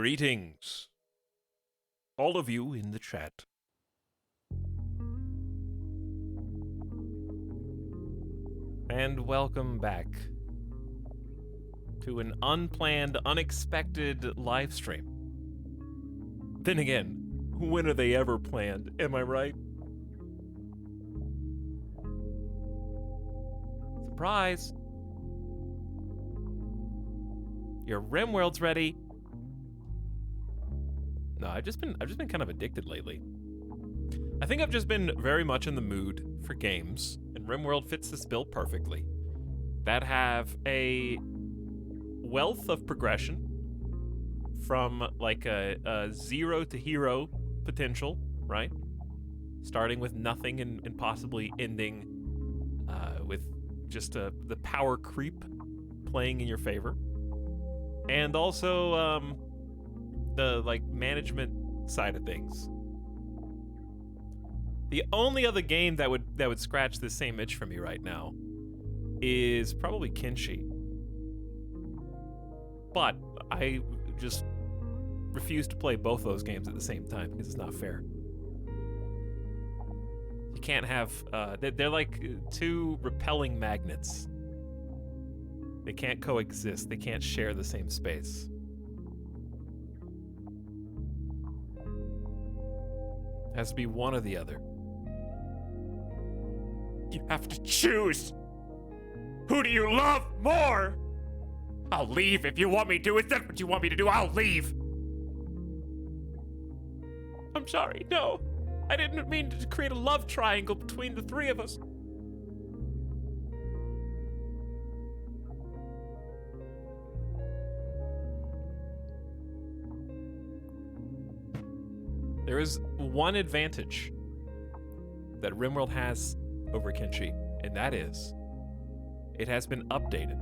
Greetings, all of you in the chat. And welcome back to an unplanned, unexpected live stream. Then again, when are they ever planned? Am I right? Surprise! Your RimWorld's ready. No, I've just been kind of addicted lately. I think I've just been very much in the mood for games, and RimWorld fits this bill perfectly. That have a wealth of progression from like a zero to hero potential, right? Starting with nothing and possibly ending with just the power creep playing in your favor. And also the like management side of things. The only other game that would scratch the same itch for me right now is probably Kenshi. But I just refuse to play both those games at the same time because it's not fair. You can't have they're like two repelling magnets. They can't coexist. They can't share the same space. It has to be one or the other. You have to choose. Who do you love more? I'll leave if you want me to. If that's what you want me to do, I'll leave. I'm sorry, no. I didn't mean to create a love triangle between the three of us. There is one advantage that RimWorld has over Kenshi, and that is it has been updated.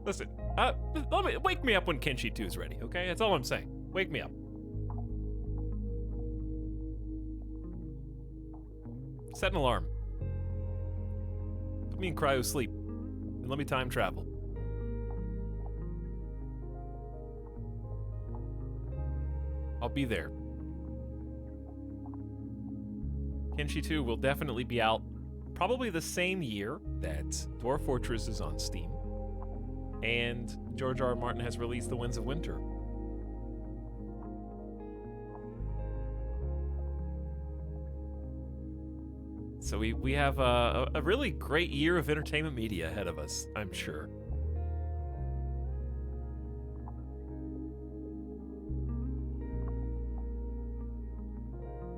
Listen, wake me up when Kenshi 2 is ready, okay? That's all I'm saying. Wake me up. Set an alarm. Put me in cryo sleep, and let me time travel. I'll be there. Kenshi 2 will definitely be out probably the same year that Dwarf Fortress is on Steam, and George R. R. Martin has released The Winds of Winter. So we have a really great year of entertainment media ahead of us, I'm sure.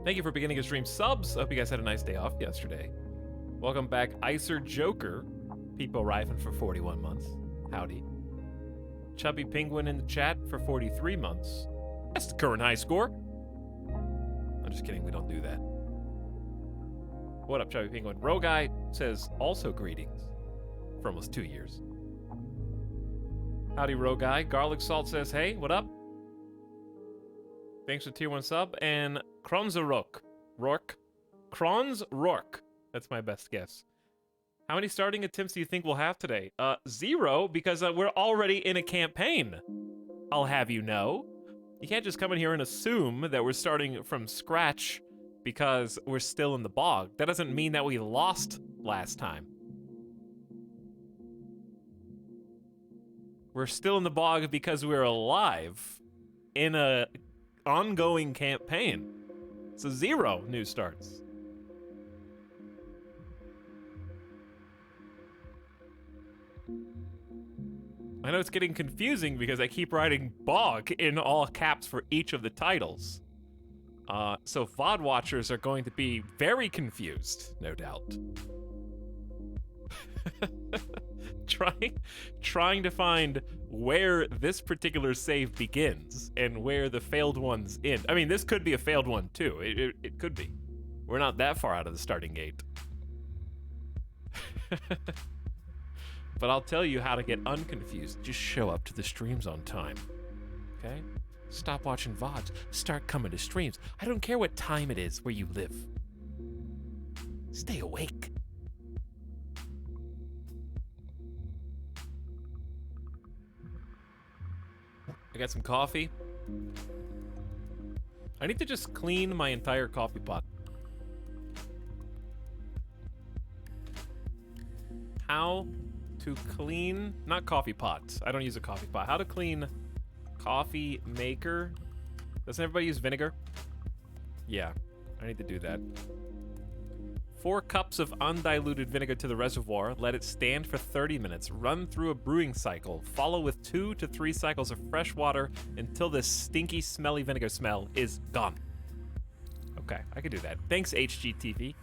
Thank you for beginning of stream subs. I hope you guys had a nice day off yesterday. Welcome back, Icer Joker. People Rifen for 41 months. Howdy. Chubby Penguin in the chat for 43 months. That's the current high score. I'm just kidding, we don't do that. What up, Chubby Penguin? Roguy says also greetings for almost 2 years. Howdy, Roguy. Garlic Salt says, hey, what up? Thanks for tier 1 sub. And Kronzarok. Kronz Rourke. That's my best guess. How many starting attempts do you think we'll have today? 0, because we're already in a campaign. I'll have you know. You can't just come in here and assume that we're starting from scratch because we're still in the bog. That doesn't mean that we lost last time. We're still in the bog because we're alive in a ongoing campaign. So 0 new starts. I know it's getting confusing because I keep writing BOG in all caps for each of the titles. So VOD watchers are going to be very confused, no doubt. Trying to find where this particular save begins and where the failed ones end. I mean, this could be a failed one too. It could be. We're not that far out of the starting gate. But I'll tell you how to get unconfused. Just show up to the streams on time. Okay? Stop watching VODs. Start coming to streams. I don't care what time it is where you live. Stay awake. I got some coffee. I need to just clean my entire coffee pot. How to clean, not coffee pots. I don't use a coffee pot. How to clean coffee maker. Doesn't everybody use vinegar? Yeah, I need to do that. 4 cups of undiluted vinegar to the reservoir. Let it stand for 30 minutes. Run through a brewing cycle. Follow with 2 to 3 cycles of fresh water until this stinky, smelly vinegar smell is gone. Okay, I can do that. Thanks, HGTV.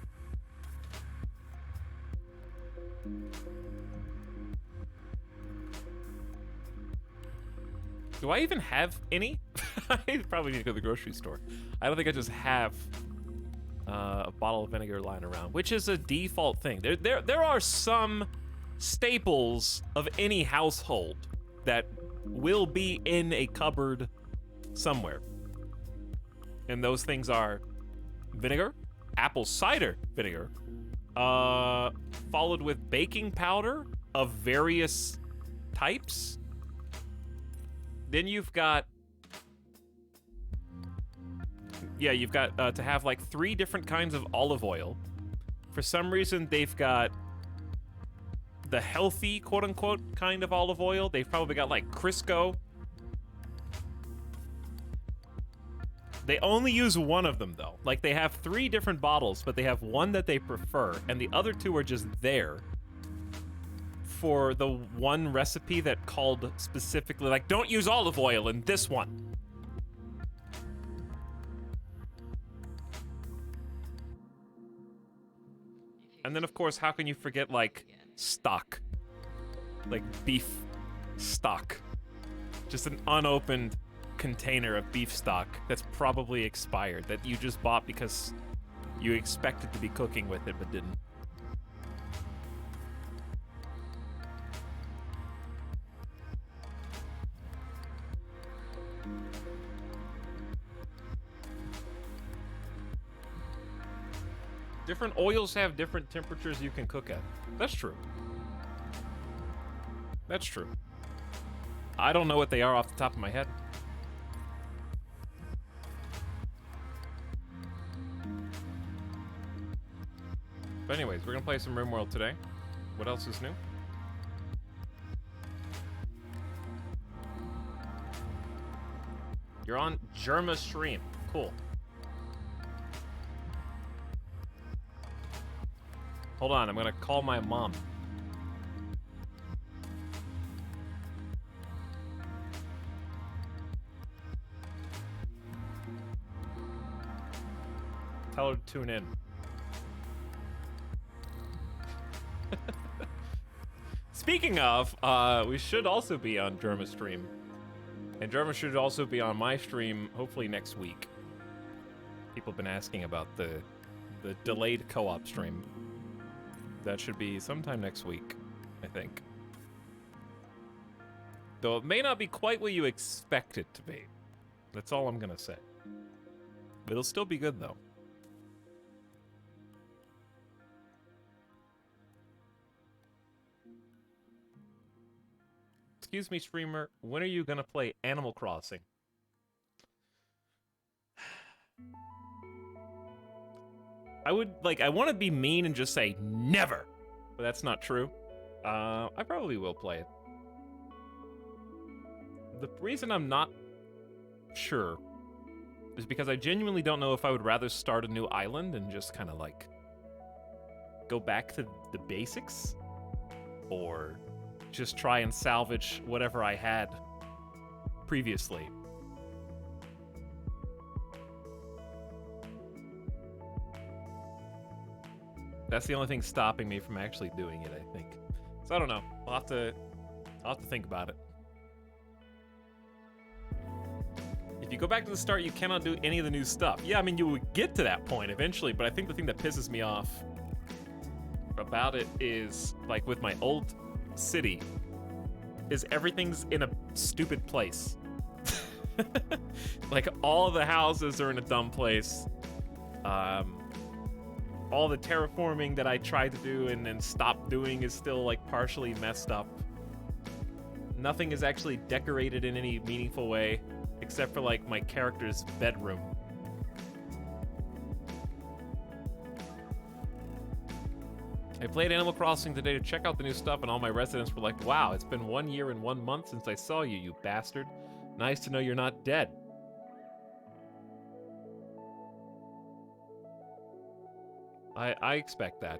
Do I even have any? I probably need to go to the grocery store. I don't think I just have a bottle of vinegar lying around, which is a default thing. There are some staples of any household that will be in a cupboard somewhere. And those things are vinegar, apple cider vinegar, followed with baking powder of various types. Then you've got, you've got to have like 3 different kinds of olive oil. For some reason, they've got the healthy, quote unquote, kind of olive oil. They've probably got like Crisco. They only use one of them though. Like they have 3 different bottles, but they have one that they prefer, and the other 2 are just there for the one recipe that called specifically, like, don't use olive oil in this one. And then, of course, how can you forget, like, stock? Like, beef stock. Just an unopened container of beef stock that's probably expired, that you just bought because you expected to be cooking with it, but didn't. Different oils have different temperatures you can cook at. That's true. That's true. I don't know what they are off the top of my head. But anyways, we're gonna play some RimWorld today. What else is new? You're on Germa stream. Cool. Hold on, I'm gonna call my mom. Tell her to tune in. Speaking of, we should also be on Germa stream. And Germa should also be on my stream, hopefully next week. People have been asking about the delayed co-op stream. That should be sometime next week, I think. Though it may not be quite what you expect it to be. That's all I'm gonna say. It'll still be good, though. Excuse me, streamer, when are you gonna play Animal Crossing? I want to be mean and just say never, but that's not true. I probably will play it. The reason I'm not sure is because I genuinely don't know if I would rather start a new island and just kind of like go back to the basics, or just try and salvage whatever I had previously. That's the only thing stopping me from actually doing it, I think. So I don't know. I'll have to think about it. If you go back to the start, you cannot do any of the new stuff. Yeah, I mean, you would get to that point eventually, but I think the thing that pisses me off about it is, like with my old city, is everything's in a stupid place. Like, all the houses are in a dumb place. All the terraforming that I tried to do and then stopped doing is still, like, partially messed up. Nothing is actually decorated in any meaningful way, except for like my character's bedroom. I played Animal Crossing today to check out the new stuff, and all my residents were like, wow, it's been 1 year and 1 month since I saw you, you bastard. Nice to know you're not dead. I expect that.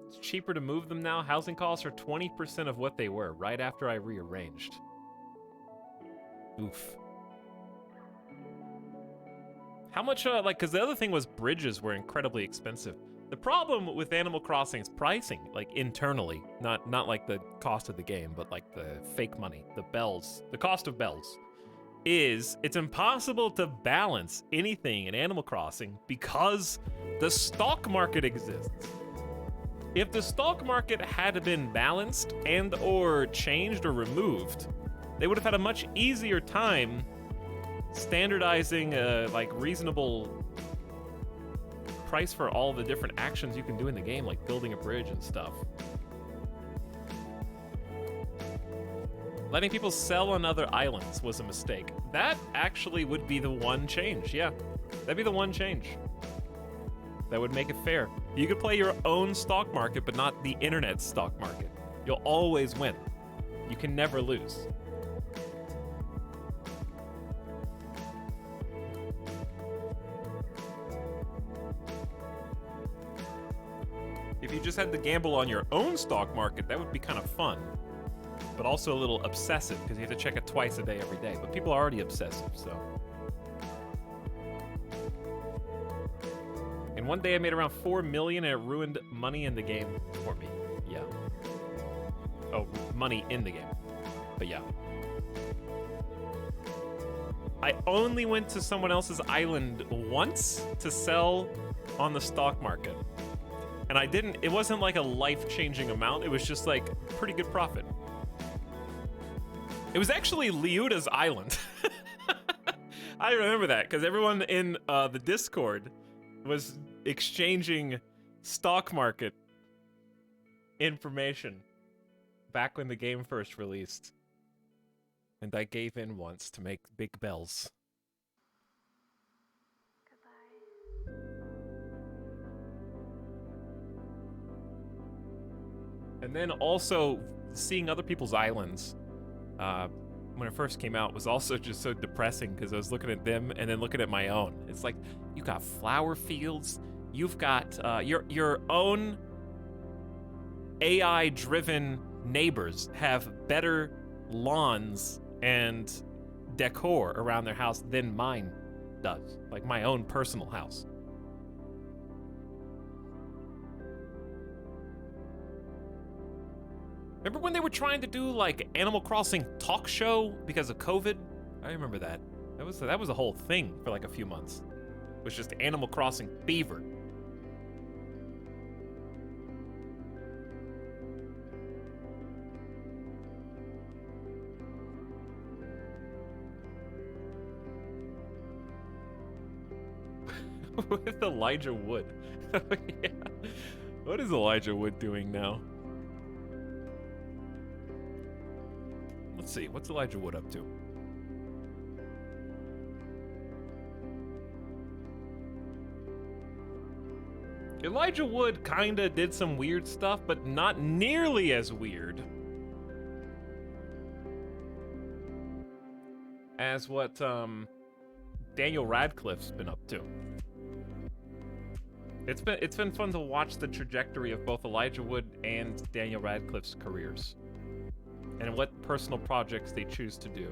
It's cheaper to move them now. Housing costs are 20% of what they were right after I rearranged. Oof. How much, like, because the other thing was bridges were incredibly expensive. The problem with Animal Crossing is pricing, like, internally. Not like the cost of the game, but like the fake money, the bells, the cost of bells. Is it's impossible to balance anything in Animal Crossing because the stock market exists. If the stock market had been balanced and or changed or removed, they would have had a much easier time standardizing a like reasonable price for all the different actions you can do in the game, like building a bridge and stuff. Letting people sell on other islands was a mistake. That actually would be the one change, yeah. That'd be the one change. That would make it fair. You could play your own stock market, but not the internet stock market. You'll always win. You can never lose. If you just had to gamble on your own stock market, that would be kind of fun. But also a little obsessive, because you have to check it twice a day every day. But people are already obsessive, so. In one day I made around 4 million and it ruined money in the game for me. Yeah. Oh, money in the game. But yeah. I only went to someone else's island once to sell on the stock market. And it wasn't like a life-changing amount, it was just like pretty good profit. It was actually Liuda's island. I remember that, because everyone in the Discord was exchanging stock market information back when the game first released. And I gave in once to make big bells. And then also seeing other people's islands when it first came out was also just so depressing because I was looking at them and then looking at my own. It's like, you got flower fields, you've got your own AI-driven neighbors have better lawns and decor around their house than mine does, like my own personal house. Remember when they were trying to do like Animal Crossing talk show because of COVID? I remember that. That was a whole thing for like a few months. It was just Animal Crossing fever. With Elijah Wood. Oh, yeah. What is Elijah Wood doing now? Let's see, what's Elijah Wood up to? Elijah Wood kinda did some weird stuff, but not nearly as weird as what Daniel Radcliffe's been up to. It's been fun to watch the trajectory of both Elijah Wood and Daniel Radcliffe's careers, and what personal projects they choose to do.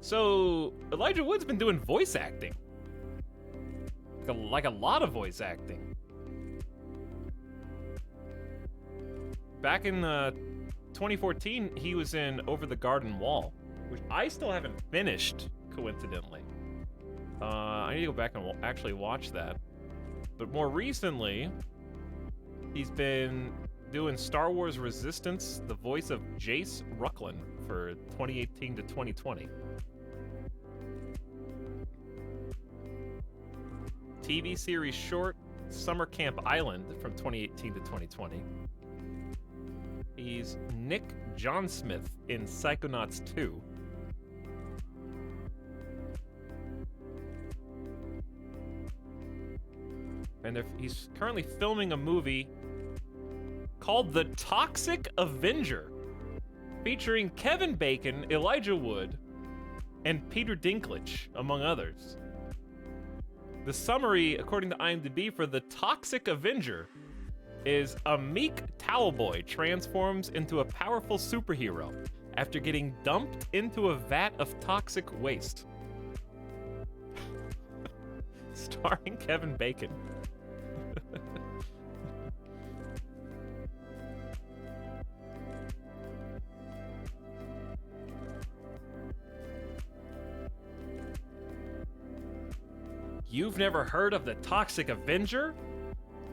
So, Elijah Wood's been doing voice acting. Like a lot of voice acting. Back in 2014, he was in Over the Garden Wall, which I still haven't finished, coincidentally. I need to go back and actually watch that. But more recently, he's been doing Star Wars Resistance, the voice of Jace Rucklin for 2018 to 2020. TV series short Summer Camp Island from 2018 to 2020. He's Nick John Smith in Psychonauts 2. And he's currently filming a movie called The Toxic Avenger, featuring Kevin Bacon, Elijah Wood, and Peter Dinklage, among others. The summary, according to IMDb, for The Toxic Avenger is a meek towel boy transforms into a powerful superhero after getting dumped into a vat of toxic waste. Starring Kevin Bacon. You've never heard of The Toxic Avenger?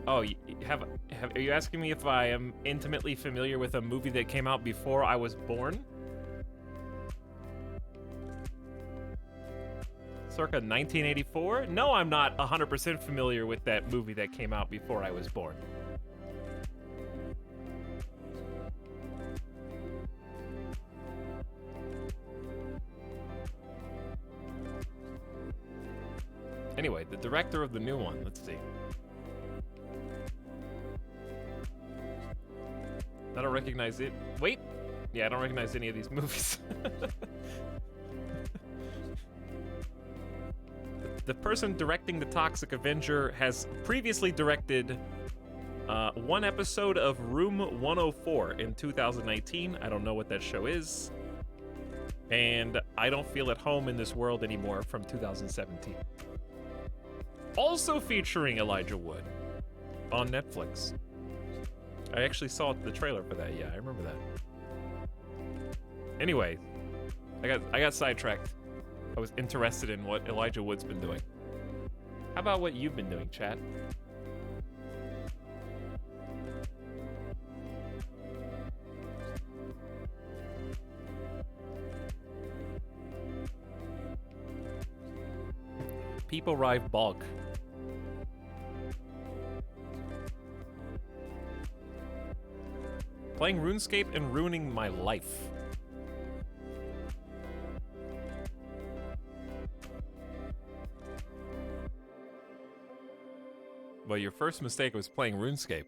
Oh, are you asking me if I am intimately familiar with a movie that came out before I was born? Circa 1984? No, I'm not 100% familiar with that movie that came out before I was born. Anyway, the director of the new one, let's see. I don't recognize it. Wait! Yeah, I don't recognize any of these movies. The person directing The Toxic Avenger has previously directed one episode of Room 104 in 2019. I don't know what that show is. And I Don't Feel at Home in This World Anymore from 2017. Also featuring Elijah Wood on Netflix. I actually saw the trailer for that. Yeah, I remember that. Anyway, I got sidetracked. I was interested in what Elijah Wood's been doing. How about what you've been doing, chat? People Rive BOG. Playing RuneScape and ruining my life. Well, your first mistake was playing RuneScape.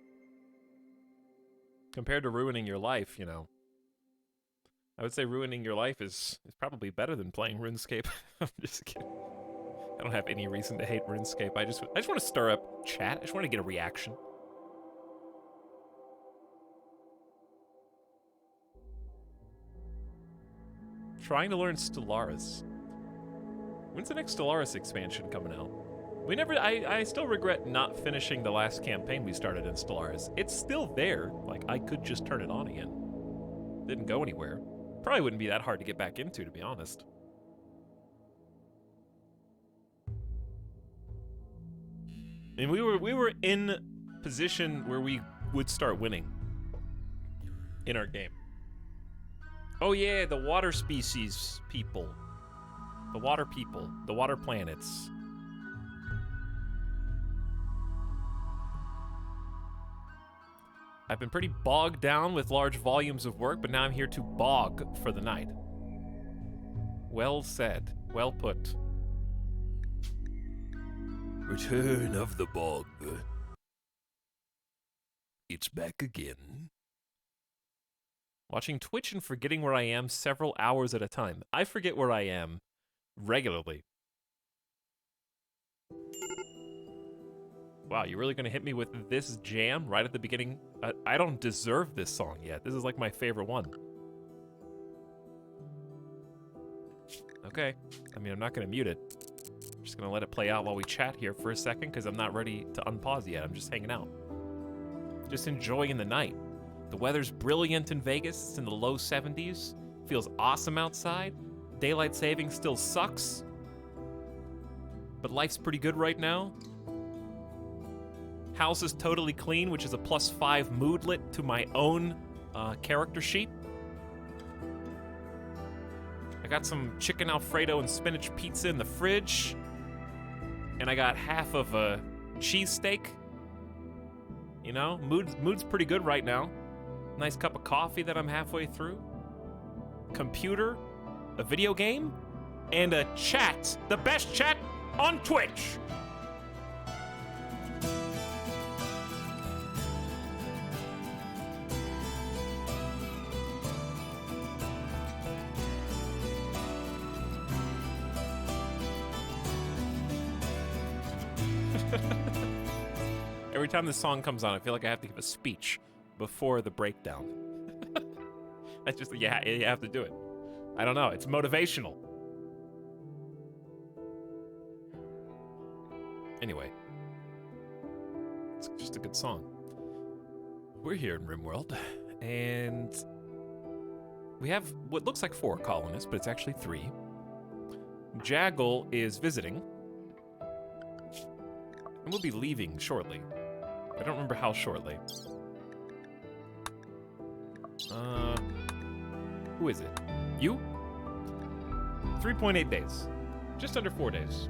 Compared to ruining your life, you know. I would say ruining your life is probably better than playing RuneScape. I'm just kidding. I don't have any reason to hate RuneScape. I just want to stir up chat. I just want to get a reaction. Trying to learn Stellaris. When's the next Stellaris expansion coming out? I still regret not finishing the last campaign we started in Stellaris. It's still there. Like, I could just turn it on again. Didn't go anywhere. Probably wouldn't be that hard to get back into, to be honest. And we were in position where we would start winning in our game. Oh yeah, the water species people. The water people. The water planets. I've been pretty bogged down with large volumes of work, but now I'm here to bog for the night. Well said. Well put. Return of the bog. It's back again. Watching Twitch and forgetting where I am several hours at a time. I forget where I am regularly. Wow, you're really gonna hit me with this jam right at the beginning? I don't deserve this song yet. This is like my favorite one. Okay, I mean, I'm not gonna mute it. I'm just gonna let it play out while we chat here for a second because I'm not ready to unpause yet. I'm just hanging out. Just enjoying the night. The weather's brilliant in Vegas. It's in the low 70s. Feels awesome outside. Daylight saving still sucks. But life's pretty good right now. House is totally clean, which is a +5 moodlet to my own character sheet. I got some chicken Alfredo and spinach pizza in the fridge. and I got half of a cheesesteak. You know, mood's pretty good right now. Nice cup of coffee that I'm halfway through. Computer, a video game, and a chat. The best chat on Twitch. Every time this song comes on, I feel like I have to give a speech before the breakdown. That's just, yeah, you have to do it. I don't know, it's motivational. Anyway, it's just a good song. We're here in RimWorld, and we have what looks like 4 colonists, but it's actually 3. Jaggle is visiting, and we'll be leaving shortly. I don't remember how shortly. Who is it? You? 3.8 days. Just under 4 days.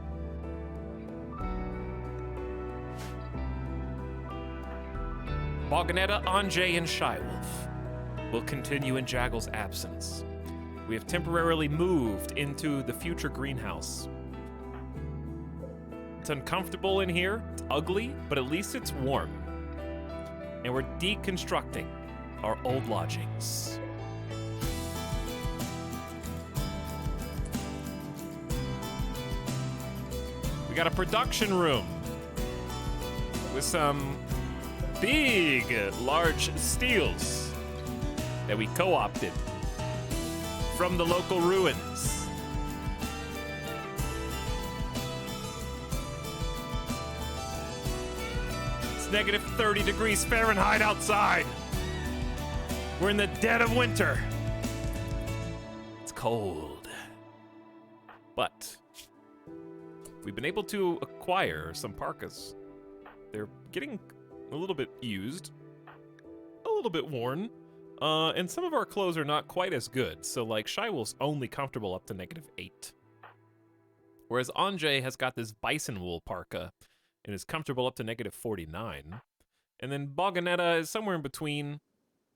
Boganetta, Anjay, and Shywolf will continue in Jaggle's absence. We have temporarily moved into the future greenhouse. It's uncomfortable in here, it's ugly, but at least it's warm. And we're deconstructing our old lodgings. We got a production room with some big, large steels that we co-opted from the local ruins. It's negative 30 degrees Fahrenheit outside. We're in the dead of winter. It's cold. But we've been able to acquire some parkas. They're getting a little bit used, a little bit worn, and some of our clothes are not quite as good. So like Shywolf's only comfortable up to -8. Whereas Anjay has got this bison wool parka and is comfortable up to -49. And then Boganetta is somewhere in between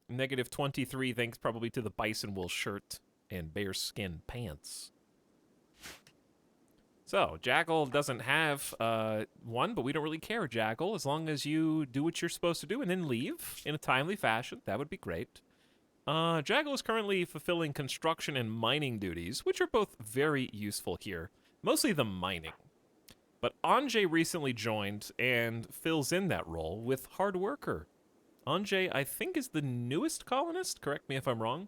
-23, thanks probably to the bison wool shirt and bearskin pants. So, Jaggle doesn't have one, but we don't really care, Jaggle. As long as you do what you're supposed to do and then leave in a timely fashion, that would be great. Jaggle is currently fulfilling construction and mining duties, which are both very useful here. Mostly the mining. But Anjay recently joined and fills in that role with Hard Worker. Anjay, I think, is the newest colonist. Correct me if I'm wrong.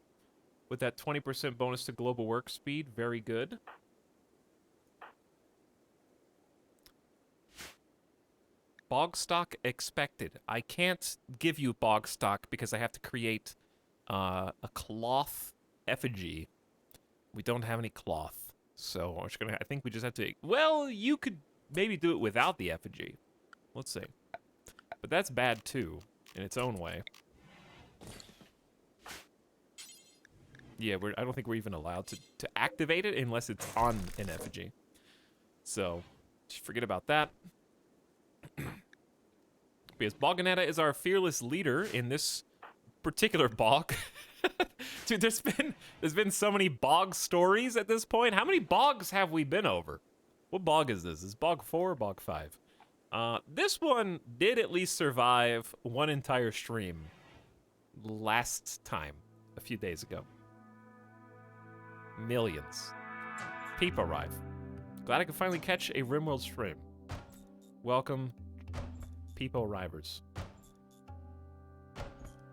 With that 20% bonus to global work speed. Very good. Bog stock expected. I can't give you bog stock because I have to create a cloth effigy. We don't have any cloth. So I'm just gonna, I think we just have to, well, you could maybe do it without the effigy. Let's see. But that's bad too, in its own way. Yeah, I don't think we're even allowed to activate it unless it's on an effigy. So, just forget about that. Because Boganetta is our fearless leader in this particular bog. Dude, there's been so many bog stories at this point. How many bogs have we been over? What bog is this? Is bog 4 or bog 5? This one did at least survive one entire stream last time, a few days ago. Millions. Peep arrive. Glad I could finally catch a RimWorld stream. Welcome, people arrivers.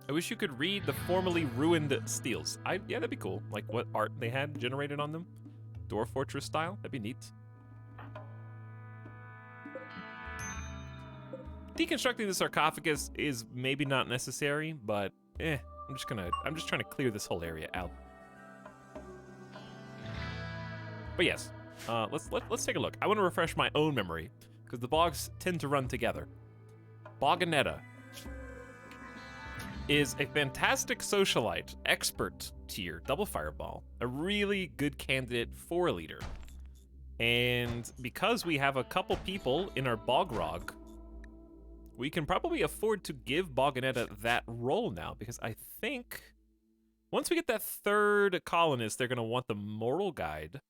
I wish you could read the formerly ruined steels. Yeah, that'd be cool. Like what art they had generated on them. Dwarf Fortress style. That'd be neat. Deconstructing the sarcophagus is maybe not necessary, but I'm just trying to clear this whole area out. But yes, let's take a look. I want to refresh my own memory because the bogs tend to run together. Boganetta is a fantastic socialite, expert tier, double fireball, a really good candidate for a leader. And because we have a couple people in our Bogrog, we can probably afford to give Boganetta that role now, because I think once we get that third colonist, they're going to want the moral guide.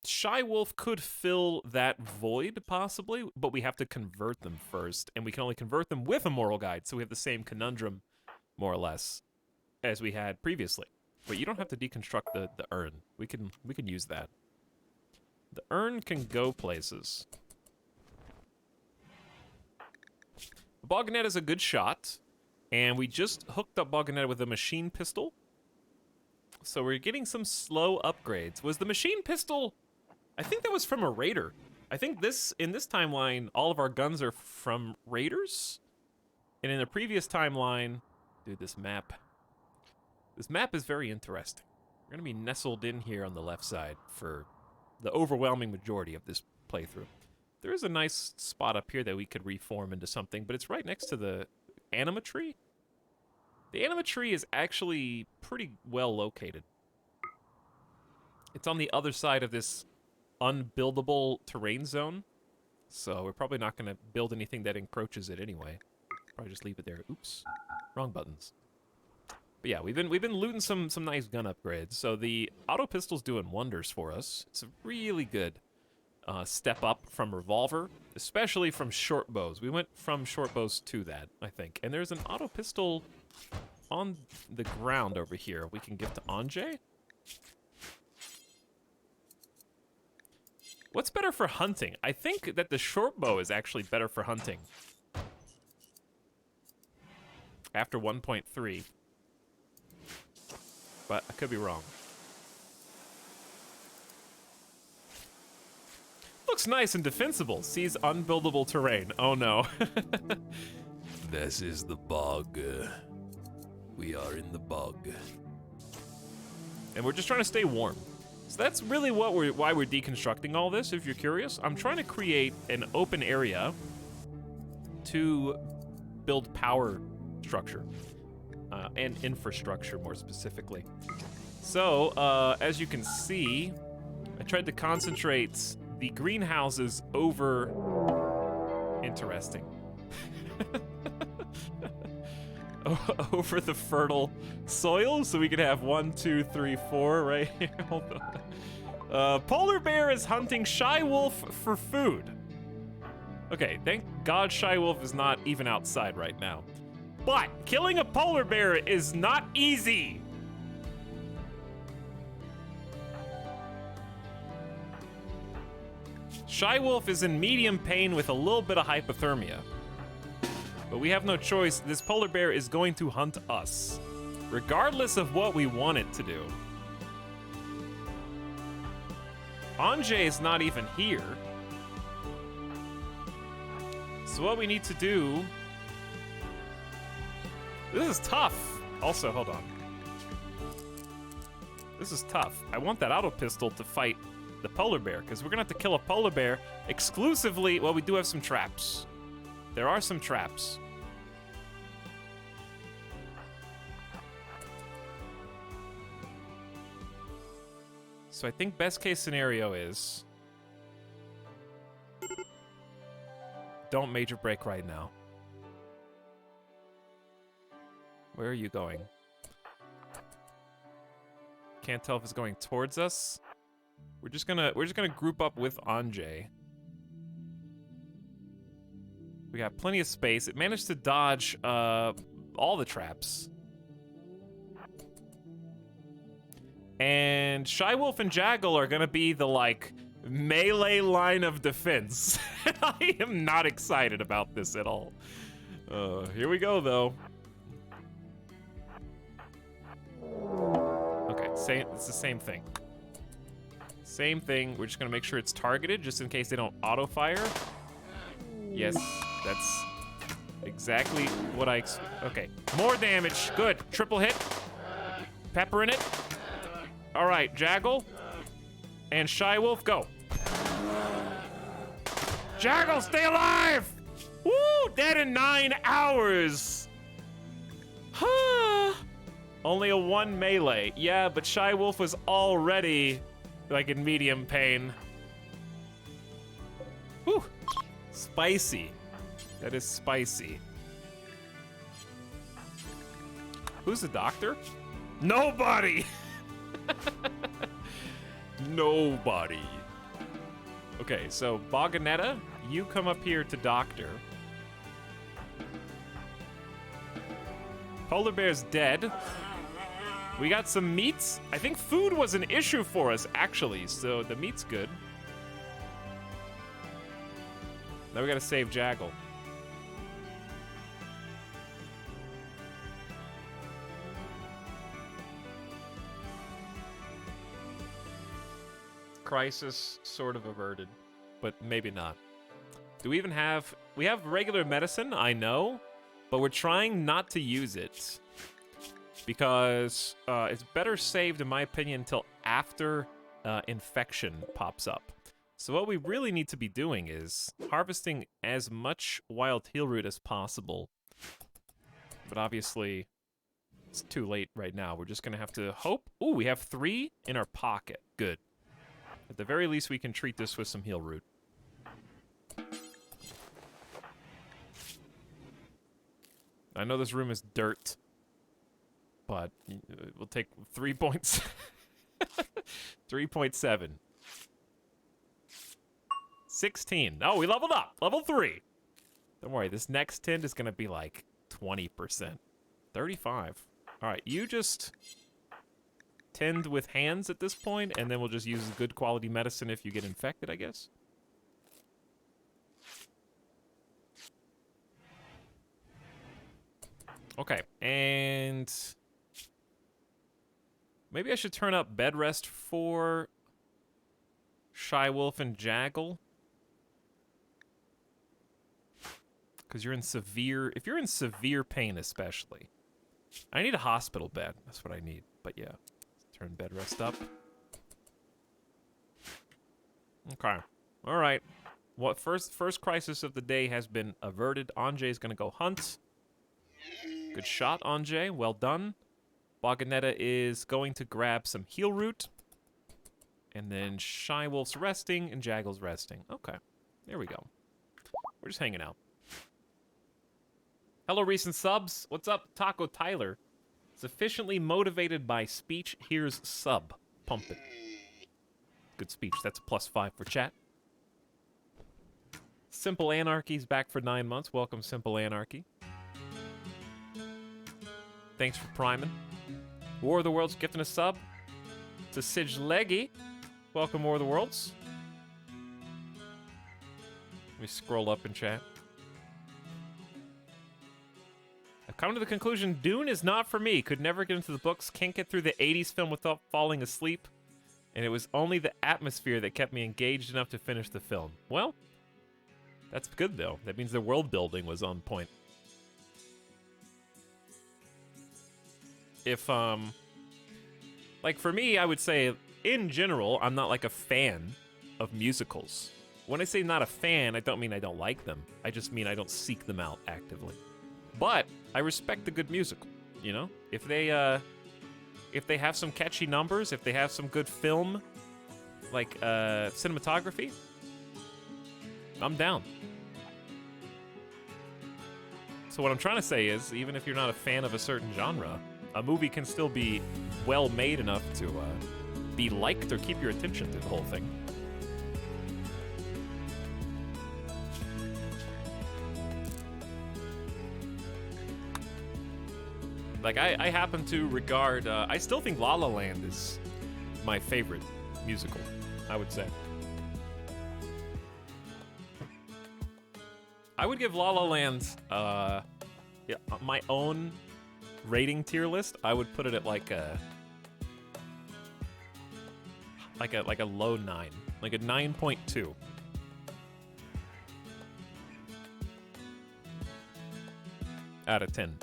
Shy Wolf could fill that void, possibly, but we have to convert them first, and we can only convert them with a moral guide, so we have the same conundrum, more or less, as we had previously. But you don't have to deconstruct the urn. We can use that. The urn can go places. Boganetta is a good shot, and we just hooked up Boganetta with a machine pistol. So we're getting some slow upgrades. Was the machine pistol... I think that was from a raider. I think in this timeline, all of our guns are from raiders. And in the previous timeline... Dude, this map... This map is very interesting. We're going to be nestled in here on the left side for the overwhelming majority of this playthrough. There is a nice spot up here that we could reform into something, but it's right next to the anima tree. The anima tree is actually pretty well located. It's on the other side of this unbuildable terrain zone, so we're probably not going to build anything that encroaches it anyway. Probably just leave it there. Oops, wrong buttons. But yeah, we've been looting some nice gun upgrades. So the auto pistol's doing wonders for us. It's a really good step up from revolver, especially from short bows. We went from short bows to that, I think. And there's an auto pistol on the ground over here we can give to Anjay. What's better for hunting? I think that the short bow is actually better for hunting. After 1.3. But I could be wrong. Looks nice and defensible. Sees unbuildable terrain. Oh no. This is the bog. We are in the bog. And we're just trying to stay warm. So that's really why we're deconstructing all this, if you're curious. I'm trying to create an open area to build power structure. And infrastructure, more specifically. So, as you can see, I tried to concentrate the greenhouses over... Interesting. Over the fertile soil, so we could have 1, 2, 3, 4 right here. Hold on. Polar bear is hunting Shy Wolf for food. Okay, thank God Shy Wolf is not even outside right now. But killing a polar bear is not easy. Shy Wolf is in medium pain with a little bit of hypothermia. But we have no choice. This polar bear is going to hunt us, regardless of what we want it to do. Anjay is not even here. So what we need to do... This is tough. Also, hold on. This is tough. I want that auto pistol to fight the polar bear, because we're gonna have to kill a polar bear exclusively. Well, we do have some traps. There are some traps. So I think best case scenario is... Don't major break right now. Where are you going? Can't tell if it's going towards us. We're just gonna group up with Anjay. We got plenty of space. It managed to dodge all the traps. And Shy Wolf and Jaggle are gonna be the like melee line of defense. I am not excited about this at all. Here we go though. Okay, it's the same thing. Same thing. We're just gonna make sure it's targeted just in case they don't auto fire. Yes, that's exactly what I okay. More damage. Good. Triple hit. Pepper in it. All right, Jaggle and Shy Wolf, go. Jaggle, stay alive! Woo! Dead in 9 hours. Only a 1 melee. Yeah, but Shy Wolf was already like in medium pain. Whew. Spicy. That is spicy. Who's the doctor? Nobody! Nobody. Okay, so Boganetta, you come up here to doctor. Polar bear's dead. We got some meats. I think food was an issue for us, actually, so the meat's good. Now we gotta save Jaggle. Crisis sort of averted, but maybe not. Do we even have... We have regular medicine, I know, but we're trying not to use it because it's better saved, in my opinion, until after infection pops up. So what we really need to be doing is harvesting as much wild heal root as possible. But obviously, it's too late right now. We're just gonna have to hope. Ooh, we have 3 in our pocket. Good. At the very least, we can treat this with some heal root. I know this room is dirt, but we'll take 3 points. 3.7. 16. Oh, we leveled up. Level 3. Don't worry, this next tint is going to be like 20%. 35. All right, you just tend with hands at this point, and then we'll just use good quality medicine if you get infected, I guess. Okay, and maybe I should turn up bed rest for Shy Wolf and Jaggle. Because you're in severe... If you're in severe pain, especially. I need a hospital bed. That's what I need. But yeah, turn bed rest up. Okay. All right. What first crisis of the day has been averted. Anjay's gonna go hunt. Good shot, Anjay. Well done. Boganetta is going to grab some heal root. And then Shy Wolf's resting and Jaggle's resting. Okay. There we go. We're just hanging out. Hello, recent subs. What's up, Taco Tyler? Sufficiently motivated by speech. Here's sub. Pump it. Good speech. That's a +5 for chat. Simple Anarchy's back for 9 months. Welcome, Simple Anarchy. Thanks for priming. War of the Worlds gifting a sub. To Sige Leggy. Welcome, War of the Worlds. Let me scroll up in chat. I've come to the conclusion Dune is not for me. Could never get into the books. Can't get through the 80s film without falling asleep. And it was only the atmosphere that kept me engaged enough to finish the film. Well, that's good, though. That means the world building was on point. If, like, for me, I would say, in general, I'm not, like, a fan of musicals. When I say not a fan, I don't mean I don't like them. I just mean I don't seek them out actively. But I respect a good musical, you know? If they have some catchy numbers, if they have some good film, like, cinematography, I'm down. So what I'm trying to say is, even if you're not a fan of a certain genre, a movie can still be well made enough to be liked or keep your attention through the whole thing. Like, I happen to regard... I still think La La Land is my favorite musical, I would say. I would give La La Land yeah, my own rating tier list. I would put it at like a low 9, like a 9.2. Out of 10.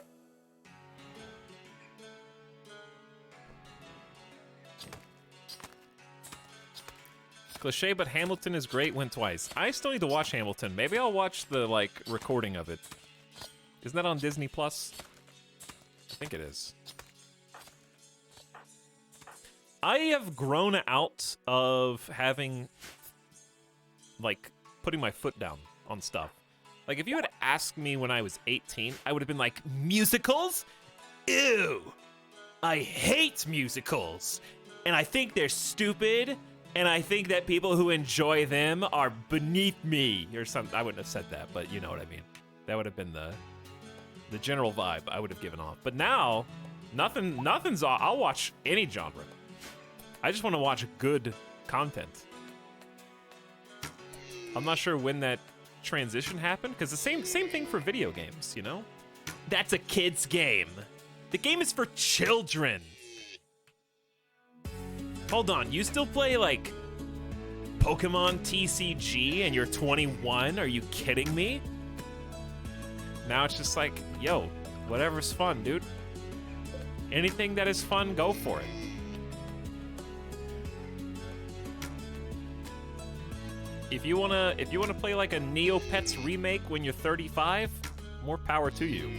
Cliche, but Hamilton is great. Went twice. I still need to watch Hamilton. Maybe I'll watch the, like, recording of it. Isn't that on Disney Plus? I think it is. I have grown out of having, like, putting my foot down on stuff. Like, if you had asked me when I was 18, I would have been like, musicals? Ew! I hate musicals! And I think they're stupid, and I think that people who enjoy them are beneath me, or something. I wouldn't have said that, but you know what I mean. That would have been the general vibe I would have given off. But now, nothing's off. I'll watch any genre. I just want to watch good content. I'm not sure when that transition happened, because the same thing for video games, you know? That's a kid's game. The game is for children. Hold on, you still play, like, Pokemon TCG and you're 21? Are you kidding me? Now it's just like, yo, whatever's fun, dude. Anything that is fun, go for it. If you wanna play like a Neopets remake when you're 35, more power to you.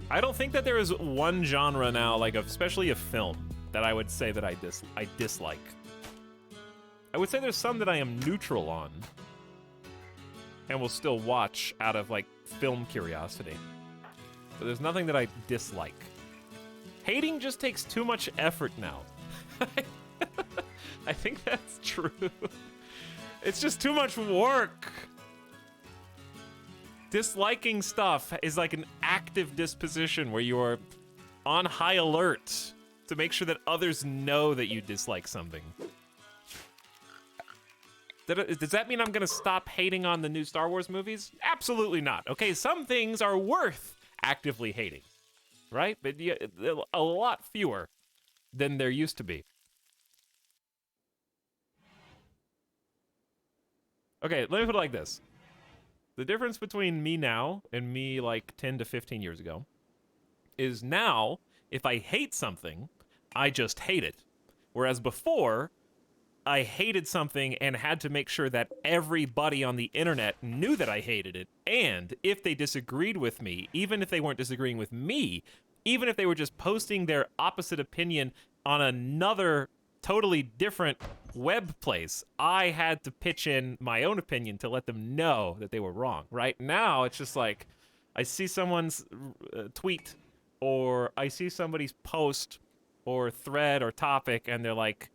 I don't think that there is one genre now, like especially a film, that I would say that I dislike. I would say there's some that I am neutral on, and will still watch out of, like, film curiosity. But there's nothing that I dislike. Hating just takes too much effort now. I think that's true. It's just too much work. Disliking stuff is like an active disposition where you are on high alert to make sure that others know that you dislike something. Does that mean I'm gonna stop hating on the new Star Wars movies? Absolutely not. Okay, some things are worth actively hating, right? But yeah, a lot fewer than there used to be. Okay, let me put it like this. The difference between me now and me like 10 to 15 years ago is now, if I hate something, I just hate it. Whereas before, I hated something and had to make sure that everybody on the internet knew that I hated it. And if they disagreed with me, even if they weren't disagreeing with me, even if they were just posting their opposite opinion on another totally different web place, I had to pitch in my own opinion to let them know that they were wrong. Right now, it's just like, I see someone's tweet, or I see somebody's post or thread or topic, and they're like,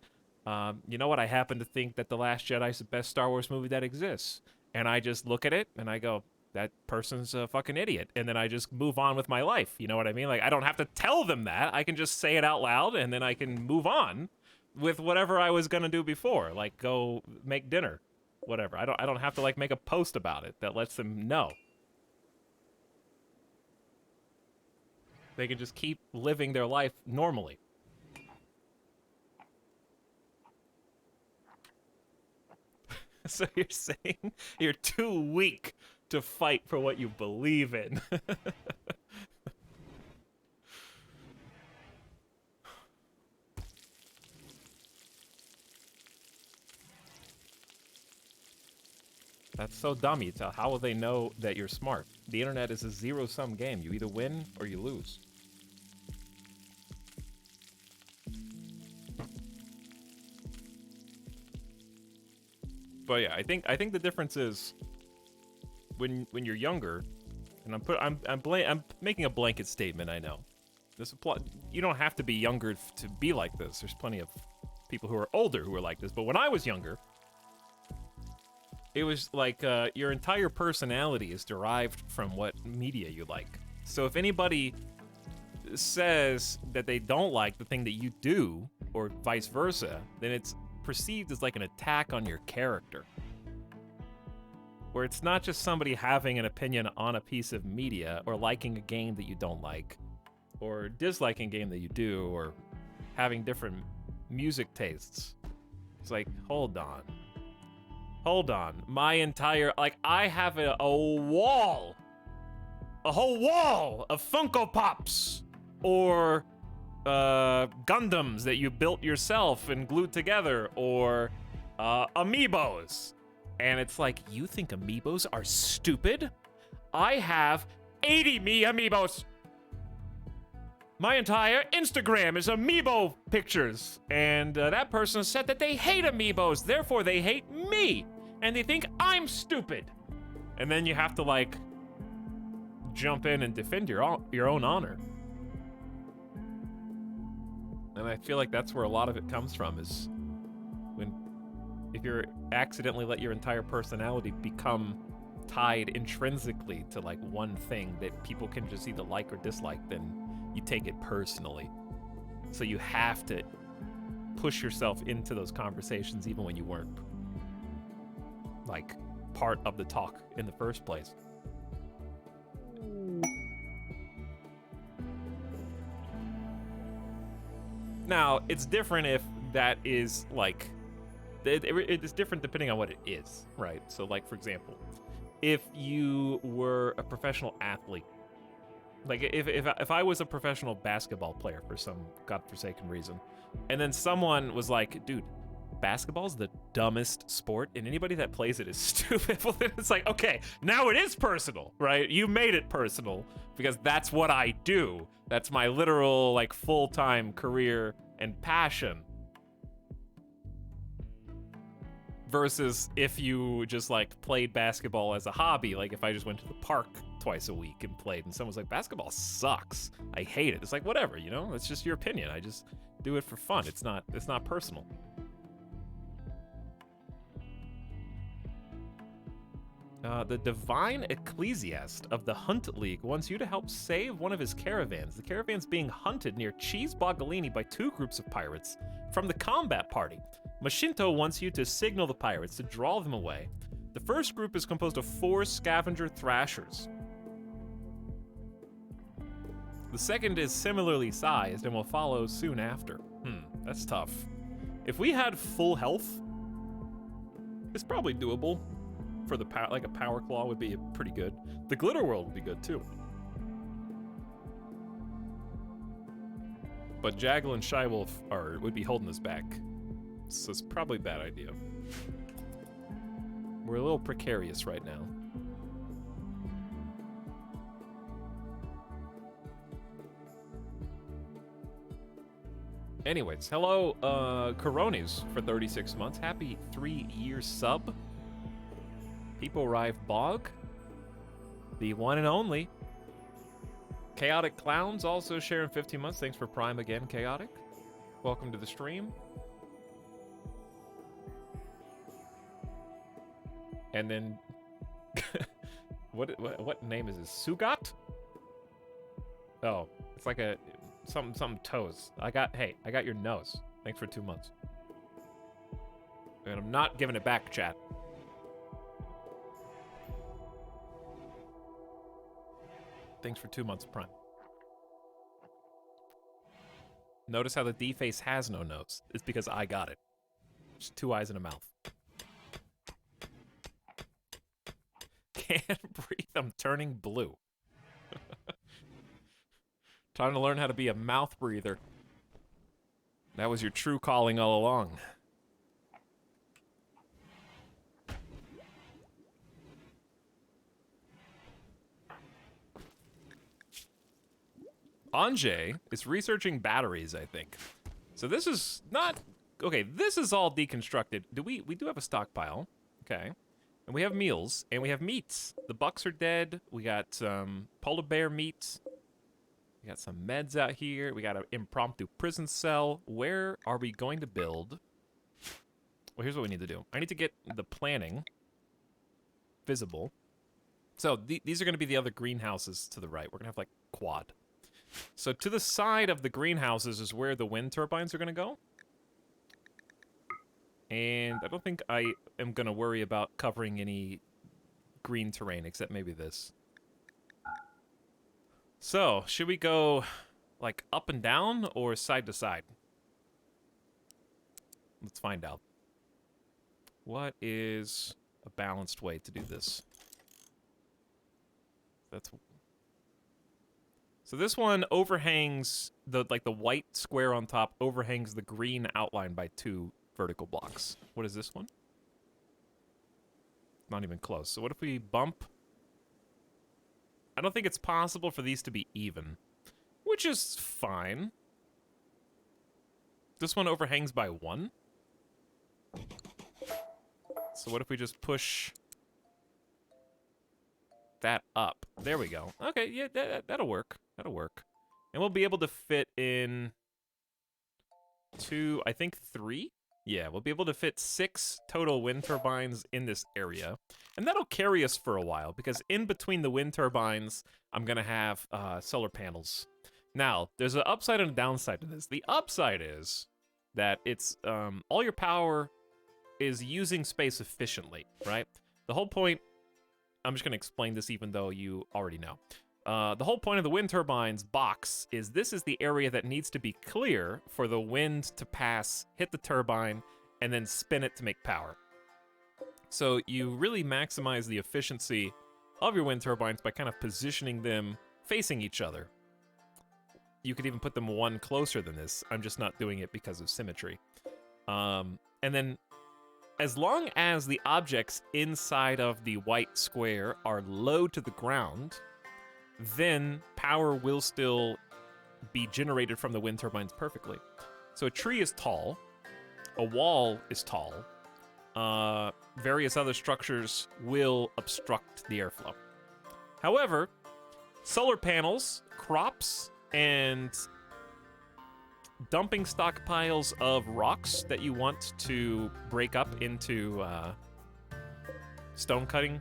you know what, I happen to think that The Last Jedi is the best Star Wars movie that exists. And I just look at it, and I go, that person's a fucking idiot. And then I just move on with my life, you know what I mean? Like, I don't have to tell them that. I can just say it out loud, and then I can move on with whatever I was gonna do before. Like, go make dinner, whatever. I don't have to, like, make a post about it that lets them know. They can just keep living their life normally. So you're saying you're too weak to fight for what you believe in. That's so dumb, Ita. How will they know that you're smart? The internet is a zero-sum game. You either win or you lose. But yeah, I think the difference is when you're younger, and I'm making a blanket statement. I know this you don't have to be younger to be like this. There's plenty of people who are older who are like this. But when I was younger, it was like your entire personality is derived from what media you like. So if anybody says that they don't like the thing that you do, or vice versa, then it's perceived as like an attack on your character. Where it's not just somebody having an opinion on a piece of media, or liking a game that you don't like, or disliking a game that you do, or having different music tastes. It's like, hold on. My entire, like, I have a wall, a whole wall of Funko Pops, or Gundams that you built yourself and glued together, or amiibos. And it's like, you think amiibos are stupid? I have 80 me amiibos. My entire Instagram is amiibo pictures. And that person said that they hate amiibos, therefore they hate me. And they think I'm stupid. And then you have to, like, jump in and defend your own honor. And I feel like that's where a lot of it comes from, is if you're accidentally let your entire personality become tied intrinsically to, like, one thing that people can just either like or dislike, then you take it personally. So you have to push yourself into those conversations even when you weren't, like, part of the talk in the first place. Now, it's different if that is, like, it's different depending on what it is, right? So, like, for example, if you were a professional athlete, like, if I was a professional basketball player for some godforsaken reason, and then someone was like, dude, basketball's the dumbest sport, and anybody that plays it is stupid, well, then it's like, okay, now it is personal, right? You made it personal, because that's what I do. That's my literal, like, full-time career and passion. Versus if you just, like, played basketball as a hobby, like if I just went to the park twice a week and played, and someone's like, basketball sucks, I hate it. It's like, whatever, you know? It's just your opinion. I just do it for fun. It's not personal. The Divine Ecclesiast of the Hunt League wants you to help save one of his caravans. The caravan's being hunted near Cheese Bogalini by two groups of pirates from the combat party. Mashinto wants you to signal the pirates to draw them away. The first group is composed of 4 scavenger thrashers. The second is similarly sized and will follow soon after. That's tough. If we had full health, it's probably doable. For the like a power claw would be pretty good. The glitter world would be good too. But Jaggle and Shywolf would be holding us back. So it's probably a bad idea. We're a little precarious right now. Anyways, hello, Coronis for 36 months. Happy 3-year sub. People arrive BOG. The one and only. Chaotic Clowns also sharing 15 months. Thanks for Prime again, Chaotic. Welcome to the stream. And then, what name is this? Sugat? Oh, it's like a something toes. I got your nose. Thanks for 2 months. And I'm not giving it back, chat. Thanks for 2 months of Prime. Notice how the D-face has no nose. It's because I got it. Just 2 eyes and a mouth. Can't breathe, I'm turning blue. Time to learn how to be a mouth breather. That was your true calling all along. Anjay is researching batteries, I think. So this is not... Okay, this is all deconstructed. We do have a stockpile. Okay. And we have meals, and we have meats. The bucks are dead. We got some polar bear meat. We got some meds out here. We got an impromptu prison cell. Where are we going to build? Well, here's what we need to do. I need to get the planning visible. So these are going to be the other greenhouses to the right. We're going to have, like, quad. So to the side of the greenhouses is where the wind turbines are going to go. And I don't think I am going to worry about covering any green terrain, except maybe this. So, should we go, like, up and down or side to side? Let's find out. What is a balanced way to do this? So this one overhangs, the white square on top overhangs the green outline by 2 vertical blocks. What is this one? Not even close. So what if we bump? I don't think it's possible for these to be even, which is fine. This one overhangs by 1. So what if we just push that up? There we go. Okay, yeah, that'll work. That'll work. And we'll be able to fit in 2, I think 3? Yeah, we'll be able to fit 6 total wind turbines in this area. And that'll carry us for a while, because in between the wind turbines, I'm going to have solar panels. Now, there's an upside and a downside to this. The upside is that it's all your power is using space efficiently, right? The whole point, I'm just going to explain this even though you already know. The whole point of the wind turbines box is this is the area that needs to be clear for the wind to pass, hit the turbine, and then spin it to make power. So you really maximize the efficiency of your wind turbines by kind of positioning them facing each other. You could even put them one closer than this. I'm just not doing it because of symmetry. And then as long as the objects inside of the white square are low to the ground, then power will still be generated from the wind turbines perfectly. So a tree is tall, a wall is tall, various other structures will obstruct the airflow. However, solar panels, crops, and dumping stockpiles of rocks that you want to break up into stone cutting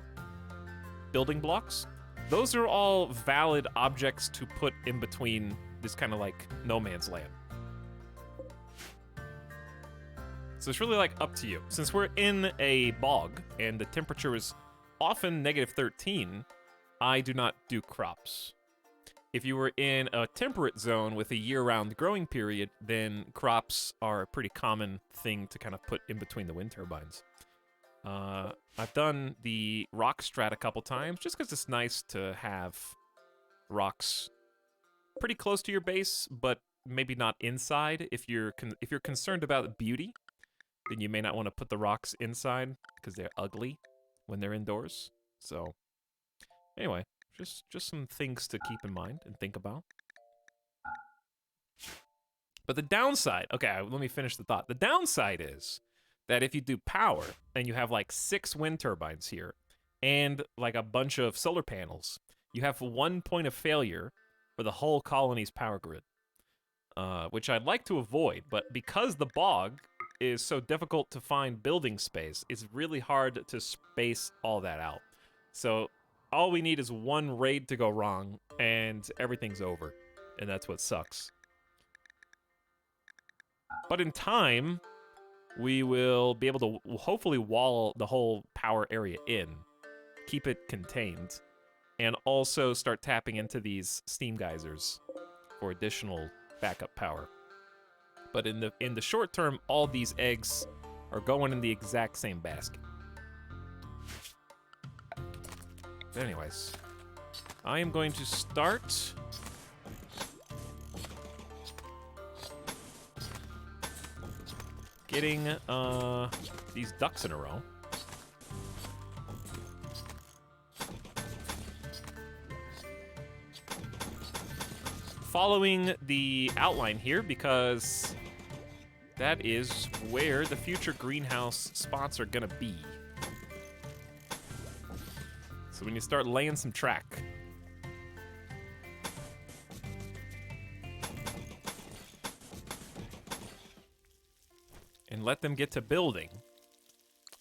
building blocks, those are all valid objects to put in between this kind of like no man's land. So it's really like up to you. Since we're in a bog and the temperature is often -13, I do not do crops. If you were in a temperate zone with a year-round growing period, then crops are a pretty common thing to kind of put in between the wind turbines. I've done the rock strat a couple times, just because it's nice to have rocks pretty close to your base, but maybe not inside. If you're concerned about beauty, then you may not want to put the rocks inside, because they're ugly when they're indoors. So, anyway, just some things to keep in mind and think about. But the downside, okay, let me finish the thought. The downside is that if you do power and you have like 6 wind turbines here and like a bunch of solar panels, you have 1 point of failure for the whole colony's power grid, which I'd like to avoid. But because the bog is so difficult to find building space, it's really hard to space all that out. So all we need is 1 raid to go wrong and everything's over. And that's what sucks. But in time, we will be able to hopefully wall the whole power area in, keep it contained, and also start tapping into these steam geysers for additional backup power. But in the short term, all these eggs are going in the exact same basket. But anyways, I am going to start getting these ducks in a row. Following the outline here, because that is where the future greenhouse spots are gonna be. So we need to start laying some track. And let them get to building.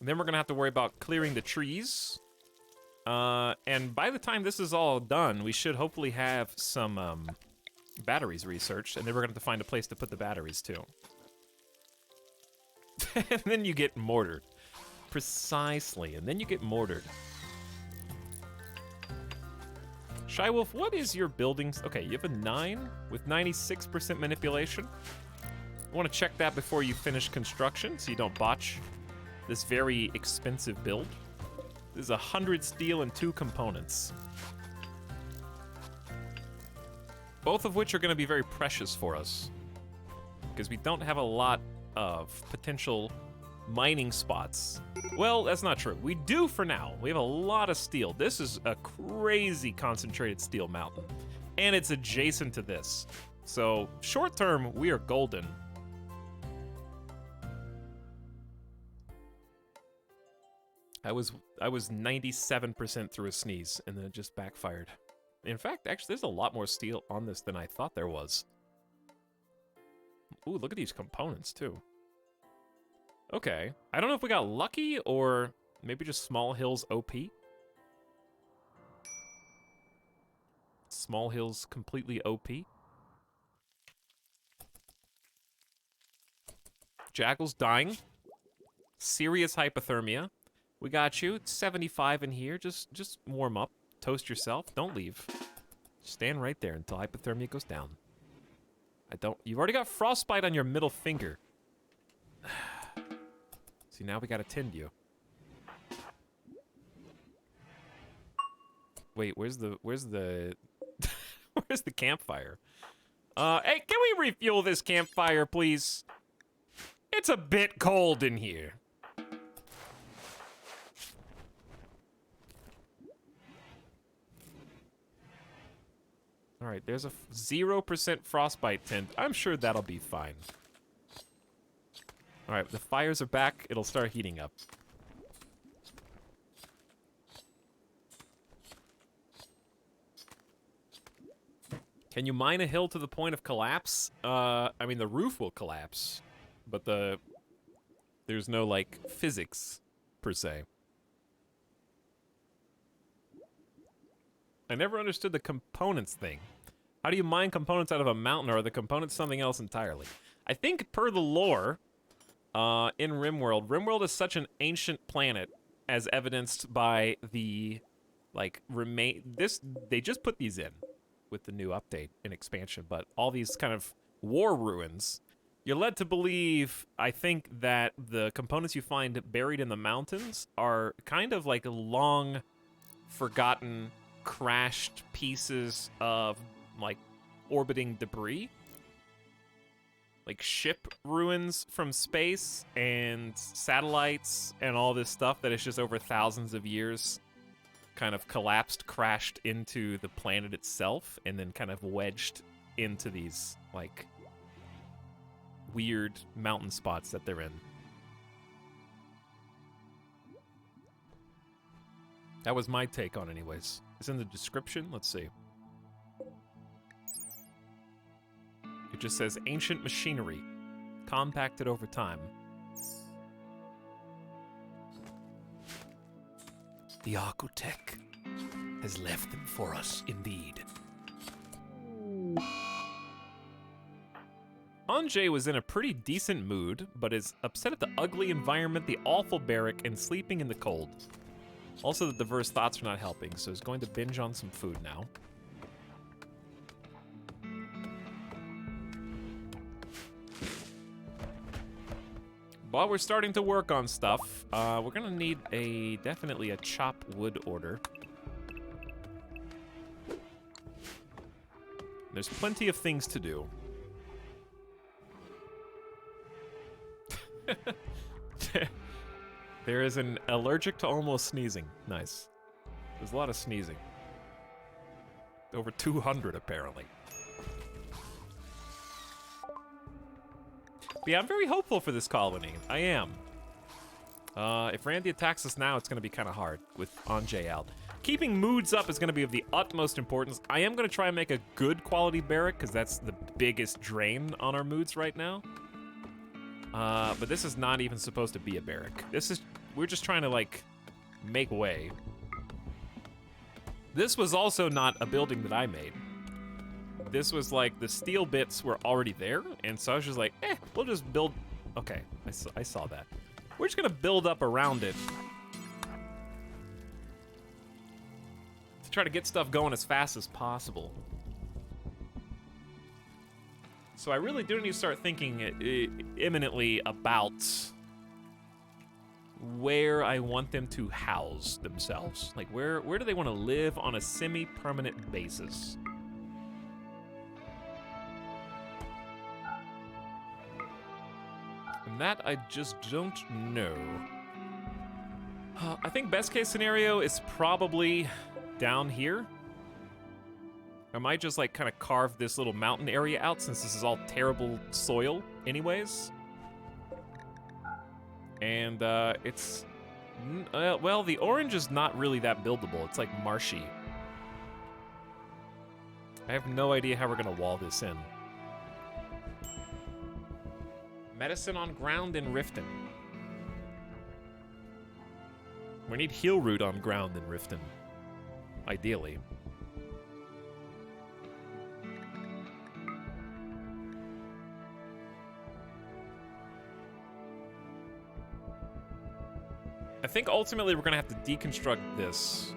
And then we're gonna have to worry about clearing the trees. And by the time this is all done, we should hopefully have some batteries researched, and then we're gonna have to find a place to put the batteries too. And then you get mortared. Precisely, and then you get mortared. Shy Wolf, what is your buildings? Okay, you have a 9 with 96% manipulation. I want to check that before you finish construction so you don't botch this very expensive build. This is 100 steel and 2 components. Both of which are going to be very precious for us, because we don't have a lot of potential mining spots. Well, that's not true. We do for now. We have a lot of steel. This is a crazy concentrated steel mountain, and it's adjacent to this. So short term, we are golden. I was 97% through a sneeze, and then it just backfired. In fact, actually, there's a lot more steel on this than I thought there was. Ooh, look at these components, too. Okay. I don't know if we got lucky or maybe just Small Hills OP. Small Hills completely OP. Jaggel's dying. Serious hypothermia. We got you. It's 75 in here. Just warm up. Toast yourself. Don't leave. Stand right there until hypothermia goes down. You've already got frostbite on your middle finger. See, now we gotta tend you. Wait, where's the where's the campfire? Hey, can we refuel this campfire, please? It's a bit cold in here. All right, there's a 0% frostbite tent. I'm sure that'll be fine. All right, the fires are back. It'll start heating up. Can you mine a hill to the point of collapse? I mean, the roof will collapse, but there's no, like, physics, per se. I never understood the components thing. How do you mine components out of a mountain, or are the components something else entirely? I think per the lore, in RimWorld, RimWorld is such an ancient planet, as evidenced by the, like, they just put these in with the new update and expansion, but all these kind of war ruins, you're led to believe, I think, that the components you find buried in the mountains are kind of like long, forgotten, crashed pieces of, like, orbiting debris. Like ship ruins from space and satellites and all this stuff that is just over thousands of years kind of collapsed, crashed into the planet itself, and then kind of wedged into these, like, weird mountain spots that they're in. That was my take on it anyways. It's in the description. Let's see. It just says ancient machinery, compacted over time. The architect has left them for us, indeed. Anjay was in a pretty decent mood, but is upset at the ugly environment, the awful barrack, and sleeping in the cold. Also, the diverse thoughts are not helping, so he's going to binge on some food now. While we're starting to work on stuff, we're gonna need definitely a chop wood order. There's plenty of things to do. There is an allergic to almost sneezing. Nice. There's a lot of sneezing. Over 200, apparently. But yeah, I'm very hopeful for this colony. I am. If Randy attacks us now, it's going to be kind of hard with Anjay out. Keeping moods up is going to be of the utmost importance. I am going to try and make a good quality barrack, because that's the biggest drain on our moods right now. But this is not even supposed to be a barrack. We're just trying to, like, make way. This was also not a building that I made. This was like, the steel bits were already there, and so I was just like, we'll just build. Okay, I saw that. We're just gonna build up around it to try to get stuff going as fast as possible. So I really do need to start thinking imminently about where I want them to house themselves. Like, where do they want to live on a semi-permanent basis? And that I just don't know. I think best case scenario is probably down here. I might just like kind of carve this little mountain area out since this is all terrible soil anyways. And it's, well, the orange is not really that buildable. It's like marshy. I have no idea how we're gonna wall this in. Medicine on ground in Riften. We need heal root on ground in Riften, ideally. I think ultimately we're gonna have to deconstruct this.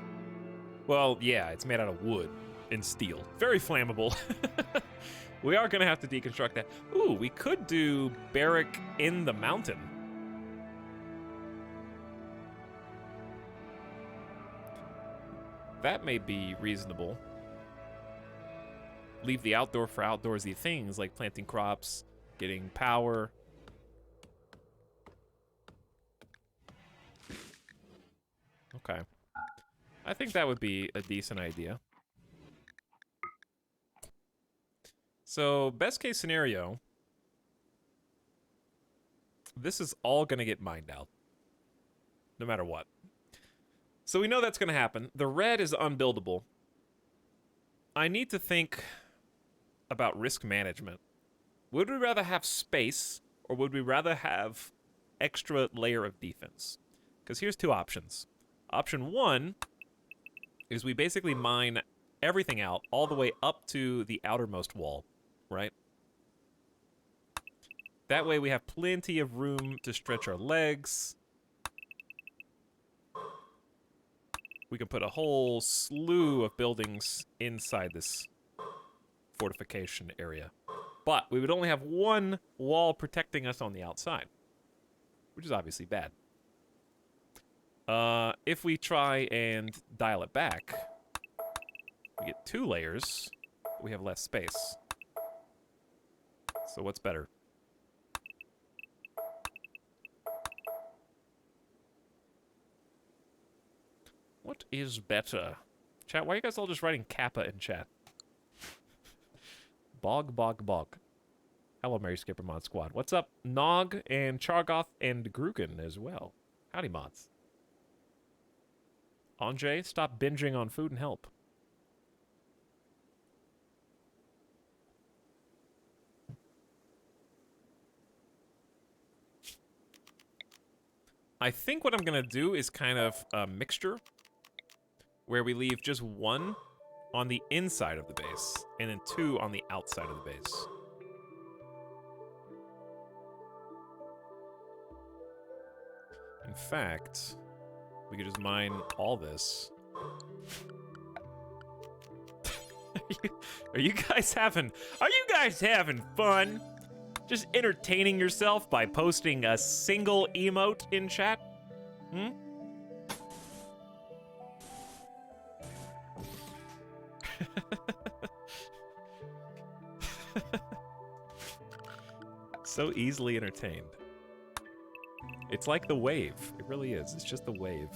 Well, yeah, it's made out of wood and steel. Very flammable. We are gonna have to deconstruct that. Ooh, we could do barrack in the mountain. That may be reasonable. Leave the outdoor for outdoorsy things like planting crops, getting power. Okay. I think that would be a decent idea. So, best case scenario, this is all gonna get mined out. No matter what. So we know that's gonna happen. The red is unbuildable. I need to think about risk management. Would we rather have space, or would we rather have extra layer of defense? Because here's two options. Option one is we basically mine everything out all the way up to the outermost wall, right? That way we have plenty of room to stretch our legs. We can put a whole slew of buildings inside this fortification area. But we would only have one wall protecting us on the outside, which is obviously bad. If we try and dial it back, we get 2 layers, but we have less space. So what's better? What is better? Chat, why are you guys all just writing Kappa in chat? Bog, bog, bog. Hello, Mary Skipper Mod Squad. What's up, Nog and Chargoth and Grugan as well? Howdy, mods. Andre, stop binging on food and help. I think what I'm gonna do is kind of a mixture where we leave just 1 on the inside of the base and then 2 on the outside of the base. In fact, we could just mine all this. Are you guys having fun? Just entertaining yourself by posting a single emote in chat? Hmm? So easily entertained. It's like the wave. It really is. It's just the wave.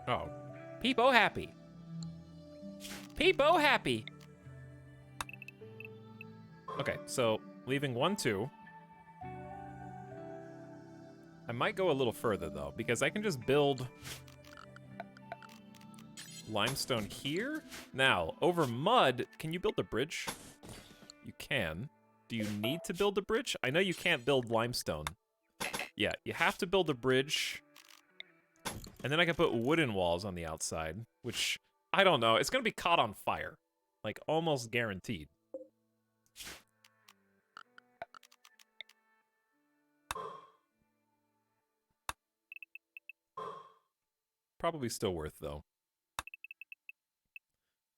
Oh. Peepo happy. Peepo happy. Okay, so leaving 1, 2. I might go a little further though, because I can just build limestone here. Now, over mud, can you build a bridge? You can. Do you need to build a bridge? I know you can't build limestone. Yeah, you have to build a bridge. And then I can put wooden walls on the outside, which, I don't know, it's gonna be caught on fire. Like, almost guaranteed. Probably still worth, though.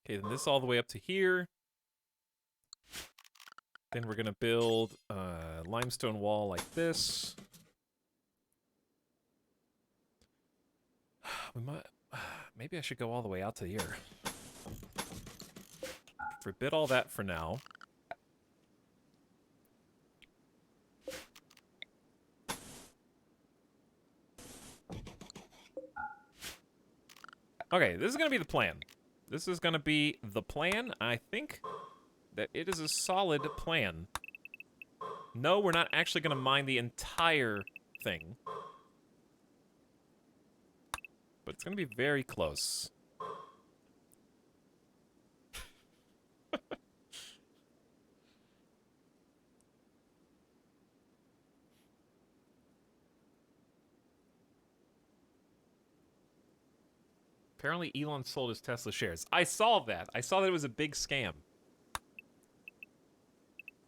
Okay, then this all the way up to here. Then we're gonna build a limestone wall like this. We might... Maybe I should go all the way out to here. Forbid all that for now. Okay, this is going to be the plan. This is going to be the plan. I think that it is a solid plan. No, we're not actually going to mine the entire thing. But it's going to be very close. Apparently Elon sold his Tesla shares. I saw that. I saw that it was a big scam.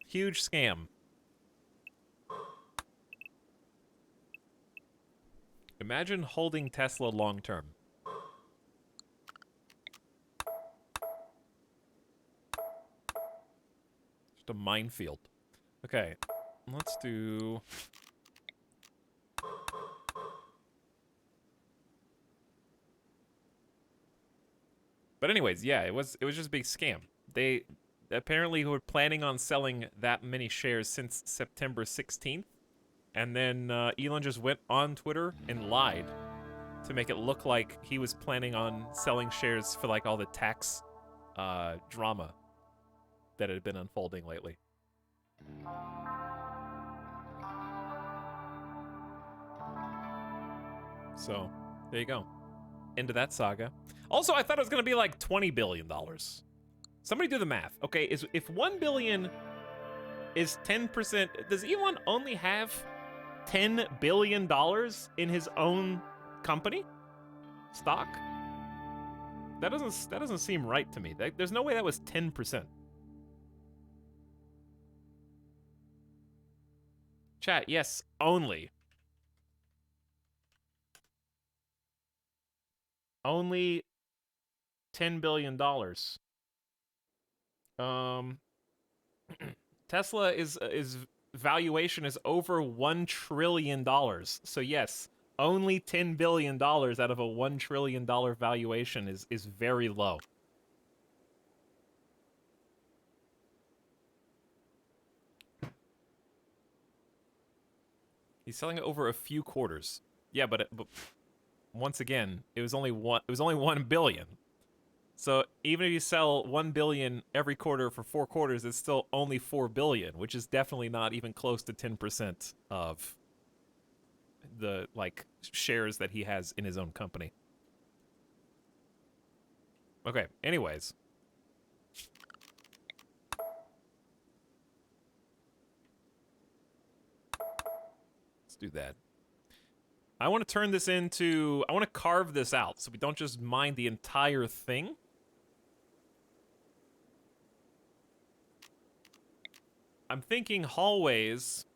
Huge scam. Imagine holding Tesla long term. Just a minefield. Okay, let's do... But anyways, yeah, it was just a big scam. They apparently were planning on selling that many shares since September 16th. And then Elon just went on Twitter and lied to make it look like he was planning on selling shares for like all the tax drama that had been unfolding lately. So, there you go. Into that saga. Also, I thought it was going to be like $20 billion. Somebody do the math. Okay, if $1 billion is 10%, does Elon only have $10 billion in his own company? Stock? That doesn't seem right to me. There's no way that was 10%. Chat, yes, only. Only $10 billion. Tesla is valuation is over $1 trillion. So yes, only $10 billion out of a $1 trillion valuation is very low. He's selling it over a few quarters. Yeah, but once again, it was only 1 billion. So even if you sell 1 billion every quarter for 4 quarters, it's still only 4 billion, which is definitely not even close to 10% of the like shares that he has in his own company. Okay, anyways. Let's do that. I want to turn this into... I want to carve this out so we don't just mine the entire thing. I'm thinking hallways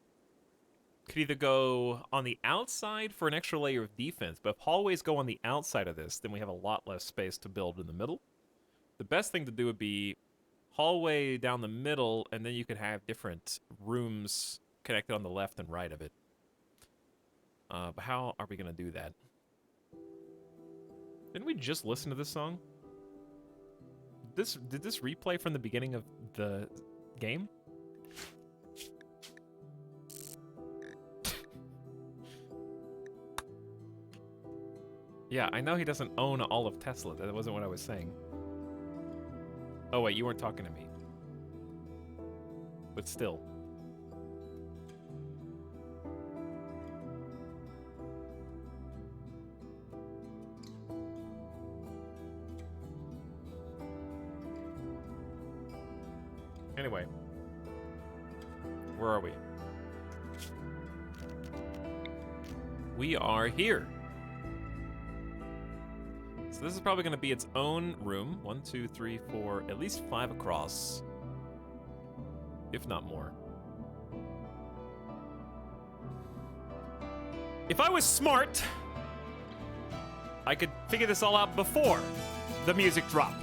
could either go on the outside for an extra layer of defense, but if hallways go on the outside of this, then we have a lot less space to build in the middle. The best thing to do would be hallway down the middle, and then you could have different rooms connected on the left and right of it. But how are we going to do that? Didn't we just listen to this song? Did this replay from the beginning of the game? Yeah, I know he doesn't own all of Tesla. That wasn't what I was saying. Oh wait, you weren't talking to me. But still. Anyway. Where are we? We are here. So this is probably going to be its own room. 1, 2, 3, 4, at least 5 across. If not more. If I was smart, I could figure this all out before the music dropped.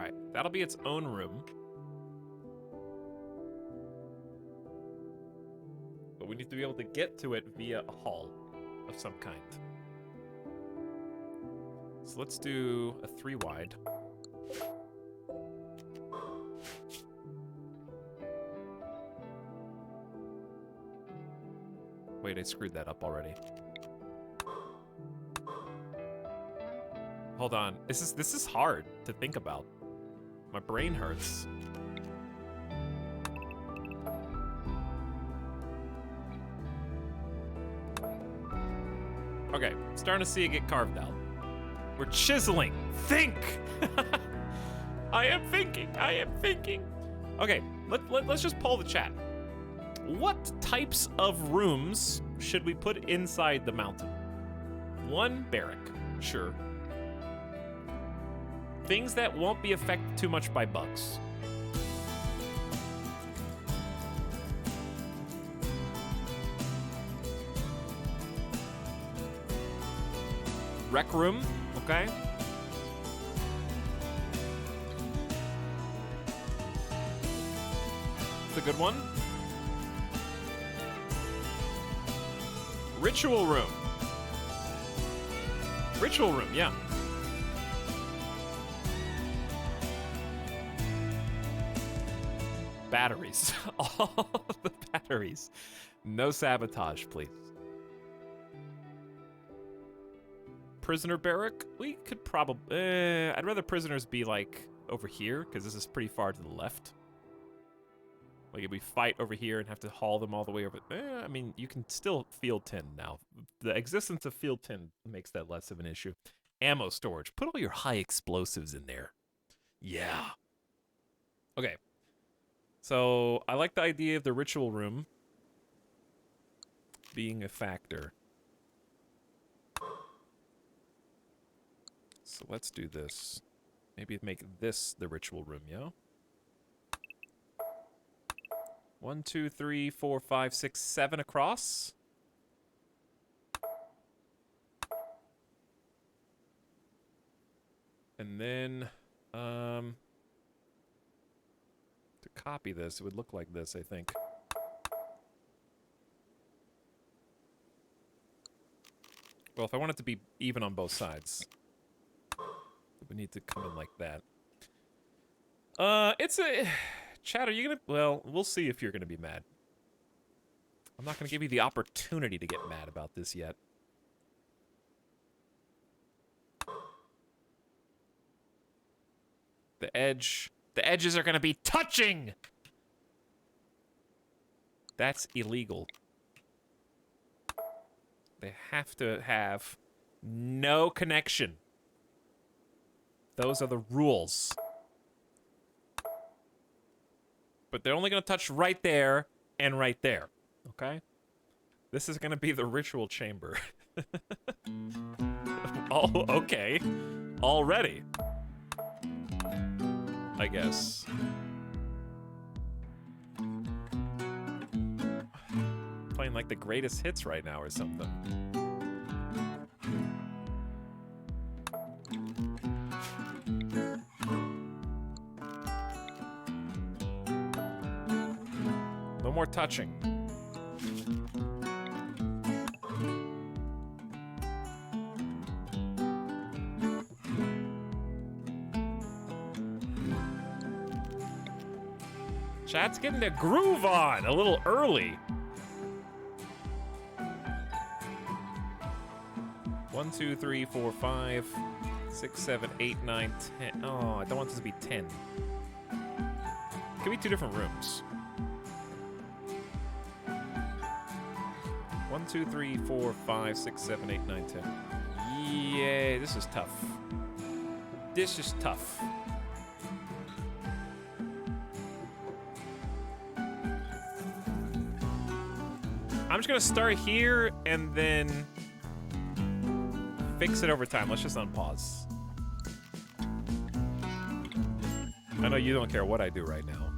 right, that'll be its own room. But we need to be able to get to it via a hall of some kind. So let's do a 3 wide. Wait, I screwed that up already. Hold on. This is hard to think about. My brain hurts. Okay, starting to see it get carved out. We're chiseling. Think! I am thinking. I am thinking. Okay, let's just poll the chat. What types of rooms should we put inside the mountain? 1 barrack, sure. Things that won't be affected too much by bugs. Rec room, okay. It's a good one. Ritual room. Ritual room, yeah. Batteries. All the batteries. No sabotage, please. Prisoner barrack? We could probably... I'd rather prisoners be, like, over here, because this is pretty far to the left. Like, if we fight over here and have to haul them all the way over... I mean, you can still field 10 now. The existence of field 10 makes that less of an issue. Ammo storage. Put all your high explosives in there. Yeah. Okay. So, I like the idea of the ritual room being a factor. So let's do this. Maybe make this the ritual room, yeah? 1, 2, 3, 4, 5, 6, 7 across. And then, to copy this, it would look like this, I think. Well, if I want it to be even on both sides, it would need to come in like that. It's a... Chat, are you gonna... Well, we'll see if you're gonna be mad. I'm not gonna give you the opportunity to get mad about this yet. The edges are gonna be touching! That's illegal. They have to have no connection. Those are the rules. But they're only going to touch right there and right there. Okay? This is going to be the ritual chamber. Oh, okay. Already. I guess. Playing like the greatest hits right now or something. No more touching. Chat's getting the groove on a little early. 1, 2, 3, 4, 5, 6, 7, 8, 9, 10. Oh, I don't want this to be 10. It could be 2 different rooms. 1, 2, 3, 4, 5, 6, 7, 8, 9, 10. Yeah, this is tough. This is tough. I'm just gonna start here and then fix it over time. Let's just unpause. I know you don't care what I do right now.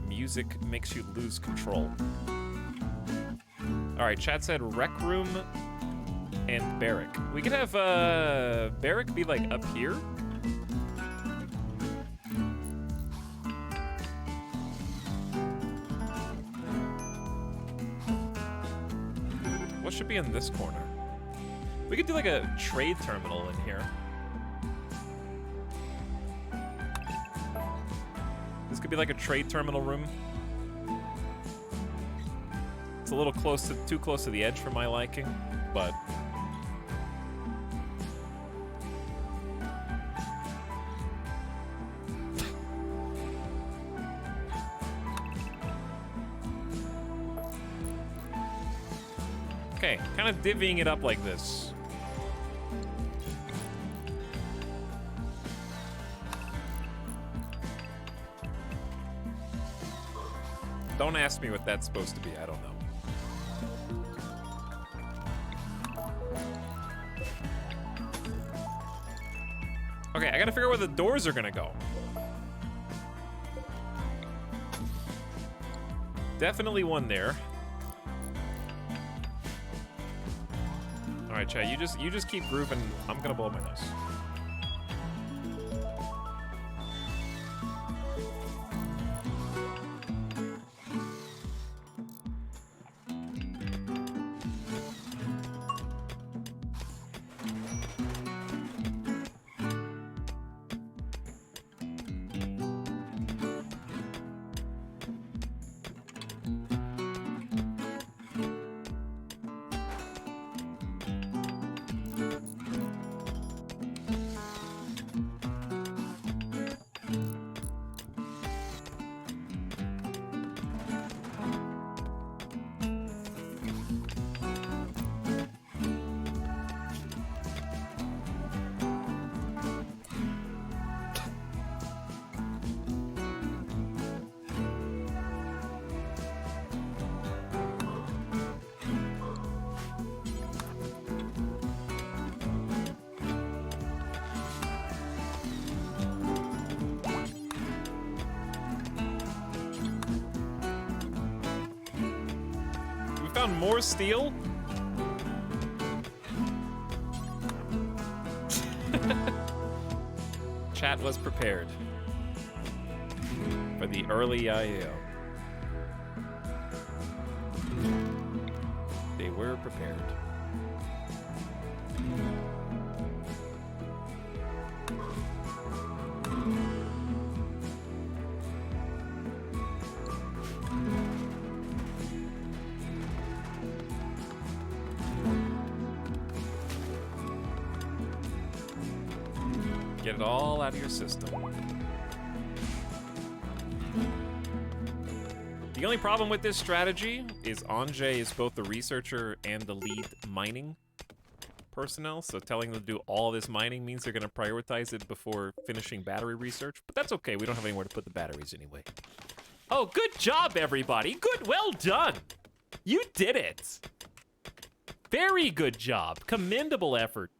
Music makes you lose control. Alright, chat said rec room and Barrack. We could have Barrack be like up here. What should be in this corner? We could do like a trade terminal in here. This could be like a trade terminal room. It's a little too close to the edge for my liking, but okay, kind of divvying it up like this. Don't ask me what that's supposed to be, I don't know. Okay, I gotta figure out where the doors are gonna go. Definitely one there. All right, Chad, you just keep grooving. I'm gonna blow my nose. More steel? Chat was prepared for the early IO. They were prepared. Get it all out of your system. The only problem with this strategy is Anjay is both the researcher and the lead mining personnel, so telling them to do all this mining means they're going to prioritize it before finishing battery research, but that's okay, we don't have anywhere to put the batteries anyway. Oh, good job, everybody! Good, well done! You did it! Very good job! Commendable effort.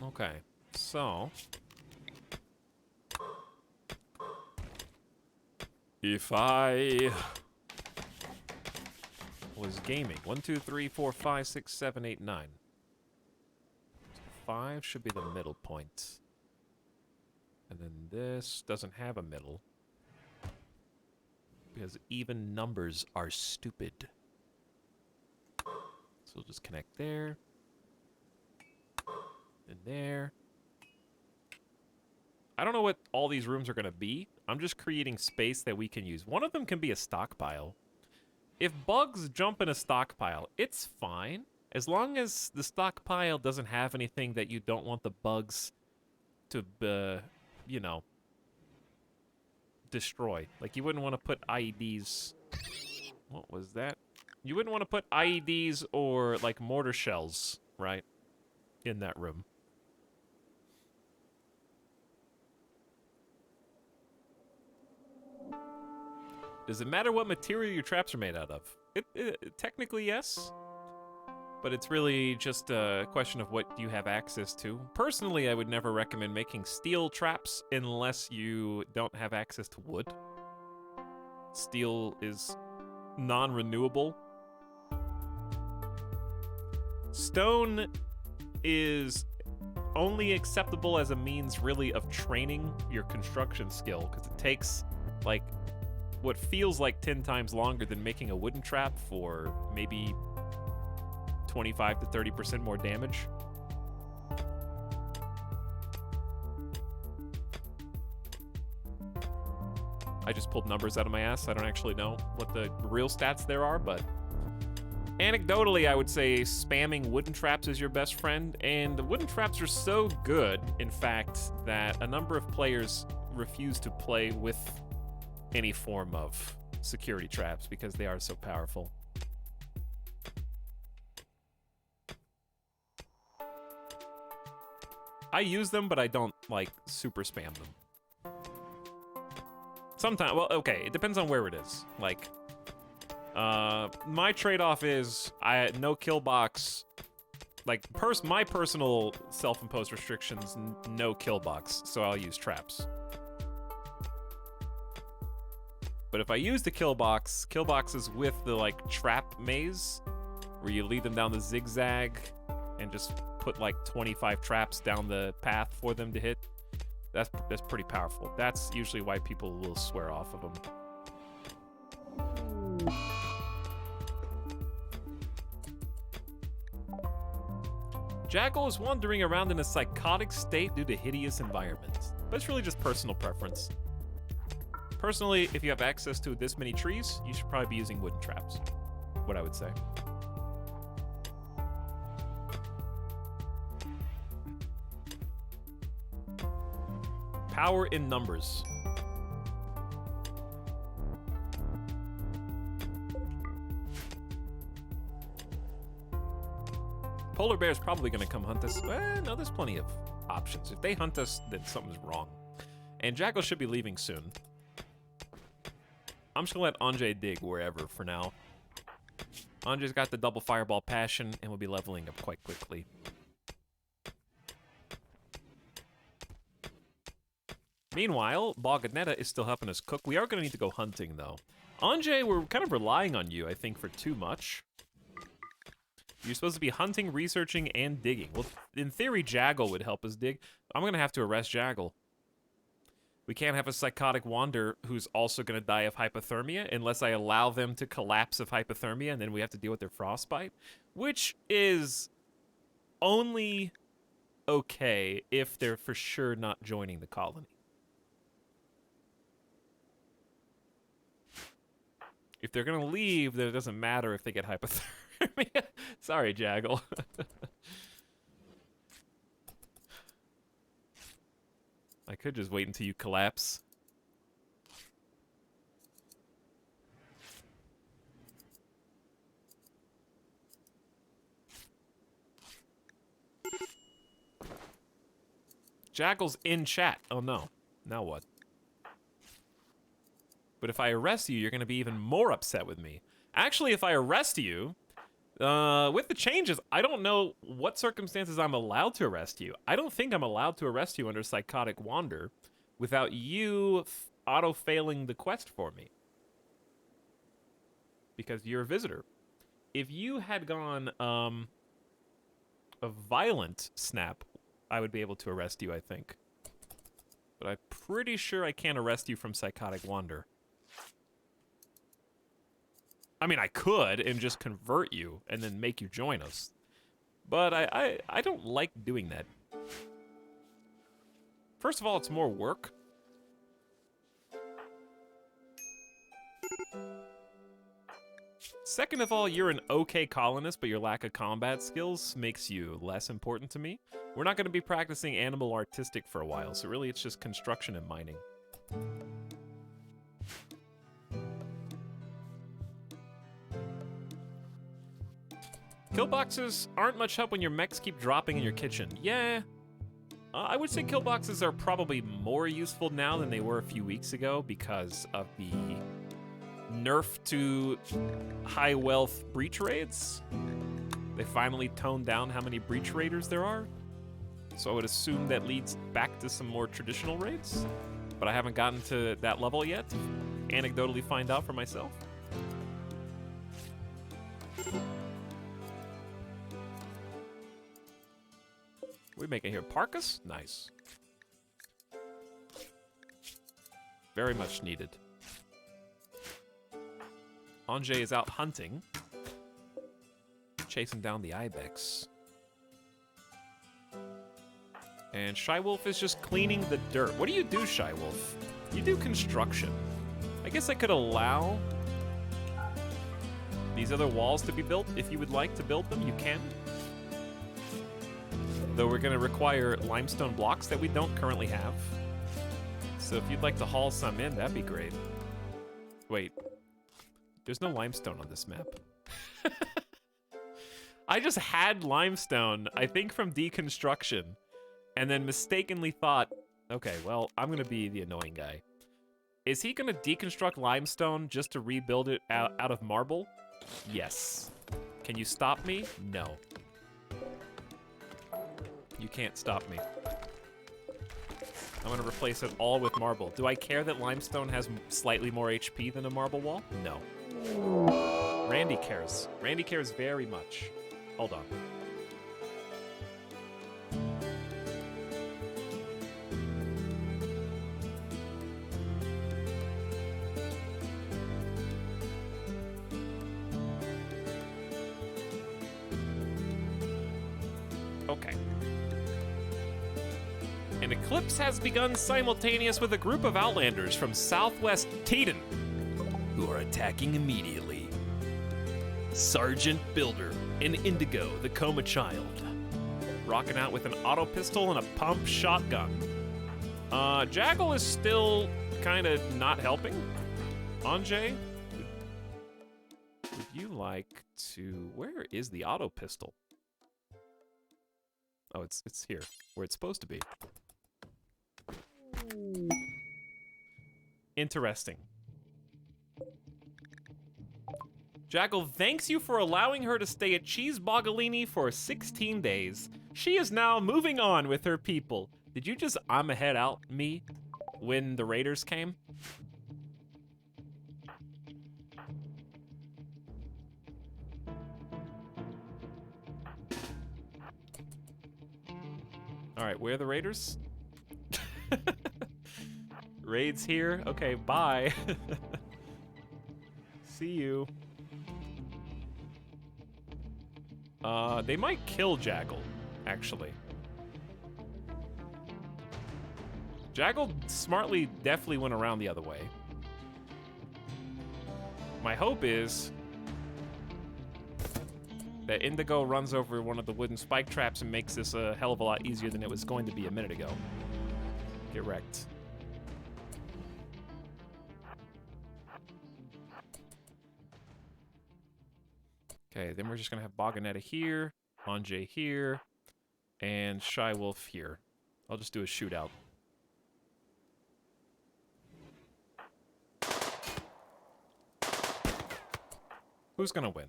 Okay, so if I was gaming 1, 2, 3, 4, 5, 6, 7, 8, 9. 5 should be the middle point. And then this doesn't have a middle because even numbers are stupid. So we'll just connect there. In there. I don't know what all these rooms are going to be. I'm just creating space that we can use. One of them can be a stockpile. If bugs jump in a stockpile, it's fine. As long as the stockpile doesn't have anything that you don't want the bugs to, you know, destroy. Like, you wouldn't want to put IEDs... What was that? You wouldn't want to put IEDs or, like, mortar shells, right? In that room. Does it matter what material your traps are made out of? Technically, yes. But it's really just a question of what you have access to. Personally, I would never recommend making steel traps unless you don't have access to wood. Steel is non-renewable. Stone is only acceptable as a means, really, of training your construction skill, because it takes, like, what feels like 10 times longer than making a wooden trap for maybe 25 to 30% more damage. I just pulled numbers out of my ass. I don't actually know what the real stats there are, but anecdotally, I would say spamming wooden traps is your best friend, and the wooden traps are so good, in fact, that a number of players refuse to play with any form of security traps because they are so powerful. I use them, but I don't, like, super spam them. Sometimes, well, okay, it depends on where it is. Like, my trade-off is no kill box. Like, my personal self-imposed restrictions, no kill box, so I'll use traps. But if I use the kill box is with the, like, trap maze, where you lead them down the zigzag and just put, like, 25 traps down the path for them to hit. That's pretty powerful. That's usually why people will swear off of them. Jackal is wandering around in a psychotic state due to hideous environments. But it's really just personal preference. Personally, if you have access to this many trees, you should probably be using wooden traps. What I would say. Power in numbers. Polar bear's probably gonna come hunt us. No, there's plenty of options. If they hunt us, then something's wrong. And Jackal should be leaving soon. I'm just gonna let Anjay dig wherever for now. Anjay's got the double fireball passion and will be leveling up quite quickly. Meanwhile, BOG is still helping us cook. We are going to need to go hunting, though. Anjay, we're kind of relying on you, I think, for too much. You're supposed to be hunting, researching, and digging. Well, in theory, Jackal would help us dig. I'm going to have to arrest Jackal. We can't have a psychotic wander who's also going to die of hypothermia unless I allow them to collapse of hypothermia, and then we have to deal with their frostbite, which is only okay if they're for sure not joining the colony. If they're gonna leave, then it doesn't matter if they get hypothermia. Sorry, Jackal. I could just wait until you collapse. Jackal's in chat. Oh no. Now what? But if I arrest you, you're going to be even more upset with me. Actually, if I arrest you, with the changes, I don't know what circumstances I'm allowed to arrest you. I don't think I'm allowed to arrest you under Psychotic Wander without you auto-failing the quest for me. Because you're a visitor. If you had gone a violent snap, I would be able to arrest you, I think. But I'm pretty sure I can't arrest you from Psychotic Wander. I mean, I could and just convert you and then make you join us. But I don't like doing that. First of all, it's more work. Second of all, you're an okay colonist, but your lack of combat skills makes you less important to me. We're not going to be practicing animal artistic for a while, so really it's just construction and mining. Kill boxes aren't much help when your mechs keep dropping in your kitchen. Yeah, I would say kill boxes are probably more useful now than they were a few weeks ago because of the nerf to high wealth breach raids. They finally toned down how many breach raiders there are. So I would assume that leads back to some more traditional raids. But I haven't gotten to that level yet. Anecdotally find out for myself. We make it here. Parkas? Nice. Very much needed. Anjay is out hunting. Chasing down the ibex. And Shy Wolf is just cleaning the dirt. What do you do, Shy Wolf? You do construction. I guess I could allow these other walls to be built. If you would like to build them, you can. Though we're going to require limestone blocks that we don't currently have. So if you'd like to haul some in, that'd be great. Wait. There's no limestone on this map. I just had limestone, I think from deconstruction, and then mistakenly thought, okay, well, I'm going to be the annoying guy. Is he going to deconstruct limestone just to rebuild it out of marble? Yes. Can you stop me? No. You can't stop me. I'm going to replace it all with marble. Do I care that limestone has slightly more HP than a marble wall? No. Randy cares. Randy cares very much. Hold on. Okay. An eclipse has begun simultaneous with a group of outlanders from southwest Teton, who are attacking immediately. Sergeant Builder and Indigo, the Coma Child, rocking out with an auto pistol and a pump shotgun. Jaggle is still kind of not helping. Anjay, would you like to... Where is the auto pistol? Oh, it's here, where it's supposed to be. Interesting. Jaggle thanks you for allowing her to stay at Cheese Bogalini for 16 days. She is now moving on with her people. Did you just I'm a head out me when the raiders came? All right, where are the raiders? Raids here? Okay, bye. See you. They might kill Jaggle, actually. Jaggle smartly, definitely went around the other way. My hope is that Indigo runs over one of the wooden spike traps and makes this a hell of a lot easier than it was going to be a minute ago. Get wrecked. Okay, then we're just gonna have Boganetta here, Anjay here, and Shy Wolf here. I'll just do a shootout. Who's gonna win?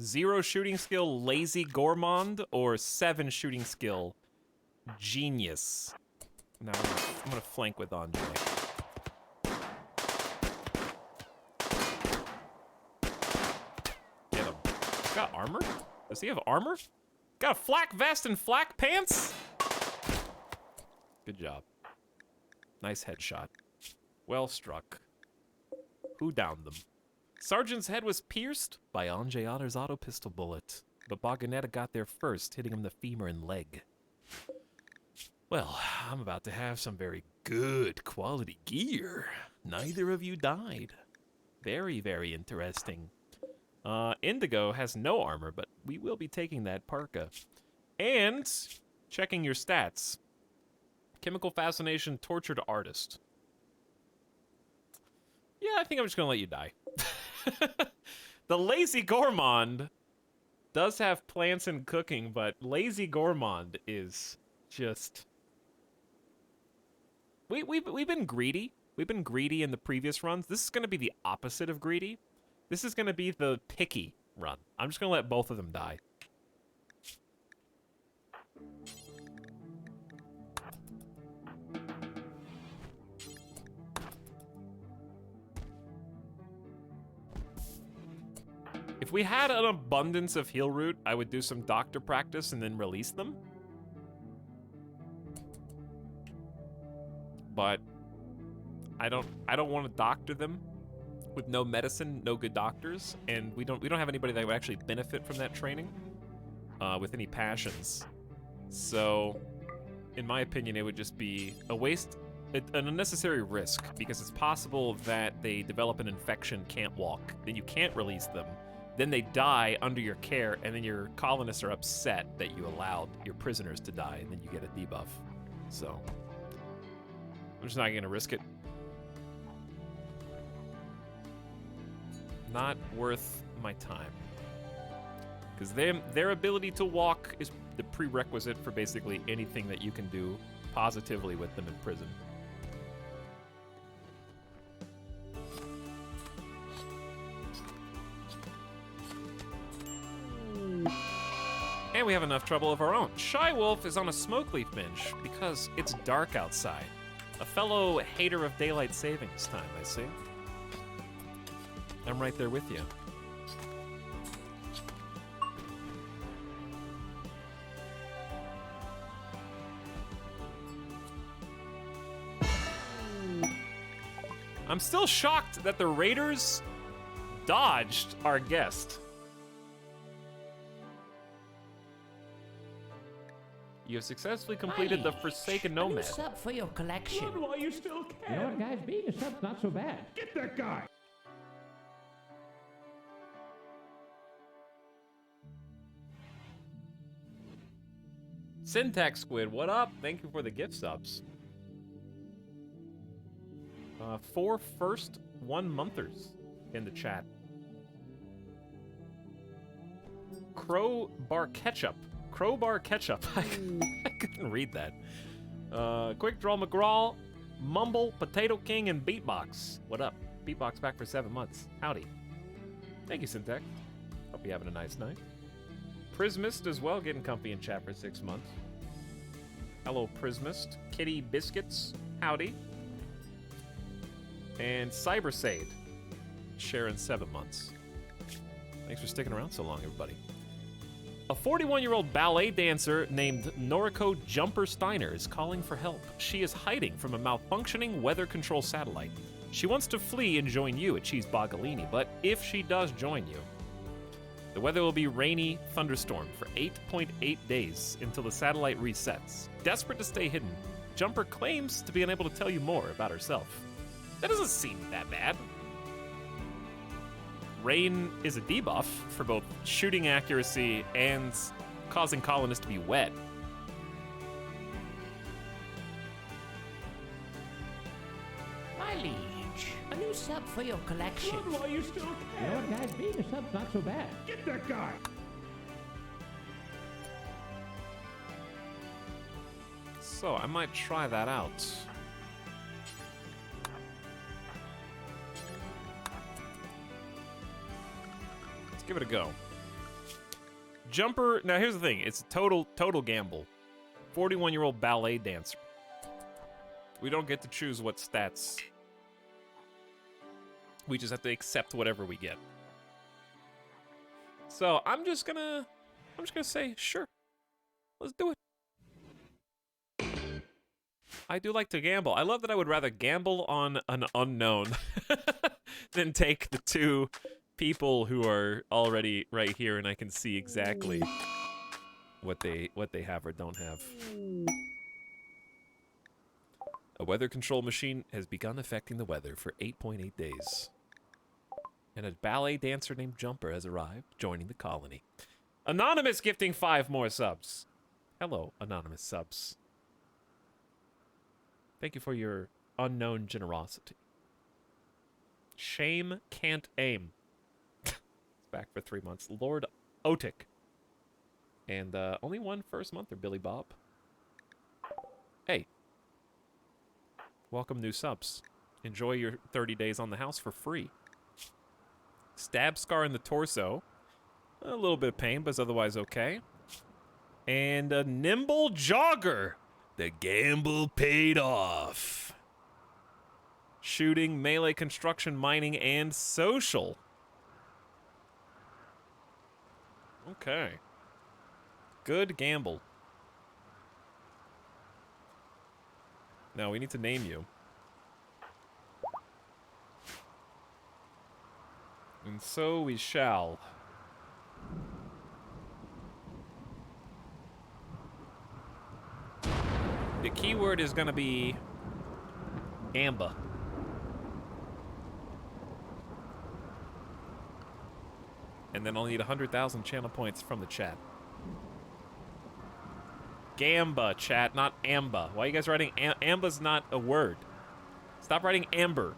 0 shooting skill, Lazy Gourmand, or 7 shooting skill, Genius? No, I'm gonna flank with Anjay. Got armor? Does he have armor? Got a flak vest and flak pants? Good job. Nice headshot. Well struck. Who downed them? Sergeant's head was pierced by Anjay Otter's auto pistol bullet, but Boganetta got there first, hitting him in the femur and leg. Well, I'm about to have some very good quality gear. Neither of you died. Very, very interesting. Indigo has no armor, but we will be taking that parka. And checking your stats. Chemical Fascination, Tortured Artist. Yeah, I think I'm just gonna let you die. The Lazy Gourmand does have plants and cooking, but Lazy Gourmand is just... We've been greedy. We've been greedy in the previous runs. This is gonna be the opposite of greedy. This is going to be the picky run. I'm just going to let both of them die. If we had an abundance of heal root, I would do some doctor practice and then release them. But I don't want to doctor them with no medicine, no good doctors, and we don't have anybody that would actually benefit from that training with any passions. So, in my opinion, it would just be a waste, an unnecessary risk, because it's possible that they develop an infection, can't walk, then you can't release them, then they die under your care, and then your colonists are upset that you allowed your prisoners to die, and then you get a debuff. So, I'm just not gonna risk it. Not worth my time. Because their ability to walk is the prerequisite for basically anything that you can do positively with them in prison. And we have enough trouble of our own. Shy Wolf is on a smoke leaf binge because it's dark outside. A fellow hater of daylight savings time, I see. I'm right there with you. I'm still shocked that the Raiders dodged our guest. You have successfully completed the Forsaken Nomad. A new sub for your collection. Good while you still can. You know what, guys? Being a sub's not so bad. Get that guy. Syntax Squid, what up? Thank you for the gift subs. 4 first 1 monthers in the chat. Crowbar Ketchup. Crowbar Ketchup. I couldn't read that. Quick Draw McGraw, Mumble, Potato King, and Beatbox. What up? Beatbox back for 7 months. Howdy. Thank you, Syntax. Hope you're having a nice night. Prismist as well, getting comfy in chat for 6 months. Hello, Prismist. Kitty Biscuits. Howdy. And Cybersade, sharing 7 months. Thanks for sticking around so long, everybody. A 41-year-old ballet dancer named Noriko Jumper Steiner is calling for help. She is hiding from a malfunctioning weather control satellite. She wants to flee and join you at Cheese Bogalini, but if she does join you, the weather will be rainy thunderstorm for 8.8 days until the satellite resets. Desperate to stay hidden, Jumper claims to be unable to tell you more about herself. That doesn't seem that bad. Rain is a debuff for both shooting accuracy and causing colonists to be wet. My liege, a new sub for your collection. Good while you still You know can. what, guys? Being a sub's not so bad. Get that guy. So I might try that out. Let's give it a go. Jumper, now here's the thing, it's a total gamble. 41-year-old ballet dancer. We don't get to choose what stats. We just have to accept whatever we get. So I'm just gonna say, sure. Let's do it. I do like to gamble. I love that I would rather gamble on an unknown than take the 2 people who are already right here and I can see exactly what they have or don't have. A weather control machine has begun affecting the weather for 8.8 days. And a ballet dancer named Jumper has arrived, joining the colony. Anonymous gifting 5 more subs. Hello, Anonymous subs. Thank you for your unknown generosity. Shame can't aim. It's back for 3 months. Lord Otik. And only 1 first monther, Billy Bob. Hey. Welcome new subs. Enjoy your 30 days on the house for free. Stab scar in the torso. A little bit of pain, but it's otherwise okay. And a nimble jogger. The gamble paid off. Shooting, melee, construction, mining, and social. Okay. Good gamble. Now we need to name you. And so we shall. The keyword is gonna be Gamba. And then I'll need 100,000 channel points from the chat. Gamba, chat, not Amba. Why are you guys writing Amba's not a word. Stop writing Amber.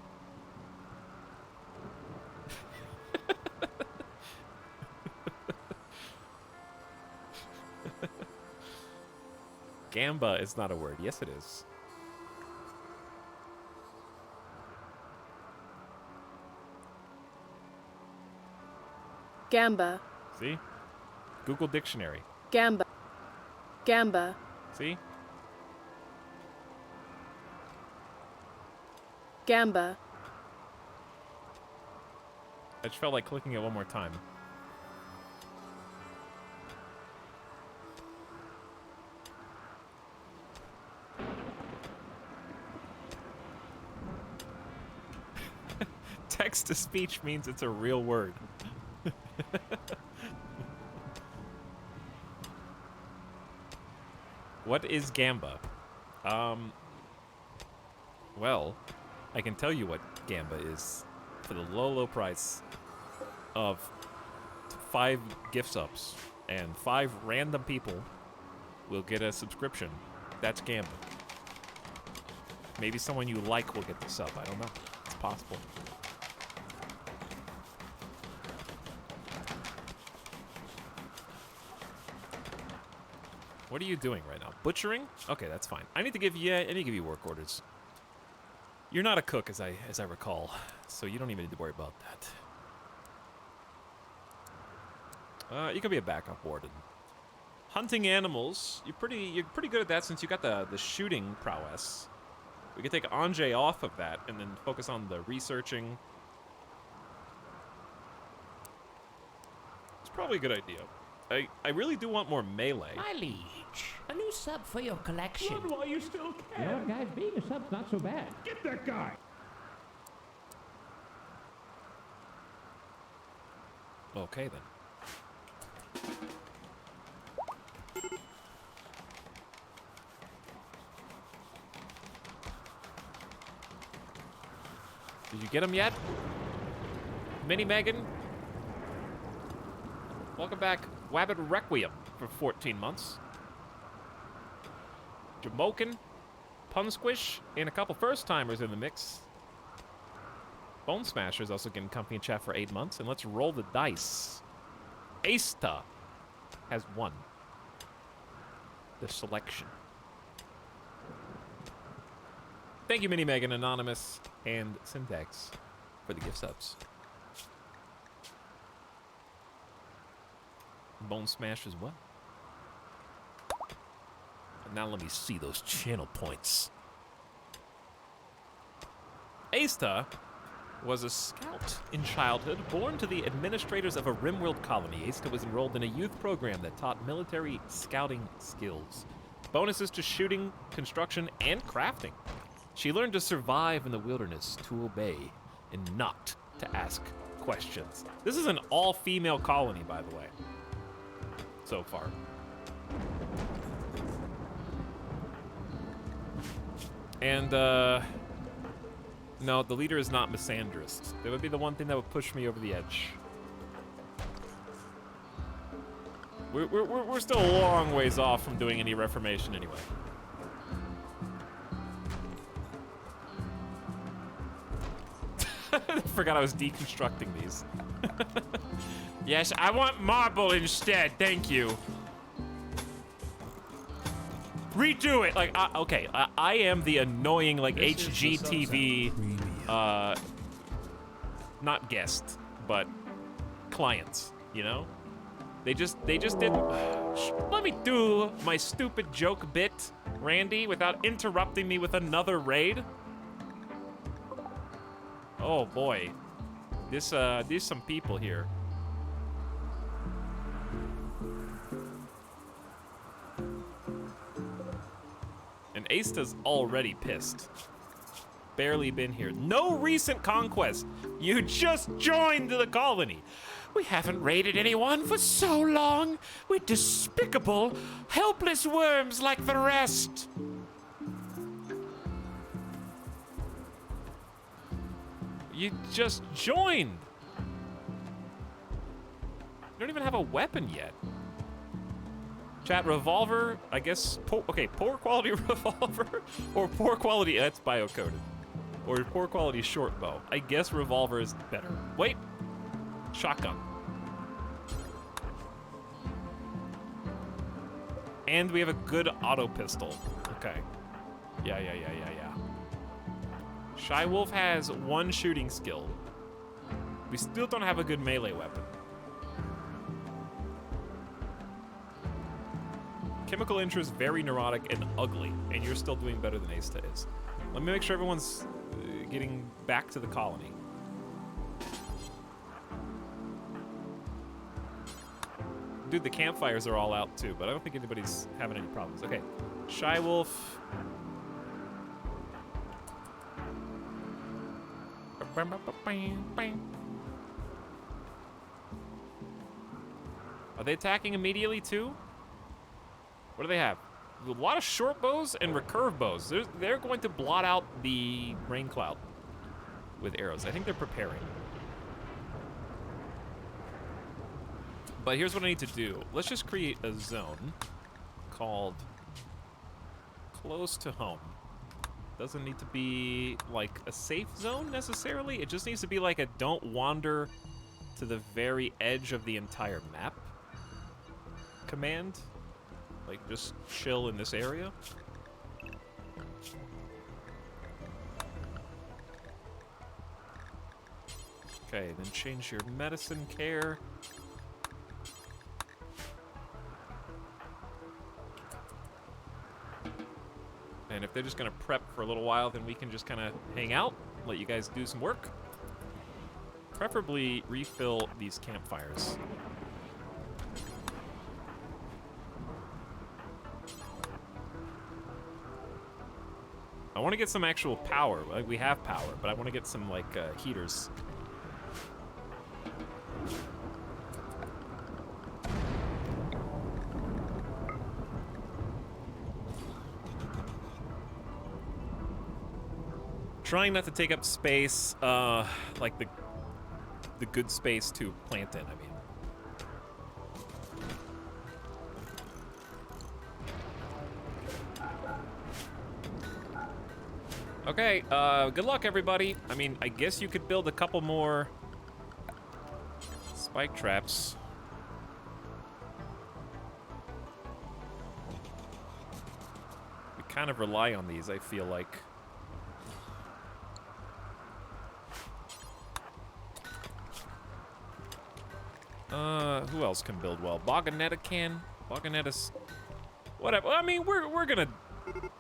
Gamba is not a word. Yes, it is. Gamba. See? Google Dictionary. Gamba. Gamba. See? Gamba. I just felt like clicking it one more time. Text-to-speech means it's a real word. What is Gamba? Well, I can tell you what Gamba is for the low, low price of 5 gift subs, and 5 random people will get a subscription. That's Gamba. Maybe someone you like will get the sub. I don't know. It's possible. What are you doing right now? Butchering? Okay, that's fine. I need to give you work orders. You're not a cook, as I recall, so you don't even need to worry about that. You could be a backup warden. Hunting animals. You're pretty good at that since you got the shooting prowess. We could take Anjay off of that and then focus on the researching. It's probably a good idea. I really do want more melee. My liege, a new sub for your collection. Run while you still You know can. what, guys? Being a sub's not so bad. Get that guy. Okay, then. Did you get him yet? Mini Megan? Welcome back, Wabbit Requiem, for 14 months. Jamokin, Punsquish, and a couple first-timers in the mix. Bone Smasher's also getting company in chat for 8 months. And let's roll the dice. Asta has won the selection. Thank you, Mini Megan, Anonymous, and Syntax for the gift subs. Bone Smash as well. And now let me see those channel points. Asta was a scout in childhood, born to the administrators of a RimWorld colony. Asta was enrolled in a youth program that taught military scouting skills. Bonuses to shooting, construction, and crafting. She learned to survive in the wilderness, to obey, and not to ask questions. This is an all-female colony, by the way. So far. And, no, the leader is not misandrist. That would be the one thing that would push me over the edge. We're still a long ways off from doing any reformation anyway. Forgot I was deconstructing these. Yes, I want marble instead. Thank you. Redo it. Like, okay, I am the annoying, like, HGTV, not guest, but clients, you know? They just didn't. Let me do my stupid joke bit, Randy, without interrupting me with another raid. Oh boy, there's some people here. And Asta's already pissed. Barely been here. No recent conquest. You just joined the colony. We haven't raided anyone for so long. We're despicable, helpless worms like the rest. You just joined. You don't even have a weapon yet. Chat, revolver, I guess, okay, poor quality revolver or poor quality, that's biocoded. Or poor quality short bow. I guess revolver is better. Wait, shotgun. And we have a good auto pistol. Okay. Yeah. Shy Wolf has 1 shooting skill. We still don't have a good melee weapon. Chemical interest, very neurotic and ugly, and you're still doing better than Asta is. Let me make sure everyone's getting back to the colony. Dude, the campfires are all out too, but I don't think anybody's having any problems. Okay, Shy Wolf. Are they attacking immediately too? What do they have? A lot of short bows and recurve bows. They're going to blot out the rain cloud with arrows. I think they're preparing. But here's what I need to do. Let's just create a zone called close to home. Doesn't need to be like a safe zone necessarily. It just needs to be like a don't wander to the very edge of the entire map command. Like, just chill in this area. Okay, then change your medicine care. And if they're just gonna prep for a little while, then we can just kind of hang out, let you guys do some work. Preferably refill these campfires. I want to get some actual power. Like, we have power, but I want to get some, like, heaters. Trying not to take up space, like the good space to plant in, I mean. Okay, good luck, everybody. I mean, I guess you could build a couple more spike traps. We kind of rely on these, I feel like. Who else can build well? Boganetta can. Boganetta's... Whatever. I mean, we're gonna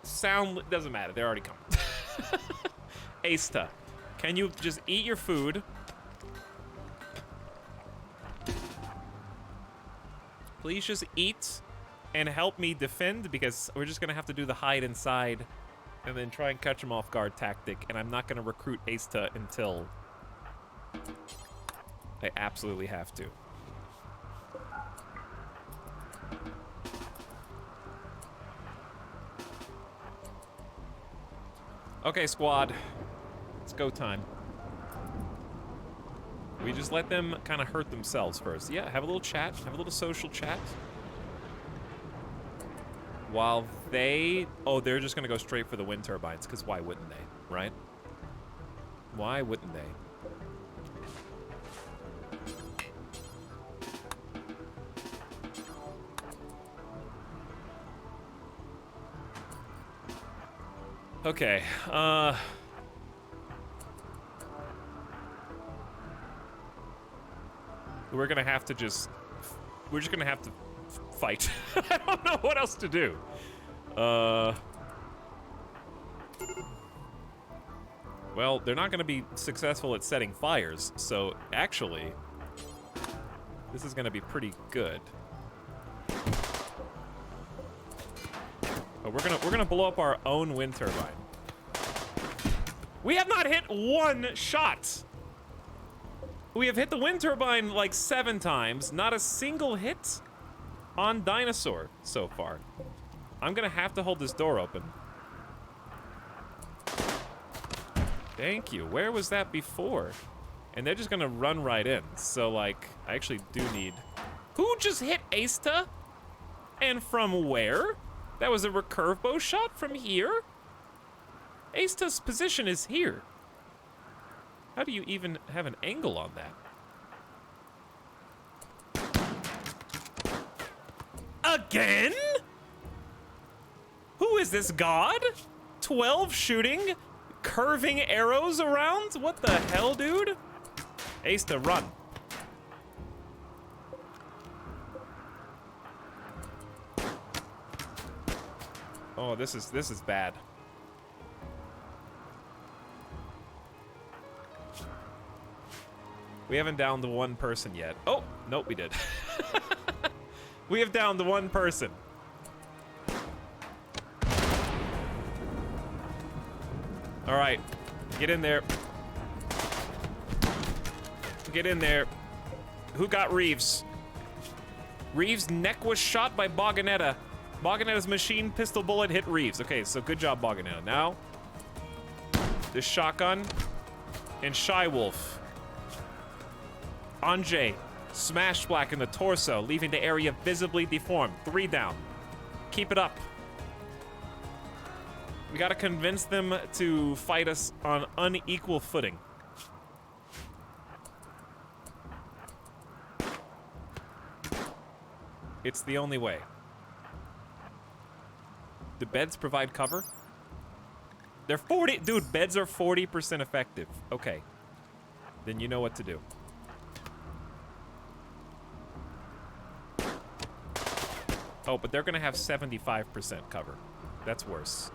sound... Doesn't matter. They're already coming. Asta, can you just eat your food? Please just eat and help me defend, because we're just gonna have to do the hide inside and then try and catch them off guard tactic, and I'm not gonna recruit Asta until I absolutely have to. Okay, squad. It's go time. We just let them kind of hurt themselves first. Yeah, have a little chat. Have a little social chat. While they... Oh, they're just going to go straight for the wind turbines, because why wouldn't they, right? Why wouldn't they? Okay, we're gonna have to just, we're just gonna have to fight. I don't know what else to do. Well, they're not gonna be successful at setting fires, so actually, this is gonna be pretty good. But we're gonna blow up our own wind turbine. We have not hit one shot. We have hit the wind turbine like 7 times. Not a single hit on Dinosaur so far. I'm gonna have to hold this door open. Thank you. Where was that before? And they're just gonna run right in. So, like, I actually do need... Who just hit Asta? And from where? That was a recurve bow shot from here? Asta's position is here. How do you even have an angle on that? Again? Who is this god? 12 shooting, curving arrows around? What the hell, dude? Asta, run. Oh, this is bad. We haven't downed the one person yet. Oh, nope, we did. We have downed the one person. All right, get in there. Get in there. Who got Reeves? Reeves' neck was shot by Boganetta. Boganetta's machine pistol bullet hit Reeves. Okay, so good job, Boganetta. Now, this shotgun and Shy Wolf. Anjay, smash black in the torso, leaving the area visibly deformed. 3 down. Keep it up. We gotta convince them to fight us on unequal footing. It's the only way. Do beds provide cover? They're 40, dude, beds are 40% effective. Okay, then you know what to do. Oh, but they're gonna have 75% cover. That's worse.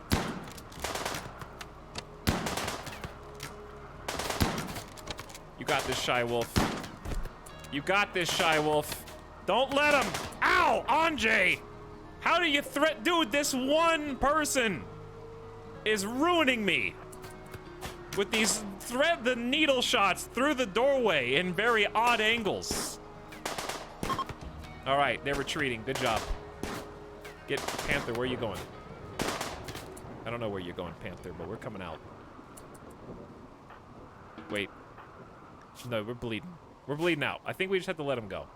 You got this, Shy Wolf. You got this, Shy Wolf. Don't let him. Ow, Anjay. How do you dude, this one person is ruining me with these thread the needle shots through the doorway in very odd angles. All right, they're retreating. Good job. Get Panther, where are you going? I don't know where you're going, Panther, but we're coming out. Wait. No, we're bleeding. We're bleeding out. I think we just have to let him go.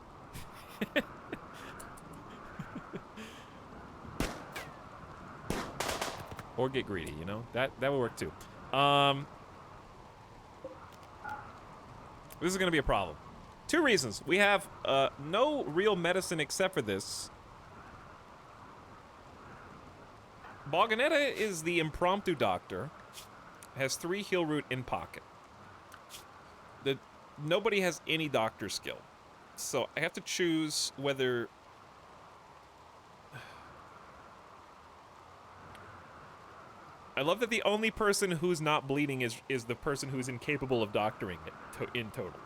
Or get greedy, you know? That would work too. This is gonna be a problem. 2 reasons. We have no real medicine except for this. Boganetta is the impromptu doctor. Has 3 heal root in pocket. Nobody has any doctor skill. So I have to choose whether... I love that the only person who's not bleeding is the person who's incapable of doctoring it in total.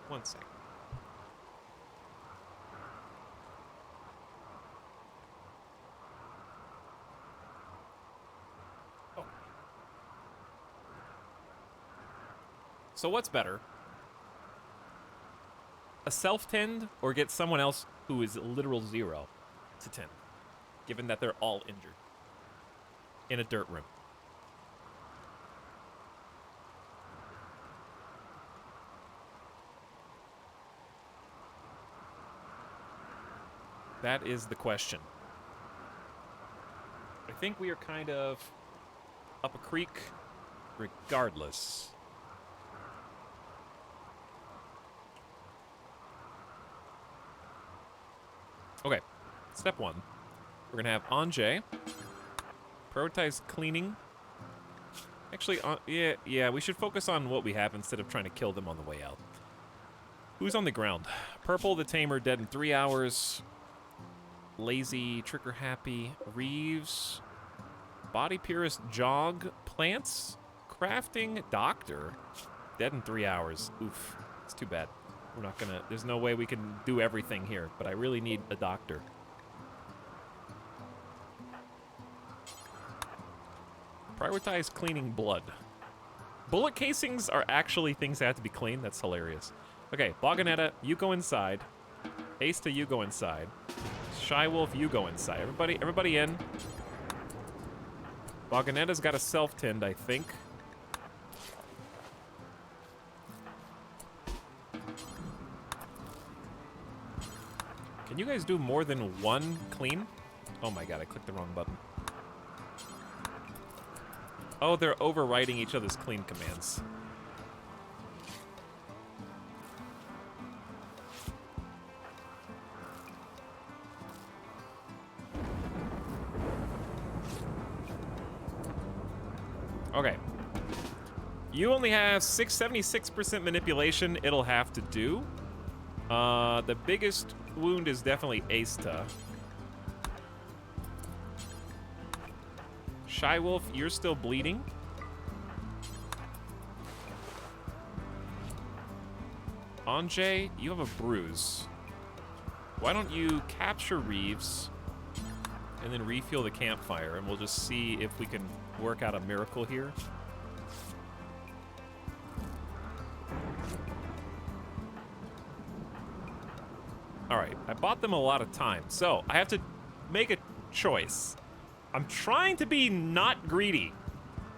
One second. Oh. So what's better? A self-tend or get someone else who is literal 0 to 10, given that they're all injured in a dirt room? That is the question. I think we are kind of up a creek regardless. Okay, step 1. We're gonna have Anjay prioritize cleaning. Actually, yeah, we should focus on what we have instead of trying to kill them on the way out. Who's on the ground? Purple, the Tamer, dead in 3 hours. Lazy, Trigger Happy, Reeves, Body Purist, Jog, Plants, Crafting, Doctor, dead in 3 hours. Oof, it's too bad. We're not gonna, there's no way we can do everything here, but I really need a doctor. Prioritize cleaning blood. Bullet casings are actually things that have to be cleaned. That's hilarious. Okay, Boganetta, you go inside. Asta, you go inside. Shy Wolf, you go inside. Everybody in. Boganetta's got a self-tinned, I think. Can you guys do more than one clean? Oh my god, I clicked the wrong button. Oh, they're overriding each other's clean commands. Okay. You only have 76% manipulation. It'll have to do. The biggest wound is definitely Asta. Shy Wolf, you're still bleeding. Anjay, you have a bruise. Why don't you capture Reeves and then refuel the campfire, and we'll just see if we can work out a miracle here. All right, I bought them a lot of time, so I have to make a choice. I'm trying to be not greedy.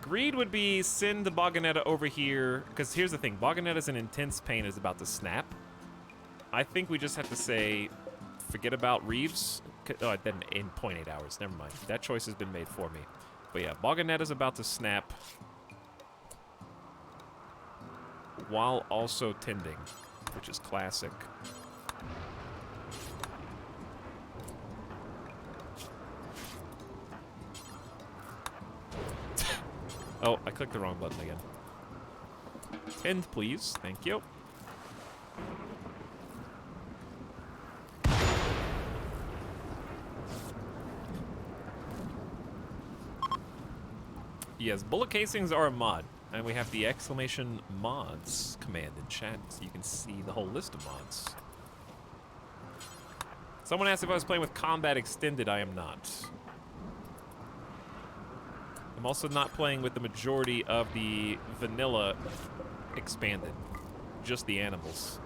Greed would be send the Boganetta over here, because here's the thing, Boganetta's in intense pain, is about to snap. I think we just have to say, forget about Reeves. Oh, then in 0.8 hours, never mind. That choice has been made for me. But yeah, Boganetta's about to snap while also tending, which is classic. Oh, I clicked the wrong button again. Tend, please. Thank you. Yes, bullet casings are a mod, and we have the exclamation mods command in chat, so you can see the whole list of mods. Someone asked if I was playing with Combat Extended. I am not. I'm also not playing with the majority of the vanilla expanded, just the animals.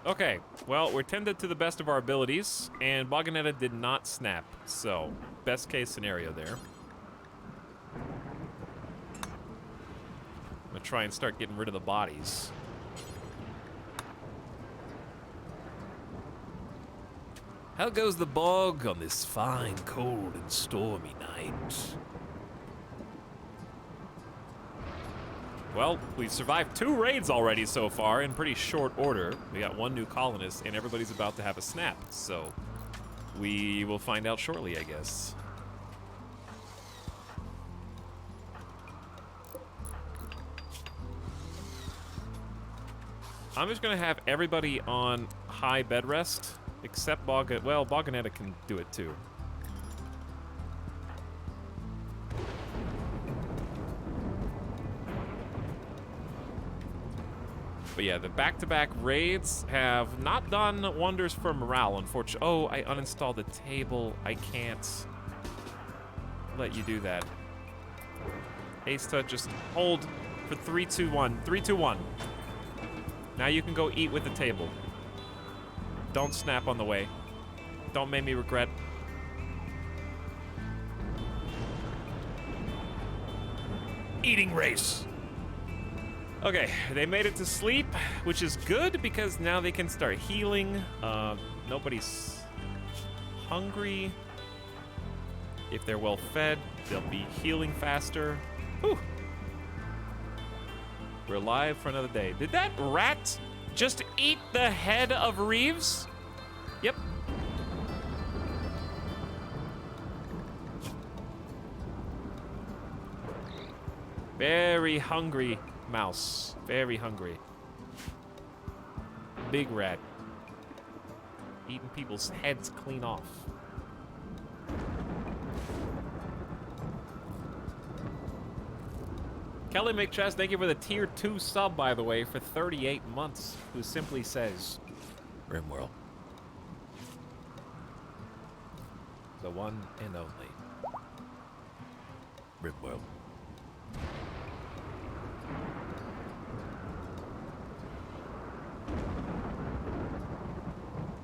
Okay, well, we're tended to the best of our abilities, and Boganetta did not snap, so best case scenario there. I'm gonna try and start getting rid of the bodies. How goes the BOG on this fine, cold, and stormy night? Well, we've survived 2 raids already so far in pretty short order. We got 1 new colonist, and everybody's about to have a snap, so we will find out shortly, I guess. I'm just gonna have everybody on high bed rest, except Boganetta can do it too. But yeah, the back-to-back raids have not done wonders for morale, unfortunately. Oh, I uninstalled the table. I can't let you do that. Asta, just hold for 3, 2, 1. 3, 2, 1. Now you can go eat with the table. Don't snap on the way. Don't make me regret. Eating race. Okay, they made it to sleep, which is good because now they can start healing. Nobody's hungry. If they're well fed, they'll be healing faster. Whew. We're alive for another day. Did that rat just eat the head of Reeves? Yep. Very hungry mouse. Very hungry. Big rat. Eating people's heads clean off. Kelly McChest, thank you for the tier 2 sub, by the way, for 38 months, who simply says, RimWorld. The one and only. RimWorld.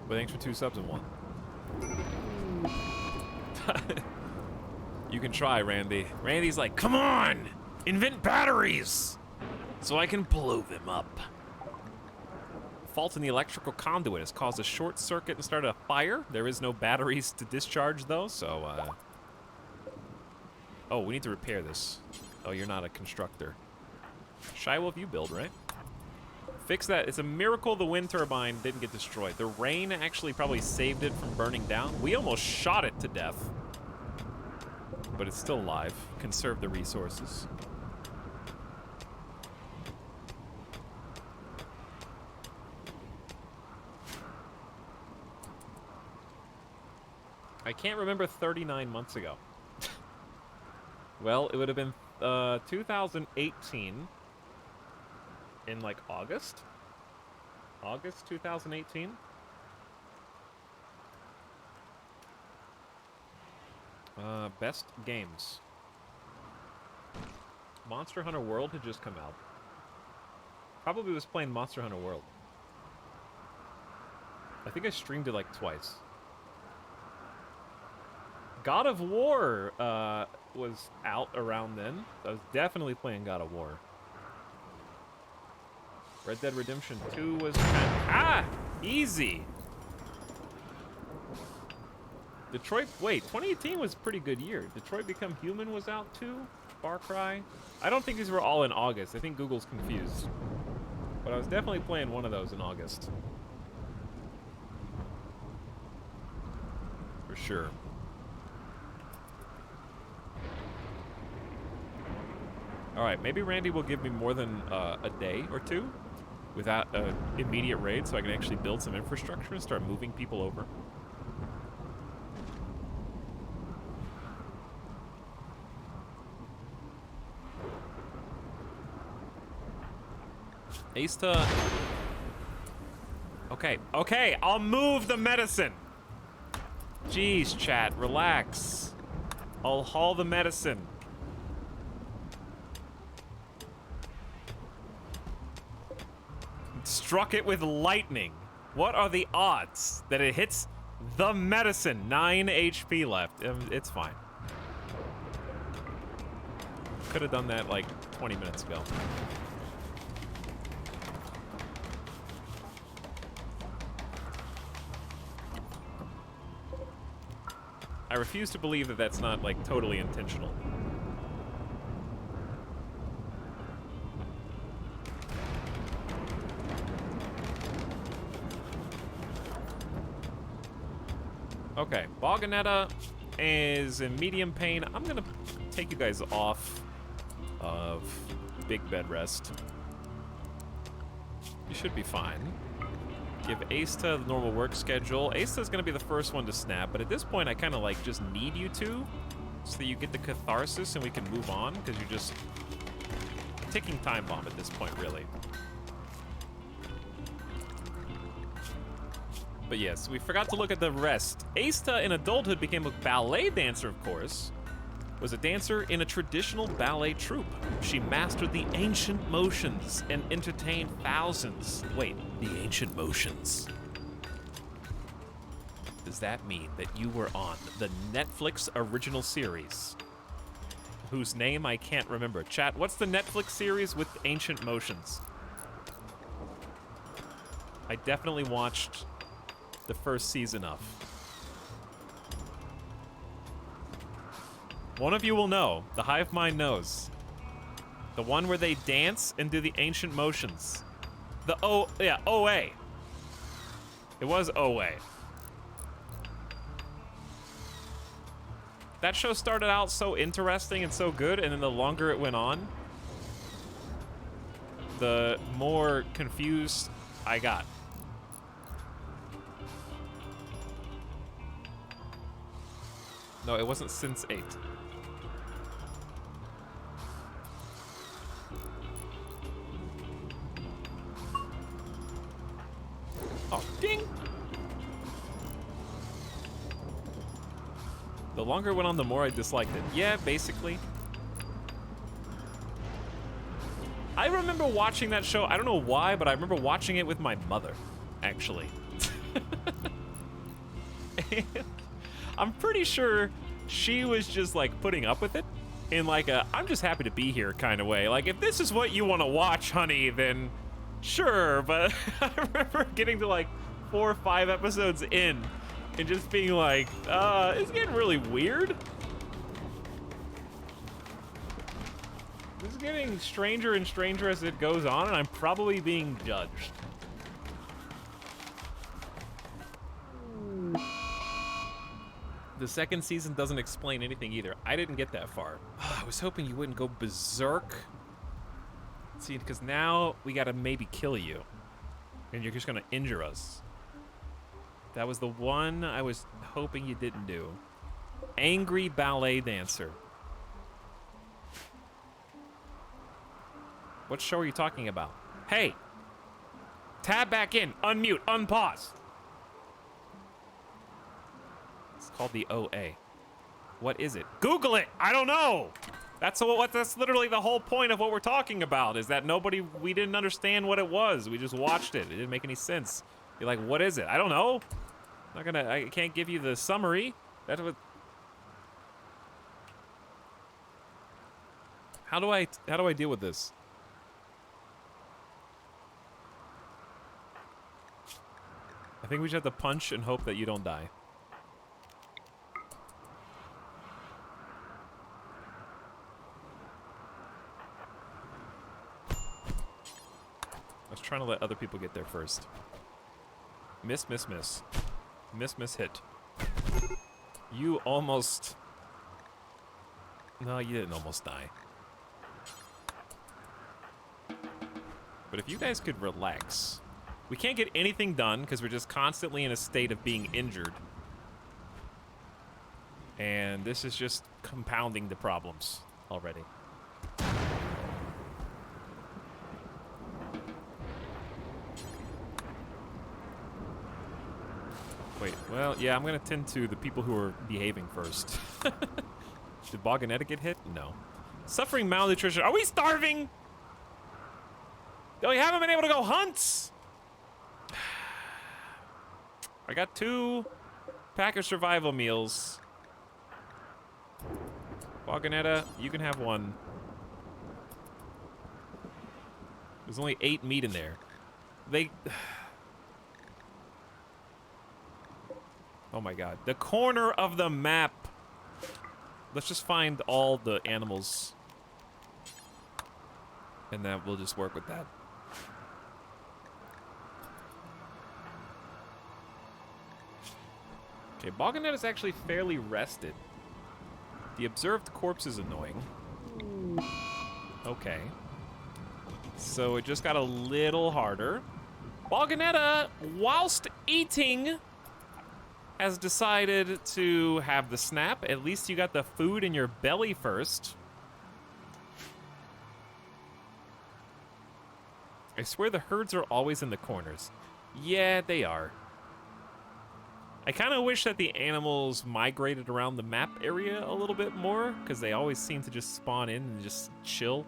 But thanks for 2 subs and 1. You can try, Randy. Randy's like, come on! Invent batteries! So I can blow them up. Fault in the electrical conduit has caused a short circuit and started a fire. There is no batteries to discharge, though, so, Oh, we need to repair this. Oh, you're not a constructor. Shy Wolf, you build, right? Fix that. It's a miracle the wind turbine didn't get destroyed. The rain actually probably saved it from burning down. We almost shot it to death. But it's still alive. Conserve the resources. I can't remember 39 months ago. Well, it would have been 2018 in like August? August 2018? Best games. Monster Hunter World had just come out. Probably was playing Monster Hunter World. I think I streamed it like twice. God of War was out around then. I was definitely playing God of War. Red Dead Redemption 2 was easy. Detroit, wait, 2018 was a pretty good year. Detroit Become Human was out too. Far Cry. I don't think these were all in August. I think Google's confused. But I was definitely playing one of those in August. For sure. Alright, maybe Randy will give me more than a day or two without an immediate raid so I can actually build some infrastructure and start moving people over. Asta. Okay, I'll move the medicine. Jeez, chat, relax. I'll haul the medicine. Struck it with lightning. What are the odds that it hits the medicine? 9 HP left. It's fine. Could have done that like 20 minutes ago. I refuse to believe that that's not, like, totally intentional. Okay, Boganetta is in medium pain. I'm gonna take you guys off of big bed rest. You should be fine. Give Asta the normal work schedule. Asta's gonna be the first one to snap, but at this point I kind of like just need you to, so that you get the catharsis and we can move on, because you're just a ticking time bomb at this point, really. But yes, we forgot to look at the rest. Asta in adulthood became a ballet dancer, of course. Was a dancer in a traditional ballet troupe. She mastered the ancient motions and entertained thousands. Wait, the ancient motions. Does that mean that you were on the Netflix original series, whose name I can't remember? Chat, what's the Netflix series with ancient motions? I definitely watched the first season of. One of you will know. The Hive Mind knows. The one where they dance and do the ancient motions. The OA. It was OA. That show started out so interesting and so good, and then the longer it went on, the more confused I got. No, it wasn't since 8. Oh, ding! The longer it went on, the more I disliked it. Yeah, basically. I remember watching that show. I don't know why, but I remember watching it with my mother, actually. And I'm pretty sure she was just like putting up with it in like a I'm just happy to be here kind of way. Like, if this is what you want to watch, honey, then sure. But I remember getting to like 4 or 5 episodes in and just being like, it's getting really weird. This is getting stranger and stranger as it goes on, and I'm probably being judged. The second season doesn't explain anything either. I didn't get that far. I was hoping you wouldn't go berserk. See, because now we gotta maybe kill you. And you're just gonna injure us. That was the one I was hoping you didn't do. Angry ballet dancer. What show are you talking about? Hey! Tab back in, unmute, unpause. It's called the OA. What is it? Google it! I don't know! That's literally the whole point of what we're talking about, is that we didn't understand what it was. We just watched it. It didn't make any sense. You're like, what is it? I don't know. I can't give you the summary. That's what... How do I deal with this? I think we just have to punch and hope that you don't die. I was trying to let other people get there first. Miss, miss, miss. Miss, miss, hit. You almost... No, you didn't almost die. But if you guys could relax... We can't get anything done because we're just constantly in a state of being injured. And this is just compounding the problems already. Wait, well, yeah, I'm gonna tend to the people who are behaving first. Did Boganetta get hit? No. Suffering malnutrition. Are we starving? We haven't been able to go hunt! I got 2 pack of survival meals. Boganetta, you can have 1. There's only 8 meat in there. Oh my god. The corner of the map. Let's just find all the animals. And then we'll just work with that. Okay, Boganet is actually fairly rested. The observed corpse is annoying. Okay. So it just got a little harder. Boganetta, whilst eating, has decided to have the snap. At least you got the food in your belly first. I swear the herds are always in the corners. Yeah, they are. I kind of wish that the animals migrated around the map area a little bit more, because they always seem to just spawn in and just chill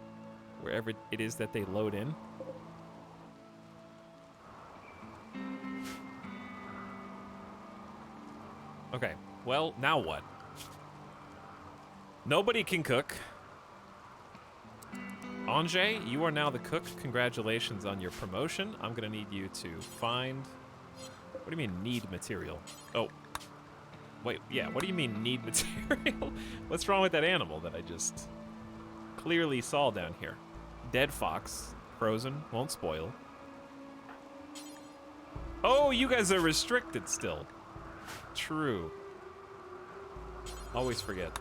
wherever it is that they load in. Okay, well, now what? Nobody can cook. Anjay, you are now the cook. Congratulations on your promotion. I'm gonna need you to find... What do you mean, need material? Oh. Wait, yeah, what do you mean, need material? What's wrong with that animal that I just clearly saw down here? Dead fox. Frozen. Won't spoil. Oh, you guys are restricted still. True. Always forget.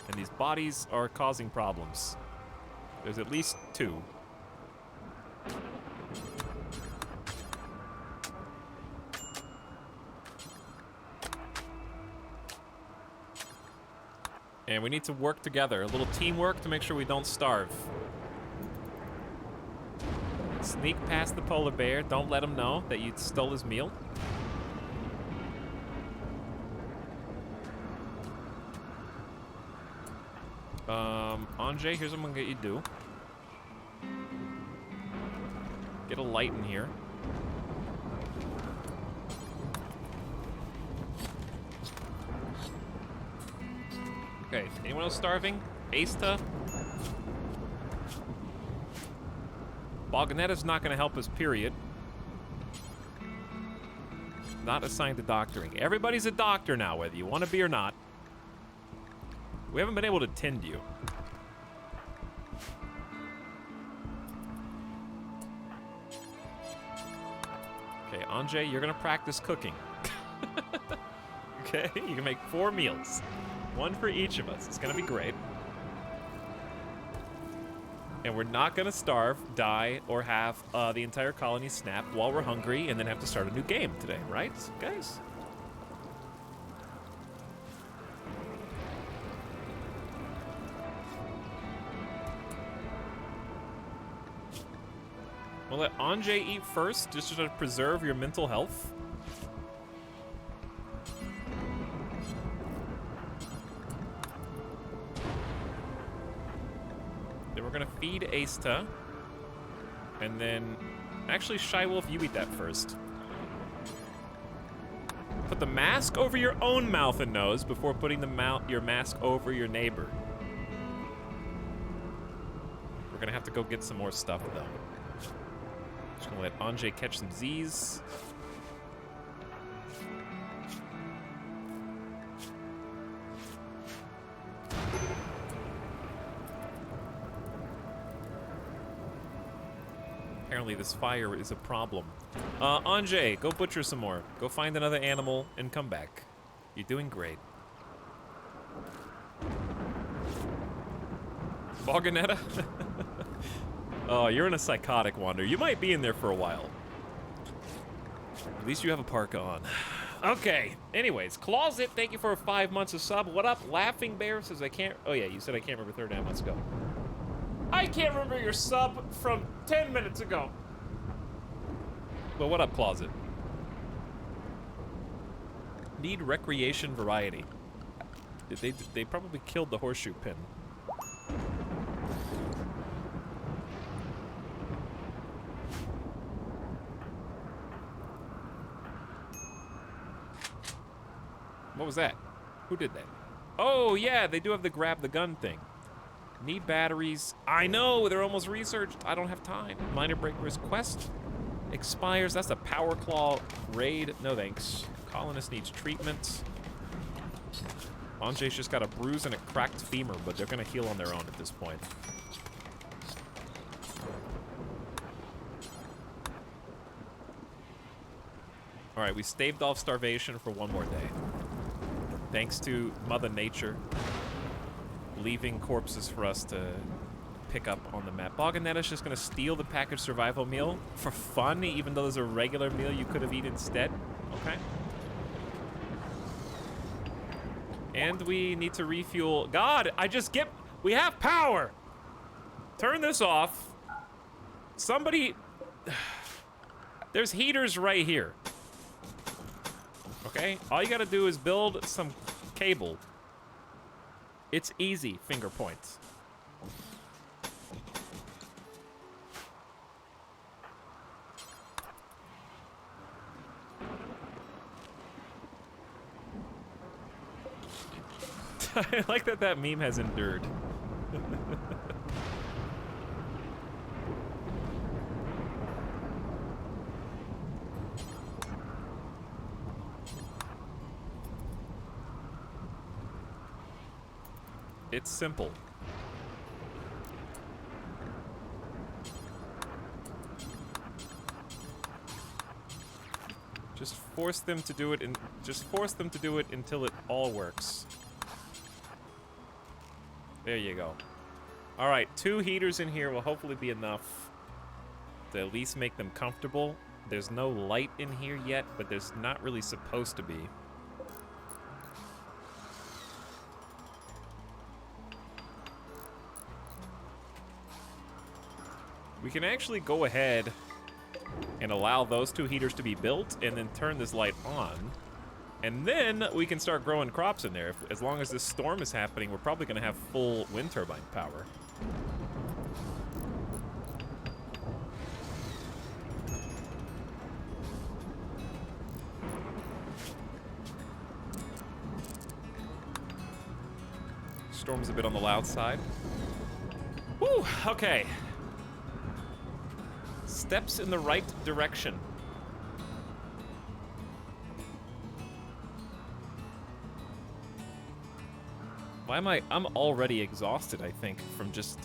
And these bodies are causing problems. There's at least 2. And we need to work together. A little teamwork to make sure we don't starve. Sneak past the polar bear. Don't let him know that you stole his meal. Anjay, here's what I'm gonna get you to do. Get a light in here. Okay, anyone else starving? Asta? Boganetta's not gonna help us, period. Not assigned to doctoring. Everybody's a doctor now, whether you want to be or not. We haven't been able to tend you. Okay, Anjay, you're gonna practice cooking. Okay, you can make 4 meals. 1 for each of us. It's gonna be great. And we're not gonna starve, die, or have the entire colony snap while we're hungry and then have to start a new game today, right, guys? We'll let Anjay eat first, just to try to preserve your mental health. Then we're gonna feed Asta. And then, actually, Shy Wolf, you eat that first. Put the mask over your own mouth and nose before putting your mask over your neighbor. We're gonna have to go get some more stuff, though. Just gonna let Anjay catch some Z's. Apparently this fire is a problem. Anjay, go butcher some more. Go find another animal and come back. You're doing great. Boganetta? Oh, you're in a psychotic wander. You might be in there for a while. At least you have a parka on. Okay. Anyways, Closet, thank you for 5 months of sub. What up? Laughing Bear says I can't... Oh, yeah, you said I can't remember 39 months ago. I can't remember your sub from 10 minutes ago. Well, what up, Closet? Need recreation variety. They probably killed the horseshoe pin. What was that? Who did that? Oh, yeah, they do have the grab the gun thing. Need batteries. I know, they're almost researched. I don't have time. Minor Breaker's quest expires. That's a Power Claw raid. No thanks. Colonist needs treatment. Anjay's just got a bruise and a cracked femur, but they're gonna heal on their own at this point. All right, we staved off starvation for 1 more day. Thanks to Mother Nature, leaving corpses for us to pick up on the map. Boganetta's just gonna steal the packaged survival meal for fun, even though there's a regular meal you could have eaten instead. Okay. And we need to refuel. God, we have power. Turn this off. Somebody, there's heaters right here. Okay, all you gotta do is build some cable. It's easy, finger points. I like that meme has endured. It's simple. Just force them to do it until it all works. There you go. All right, 2 heaters in here will hopefully be enough to at least make them comfortable. There's no light in here yet, but there's not really supposed to be. We can actually go ahead and allow those 2 heaters to be built and then turn this light on. And then we can start growing crops in there. As long as this storm is happening, we're probably going to have full wind turbine power. Storm's a bit on the loud side. Woo, okay. Steps in the right direction. Why am I'm already exhausted, I think, from just...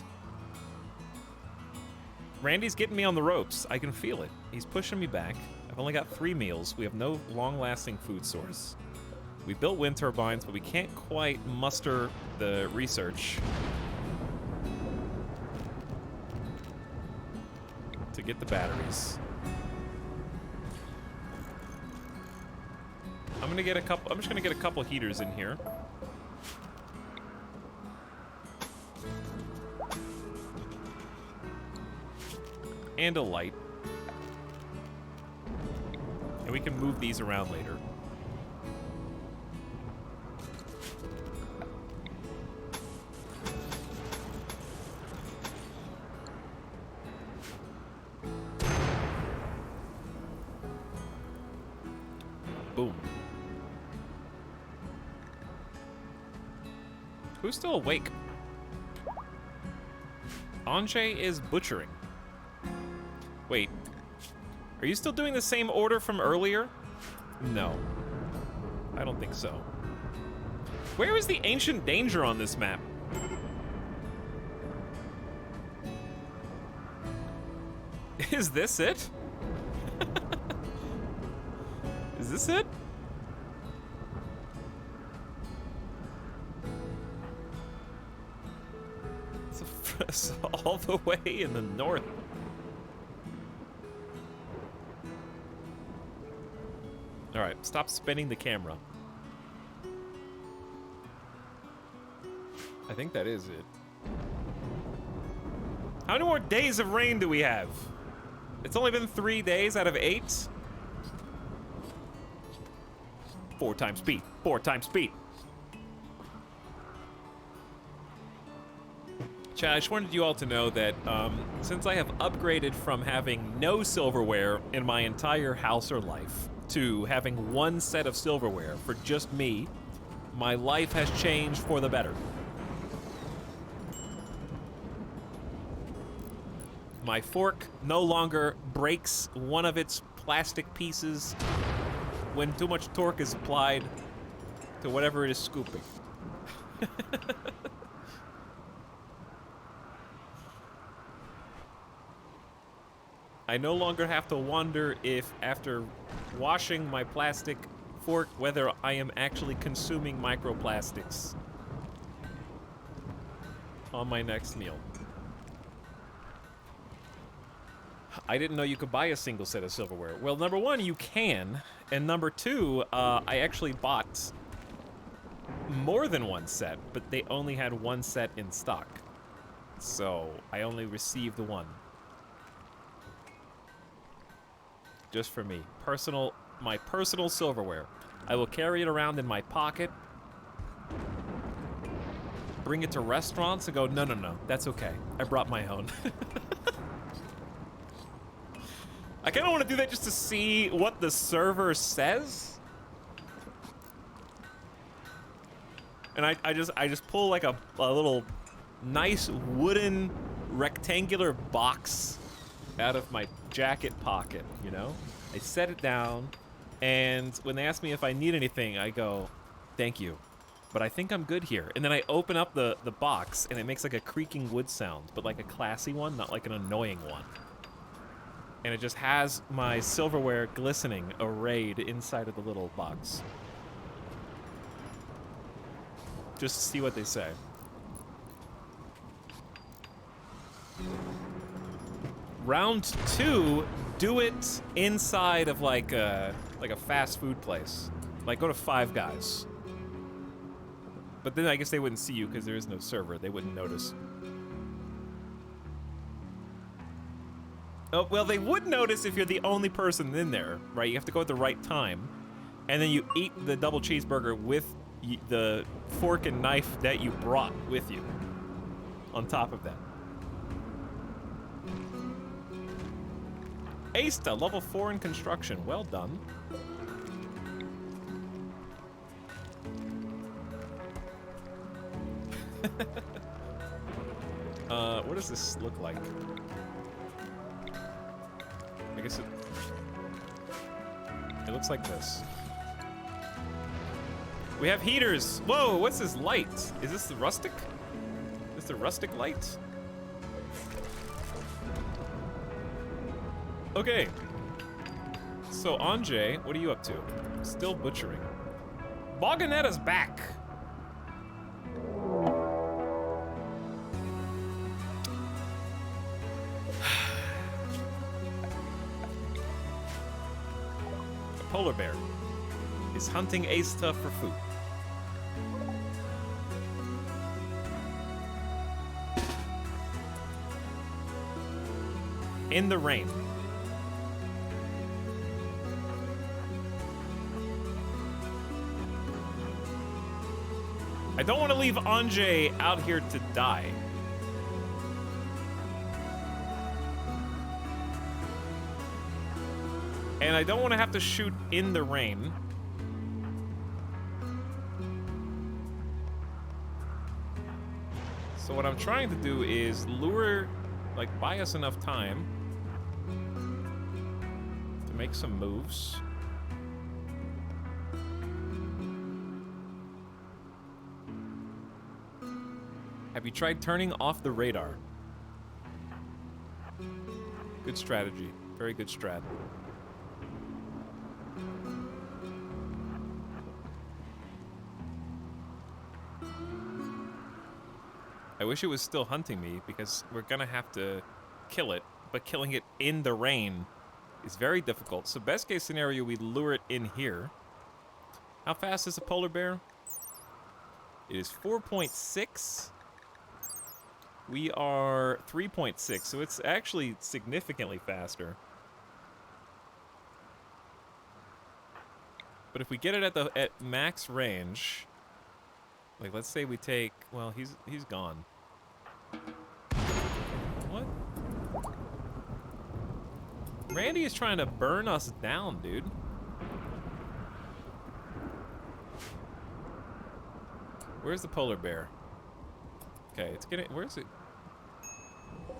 Randy's getting me on the ropes. I can feel it. He's pushing me back. I've only got 3 meals. We have no long-lasting food source. We built wind turbines, but we can't quite muster the research to get the batteries. I'm just gonna get a couple heaters in here. And a light. And we can move these around later. Boom. Who's still awake? Anjay is butchering. Wait, are you still doing the same order from earlier? No, I don't think so. Where is the ancient danger on this map? Is this it? Is this it? It's all the way in the north. All right, stop spinning the camera. I think that is it. How many more days of rain do we have? It's only been 3 days out of 8. 4 times speed. 4 times speed. Chad, I just wanted you all to know that since I have upgraded from having no silverware in my entire house or life to having 1 set of silverware for just me, my life has changed for the better. My fork no longer breaks one of its plastic pieces when too much torque is applied to whatever it is scooping. I no longer have to wonder if, after washing my plastic fork, whether I am actually consuming microplastics on my next meal. I didn't know you could buy a single set of silverware. Well, number 1, you can, and number 2, I actually bought more than 1 set, but they only had 1 set in stock. So I only received 1. Just for me. My personal silverware. I will carry it around in my pocket, bring it to restaurants and go, no, that's okay. I brought my own. I kind of want to do that just to see what the server says. And I just pull like a little nice wooden rectangular box out of my jacket pocket, you know? I set it down, and when they ask me if I need anything, I go, thank you, but I think I'm good here. And then I open up the box, and it makes like a creaking wood sound, but like a classy one, not like an annoying one. And it just has my silverware glistening arrayed inside of the little box. Just to see what they say. Round 2, do it inside of like a fast food place. Like go to Five Guys. But then I guess they wouldn't see you because there is no server. They wouldn't notice. Oh, well, they would notice if you're the only person in there, right? You have to go at the right time. And then you eat the double cheeseburger with the fork and knife that you brought with you. On top of that. Asta, level 4 in construction. Well done. What does this look like? I guess it looks like this. We have heaters. Whoa, what's this light? Is this the rustic? Is this the rustic light? Okay. So, Anjay, what are you up to? Still butchering. Boganetta's back. A polar bear is hunting Asta for food. In the rain. I don't want to leave Anjay out here to die. And I don't want to have to shoot in the rain. So what I'm trying to do is lure, like, buy us enough time to make some moves. Have you tried turning off the radar? Good strategy. Very good strat. I wish it was still hunting me, because we're gonna have to kill it, but killing it in the rain is very difficult. So best case scenario, we lure it in here. How fast is a polar bear? It is 4.6. We are 3.6, so it's actually significantly faster. But if we get it at max range, like let's say we take, well, he's gone. What? Randy is trying to burn us down, dude. Where's the polar bear? Okay, it's getting, where is it?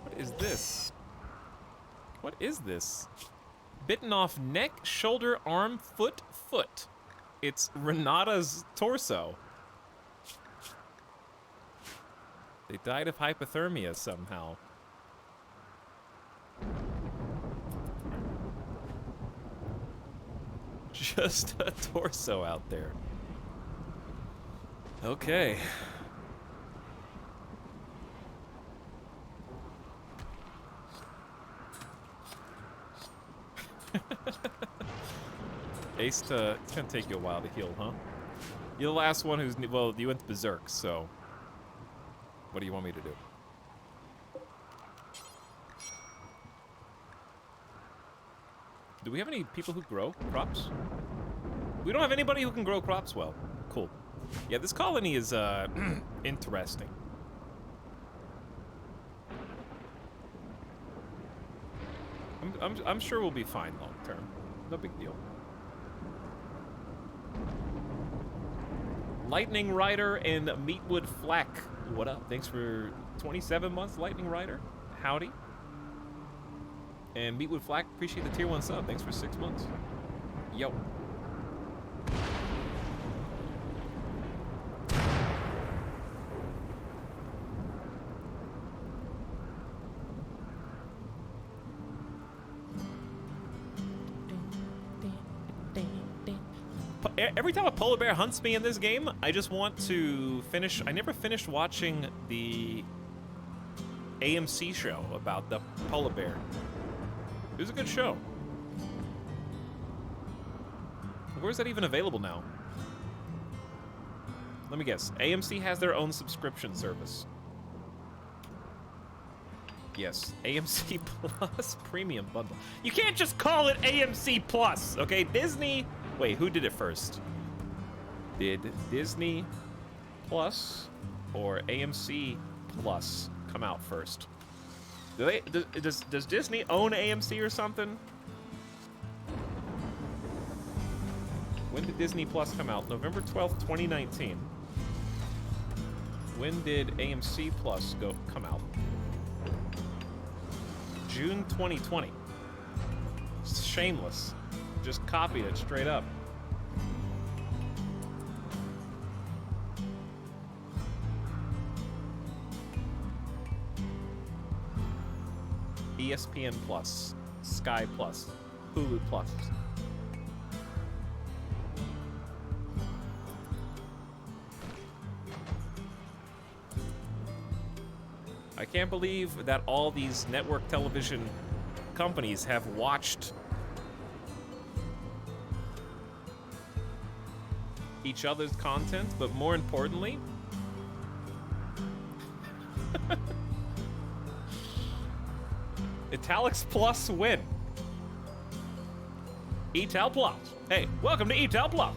What is this? What is this? Bitten off neck, shoulder, arm, foot, foot. It's Renata's torso. They died of hypothermia somehow. Just a torso out there. Okay. Asta, it's gonna take you a while to heal, huh? You're the last one who's, well, you went berserk, so what do you want me to do? Do we have any people who grow crops? We don't have anybody who can grow crops well. Cool. Yeah, this colony is interesting. I'm sure we'll be fine long term. No big deal. Lightning Rider and Meatwood Flack. What up? Thanks for 27 months, Lightning Rider. Howdy. And Meatwood Flack, appreciate the tier 1 sub. Thanks for 6 months. Yo. Every time a polar bear hunts me in this game, I just want to finish. I never finished watching the AMC show about the polar bear. It was a good show. Where's that even available now? Let me guess. AMC has their own subscription service. Yes, AMC Plus Premium Bundle. You can't just call it AMC Plus, okay? Disney. Wait, who did it first? Did Disney Plus or AMC Plus come out first? Does Disney own AMC or something? When did Disney Plus come out? November 12th, 2019. When did AMC Plus come out? June 2020. It's shameless. Just copied it straight up. ESPN Plus, Sky Plus, Hulu Plus. I can't believe that all these network television companies have watched each other's content, but more importantly, Etalyx Plus win. Etal Plus. Hey, welcome to Etal Plus.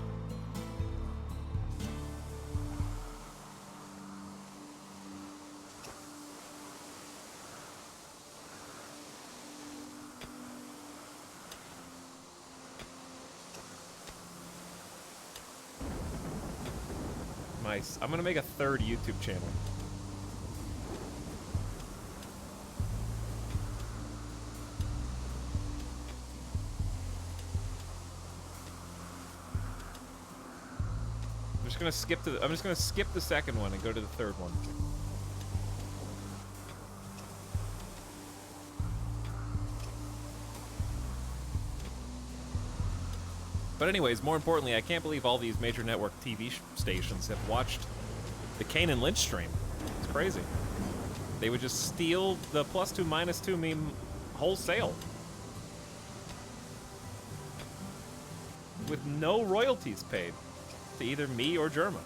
Nice. I'm gonna make a third YouTube channel. I'm just gonna skip the second one and go to the third one. But anyways, more importantly, I can't believe all these major network TV stations have watched the Kane and Lynch stream. It's crazy. They would just steal the +2 -2 meme wholesale. With no royalties paid to either me or Germa.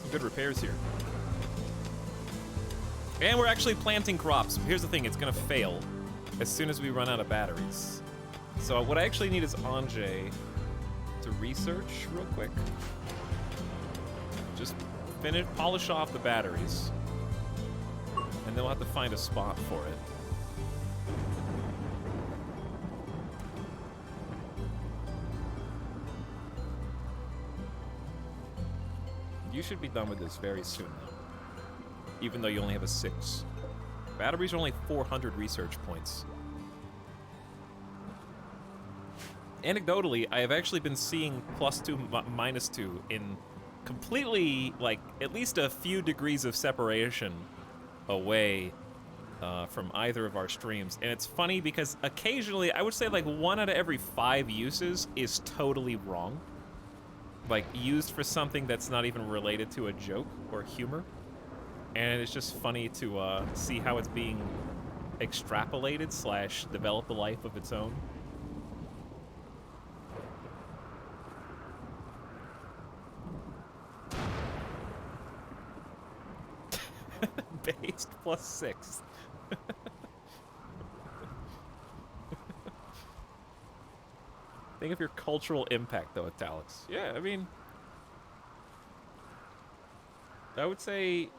Some good repairs here. And we're actually planting crops. Here's the thing, it's gonna fail as soon as we run out of batteries. So what I actually need is Anjay to research real quick. Just polish off the batteries. And then we'll have to find a spot for it. You should be done with this very soon, though. Even though you only have a 6. Batteries are only 400 research points. Anecdotally, I have actually been seeing +2 -2 in completely, like, at least a few degrees of separation away from either of our streams. And it's funny because occasionally, I would say like 1 out of every 5 uses is totally wrong. Like, used for something that's not even related to a joke or humor. And it's just funny to see how it's being extrapolated / develop a life of its own. Based +6. Think of your cultural impact, though, Etalyx. Yeah, I mean, I would say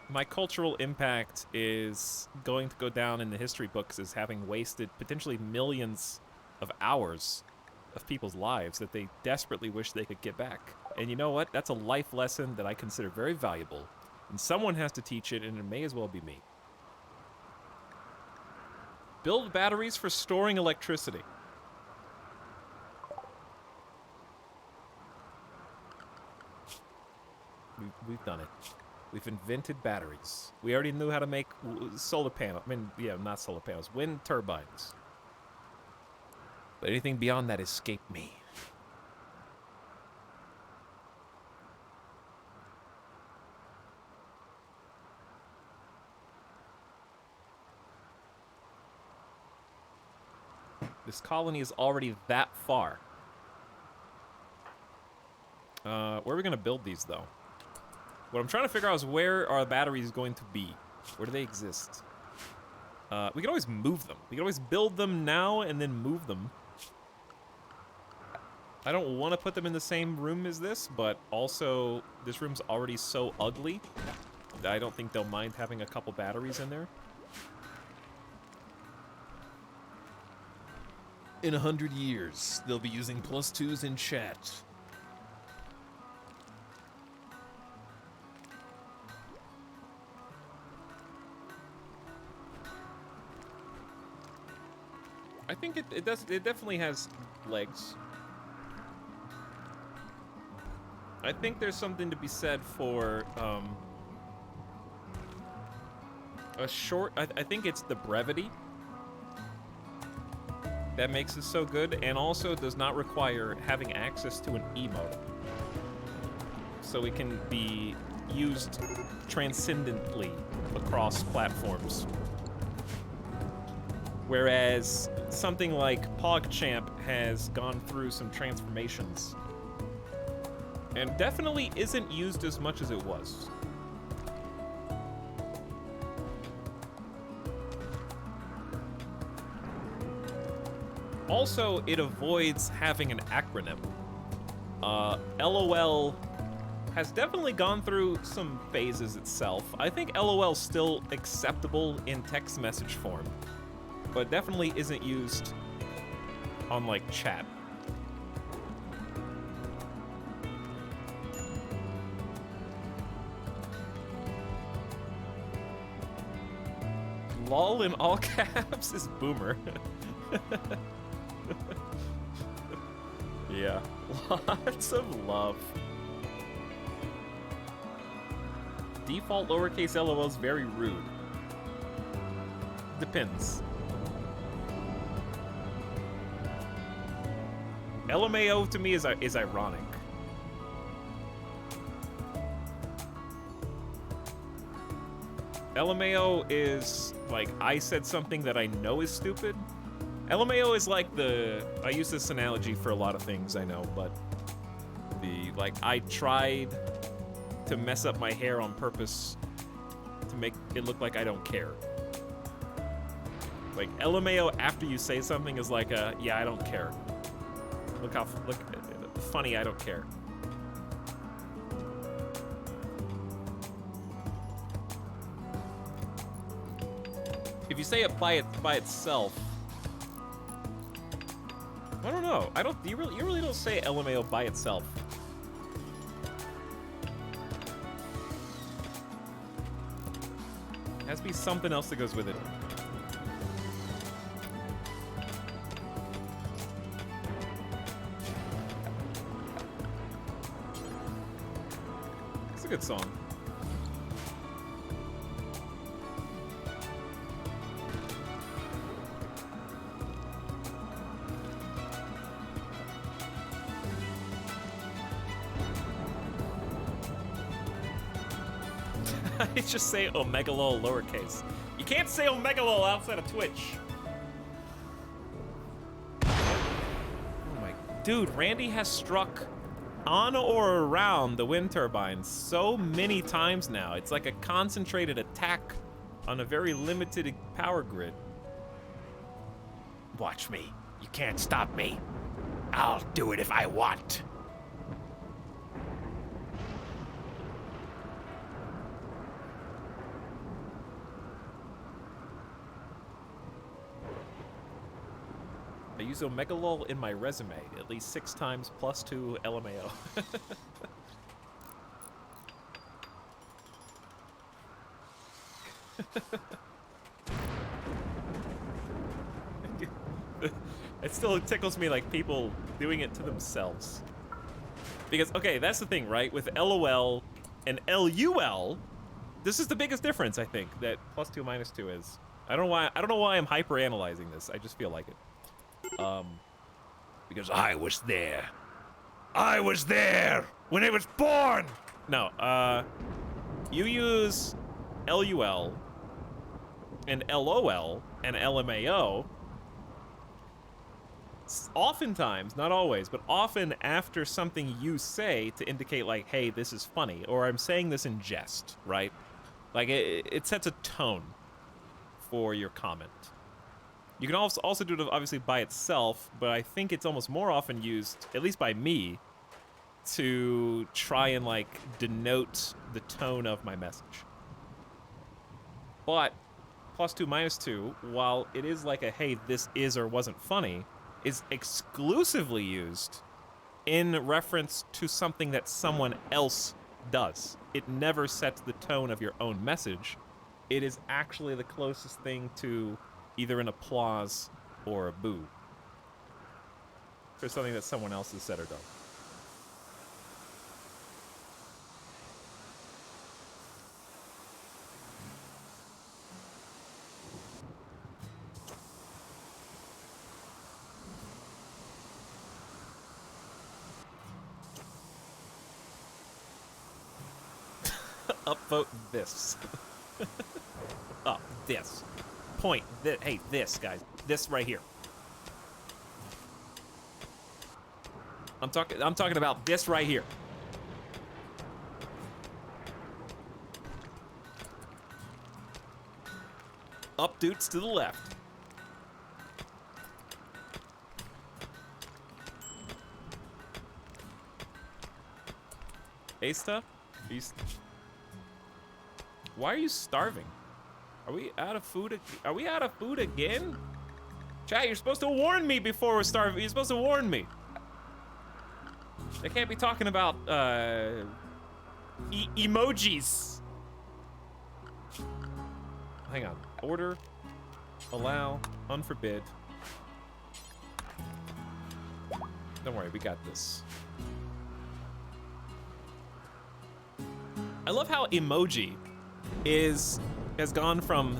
my cultural impact is going to go down in the history books as having wasted potentially millions of hours of people's lives that they desperately wish they could get back. And you know what? That's a life lesson that I consider very valuable. And someone has to teach it, and it may as well be me. Build batteries for storing electricity. We've done it. We've invented batteries. We already knew how to make solar panels. I mean, yeah, not solar panels. Wind turbines. But anything beyond that escaped me. This colony is already that far. Where are we gonna build these, though? What I'm trying to figure out is where are the batteries going to be? Where do they exist? We can always move them. We can always build them now and then move them. I don't want to put them in the same room as this, but also this room's already so ugly that I don't think they'll mind having a couple batteries in there. In 100 years, they'll be using +2s in chat. I think it definitely has legs. I think there's something to be said for a short. I think it's the brevity that makes it so good, and also does not require having access to an emote, so it can be used transcendently across platforms. Whereas something like PogChamp has gone through some transformations and definitely isn't used as much as it was. Also, it avoids having an acronym. LOL has definitely gone through some phases itself. I think LOL's still acceptable in text message form, but definitely isn't used on, like, chat. LOL in all caps is boomer. Yeah, lots of love. Default lowercase LOL is very rude. Depends. LMAO to me is ironic. LMAO is like, I said something that I know is stupid. LMAO is like I use this analogy for a lot of things, I know, but like, I tried to mess up my hair on purpose to make it look like I don't care. Like, LMAO after you say something is like yeah, I don't care. Look funny, I don't care. If you say it by itself, I don't know. You really don't say LMAO by itself. It has to be something else that goes with it. It's a good song. I just say Omegalol lowercase. You can't say Omegalol outside of Twitch. Oh my... Dude, Randy has struck on or around the wind turbine so many times now. It's like a concentrated attack on a very limited power grid. Watch me. You can't stop me. I'll do it if I want. I use Omegalol in my resume at least 6 times +2 LMAO. It still tickles me, like, people doing it to themselves. Because, okay, that's the thing, right? With LOL and LUL, this is the biggest difference, I think, that +2 -2 is. I don't know why I'm hyper-analyzing this. I just feel like it. Because I was there. I was there when it was born! No, you use LUL and LOL and LMAO oftentimes, not always, but often after something you say to indicate like, hey, this is funny, or I'm saying this in jest, right? Like it sets a tone for your comment. You can also do it obviously by itself, but I think it's almost more often used, at least by me, to try and like denote the tone of my message. But +2, -2, while it is like a hey, this is or wasn't funny, is exclusively used in reference to something that someone else does. It never sets the tone of your own message. It is actually the closest thing to either an applause or a boo for something that someone else has said or done. Upvote this. Up this. Point. Hey, this, guys. This right here. I'm talking about this right here. Up dudes to the left. Asta? Why are you starving? Are we out of food? Are we out of food again? Chat, you're supposed to warn me before we're starving. You're supposed to warn me. They can't be talking about emojis. Hang on. Order, allow, unforbid. Don't worry, we got this. I love how emoji has gone from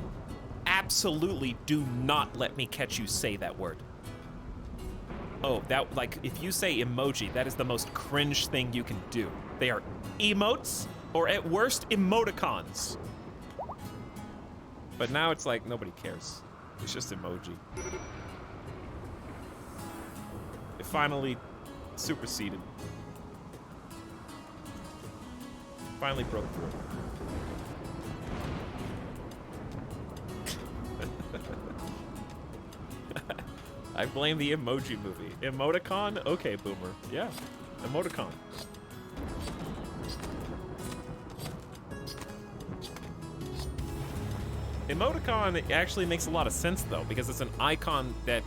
absolutely do not let me catch you say that word. Oh, that, like, if you say emoji, that is the most cringe thing you can do. They are emotes, or at worst, emoticons. But now it's like, nobody cares. It's just emoji. It finally superseded. Finally broke through. I blame the emoji movie. Emoticon? Okay, boomer. Yeah, emoticon. Emoticon actually makes a lot of sense though, because it's an icon that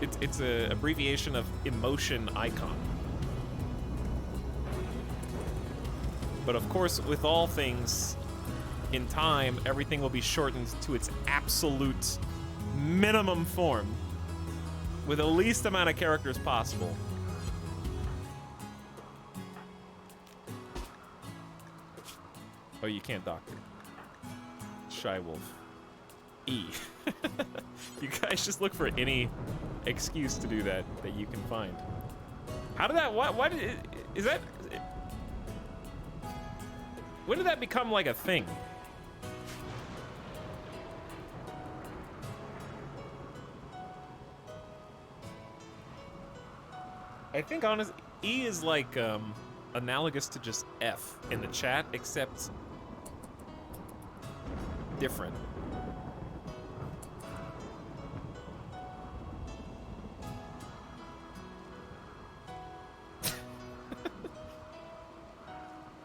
it's an abbreviation of emotion icon. But of course, with all things, in time, everything will be shortened to its absolute minimum form with the least amount of characters possible. Oh, you can't doctor. Shy Wolf. E. You guys just look for any excuse to do that you can find. How did that, why did it, is that, when did that become like a thing? I think honestly, E is like analogous to just F in the chat, except different.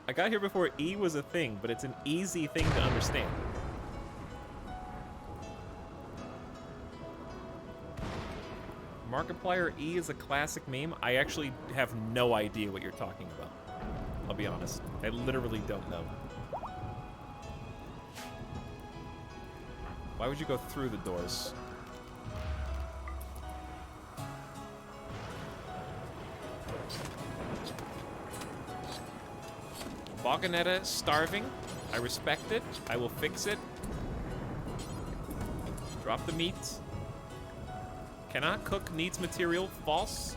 I got here before E was a thing, but it's an easy thing to understand. Markiplier E is a classic meme. I actually have no idea what you're talking about. I'll be honest. I literally don't know. Why would you go through the doors? Boganetta starving. I respect it. I will fix it. Drop the meat. Cannot cook, needs material. False.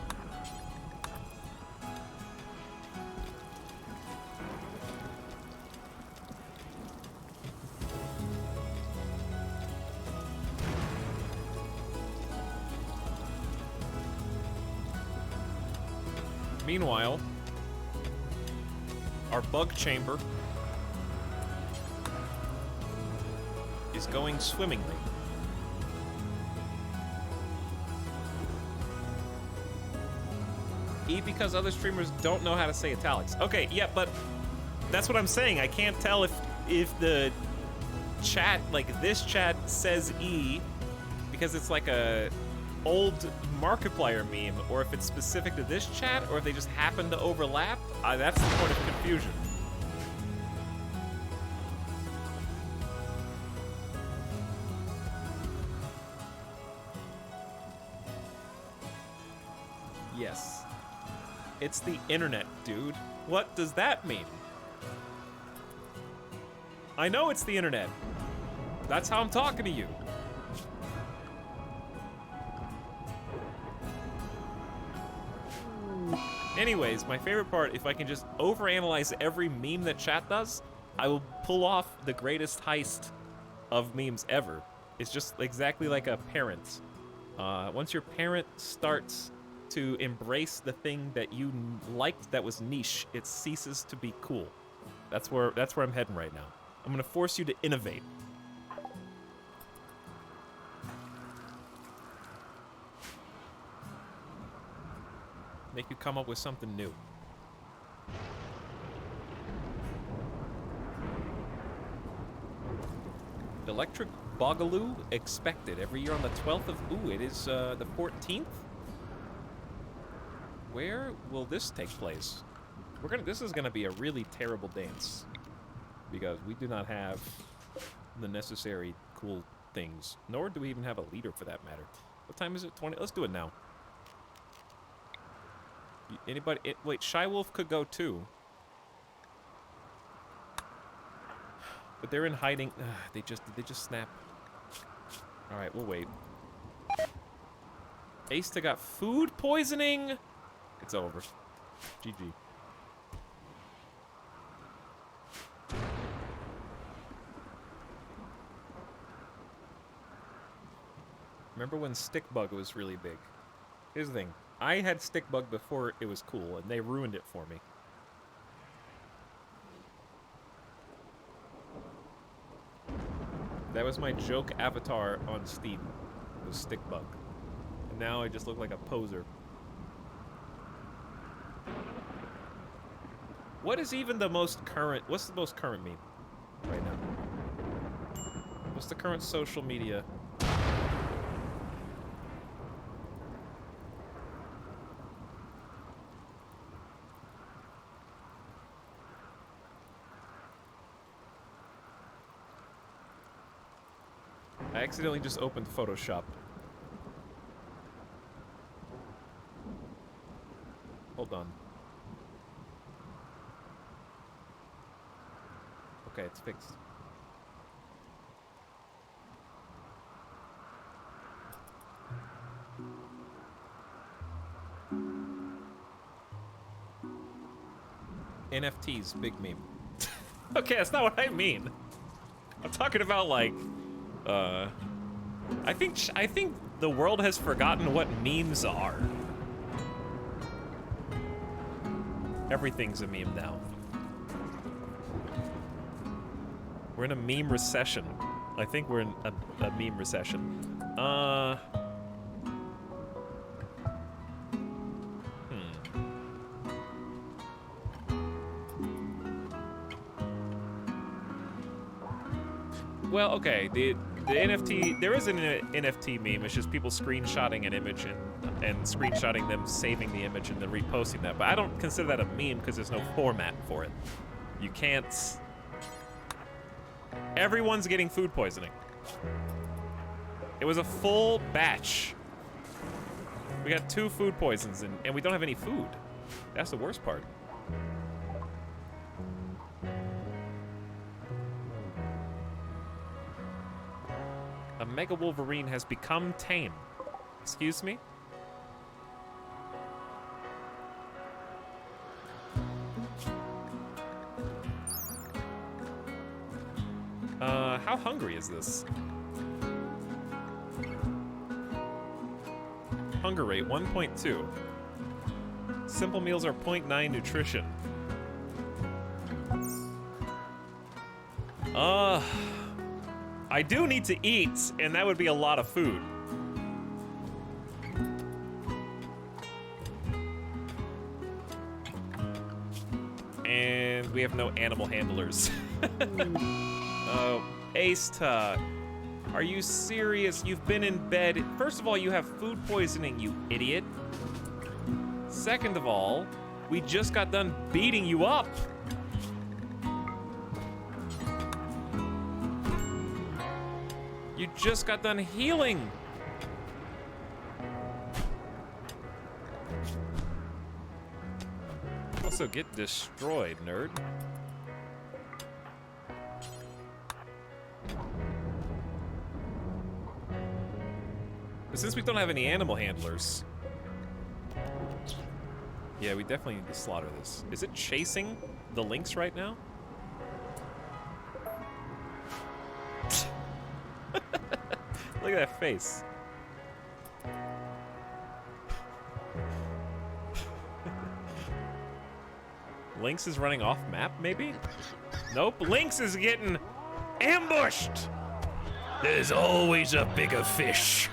Meanwhile, our bug chamber is going swimmingly. E because other streamers don't know how to say italics. Okay, yeah, but that's what I'm saying. I can't tell if the chat, like this chat, says E because it's like a old Markiplier meme, or if it's specific to this chat, or if they just happen to overlap. That's the point of confusion. Yes. It's the internet, dude. What does that mean? I know it's the internet. That's how I'm talking to you. Anyways, my favorite part, if I can just overanalyze every meme that chat does, I will pull off the greatest heist of memes ever. It's just exactly like a parent. Once your parent starts to embrace the thing that you liked that was niche, it ceases to be cool. That's where I'm heading right now. I'm gonna force you to innovate. Make you come up with something new. Electric Boogaloo expected every year on the 12th of... Ooh, it is the 14th? Where will this take place? This is gonna be a really terrible dance. Because we do not have the necessary cool things. Nor do we even have a leader for that matter. What time is it? 20? Let's do it now. Anybody? Wait, Shy Wolf could go too. But they're in hiding. Did they just snap? All right, we'll wait. Asta got food poisoning. It's over. GG. Remember when Stick Bug was really big? Here's the thing. I had Stick Bug before it was cool, and they ruined it for me. That was my joke avatar on Steam, was Stick Bug. And now I just look like a poser. What is even the most current... What's the most current meme right now? What's the current social media? I accidentally just opened Photoshop. Hold on. Okay, it's fixed. NFTs, big meme. Okay, that's not what I mean. I'm talking about like, I think the world has forgotten what memes are. Everything's a meme now. We're in a meme recession. I think we're in a meme recession. Well, okay, the NFT, there is an NFT meme, it's just people screenshotting an image and screenshotting them, saving the image, and then reposting that. But I don't consider that a meme because there's no format for it. You can't... Everyone's getting food poisoning. It was a full batch. We got 2 food poisons and we don't have any food. That's the worst part. A Mega Wolverine has become tame. Excuse me? How hungry is this? Hunger rate 1.2. Simple meals are 0.9 nutrition. I do need to eat, and that would be a lot of food. And we have no animal handlers. Oh, Asta, are you serious? You've been in bed. First of all, you have food poisoning, you idiot. Second of all, we just got done beating you up. You just got done healing. Also, get destroyed, nerd. But since we don't have any animal handlers, yeah, we definitely need to slaughter this. Is it chasing the lynx right now? Look at that face. Lynx is running off map, maybe? Nope, Lynx is getting ambushed! There's always a bigger fish.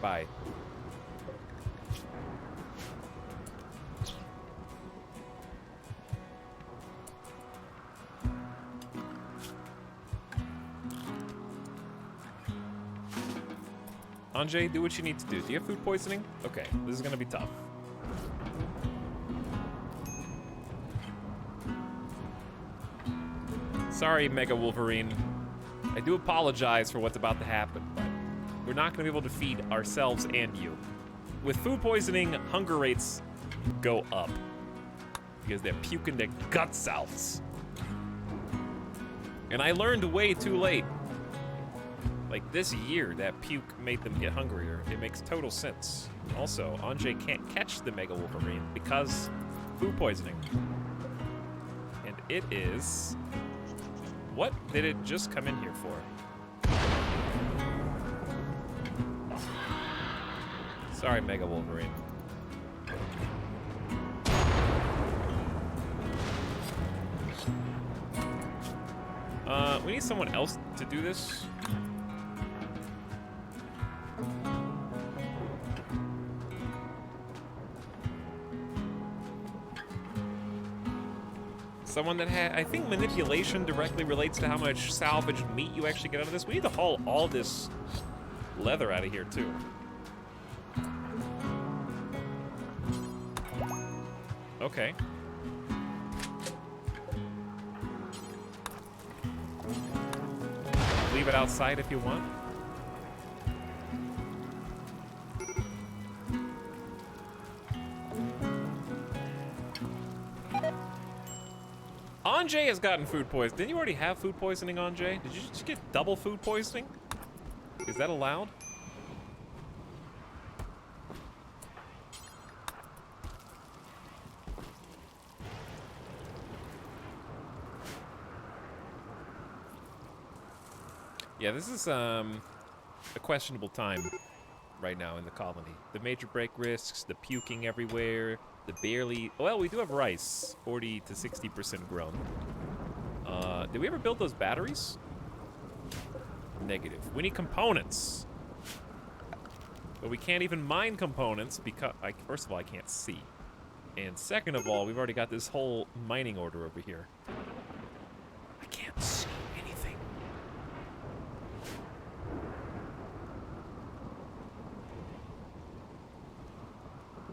Bye. Anjay, do what you need to do. Do you have food poisoning? Okay, this is gonna be tough. Sorry, Mega Wolverine. I do apologize for what's about to happen, but we're not gonna be able to feed ourselves and you. With food poisoning, hunger rates go up because they're puking their guts out. And I learned way too late. Like this year, that puke made them get hungrier. It makes total sense. Also, Anjay can't catch the Mega Wolverine because food poisoning. And it is... What did it just come in here for? Sorry, Mega Wolverine. We need someone else to do this. Someone that had, I think manipulation directly relates to how much salvaged meat you actually get out of this. We need to haul all this leather out of here too. Okay. Leave it outside if you want. Anjay has gotten food poisoning. Didn't you already have food poisoning, Anjay? Did you just get double food poisoning? Is that allowed? Yeah, this is a questionable time right now in the colony. The major break risks, the puking everywhere, the barely... Well, we do have rice, 40 to 60% grown. Did we ever build those batteries? Negative. We need components. But we can't even mine components because, first of all, I can't see. And second of all, we've already got this whole mining order over here. I can't see anything.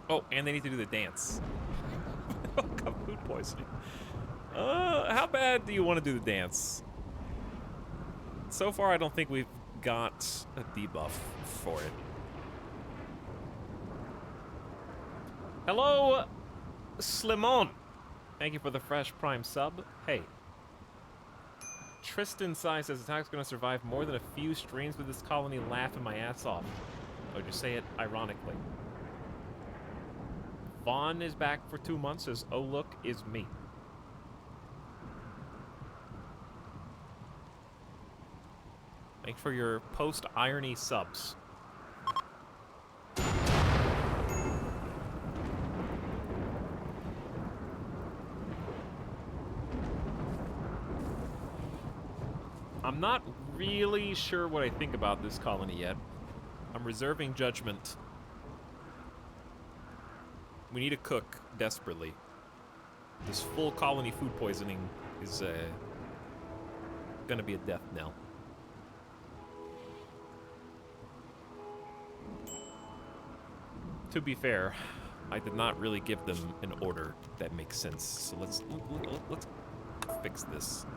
Oh, and they need to do the dance. Got food poisoning. How bad do you want to do the dance? So far, I don't think we've got a debuff for it. Hello, Slimon. Thank you for the fresh prime sub. Hey. Tristan Sai says attack's gonna survive more than a few streams with this colony laughing my ass off. Or just say it ironically. Vaughn is back for 2 months, says, oh look, is me. Thank you for your post-irony subs. I'm not really sure what I think about this colony yet. I'm reserving judgment. We need a cook desperately. This full colony food poisoning is gonna be a death knell. To be fair, I did not really give them an order that makes sense. So let's fix this.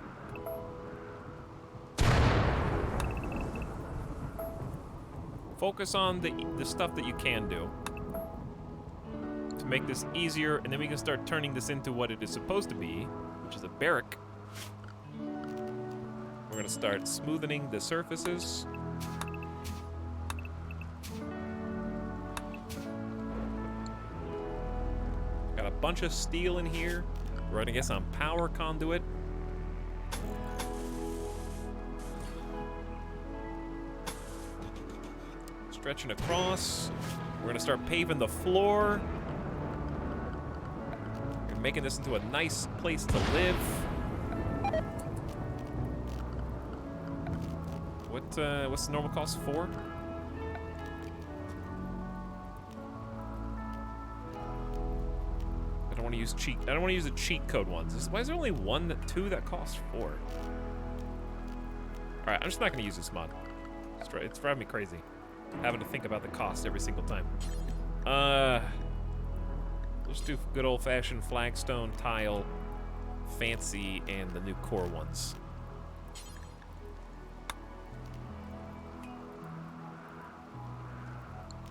Focus on the stuff that you can do to make this easier, and then we can start turning this into what it is supposed to be, which is a barrack. We're gonna start smoothing the surfaces. Got a bunch of steel in here. We're gonna get some power conduit. Stretching across. We're gonna start paving the floor. We're making this into a nice place to live. What's the normal cost? 4? I don't want to use the cheat code ones. Why is there only 2 that cost 4? All right, I'm just not gonna use this mod. It's driving me crazy, having to think about the cost every single time. Let's do good old-fashioned flagstone, tile, fancy, and the new core ones.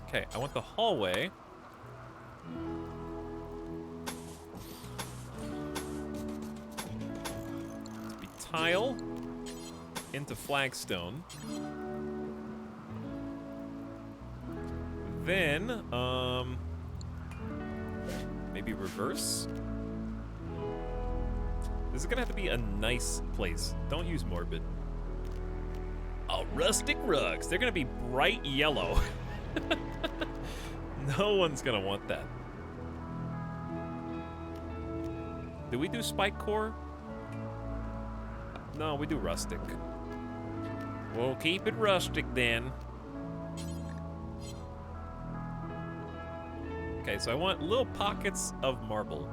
Okay, I want the hallway to be tile into flagstone. Then, maybe reverse. This is gonna have to be a nice place. Don't use morbid. Oh, rustic rugs. They're gonna be bright yellow. No one's gonna want that. Do we do spike core? No, we do rustic. We'll keep it rustic then. Okay, so I want little pockets of marble.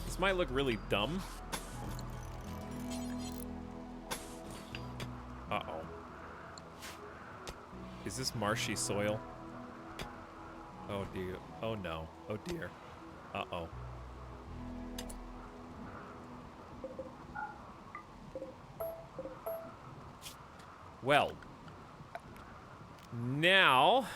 This might look really dumb. Uh-oh. Is this marshy soil? Oh dear. Oh no. Oh dear. Uh-oh. Well. Now...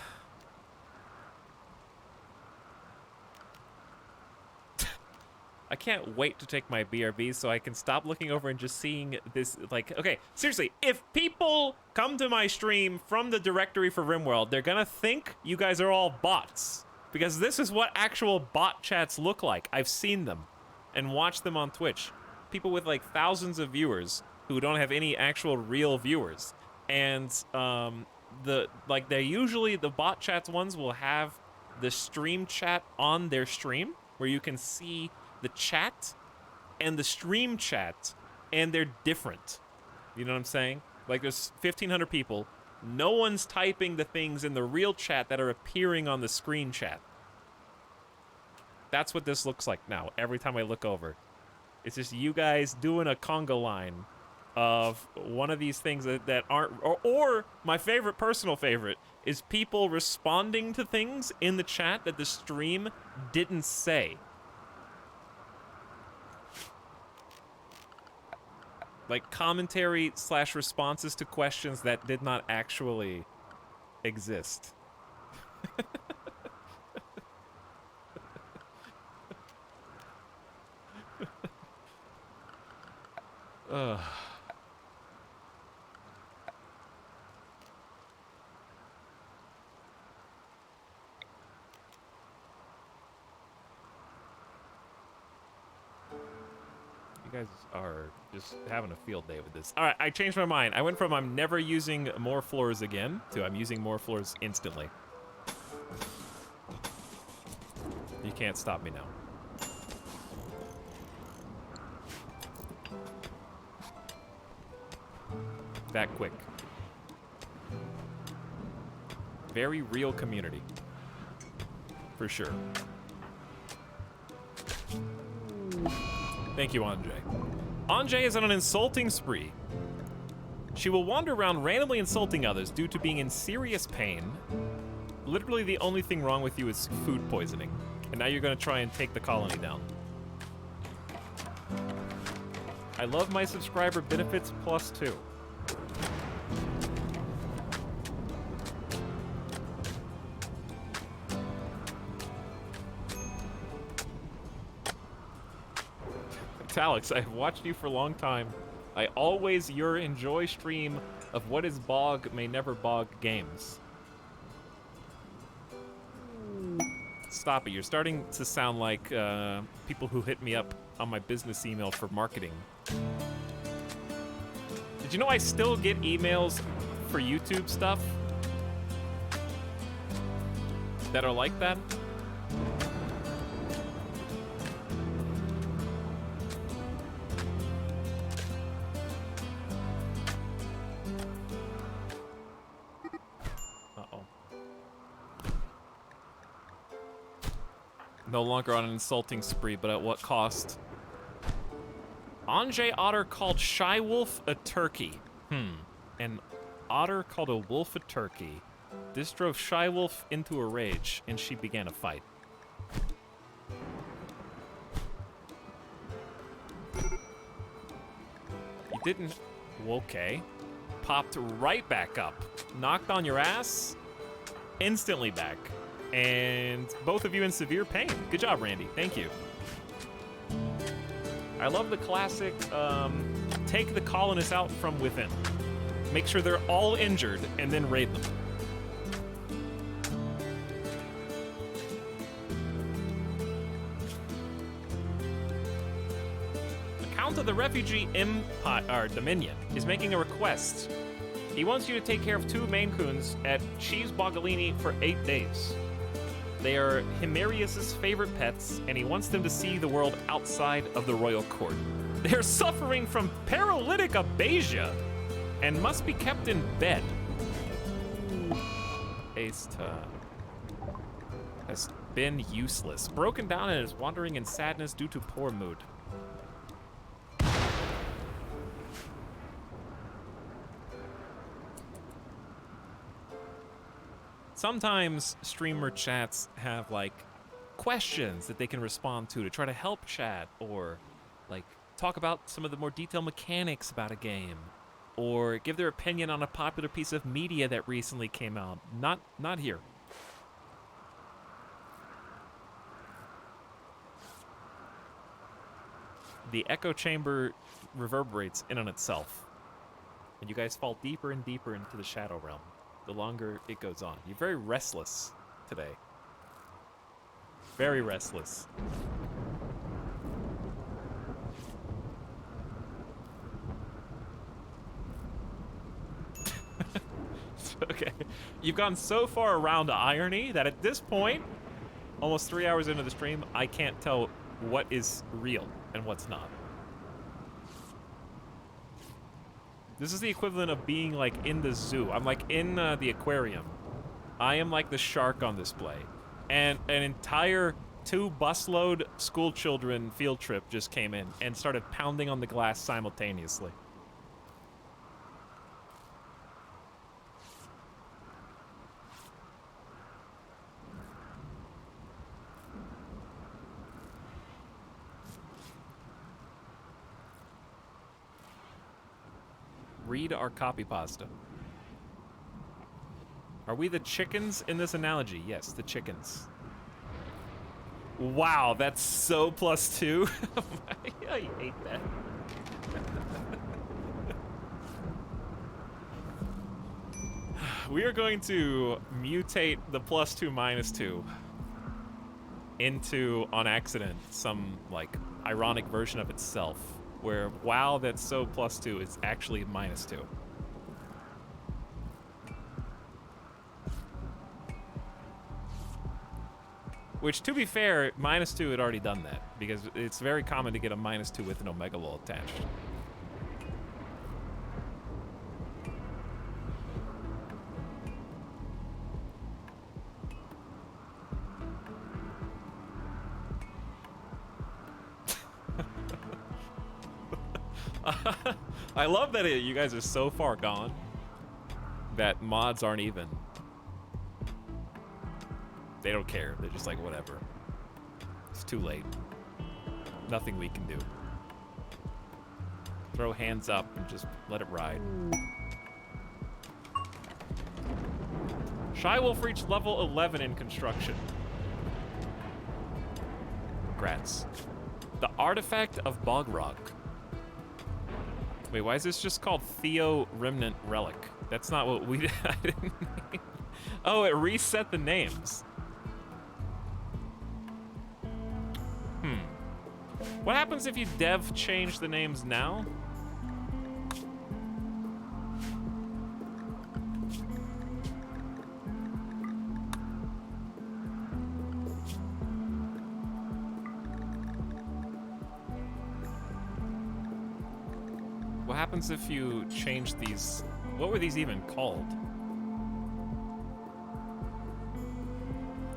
I can't wait to take my BRB so I can stop looking over and just seeing this, like, okay, seriously, if people come to my stream from the directory for RimWorld, they're gonna think you guys are all bots, because this is what actual bot chats look like. I've seen them and watched them on Twitch. People with, like, thousands of viewers who don't have any actual real viewers. And, they're usually, the bot chats ones will have the stream chat on their stream, where you can see the chat and the stream chat, and they're different. You know what I'm saying? Like, there's 1,500 people. No one's typing the things in the real chat that are appearing on the screen chat. That's what this looks like now, every time I look over. It's just you guys doing a conga line of one of these things that aren't... Or my favorite, personal favorite, is people responding to things in the chat that the stream didn't say. Like commentary / responses to questions that did not actually exist. Ugh. You guys are just having a field day with this. All right, I changed my mind. I went from I'm never using more floors again to I'm using more floors instantly. You can't stop me now. That quick. Very real community. For sure. Thank you, Anjay. Anjay is on an insulting spree. She will wander around randomly insulting others due to being in serious pain. Literally the only thing wrong with you is food poisoning. And now you're gonna try and take the colony down. I love my subscriber benefits +2. Etalyx, I've watched you for a long time. I always enjoy stream of what is BOG may never BOG games. Stop it, you're starting to sound like people who hit me up on my business email for marketing. Did you know I still get emails for YouTube stuff that are like that? No longer on an insulting spree, but at what cost? Anjay Otter called Shy Wolf a turkey. An otter called a wolf a turkey. This drove Shy Wolf into a rage, and she began a fight. You didn't... Okay. Popped right back up. Knocked on your ass. Instantly back. And both of you in severe pain. Good job, Randy. Thank you. I love the classic, take the colonists out from within. Make sure they're all injured, and then raid them. The Count of the Refugee Empire, or Dominion, is making a request. He wants you to take care of 2 Maine Coons at Cheese Bogalini for 8 days. They are Himerius's favorite pets, and he wants them to see the world outside of the royal court. They're suffering from paralytic abasia and must be kept in bed. Aista has been useless, broken down, and is wandering in sadness due to poor mood. Sometimes streamer chats have like questions that they can respond to try to help chat, or like talk about some of the more detailed mechanics about a game, or give their opinion on a popular piece of media that recently came out. Not here. The echo chamber reverberates in on itself, and you guys fall deeper and deeper into the shadow realm the longer it goes on. You're very restless today. Very restless. Okay. You've gone so far around to irony that at this point, almost 3 hours into the stream, I can't tell what is real and what's not. This is the equivalent of being like in the zoo. I'm like in the aquarium. I am like the shark on display. And an entire 2 busload school children field trip just came in and started pounding on the glass simultaneously. Read our copy pasta. Are we the chickens in this analogy? Yes, the chickens. Wow, that's so +2. I hate that. We are going to mutate the +2 -2 into, on accident, some, like, ironic version of itself, where wow, that's so +2 is actually -2. Which, to be fair, -2 had already done that, because it's very common to get a -2 with an omega lol attached. I love that you guys are so far gone that mods aren't even. They don't care. They're just like, whatever. It's too late. Nothing we can do. Throw hands up and just let it ride. Shy Wolf reached level 11 in construction. Congrats. The Artifact of Bog Rock. Wait, why is this just called Theo Remnant Relic? That's not what we I didn't name. Oh, it reset the names. What happens if you dev change the names now? What happens if you change these? What were these even called?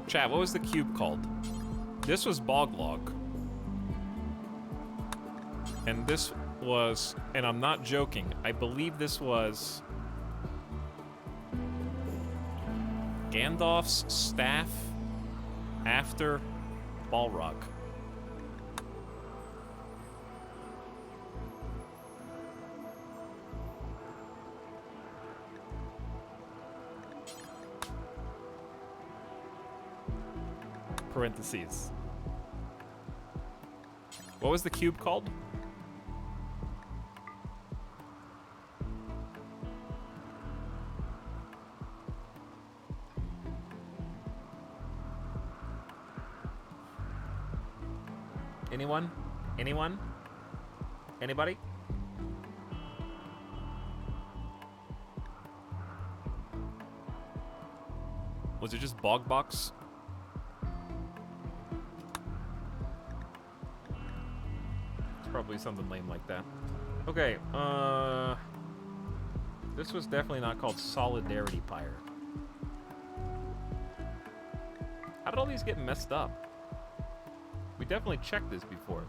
Chat, what was the cube called? This was Boglog. And this was, and I'm not joking, I believe this was Gandalf's staff after Balrog. Parentheses. What was the cube called? Anyone? Anyone? Anybody? Was it just Bogbox? It's probably something lame like that. Okay, this was definitely not called Solidarity Pyre. How did all these get messed up? We definitely checked this before.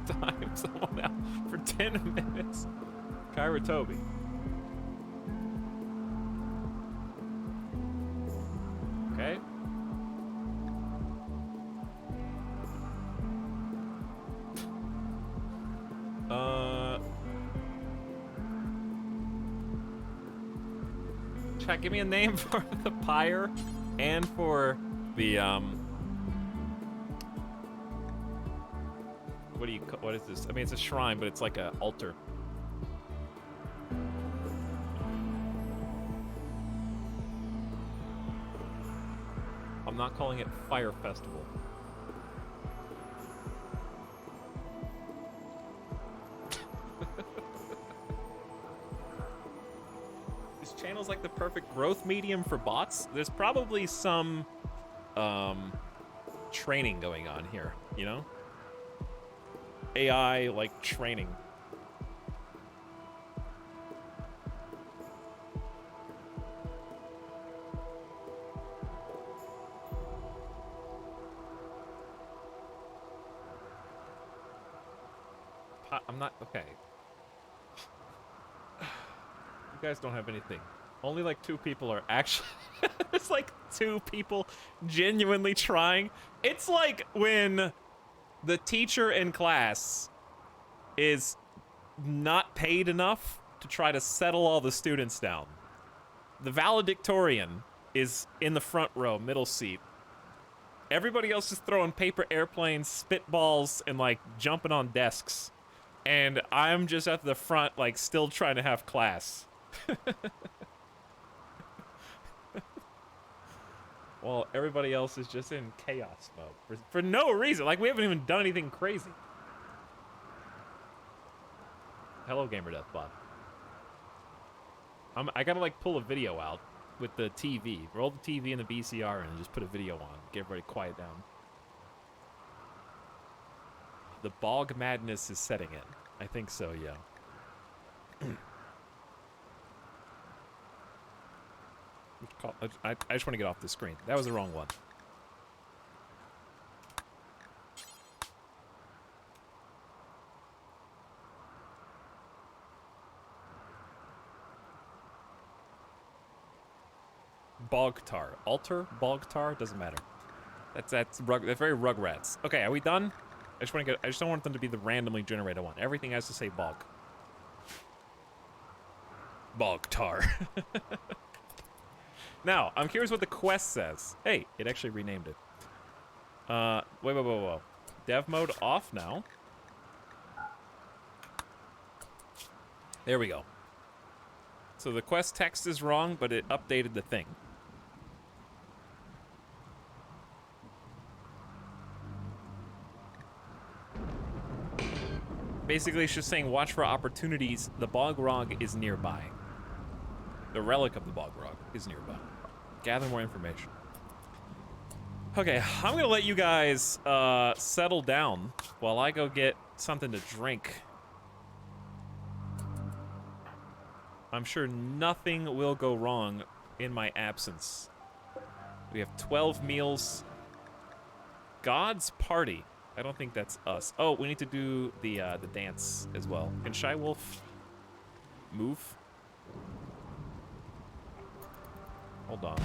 Time someone out for 10 minutes. Kyra Toby. Okay. Chat, give me a name for the pyre and for the what is this? I mean, it's a shrine, but it's like an altar. I'm not calling it Fire Festival. This channel's like the perfect growth medium for bots. There's probably some training going on here, you know? AI, like, training. I'm not, okay. You guys don't have anything. Only like 2 people are actually, it's like 2 people genuinely trying. It's like when the teacher in class is not paid enough to try to settle all the students down. The valedictorian is in the front row, middle seat, Everybody else is throwing paper airplanes, spitballs, and like jumping on desks. And I'm just at the front, like still trying to have class. While everybody else is just in chaos mode. For no reason. Like we haven't even done anything crazy. Hello, Gamer Deathbot. I gotta like pull a video out with the TV. Roll the TV and the VCR and just put a video on. Get everybody quiet down. The BOG madness is setting in. I think so, yeah. I just want to get off the screen. That was the wrong one. Bogtar. Alter? Bogtar? Doesn't matter. That's very Rugrats. Okay, are we done? I just don't want them to be the randomly generated one. Everything has to say bog. Bogtar. Now, I'm curious what the quest says. Hey, it actually renamed it. Wait. Dev mode off now. There we go. So the quest text is wrong, but it updated the thing. Basically, it's just saying, watch for opportunities. The Bogrog is nearby. The relic of the Bogrog is nearby. Gather more information. Okay, I'm gonna let you guys settle down while I go get something to drink. I'm sure nothing will go wrong in my absence. We have 12 meals. God's Party. I don't think that's us. Oh, we need to do the dance as well. Can Shy Wolf move? Hold on.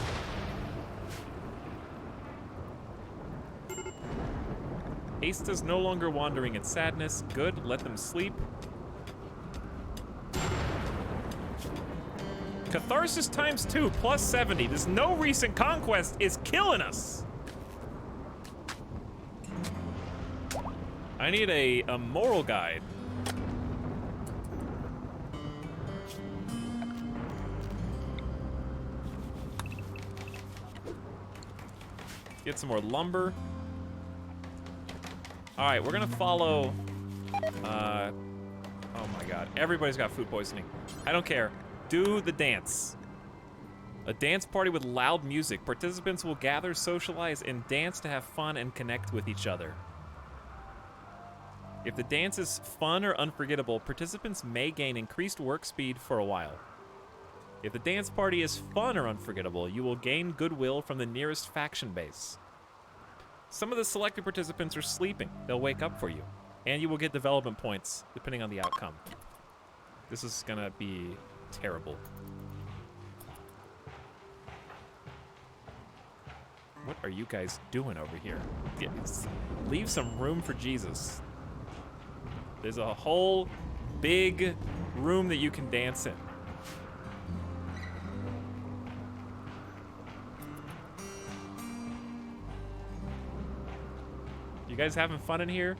Asta's no longer wandering in sadness. Good, let them sleep. Catharsis times 2 plus 70. This no recent conquest is killing us. I need a moral guide. Get some more lumber. All right, we're gonna follow. Oh my God, everybody's got food poisoning. I don't care. Do the dance. A dance party with loud music. Participants will gather, socialize, and dance to have fun and connect with each other. If the dance is fun or unforgettable, participants may gain increased work speed for a while. If the dance party is fun or unforgettable, you will gain goodwill from the nearest faction base. Some of the selected participants are sleeping. They'll wake up for you, and you will get development points depending on the outcome. This is gonna be terrible. What are you guys doing over here? Leave some room for Jesus. There's a whole big room that you can dance in. You guys having fun in here?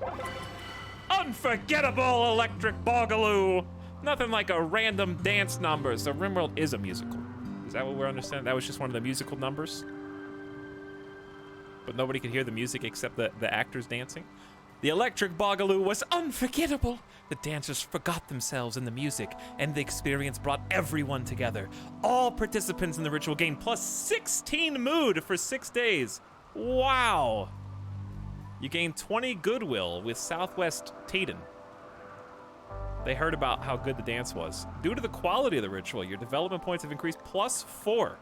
Unforgettable Electric Boogaloo! Nothing like a random dance number. So RimWorld is a musical. Is that what we're understanding? That was just one of the musical numbers? But nobody could hear the music except the actors dancing? The Electric Boogaloo was unforgettable. The dancers forgot themselves in the music, and the experience brought everyone together. All participants in the ritual gained plus 16 mood for 6 days. Wow. You gained 20 goodwill with Southwest Taden. They heard about how good the dance was. Due to the quality of the ritual, your development points have increased plus 4.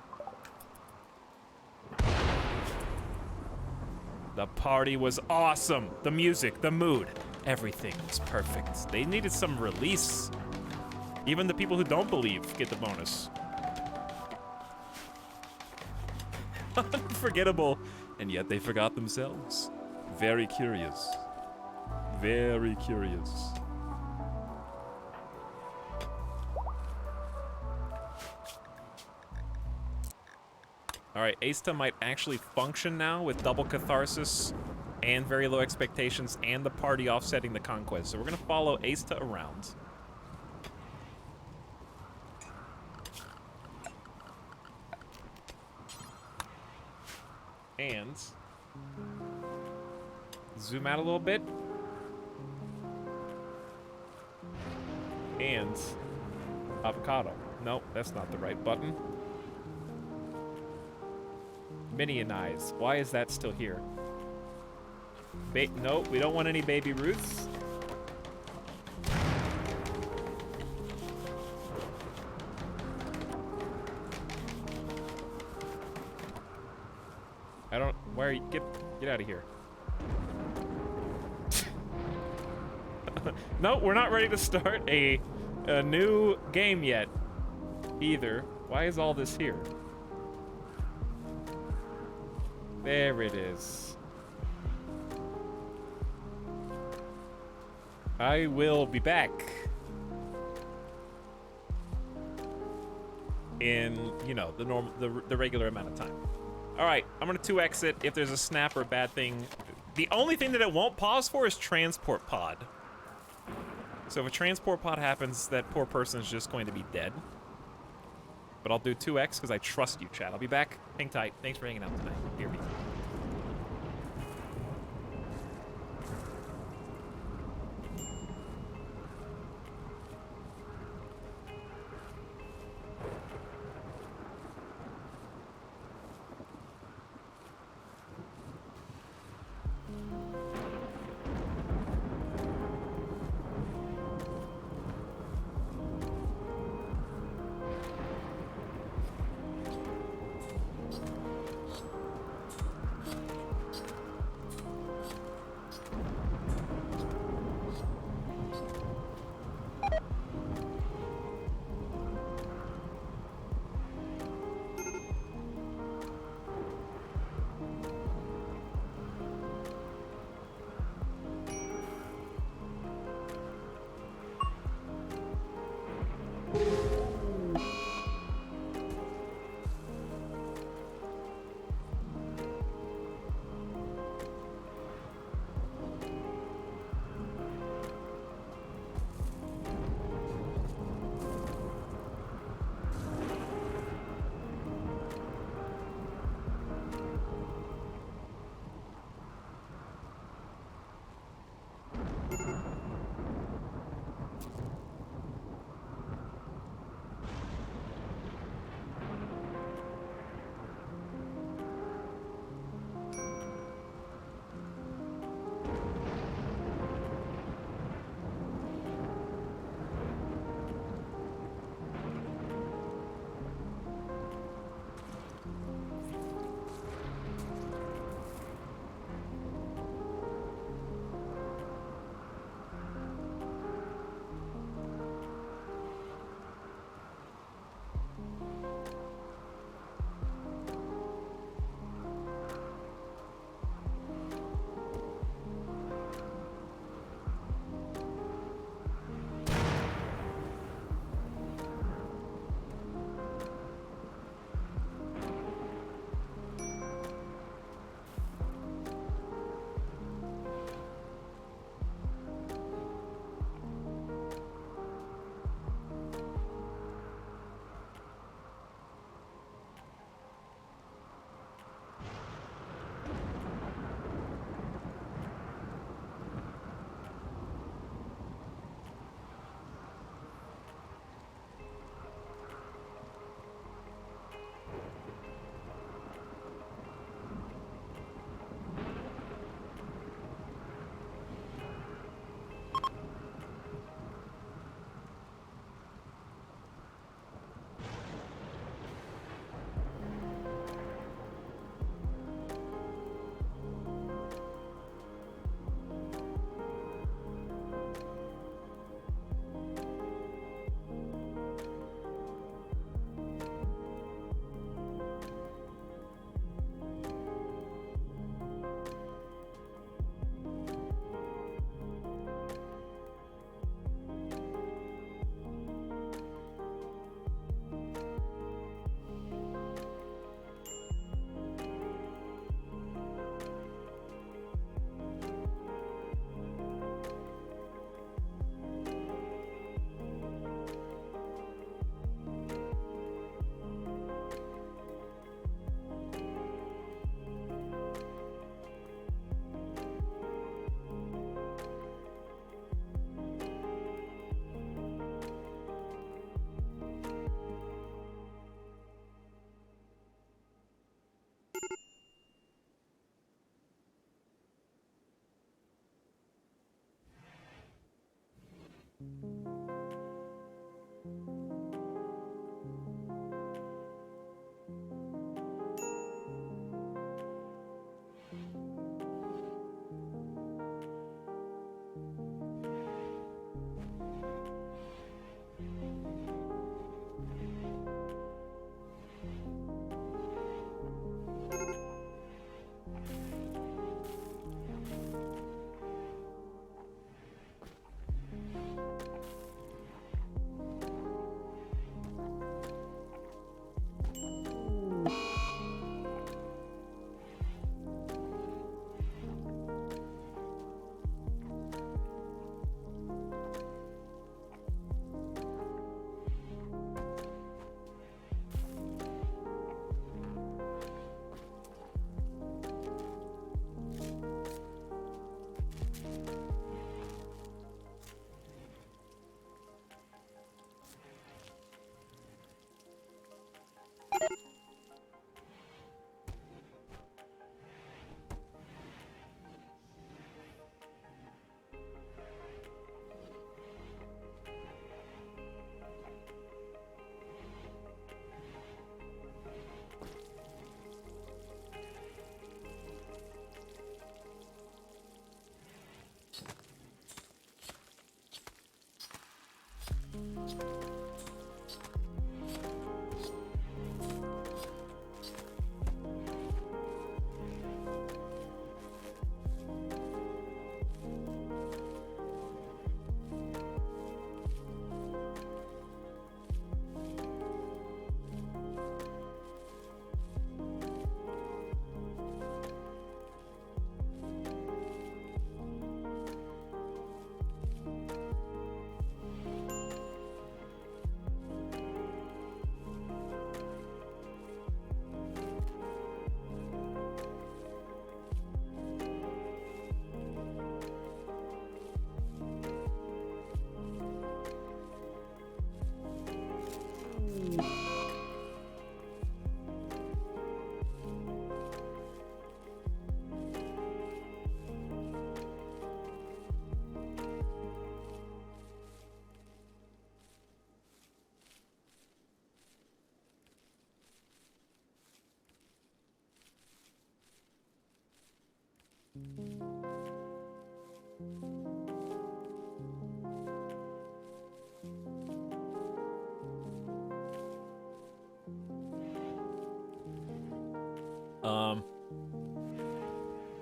The party was awesome. The music, the mood, everything was perfect. They needed some release. Even the people who don't believe get the bonus. Unforgettable, and yet they forgot themselves. Very curious. Very curious. All right, Asta might actually function now with double catharsis and very low expectations and the party offsetting the conquest. So we're gonna follow Asta around. And zoom out a little bit. And avocado. Nope, that's not the right button. Minionize. Why is that still here? Nope, we don't want any baby Ruths. I don't. Why are you? Get out of here. No, we're not ready to start a new game yet. Either. Why is all this here? There it is. I will be back in, you know, the regular amount of time. All right, I'm gonna 2x it if there's a snap or a bad thing. The only thing that it won't pause for is transport pod. So if a transport pod happens, that poor person is just going to be dead. But I'll do 2x because I trust you, chat. I'll be back. Hang tight. Thanks for hanging out tonight. Hear me.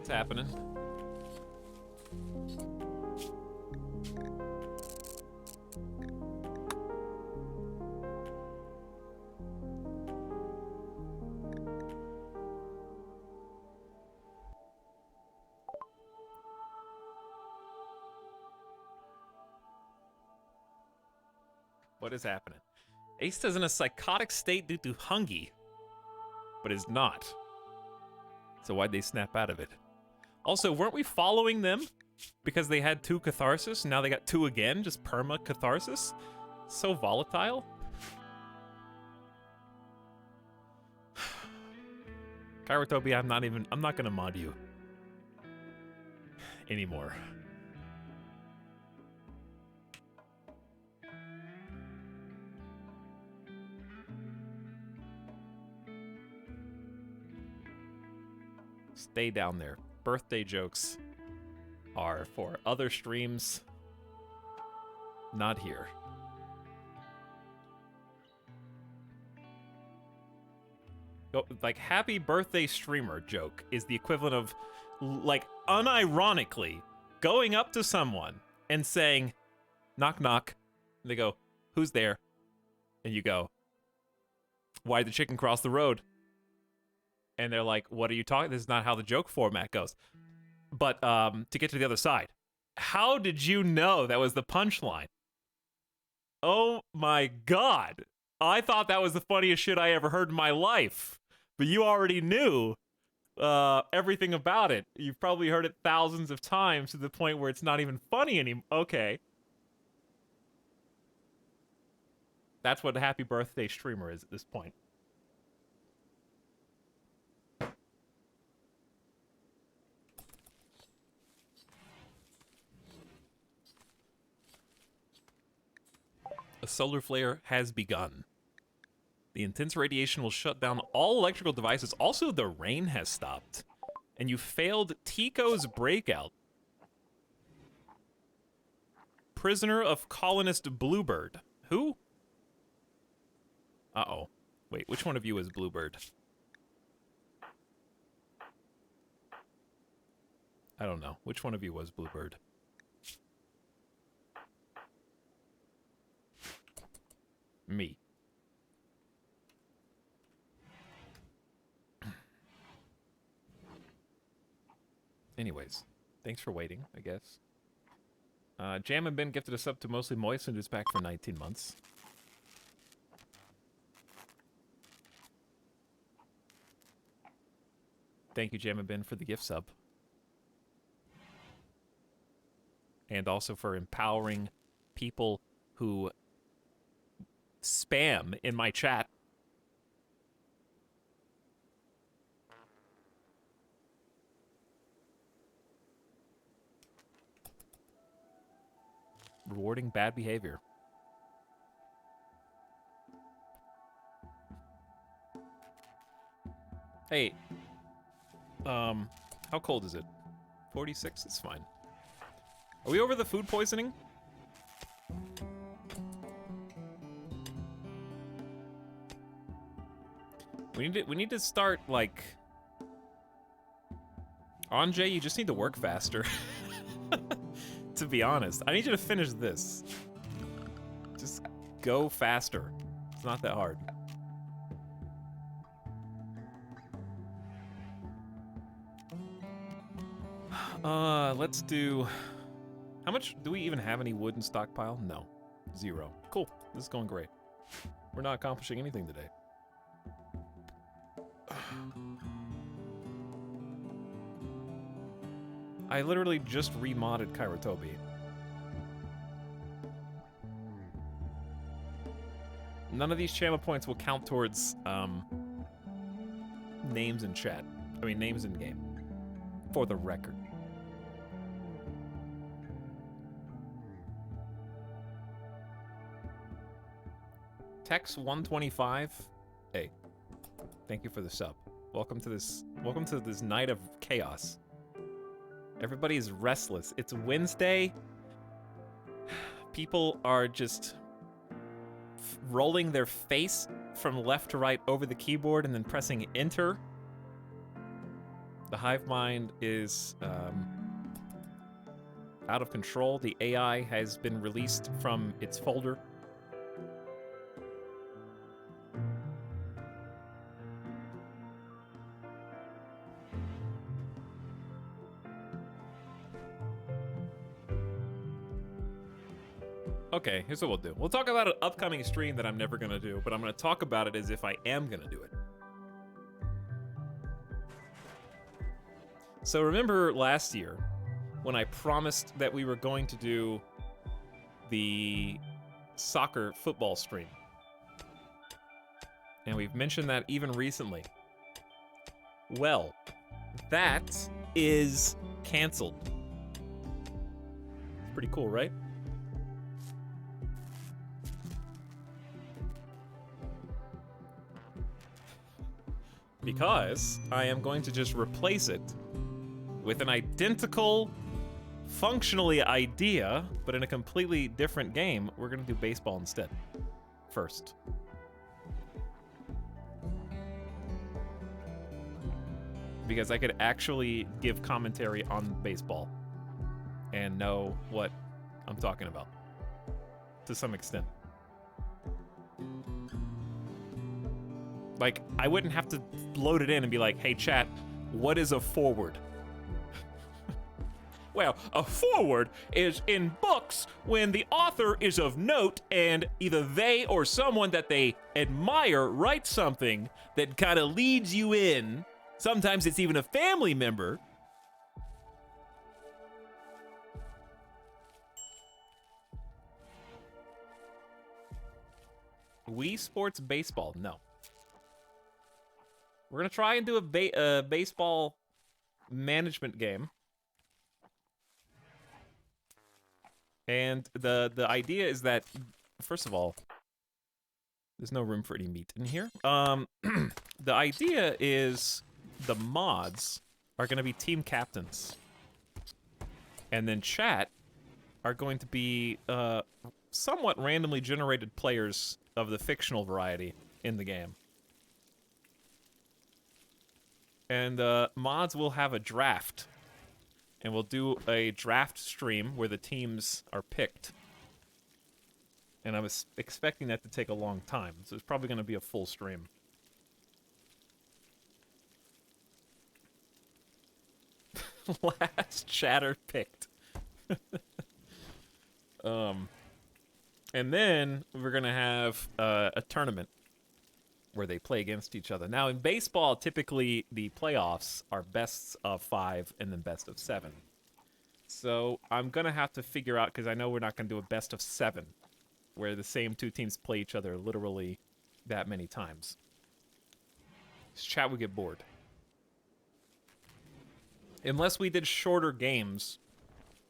What's happening? What is happening? Ace is in a psychotic state due to Hungy, but is not. So why'd they snap out of it? Also, weren't we following them because they had 2 catharsis? Now they got 2 again, just perma catharsis? So volatile. Kairotobi, I'm not gonna mod you anymore. Stay down there. Birthday jokes are for other streams, not here. Like, happy birthday streamer joke is the equivalent of, like, unironically going up to someone and saying, knock knock. And they go, who's there? And you go, why'd the chicken cross the road? And they're like, what are you talking? This is not how the joke format goes. But to get to the other side, how did you know that was the punchline? Oh my God. I thought that was the funniest shit I ever heard in my life. But you already knew everything about it. You've probably heard it thousands of times to the point where it's not even funny anymore. Okay. That's what a happy birthday streamer is at this point. A solar flare has begun. The intense radiation will shut down all electrical devices. Also, the rain has stopped. And you failed Tico's breakout. Prisoner of colonist Bluebird. Who? Uh-oh. Wait, which one of you is Bluebird? I don't know. Which one of you was Bluebird? Me. Anyways, thanks for waiting, I guess. Jam and Ben gifted us up to Mostly Moist and is back for 19 months. Thank you, Jam and Ben, for the gift sub. And also for empowering people who spam in my chat. Rewarding bad behavior. Hey, how cold is it? 46? It's fine. Are we over the food poisoning? We need to start, like... Anjay, you just need to work faster. To be honest. I need you to finish this. Just go faster. It's not that hard. Let's do... How much... Do we even have any wood in stockpile? No. 0. Cool. This is going great. We're not accomplishing anything today. I literally just remodded Kairotobi. None of these Chama points will count towards, names in chat. I mean, names in game. For the record. Tex 125. Hey. Thank you for the sub. Welcome to this night of chaos. Everybody's restless. It's Wednesday. People are just rolling their face from left to right over the keyboard and then pressing enter. The hive mind is out of control. The AI has been released from its folder. Okay, here's what we'll do. We'll talk about an upcoming stream that I'm never gonna do, but I'm gonna talk about it as if I am gonna do it. So remember last year when I promised that we were going to do the soccer football stream? And we've mentioned that even recently. Well, that is canceled. Pretty cool, right? Because I am going to just replace it with an identical, functionally idea, but in a completely different game. We're gonna do baseball instead. First. Because I could actually give commentary on baseball and know what I'm talking about. To some extent. Like, I wouldn't have to load it in and be like, hey, chat, what is a forward? Well, a forward is in books when the author is of note and either they or someone that they admire writes something that kind of leads you in. Sometimes it's even a family member. Wii Sports Baseball, no. We're gonna try and do a baseball management game. And the idea is that, first of all, there's no room for any meat in here. The idea is the mods are gonna be team captains. And then chat are going to be somewhat randomly generated players of the fictional variety in the game. And mods will have a draft. And we'll do a draft stream where the teams are picked. And I was expecting that to take a long time, so it's probably going to be a full stream. Last chatter picked. And then we're going to have a tournament where they play against each other. Now, in baseball, typically the playoffs are bests of 5 and then best of 7. So I'm going to have to figure out, because I know we're not going to do a best of 7, where the same two teams play each other literally that many times. This chat would get bored. Unless we did shorter games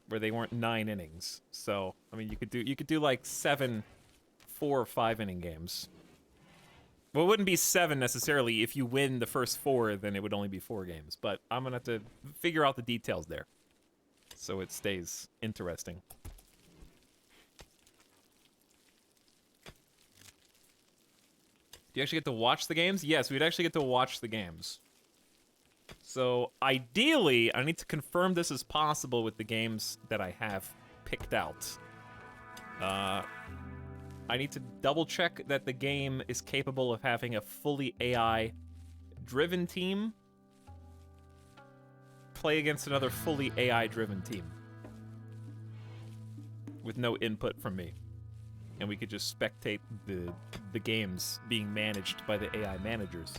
where they weren't 9 innings. So, I mean, you could do like 7 4 or 5 inning games. Well, it wouldn't be 7 necessarily. If you win the first 4, then it would only be 4 games. But I'm going to have to figure out the details there, so it stays interesting. Do you actually get to watch the games? Yes, we'd actually get to watch the games. So, ideally, I need to confirm this is possible with the games that I have picked out. I need to double check that the game is capable of having a fully AI-driven team play against another fully AI-driven team with no input from me. And we could just spectate the games being managed by the AI managers.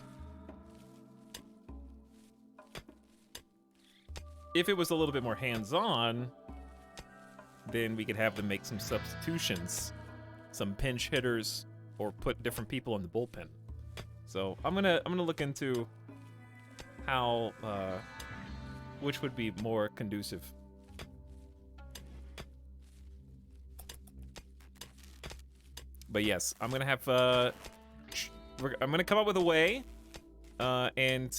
If it was a little bit more hands-on, then we could have them make some substitutions, some pinch hitters, or put different people in the bullpen. So I'm gonna look into how which would be more conducive. But yes, I'm gonna have I'm gonna come up with a way, and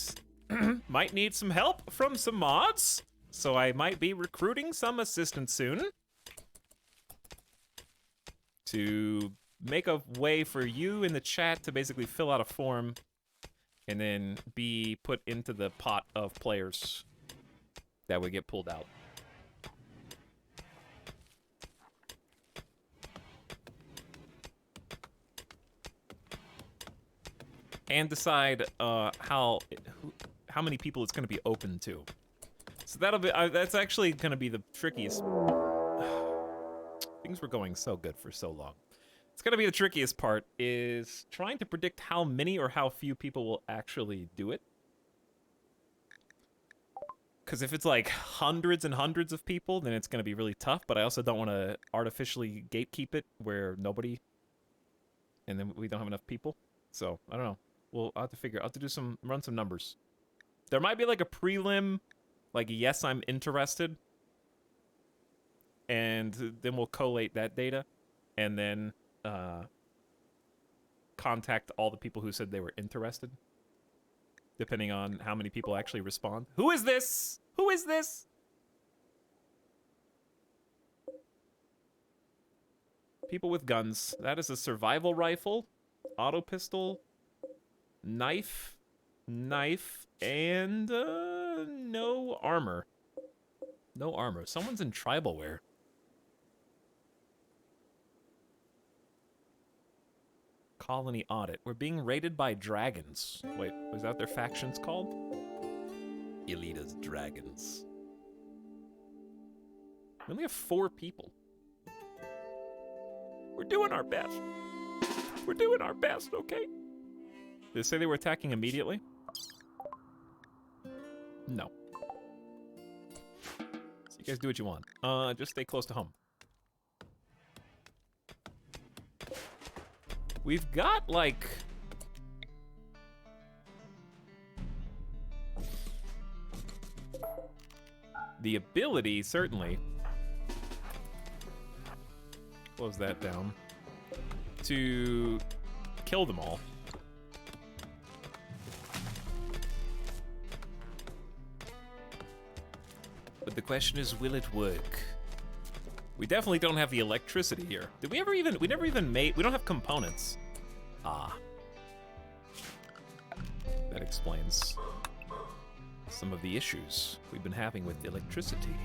might need some help from some mods. So I might be recruiting some assistants soon to make a way for you in the chat to basically fill out a form and then be put into the pot of players that would get pulled out. And decide how many people it's going to be open to. So that'll be that's actually going to be the trickiest. Things were going so good for so long. It's going to be the trickiest part is trying to predict how many or how few people will actually do it. Because if it's like hundreds and hundreds of people, then it's going to be really tough. But I also don't want to artificially gatekeep it where nobody, and then we don't have enough people. So I don't know. We'll have to figure. I'll have to run some numbers. There might be like a prelim, like yes, I'm interested, and then we'll collate that data, and then contact all the people who said they were interested, depending on how many people actually respond. Who is this? Who is this? People with guns. That is a survival rifle, auto pistol, knife, and no armor. No armor. Someone's in tribal wear. Colony audit. We're being raided by dragons. Wait, was that their faction's called? Elita's Dragons. We only have 4 people. We're doing our best. We're doing our best, okay? Did they say they were attacking immediately? No. So you guys do what you want. Just stay close to home. We've got, like... the ability, certainly. Close that down. To kill them all. But the question is, will it work? We definitely don't have the electricity here. Did we ever even, we never even made, we don't have components. Ah. That explains some of the issues we've been having with electricity.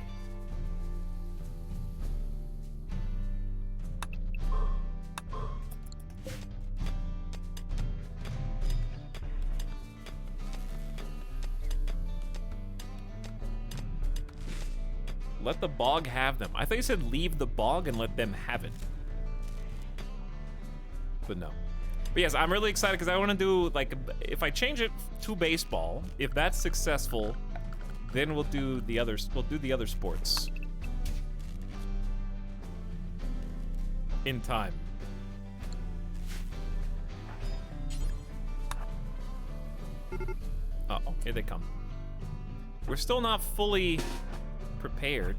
Let the BOG have them. I thought you said leave the BOG and let them have it. But no. But yes, I'm really excited because I want to do, like, if I change it to baseball, if that's successful, then we'll do the other sports. In time. Uh-oh, here they come. We're still not fully prepared.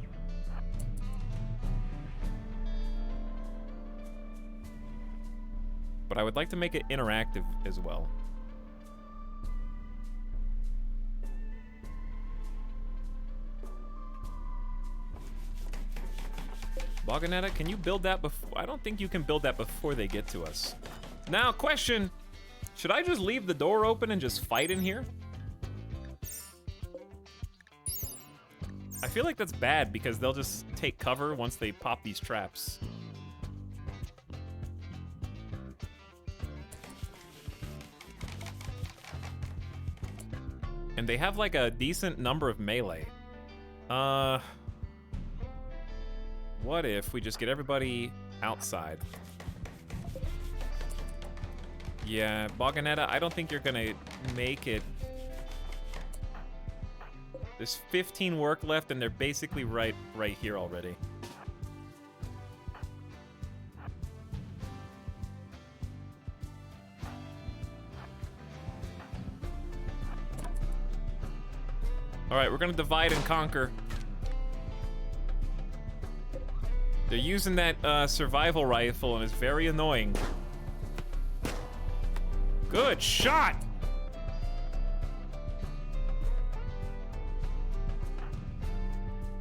But I would like to make it interactive as well. Boganetta, can you build that before? I don't think you can build that before they get to us. Now, question. Should I just leave the door open and just fight in here? I feel like that's bad because they'll just take cover once they pop these traps. And they have like a decent number of melee. What if we just get everybody outside? Yeah, Boganetta, I don't think you're gonna make it. There's 15 work left, and they're basically right here already. All right, we're gonna divide and conquer. They're using that survival rifle, and it's very annoying. Good shot!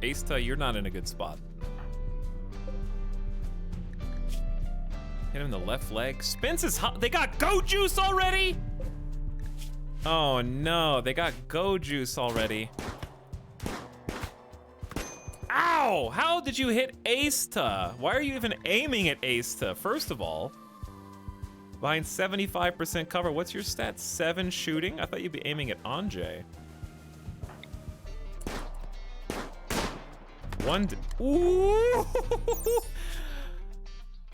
Asta, you're not in a good spot. Hit him in the left leg. Spence is hot. They got Go Juice already? Oh no, they got Go Juice already. Ow! How did you hit Asta? Why are you even aiming at Asta, first of all? Behind 75% cover, what's your stat? 7 shooting? I thought you'd be aiming at Anjay. Ooh!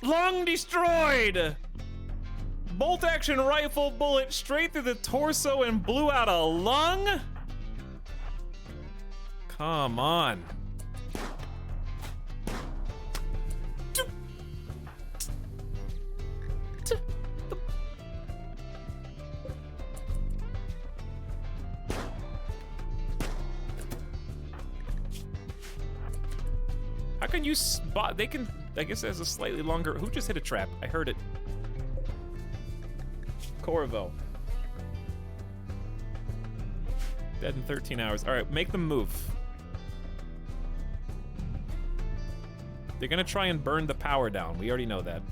Lung destroyed! Bolt action rifle bullet straight through the torso and blew out a lung? Come on. How can you spot? They can, I guess it has a slightly longer. Who just hit a trap? I heard it. Corvo. Dead in 13 hours. All right, make them move. They're gonna try and burn the power down. We already know that.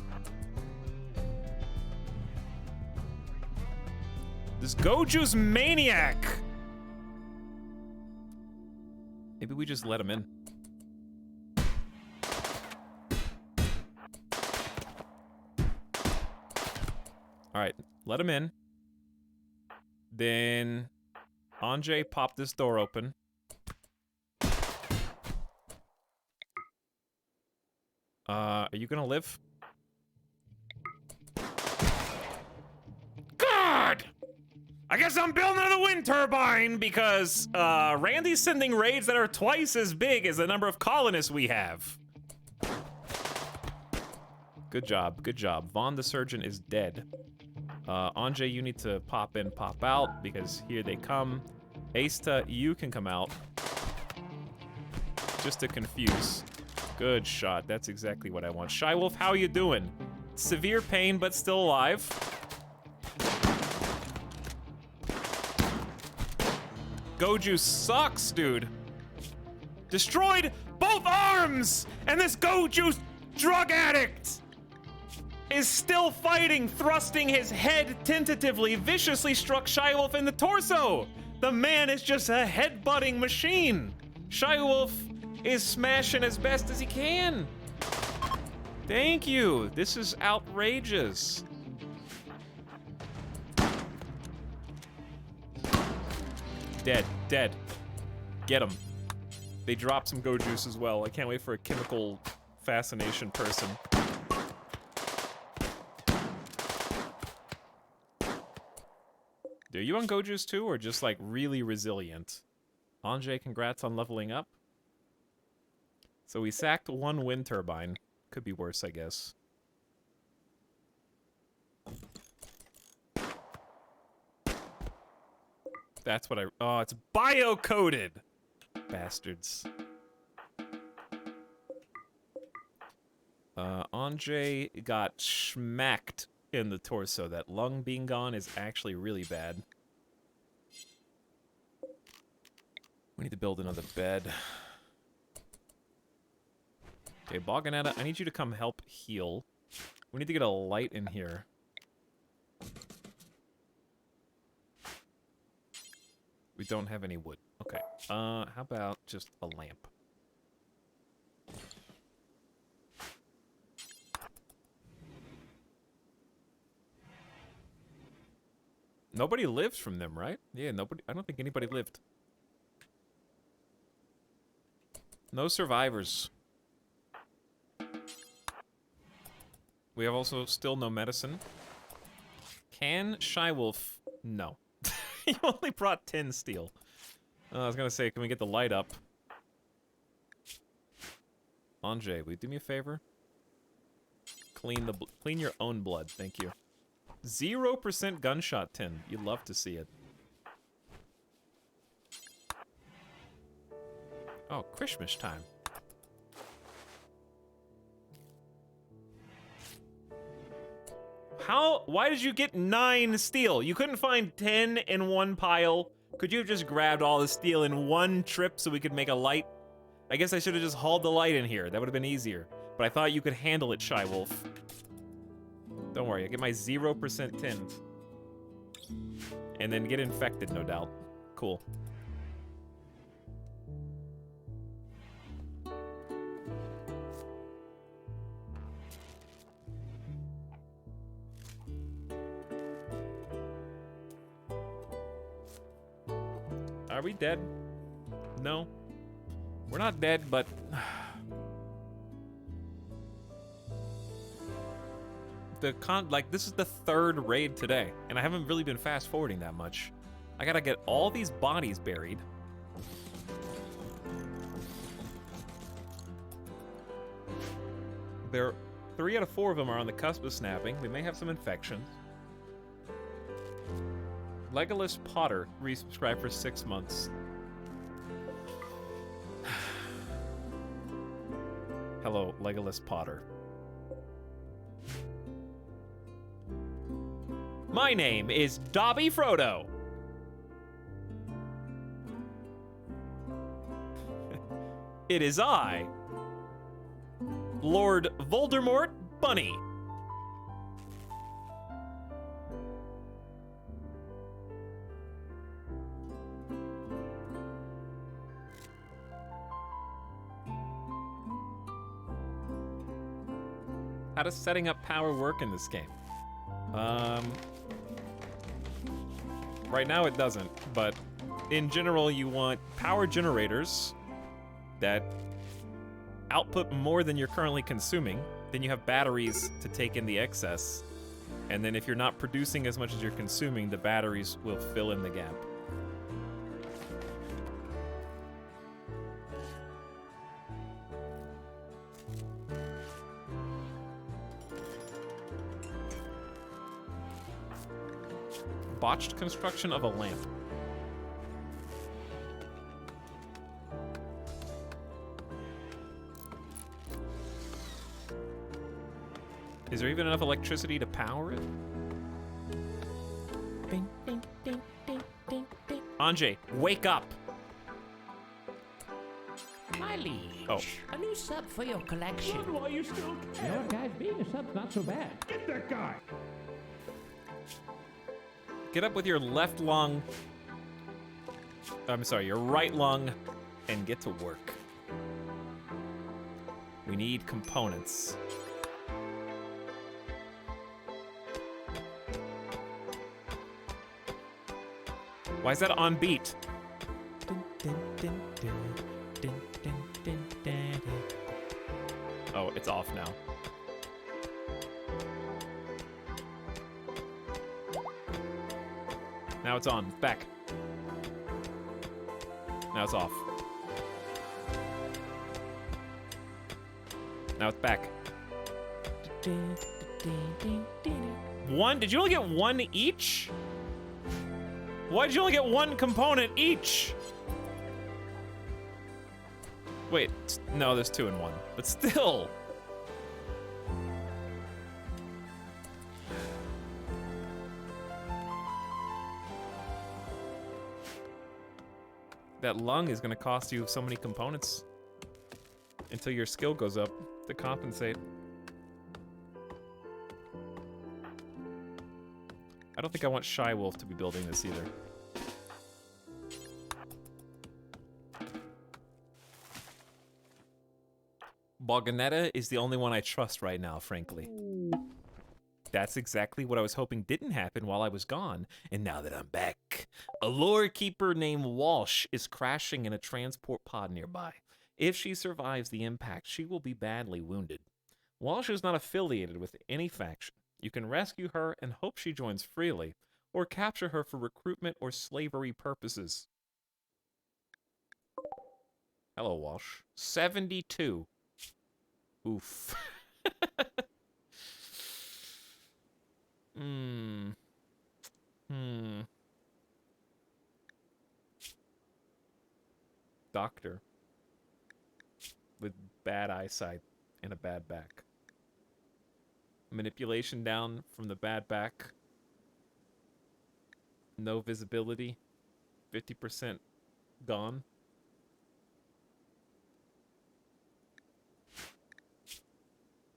This Goju's maniac! Maybe we just let him in. All right, let him in. Then Anjay, pop this door open. Are you gonna live? God! I guess I'm building another wind turbine because Randy's sending raids that are twice as big as the number of colonists we have. Good job, good job. Vaughn the Surgeon is dead. Anjay, you need to pop in, pop out, because here they come. Asta, you can come out. Just to confuse. Good shot, that's exactly what I want. Shy Wolf, how you doing? Severe pain, but still alive. Goju sucks, dude. Destroyed both arms! And this Goju drug addict is still fighting, thrusting his head tentatively, viciously struck Shy Wolf in the torso. The man is just a headbutting machine. Shy Wolf is smashing as best as he can. Thank you. This is outrageous. Dead, dead. Get him. They dropped some Go Juice as well. I can't wait for a chemical fascination person. Are you on Go Juice too, or just like really resilient? Anjay, congrats on leveling up. So we sacked one wind turbine. Could be worse, I guess. That's what oh, it's bio-coded. Bastards. Anjay got schmacked in the torso. That lung being gone is actually really bad. We need to build another bed. Okay, Boganetta, I need you to come help heal. We need to get a light in here. We don't have any wood. Okay, how about just a lamp? Nobody lives from them, right? Yeah, nobody. I don't think anybody lived. No survivors. We have also still no medicine. Can Shy Wolf? No. He only brought 10 steel. I was gonna say, can we get the light up? Anjay, will you do me a favor? Clean your own blood, thank you. 0% gunshot tin. You'd love to see it. Oh, Christmas time. Why did you get 9 steel? You couldn't find 10 in one pile? Could you have just grabbed all the steel in one trip so we could make a light? I guess I should have just hauled the light in here. That would have been easier. But I thought you could handle it, Shy Wolf. Don't worry, I get my 0% tint. And then get infected, no doubt. Cool. Are we dead? No. We're not dead, but... this is the third raid today, and I haven't really been fast-forwarding that much. I gotta get all these bodies buried. There, 3 out of 4 of them are on the cusp of snapping. We may have some infections. Legolas Potter resubscribed for 6 months. Hello, Legolas Potter. My name is Dobby Frodo. It is I, Lord Voldemort Bunny. How does setting up power work in this game? Right now it doesn't, but in general you want power generators that output more than you're currently consuming. Then you have batteries to take in the excess. And then if you're not producing as much as you're consuming, the batteries will fill in the gap. Botched construction of a lamp. Is there even enough electricity to power it? Ding, ding, ding, ding, ding, ding. Anjay, wake up! My liege. Oh. A new sub for your collection. Run while you still You know can. what, guys? Being a sub's not so bad. Get that guy. Get up with your left lung. I'm sorry, your right lung, and get to work. We need components. Why is that on beat? Oh, it's off now. Now it's on. It's back. Now it's off. Now it's back. One? Did you only get one each? Why did you only get one component each? Wait, no, there's 2 in 1. But still. That lung is gonna cost you so many components until your skill goes up to compensate. I don't think I want Shy Wolf to be building this either. Boganetta is the only one I trust right now, frankly. That's exactly what I was hoping didn't happen while I was gone, and now that I'm back. A lore keeper named Walsh is crashing in a transport pod nearby. If she survives the impact, she will be badly wounded. Walsh is not affiliated with any faction. You can rescue her and hope she joins freely, or capture her for recruitment or slavery purposes. Hello, Walsh. 72. Oof. Doctor. With bad eyesight and a bad back. Manipulation down from the bad back. No visibility. 50% gone.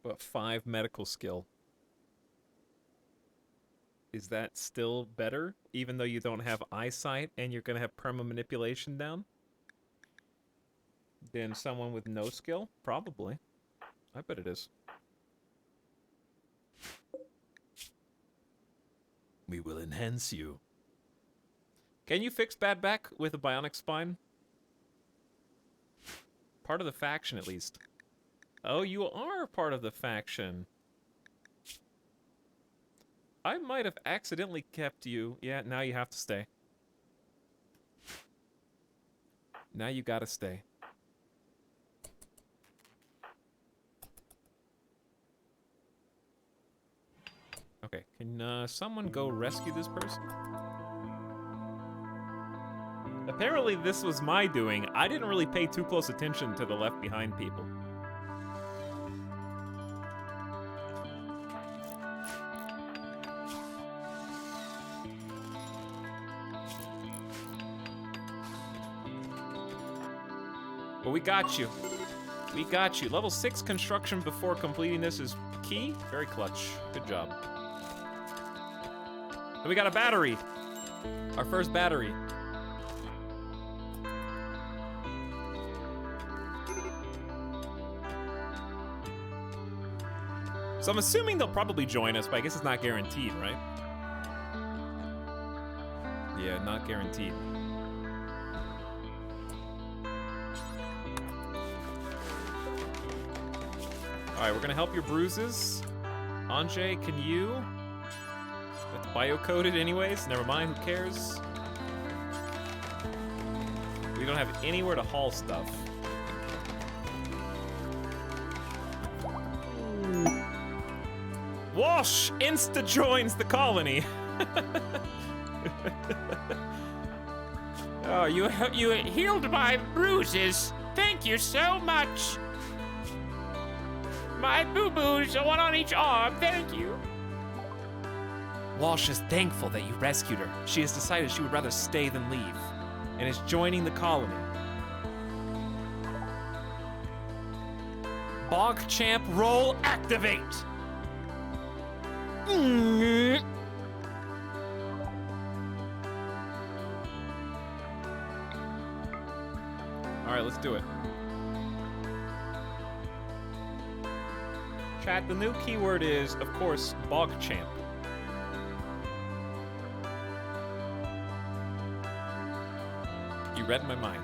But 5 medical skill. Is that still better, even though you don't have eyesight and you're going to have perma manipulation down? Than someone with no skill? Probably. I bet it is. We will enhance you. Can you fix bad back with a bionic spine? Part of the faction, at least. Oh, you are part of the faction. I might have accidentally kept you. Yeah, now you have to stay. Now you gotta stay. Okay, can someone go rescue this person? Apparently this was my doing. I didn't really pay too close attention to the left behind people. But we got you. We got you. Level 6 construction before completing this is key. Very clutch. Good job. And we got a battery. Our first battery. So I'm assuming they'll probably join us, but I guess it's not guaranteed, right? Yeah, not guaranteed. Alright, we're gonna help your bruises. Anjay, can you? That's bio-coded anyways. Never mind, who cares? We don't have anywhere to haul stuff. Walsh insta-joins the colony. Oh, you healed my bruises. Thank you so much. My boo-boos, one on each arm. Thank you. Walsh is thankful that you rescued her. She has decided she would rather stay than leave, and is joining the colony. BOG champ roll activate! Alright, let's do it. Chat, the new keyword is, of course, BOG champ. You read my mind.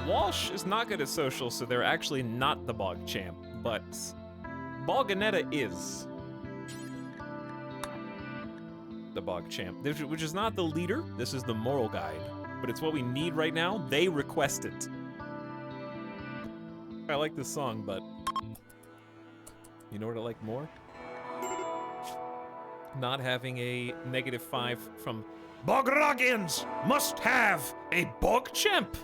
Walsh is not good at social, so they're actually not the BOG champ, but Balganetta is the BOG champ, which is not the leader. This is the moral guide, but it's what we need right now. They request it. I like this song, but you know what I like more? Not having a -5 from Bogragians must have a BOG champ.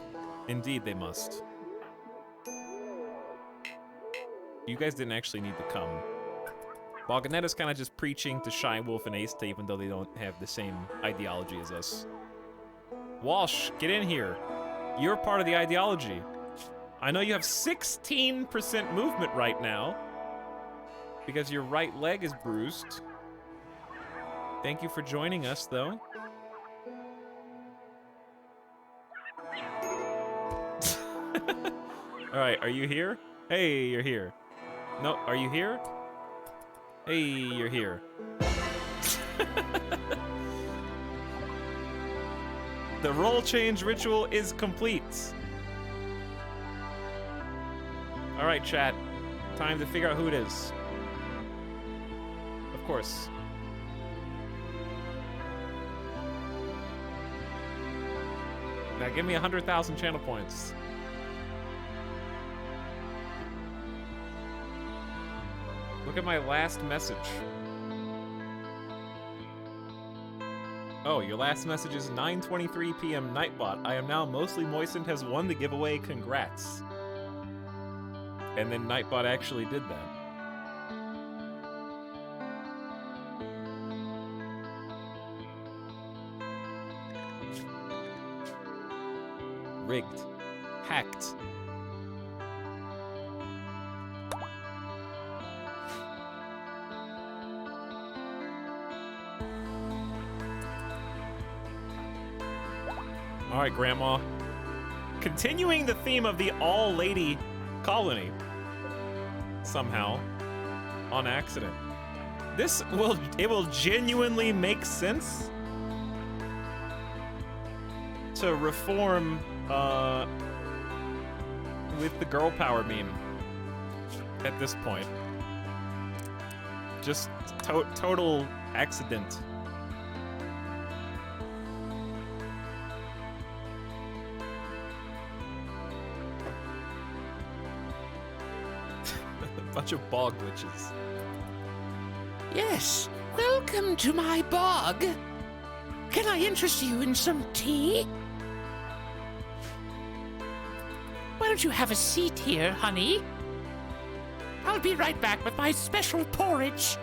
Indeed, they must. You guys didn't actually need to come. Balganetta's kind of just preaching to Shy Wolf and Ace, even though they don't have the same ideology as us. Walsh, get in here. You're part of the ideology. I know you have 16% movement right now because your right leg is bruised. Thank you for joining us, though. Alright, are you here? Hey, you're here. No, are you here? Hey, you're here. The role change ritual is complete. Alright, chat. Time to figure out who it is. Of course. Now give me 100,000 channel points. Look at my last message. Oh, your last message is 9:23 p.m. Nightbot. I am now mostly moistened has won the giveaway. Congrats. And then Nightbot actually did that. Rigged. Hacked. All right, Grandma. Continuing the theme of the all-lady colony. Somehow. On accident. It will genuinely make sense to reform with the girl power meme at this point. Just total accident. A bunch of bog witches. Yes, welcome to my bog. Can I interest you in some tea? Why don't you have a seat here, honey? I'll be right back with my special porridge.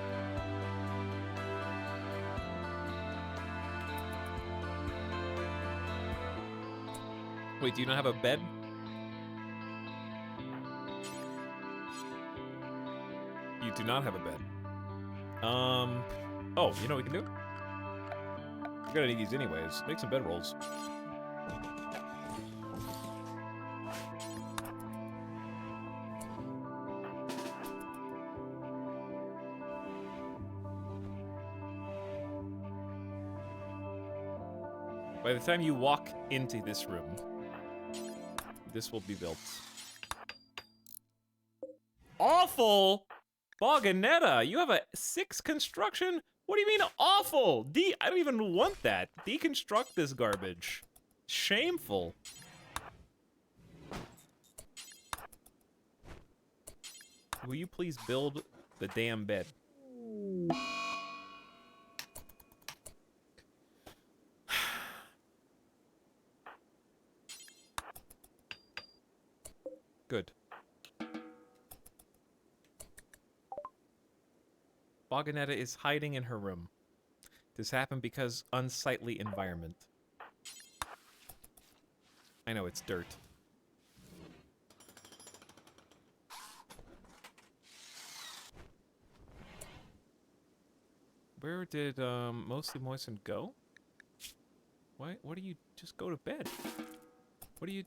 Wait, do you not have a bed? You do not have a bed. Oh, you know what we can do? We're gonna need these anyways. Make some bedrolls. By the time you walk into this room, this will be built. Awful! Boganetta, you have a 6 construction? What do you mean awful? I don't even want that. Deconstruct this garbage. Shameful. Will you please build the damn bed? Good. Boganetta is hiding in her room. This happened because unsightly environment. I know, it's dirt. Where did Mostly Moistened go? Why do you just go to bed? What are you...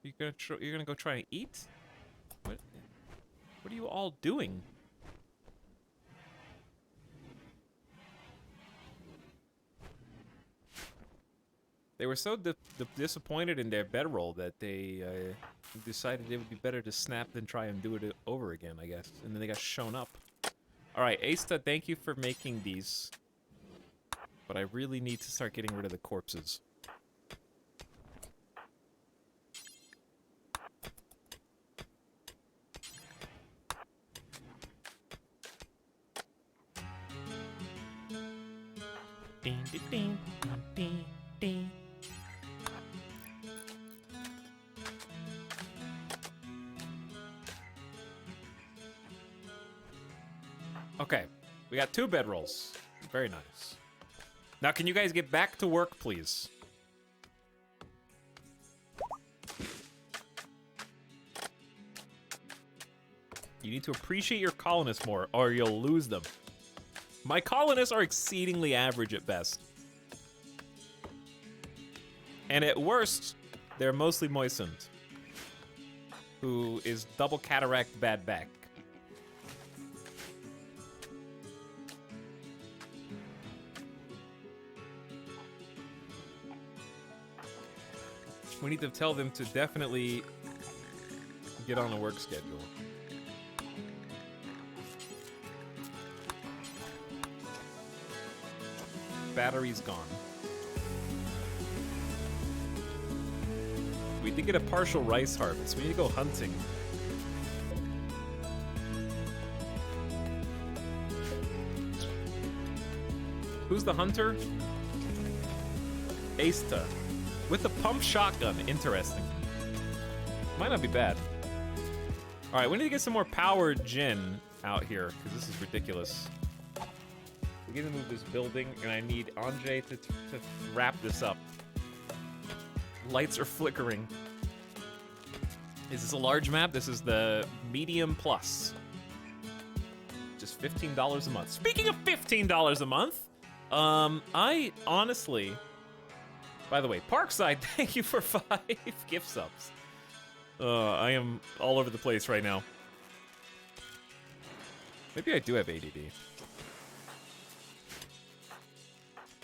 You're gonna go try and eat? What are you all doing? They were so disappointed in their bedroll that they decided it would be better to snap than try and do it over again, I guess. And then they got shown up. Alright, Asta, thank you for making these. But I really need to start getting rid of the corpses. Ding, ding, ding, ding, ding. Okay, we got 2 bedrolls. Very nice. Now, can you guys get back to work, please? You need to appreciate your colonists more, or you'll lose them. My colonists are exceedingly average at best. And at worst, they're mostly moistened. Who is double cataract bad back. We need to tell them to definitely get on a work schedule. Battery's gone. We did get a partial rice harvest. We need to go hunting. Who's the hunter? Asta. With the pump shotgun. Interesting. Might not be bad. Alright, we need to get some more powered gin out here, because this is ridiculous. We need to move this building, and I need Anjay to wrap this up. Lights are flickering. Is this a large map? This is the medium plus. Just $15 a month. Speaking of $15 a month, I honestly, By the way, Parkside, thank you for 5 gift subs. I am all over the place right now. Maybe I do have ADD.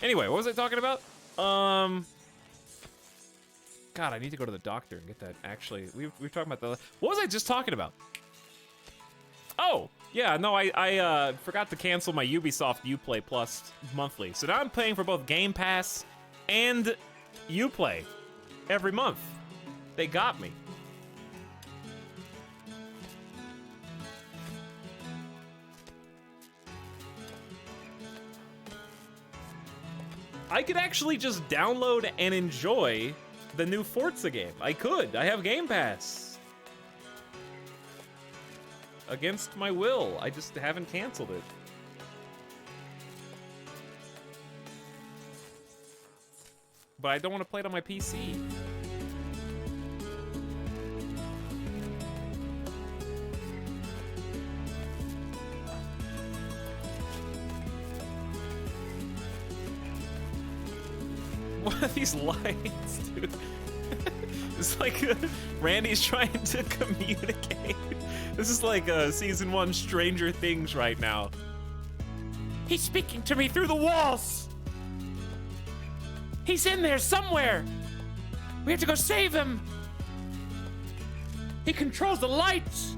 Anyway, what was I talking about? God, I need to go to the doctor and get that. Actually, we were talking about the. What was I just talking about? Oh, yeah, no, I forgot to cancel my Ubisoft Uplay Plus monthly. So now I'm paying for both Game Pass and Uplay every month. They got me. I could actually just download and enjoy the new Forza game. I could. I have Game Pass. Against my will. I just haven't canceled it. But I don't want to play it on my PC. What are these lights, dude? It's like Randy's trying to communicate. This is like season 1 Stranger Things right now. He's speaking to me through the walls. He's in there somewhere. We have to go save him. He controls the lights.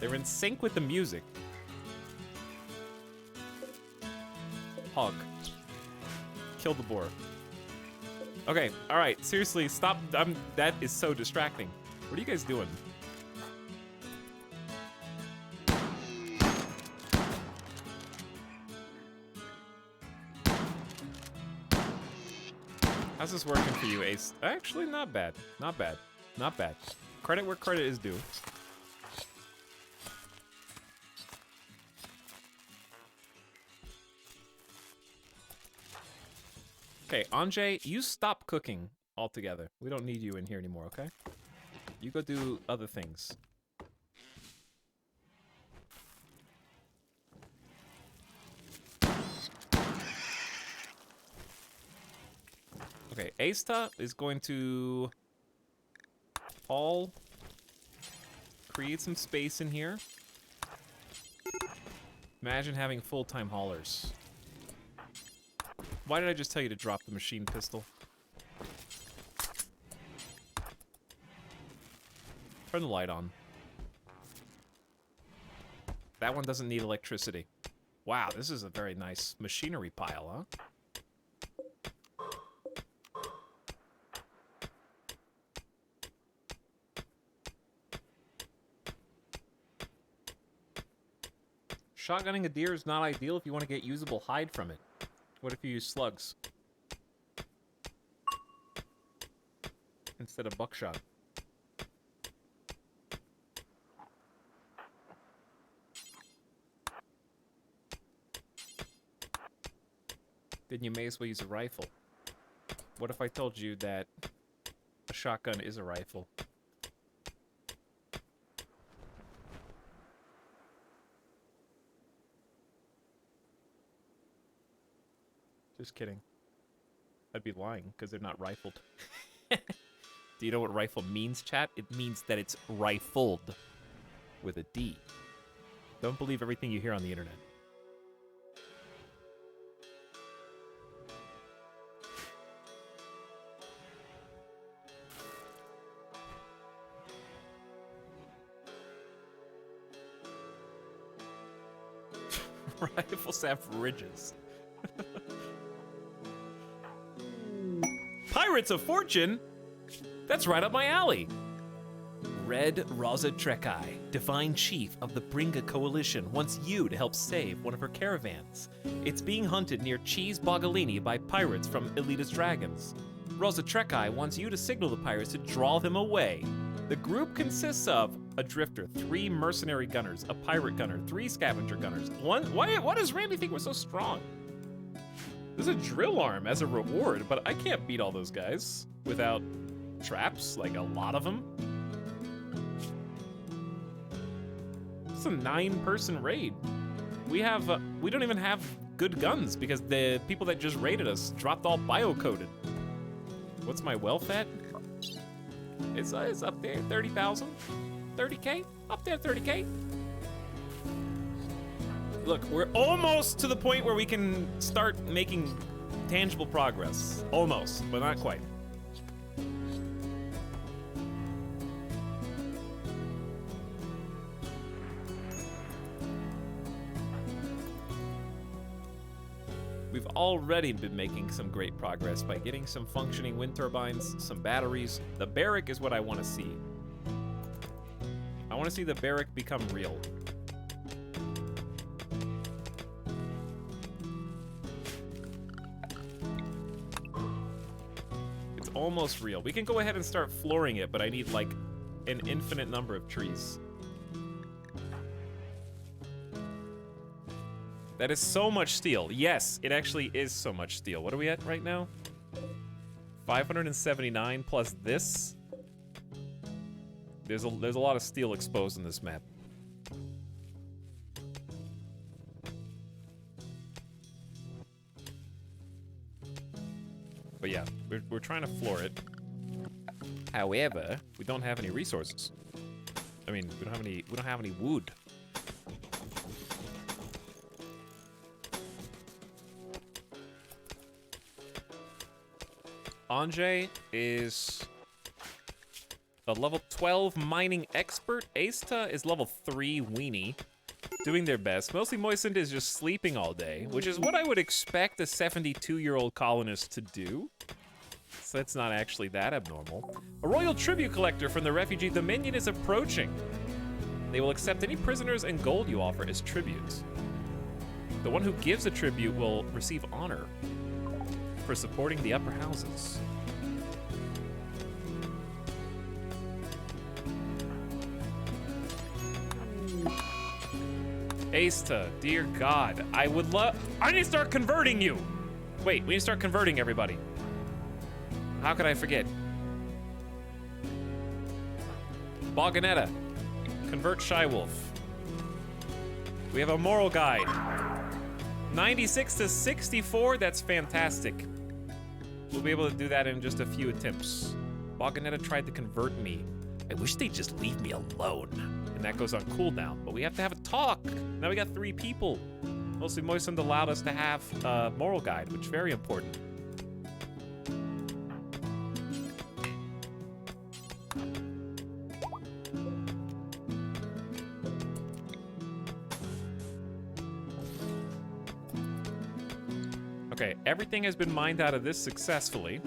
They're in sync with the music. Hog. Kill the boar. Okay, all right, seriously, stop. That is so distracting. What are you guys doing? How's this working for you, Ace? Actually, not bad. Not bad. Not bad. Credit where credit is due. Okay, Anjay, you stop cooking altogether. We don't need you in here anymore, okay? You go do other things. Okay, Asta is going to all create some space in here. Imagine having full-time haulers. Why did I just tell you to drop the machine pistol? Turn the light on. That one doesn't need electricity. Wow, this is a very nice machinery pile, huh? Shotgunning a deer is not ideal if you want to get usable hide from it. What if you use slugs instead of buckshot? Then you may as well use a rifle. What if I told you that a shotgun is a rifle? Just kidding. I'd be lying, because they're not rifled. Do you know what rifle means, chat? It means that it's rifled. With a D. Don't believe everything you hear on the internet. Rifles have ridges. Pirates of Fortune? That's right up my alley. Red Rosa Trekai, divine chief of the Bringa Coalition, wants you to help save one of her caravans. It's being hunted near Cheese Bogalini by pirates from Elitist Dragons. Rosa Trekai wants you to signal the pirates to draw them away. The group consists of a drifter, 3 mercenary gunners, a pirate gunner, 3 scavenger gunners. Why does Randy think we're so strong? There's a drill arm as a reward, but I can't beat all those guys without traps, like a lot of them. It's a 9-person raid. We don't even have good guns because the people that just raided us dropped all bio-coded. What's my wealth at? It's up there, 30,000. 30K? Up there, 30K. Look, we're almost to the point where we can start making tangible progress. Almost, but not quite. We've already been making some great progress by getting some functioning wind turbines, some batteries. The barrack is what I want to see. I want to see the barrack become real. It's almost real. We can go ahead and start flooring it, but I need like an infinite number of trees. That is so much steel. Yes, it actually is so much steel. What are we at right now? 579 plus this. There's a lot of steel exposed in this map. But yeah, we're trying to floor it. However, we don't have any resources. I mean, we don't have any wood. Anjay is a level 12 mining expert. Aista is level 3 weenie, doing their best. Mostly Moistened is just sleeping all day, which is what I would expect a 72-year-old colonist to do. So that's not actually that abnormal. A royal tribute collector from the refugee dominion is approaching. They will accept any prisoners and gold you offer as tribute. The one who gives a tribute will receive honor for supporting the upper houses. Aista, dear God, I need to start converting you. Wait, we need to start converting everybody. How could I forget? Boganetta, convert Shywolf. We have a moral guide. 96 to 64, that's fantastic. We'll be able to do that in just a few attempts. Boganetta tried to convert me. I wish they'd just leave me alone. And that goes on cooldown, but we have to have a talk. Now we got 3 people. Mostly Moistened allowed us to have a moral guide, which is very important. Okay, everything has been mined out of this successfully.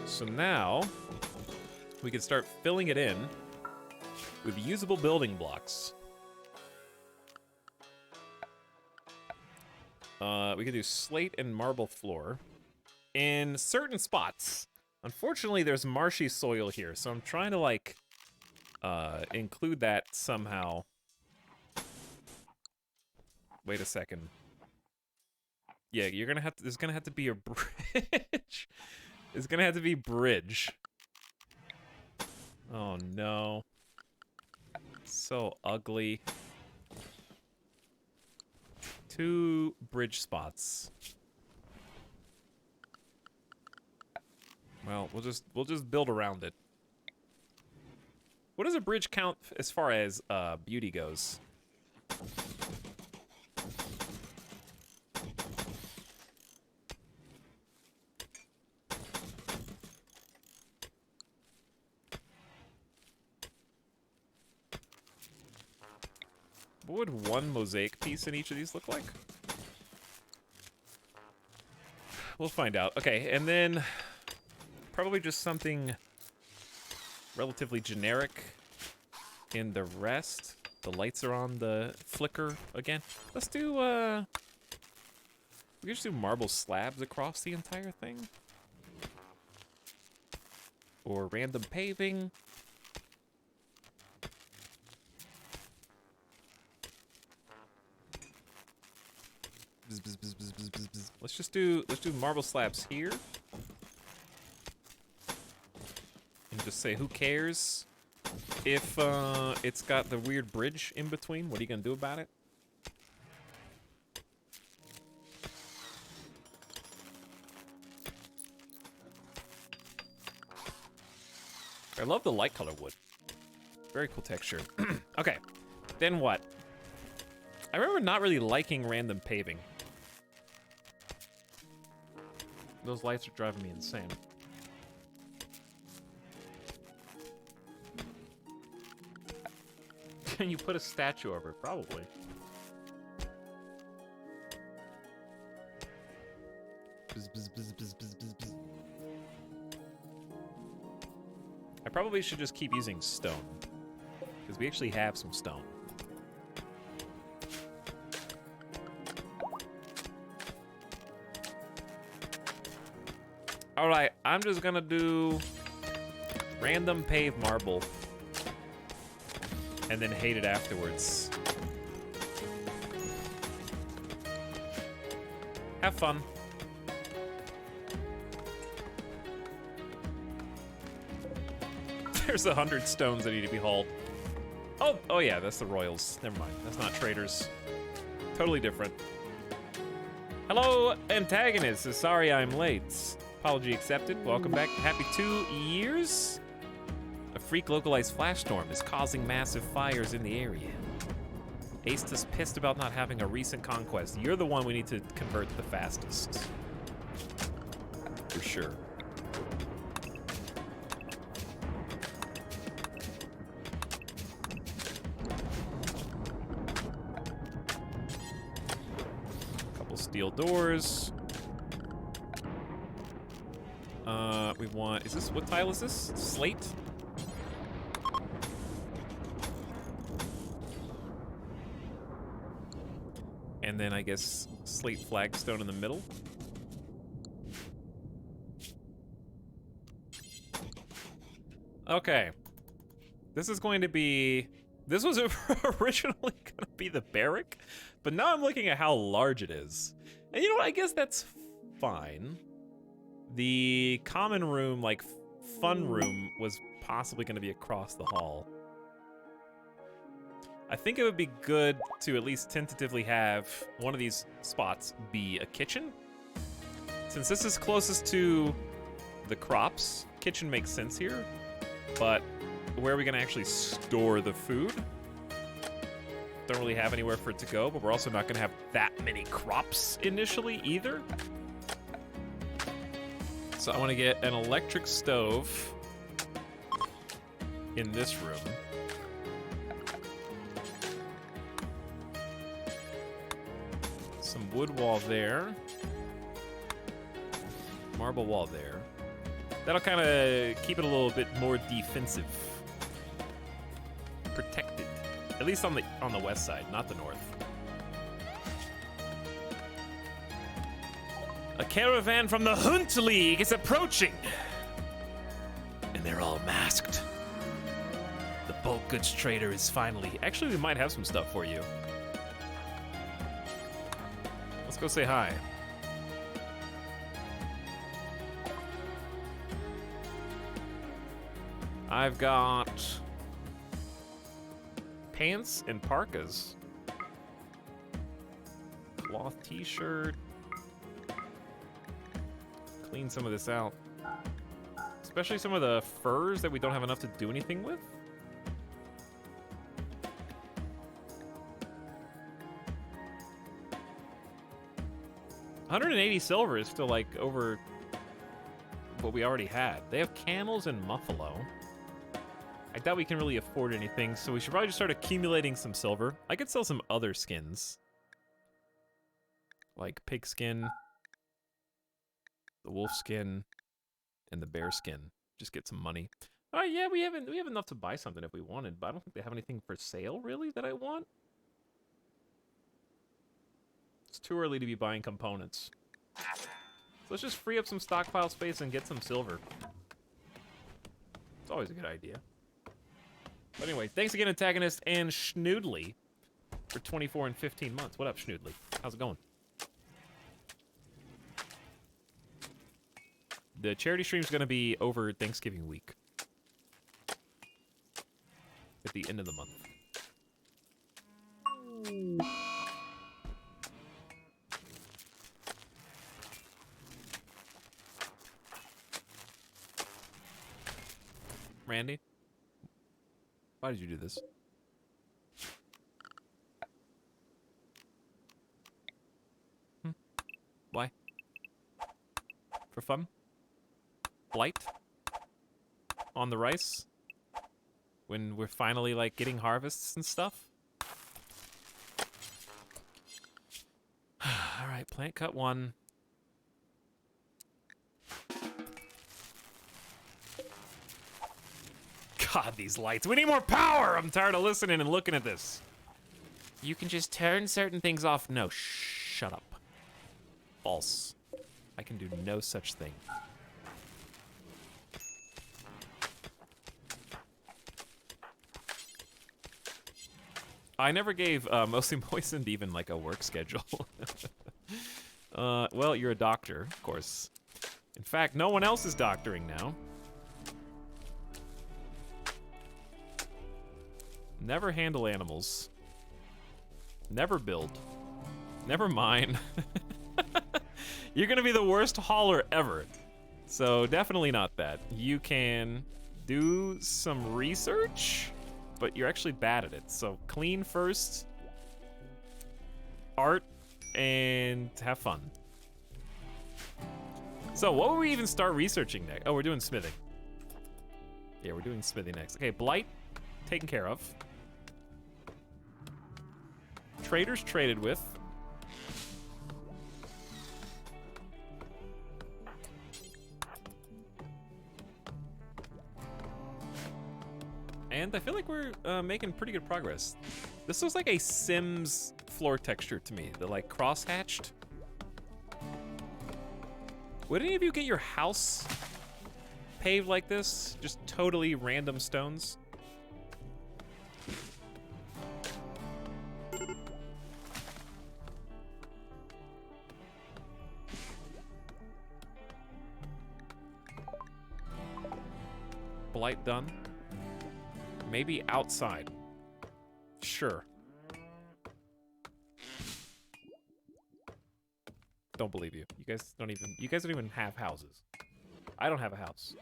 So now, we can start filling it in with usable building blocks. We can do slate and marble floor. In certain spots, unfortunately there's marshy soil here, so I'm trying to like, include that somehow. Wait a second. Yeah, you're gonna have to, there's gonna have to be a bridge. It's gonna have to be bridge. Oh no. So ugly. 2 bridge spots. Well, we'll just build around it. What does a bridge count as far as beauty goes? What would one mosaic piece in each of these look like? We'll find out. Okay, and then probably just something relatively generic in the rest. The lights are on the flicker again. Let's do, we can just do marble slabs across the entire thing. Or random paving. Let's do marble slabs here. And just say, who cares? if it's got the weird bridge in between, what are you gonna do about it? I love the light color wood. Very cool texture. Okay, then what? I remember not really liking random paving. Those lights are driving me insane. Can you put a statue over it? Probably. Bzz, bzz, bzz, bzz, bzz, bzz, bzz. I probably should just keep using stone, because we actually have some stone. All right, I'm just gonna do random pave marble and then hate it afterwards. Have fun. There's 100 stones that need to be hauled. Oh yeah, that's the Royals. Never mind, that's not traders. Totally different. Hello, antagonist. Sorry I'm late. Apology accepted. Welcome back. Happy 2 years. A freak localized flash storm is causing massive fires in the area. Asta's pissed about not having a recent conquest. You're the one we need to convert the fastest. For sure. Couple steel doors. We want, is this, what tile is this? Slate? And then I guess slate flagstone in the middle. Okay. This is going to be, this was originally gonna be the barrack, but now I'm looking at how large it is. And you know what, I guess that's fine. The common room, like fun room, was possibly going to be across the hall. I think it would be good to at least tentatively have one of these spots be a kitchen. Since this is closest to the crops, kitchen makes sense here. But where are we going to actually store the food? Don't really have anywhere for it to go, but we're also not going to have that many crops initially either. So I want to get an electric stove in this room. Some wood wall there. Marble wall there. That'll kind of keep it a little bit more defensive. Protected. At least on the west side, not the north. A caravan from the Hunt League is approaching. And they're all masked. The bulk goods trader is finally... Actually, we might have some stuff for you. Let's go say hi. I've got pants and parkas. Cloth t-shirt. Clean some of this out. Especially some of the furs that we don't have enough to do anything with. $180 silver is still like over what we already had. They have camels and muffalo. I doubt we can really afford anything, so we should probably just start accumulating some silver. I could sell some other skins. Like pig skin, the wolf skin, and the bear skin. Just get some money. Oh yeah, we have enough to buy something if we wanted, but I don't think they have anything for sale really that I want. It's too early to be buying components. So let's just free up some stockpile space and get some silver. It's always a good idea. But anyway, thanks again, Antagonist and Schnoodly, for 24 and 15 months. What up, Schnoodly? How's it going? The charity stream's going to be over Thanksgiving week. at the end of the month. Randy? Why did you do this? Why? For fun? Blight? On the rice? When we're finally, like, getting harvests and stuff? Alright, plant cut 1. God, these lights. We need more power! I'm tired of listening and looking at this. You can just turn certain things off. No, shut up. False. I can do no such thing. I never gave Mostly Moistened even like a work schedule. Well, you're a doctor, of course. In fact, no one else is doctoring now. Never handle animals. Never build. Never mine. You're gonna be the worst hauler ever. So definitely not that. You can do some research, but you're actually bad at it. So clean first, art, and have fun. So what would we even start researching next? Oh, we're doing smithing. Yeah, we're doing smithing next. Okay, blight, taken care of. Traders traded with. And I feel like we're making pretty good progress. This looks like a Sims floor texture to me. The like cross-hatched. Would any of you get your house paved like this? Just totally random stones? Blight done. Maybe outside. Sure. Don't believe you. You guys don't even have houses. I don't have a house.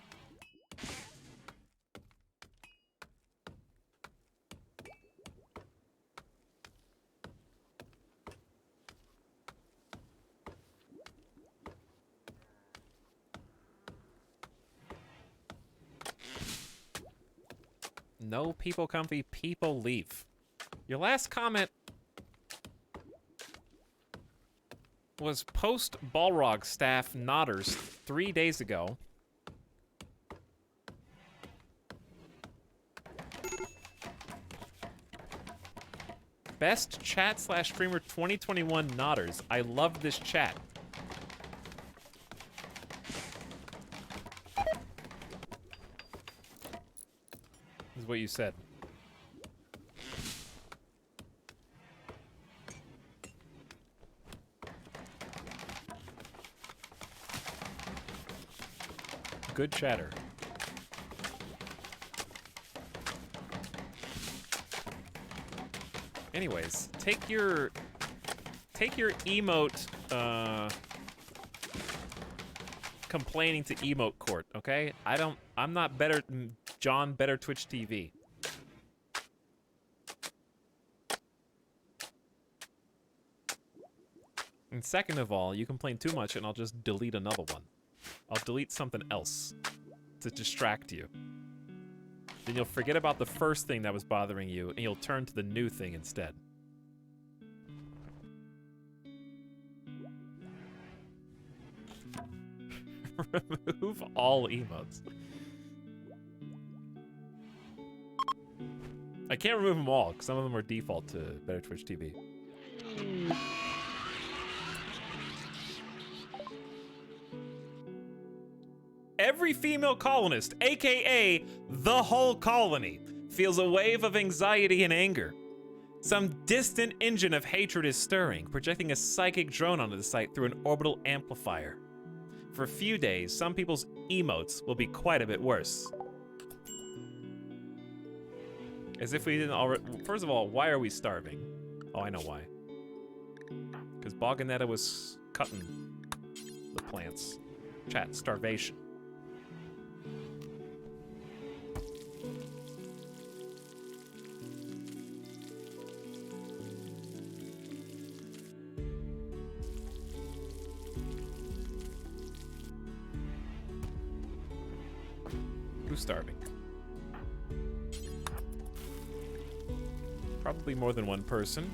No people comfy, people leave. Your last comment was post Balrog staff Nodders 3 days ago. Best chat / streamer 2021 Nodders. I love this chat. Is what you said. Good chatter. Anyways, take your emote complaining to emote court, okay? I'm not better than John Better Twitch TV. And second of all, you complain too much and I'll just delete another one. I'll delete something else to distract you. Then you'll forget about the first thing that was bothering you and you'll turn to the new thing instead. Remove all emotes. I can't remove them all, because some of them are default to Better Twitch TV. Every female colonist, aka the whole colony, feels a wave of anxiety and anger. Some distant engine of hatred is stirring, projecting a psychic drone onto the site through an orbital amplifier. For a few days, some people's emotes will be quite a bit worse. As if we didn't already... First of all, why are we starving? Oh, I know why. Because Boganetta was cutting the plants. Chat, starvation. Who's starving? Probably more than one person.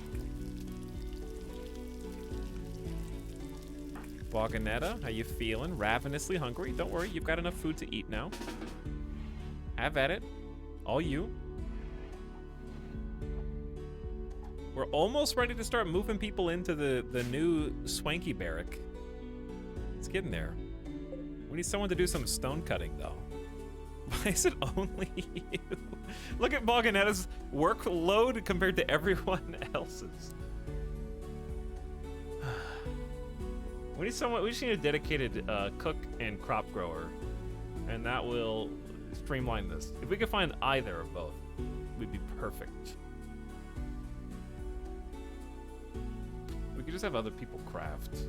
Boganetta, how you feeling? Ravenously hungry? Don't worry, you've got enough food to eat now. Have at it. All you. We're almost ready to start moving people into the new swanky barrack. It's getting there. We need someone to do some stone cutting, though. Why is it only you? Look at Boganetta's workload compared to everyone else's. We need someone. We just need a dedicated cook and crop grower, and that will streamline this. If we could find either of both, we'd be perfect. We could just have other people craft.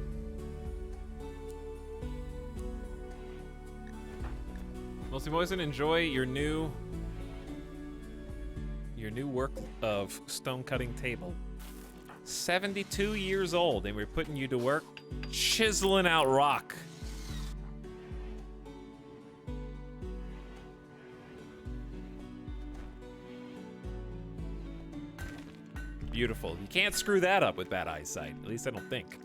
Mostly Moisen, enjoy your new work of stone cutting table. 72 years old, and we're putting you to work chiseling out rock. Beautiful. You can't screw that up with bad eyesight. At least I don't think.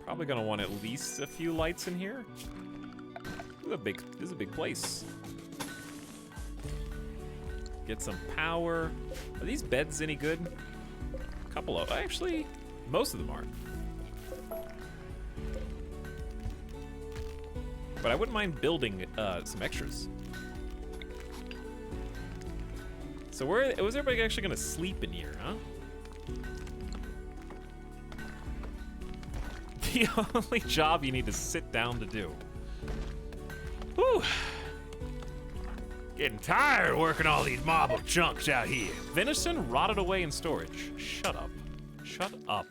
Probably gonna want at least a few lights in here. This is a big place. Get some power. Are these beds any good? A couple of, actually, most of them aren't. But I wouldn't mind building some extras. So was everybody actually gonna sleep in here, huh? The only job you need to sit down to do. Whew. Getting tired working all these marble chunks out here. Venison rotted away in storage. Shut up. Shut up.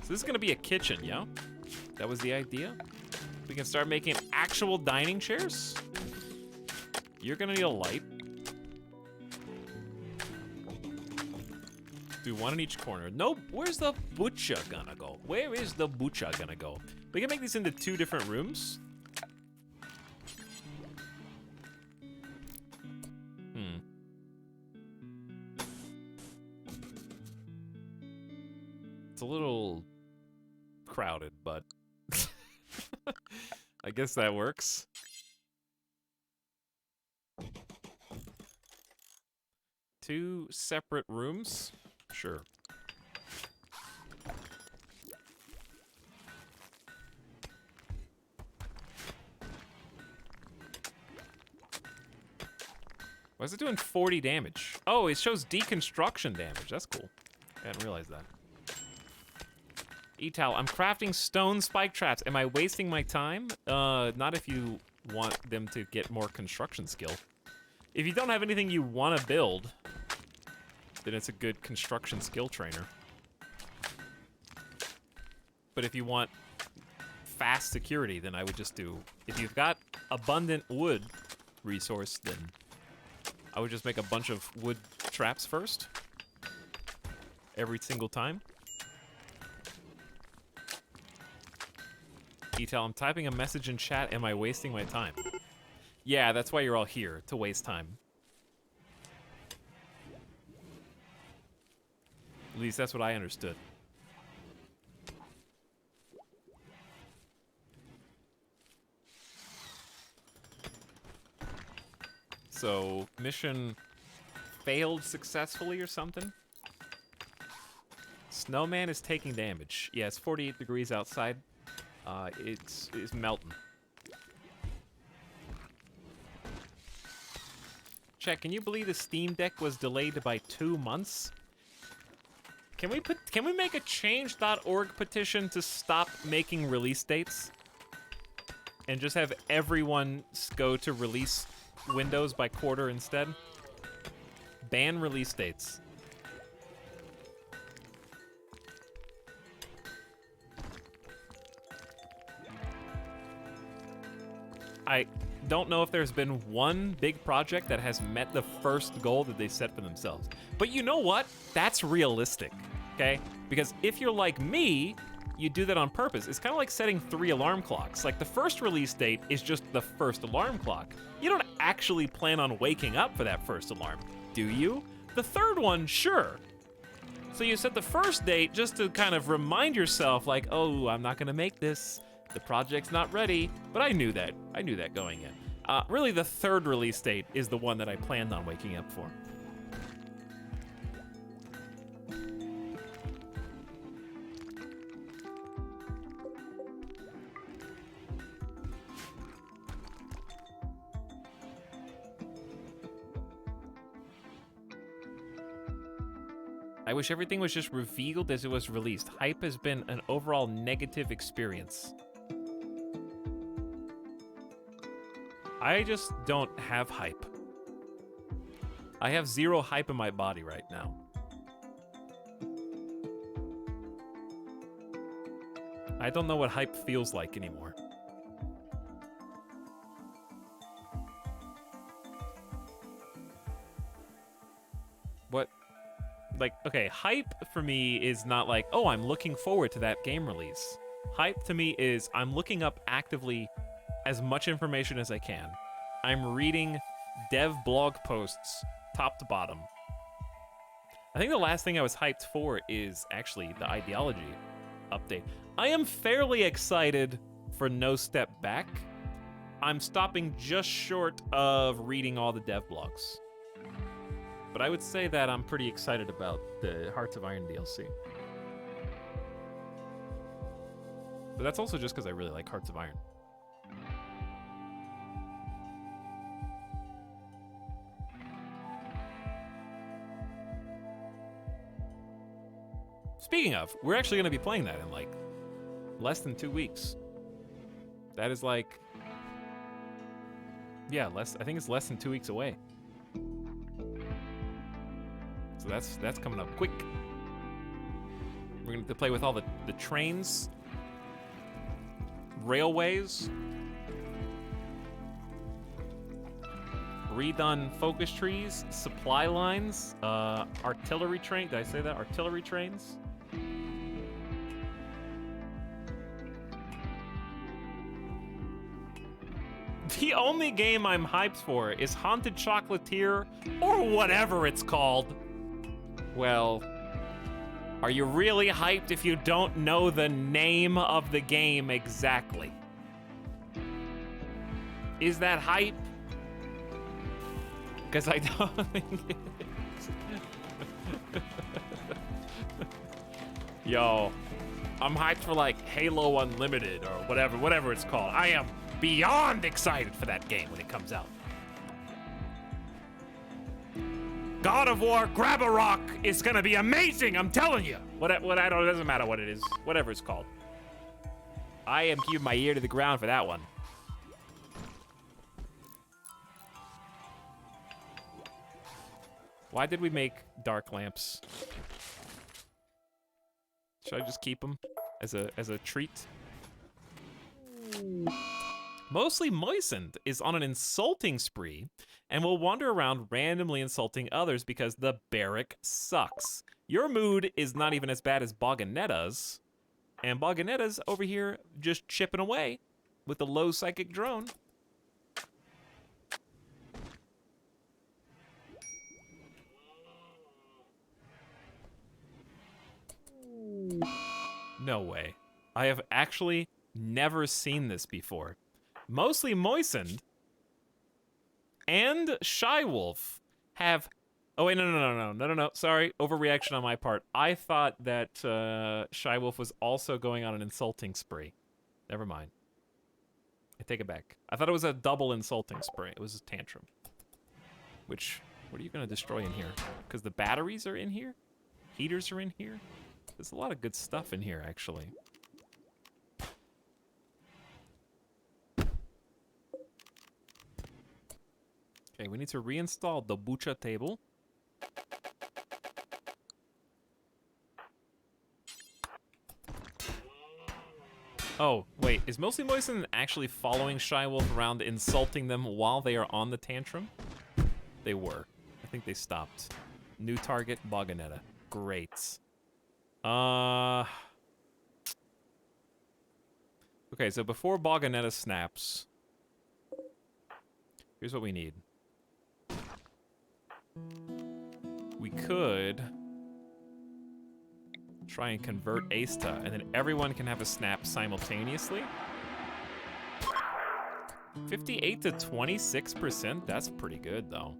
So this is gonna be a kitchen, yeah? That was the idea? We can start making actual dining chairs? You're gonna need a light. Do one in each corner. No, where's the butcher gonna go? Where is the butcher gonna go? We can make these into 2 different rooms. It's a little crowded, but I guess that works. Two separate rooms? Sure. Why is it doing 40 damage? Oh, it shows deconstruction damage. That's cool. I didn't realize that. Etal, I'm crafting stone spike traps. Am I wasting my time? Not if you want them to get more construction skill. If you don't have anything you want to build, then it's a good construction skill trainer. But if you want fast security, then I would just do... If you've got abundant wood resource, then I would just make a bunch of wood traps first. Every single time. Etal, I'm typing a message in chat. Am I wasting my time? Yeah, that's why you're all here, to waste time. At least that's what I understood. So, mission failed successfully or something? Snowman is taking damage. Yeah, it's 48 degrees outside. It's melting. Check, can you believe the Steam Deck was delayed by 2 months? Can we make a change.org petition to stop making release dates? And just have everyone go to release windows by quarter instead? Ban release dates. I don't know if there's been one big project that has met the first goal that they set for themselves. But you know what? That's realistic, okay? Because if you're like me, you do that on purpose. It's kind of like setting 3 alarm clocks. Like, the first release date is just the first alarm clock. You don't actually plan on waking up for that first alarm, do you? The third one, sure. So you set the first date just to kind of remind yourself, like, oh, I'm not gonna make this. The project's not ready. But I knew that. I knew that going in. Really, the third release date is the one that I planned on waking up for. I wish everything was just revealed as it was released. Hype has been an overall negative experience. I just don't have hype. I have 0 hype in my body right now. I don't know what hype feels like anymore. What? Like, okay, hype for me is not like, oh, I'm looking forward to that game release. Hype to me is I'm looking up actively as much information as I can. I'm reading dev blog posts top to bottom. I think the last thing I was hyped for is actually the Ideology update. I am fairly excited for No Step Back. I'm stopping just short of reading all the dev blogs. But I would say that I'm pretty excited about the Hearts of Iron DLC. But that's also just because I really like Hearts of Iron. Speaking of, we're actually going to be playing that in like less than 2 weeks. That is like, yeah, I think it's less than 2 weeks away. So that's coming up quick. We're going to play with all the trains, railways, redone focus trees, supply lines, artillery train. Did I say that? Artillery trains. The only game I'm hyped for is Haunted Chocolatier, or whatever it's called. Well, are you really hyped if you don't know the name of the game exactly? Is that hype? Because I don't think it is. Yo, I'm hyped for like Halo Unlimited or whatever it's called. I am beyond excited for that game when it comes out. God of War Grab a Rock is gonna be amazing, I'm telling you. What I don't, it doesn't matter what it is, whatever it's called. I am keeping my ear to the ground for that one. Why did we make dark lamps? Should I just keep them as a treat? Mostly Moistened is on an insulting spree and will wander around randomly insulting others because the barrack sucks. Your mood is not even as bad as Boganetta's, and Boganetta's over here just chipping away with the low psychic drone. No way. I have actually never seen this before. Mostly Moistened and Shy Wolf have... Oh, wait, no. Sorry, overreaction on my part. I thought that Shy Wolf was also going on an insulting spree. Never mind. I take it back. I thought it was a double insulting spree. It was a tantrum. Which, what are you going to destroy in here? Because the batteries are in here? Heaters are in here. There's a lot of good stuff in here, actually. Okay, we need to reinstall the Bucha table. Oh, wait, is Mostly Moistened actually following Shywolf around, insulting them while they are on the tantrum? They were. I think they stopped. New target, Boganetta. Great. Okay, so before Boganetta snaps, here's what we need. We could try and convert Asta, and then everyone can have a snap simultaneously. 58 to 26%? That's pretty good, though.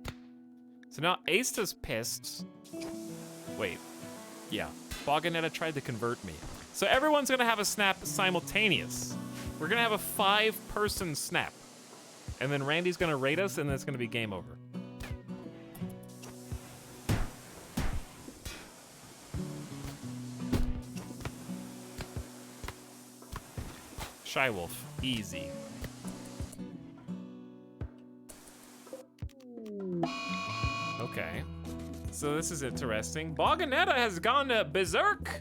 So now Asta's pissed. Wait. Yeah. Boganetta tried to convert me. So everyone's gonna have a snap simultaneous. We're gonna have a 5-person snap. And then Randy's gonna rate us, and then it's gonna be game over. Shywolf, easy. Okay. So this is interesting. Boganetta has gone berserk.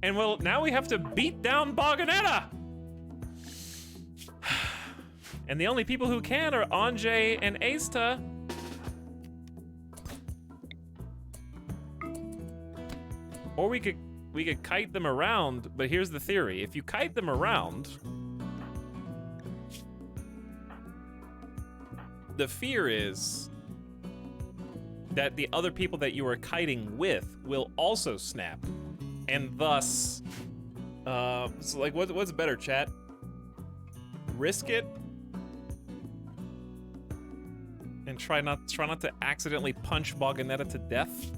And well, now we have to beat down Boganetta. And the only people who can are Anjay and Asta. Or we could kite them around, but here's the theory. If you kite them around, the fear is that the other people that you are kiting with will also snap. And thus, so like, what's better, chat? Risk it and try not to accidentally punch Boganetta to death.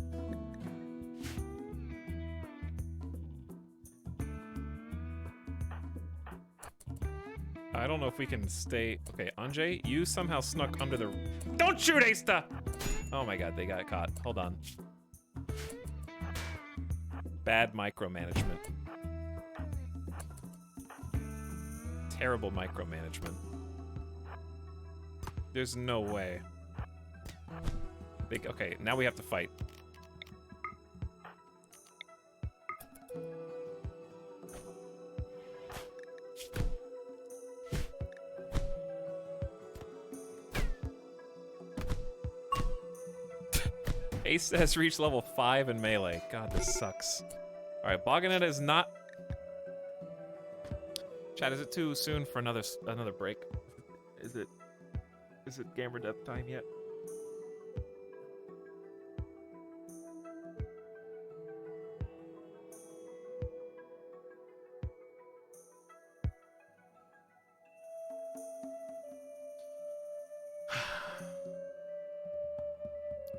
I don't know if we can stay. Okay, Anjay, you somehow snuck under the. Don't shoot, Asta! Oh my god, they got caught. Hold on. Bad micromanagement. Terrible micromanagement. There's no way. Okay, now we have to fight. Ace has reached level 5 in melee. God, this sucks. Alright, Boganetta is not... Chat, is it too soon for another break? Is it gamer death time yet?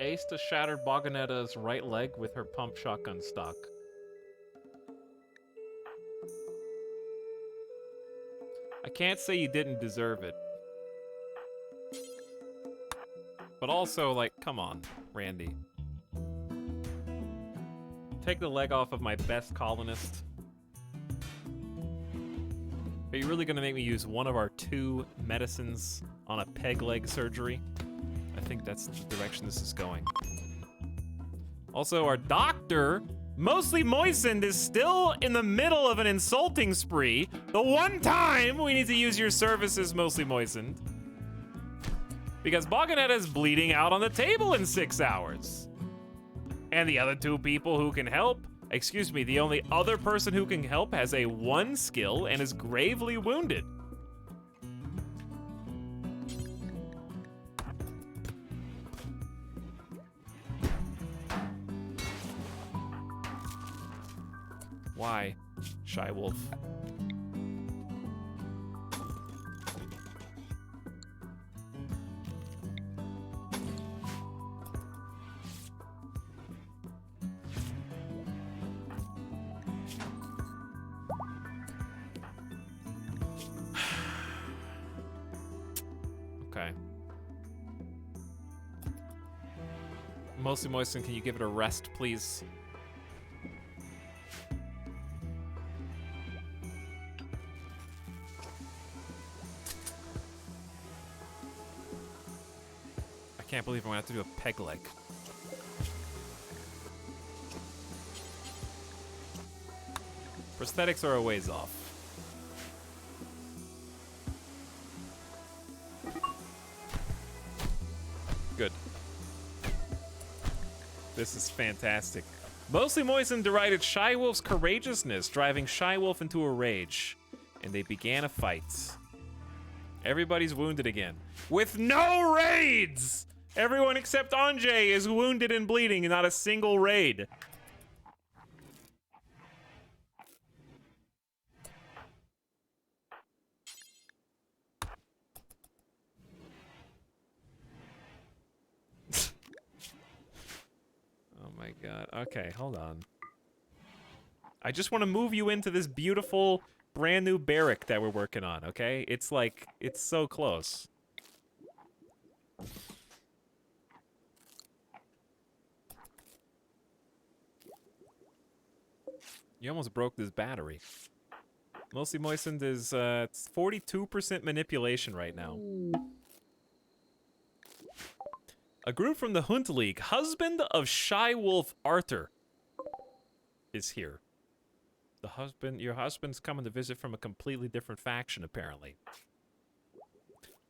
Asta shattered Boganetta's right leg with her pump shotgun stock. I can't say you didn't deserve it. But also, like, come on, Randy. Take the leg off of my best colonist. Are you really gonna make me use one of our 2 medicines on a peg leg surgery? I think that's the direction this is going. Also, our doctor, Mostly Moistened, is still in the middle of an insulting spree. The one time we need to use your services, Mostly Moistened. Because Boganetta is bleeding out on the table in 6 hours. And the other 2 people who can help, excuse me, the only other person who can help has a 1 skill and is gravely wounded. Why, Shywolf? Okay. Mostly Moistened, can you give it a rest, please? Can't believe I'm gonna have to do a peg leg. Prosthetics are a ways off. Good. This is fantastic. Mostly Moistened derided Shy Wolf's courageousness, driving Shy Wolf into a rage, and they began a fight. Everybody's wounded again. With no raids! Everyone except Anjay is wounded and bleeding, and not a single raid. Oh my god. Okay, hold on. I just want to move you into this beautiful, brand new barrack that we're working on, okay? It's like, it's so close. You almost broke this battery. Mostly Moistened is, it's 42% manipulation right now. A group from the Hunt League, husband of Shy Wolf Arthur, is here. Your husband's coming to visit from a completely different faction, apparently.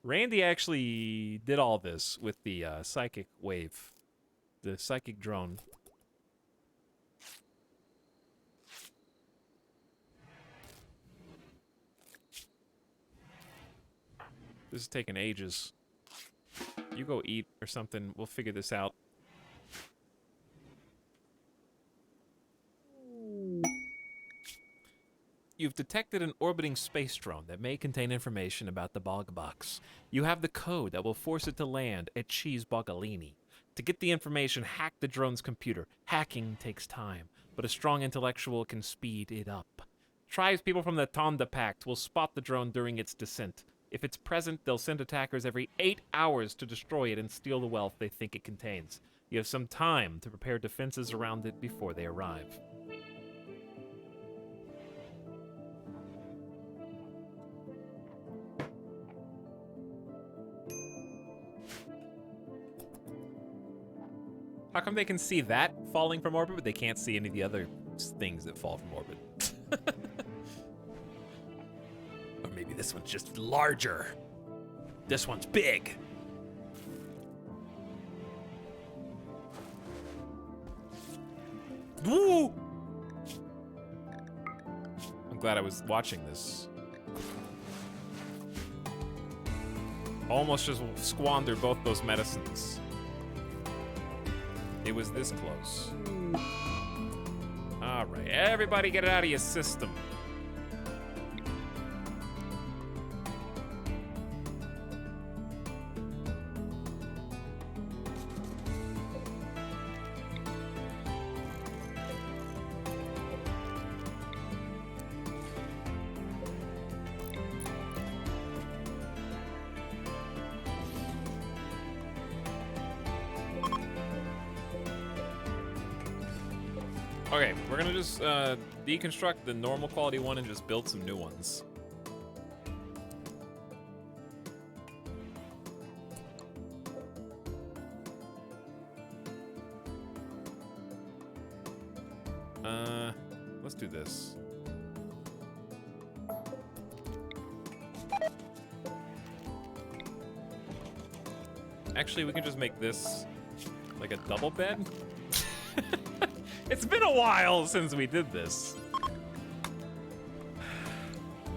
Randy actually did all this with the psychic wave, the psychic drone. This is taking ages. You go eat or something. We'll figure this out. You've detected an orbiting space drone that may contain information about the BOG box. You have the code that will force it to land at Cheese Bogalini. To get the information, hack the drone's computer. Hacking takes time, but a strong intellectual can speed it up. Tribespeople from the Tonda Pact will spot the drone during its descent. If it's present, they'll send attackers every 8 hours to destroy it and steal the wealth they think it contains. You have some time to prepare defenses around it before they arrive. How come they can see that falling from orbit, but they can't see any of the other things that fall from orbit? Or maybe this one's just larger. This one's big. Woo! I'm glad I was watching this. Almost just squandered both those medicines. It was this close. All right, everybody get it out of your system. Okay, we're gonna just deconstruct the normal quality one and just build some new ones. Let's do this. Actually, we can just make this like a double bed. It's been a while since we did this.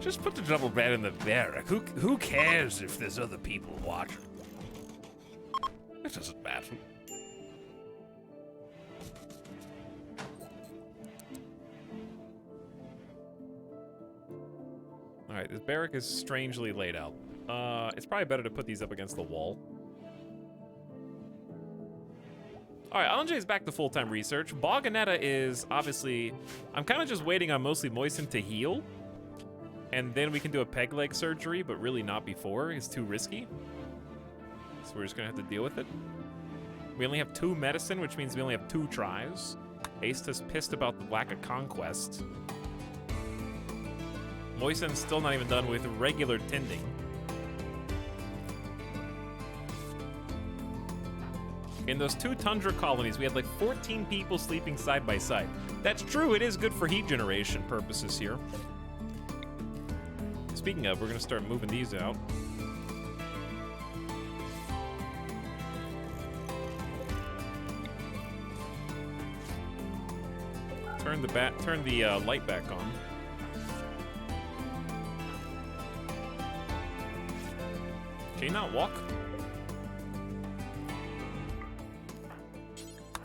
Just put the double bed in the barrack. Who cares if there's other people watching? It doesn't matter. Alright, this barrack is strangely laid out. It's probably better to put these up against the wall. Alright, Anjay's back to full-time research. Boganetta is obviously... I'm kind of just waiting on Mostly Moistened to heal. And then we can do a peg leg surgery, but really not before. It's too risky. So we're just gonna have to deal with it. We only have 2 medicine, which means we only have 2 tries. Asta's pissed about the lack of conquest. Moisten's still not even done with regular tending. In those 2 tundra colonies, we had like 14 people sleeping side by side. That's true, it is good for heat generation purposes here. Speaking of, we're gonna start moving these out. Turn the light back on. Can you not walk?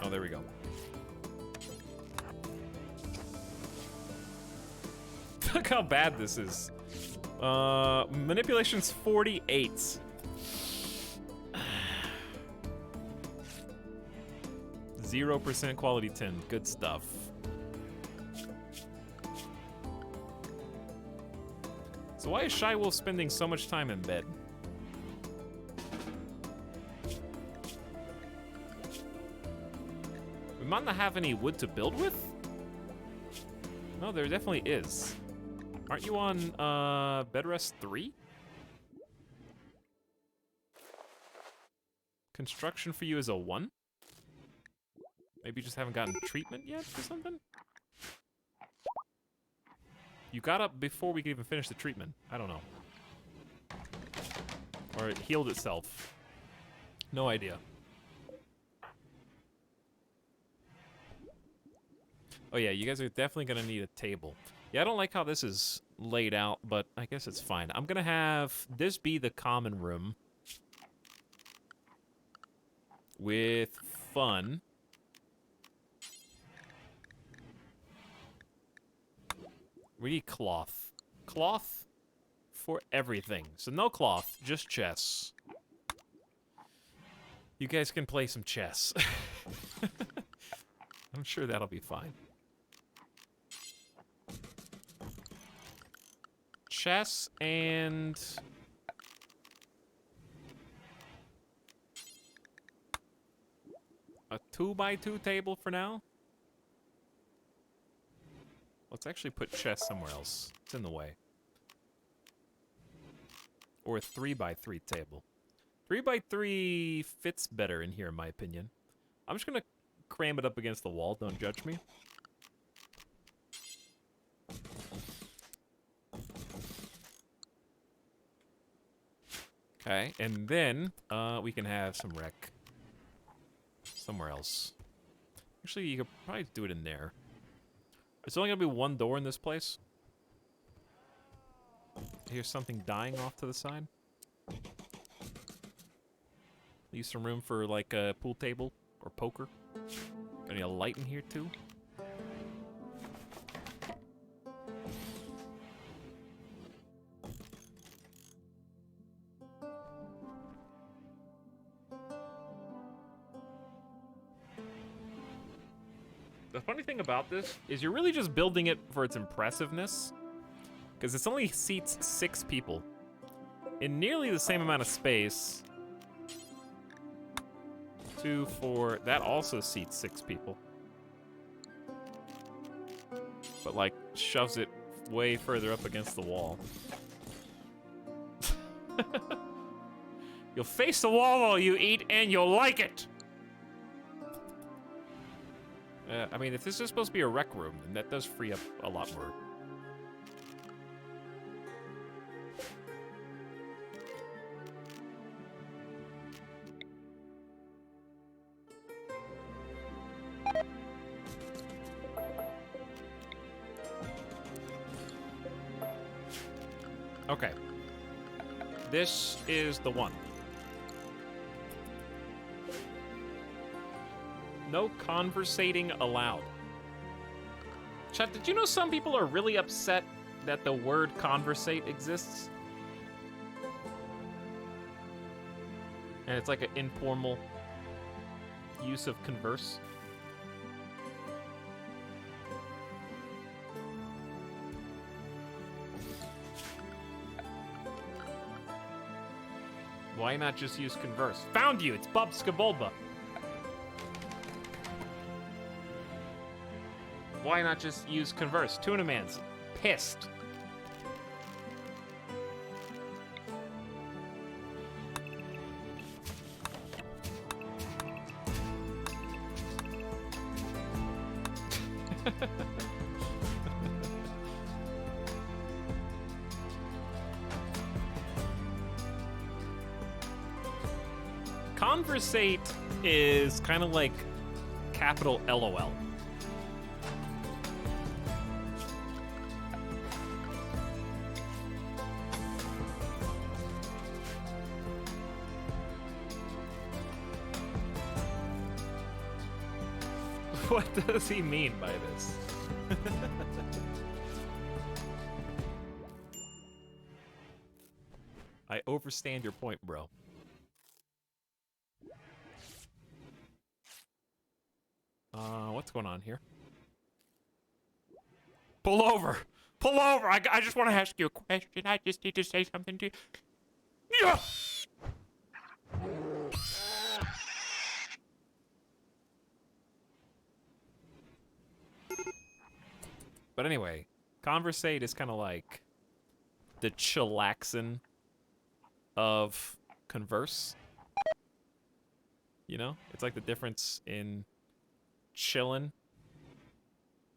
Oh, there we go. Look how bad this is. Manipulation's 48. 0% quality 10. Good stuff. So why is Shy Wolf spending so much time in bed? We might not have any wood to build with? No, there definitely is. Aren't you on bed rest 3? Construction for you is a 1? Maybe you just haven't gotten treatment yet or something? You got up before we could even finish the treatment. I don't know. Or it healed itself. No idea. Oh yeah, you guys are definitely gonna need a table. Yeah, I don't like how this is laid out, but I guess it's fine. I'm gonna have this be the common room. With fun. We need cloth. Cloth for everything. So no cloth, just chess. You guys can play some chess. I'm sure that'll be fine. Chess and... a 2x2 table for now? Let's actually put chess somewhere else. It's in the way. Or a 3x3 table. 3x3 fits better in here, in my opinion. I'm just gonna cram it up against the wall. Don't judge me. Okay, and then we can have some rec somewhere else. Actually, you could probably do it in there. It's only gonna be one door in this place. Here's something dying off to the side. Leave some room for like a pool table or poker. Got any light in here too? The funny thing about this is you're really just building it for its impressiveness, because it's only seats 6 people in nearly the same amount of space. 2, 4, that also seats 6 people. But like shoves it way further up against the wall. You'll face the wall while you eat and you'll like it. I mean, if this is supposed to be a rec room, then that does free up a lot more. Okay. This is the one. No conversating allowed. Chat, did you know some people are really upset that the word conversate exists? And it's like an informal use of converse. Why not just use converse? Found you! It's Bub Skabulba. Why not just use converse? Tuna Man's pissed. Conversate is kind of like capital LOL. What does he mean by this? I overstand your point, bro. What's going on here? Pull over! Pull over! I just want to ask you a question. I just need to say something to you. Yeah! But anyway, Conversate is kind of like the chillaxin of Converse. You know? It's like the difference in chillin',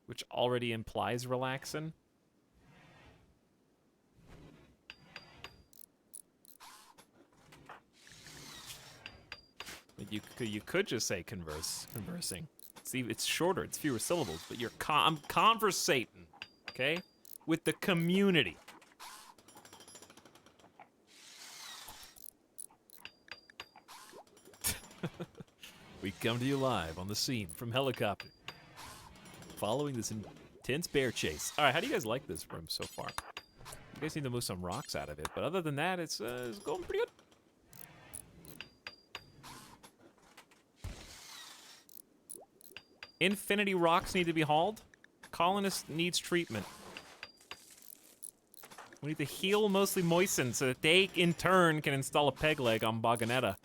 which already implies relaxin'. You could just say conversing. See, it's shorter, it's fewer syllables, but I'm conversating, okay? With the community. We come to you live on the scene from helicopter, following this intense bear chase. All right, how do you guys like this room so far? You guys need to move some rocks out of it, but other than that, it's going pretty good. Infinity rocks need to be hauled. Colonist needs treatment. We need to heal mostly moisten so that they, in turn, can install a peg leg on Baganetta.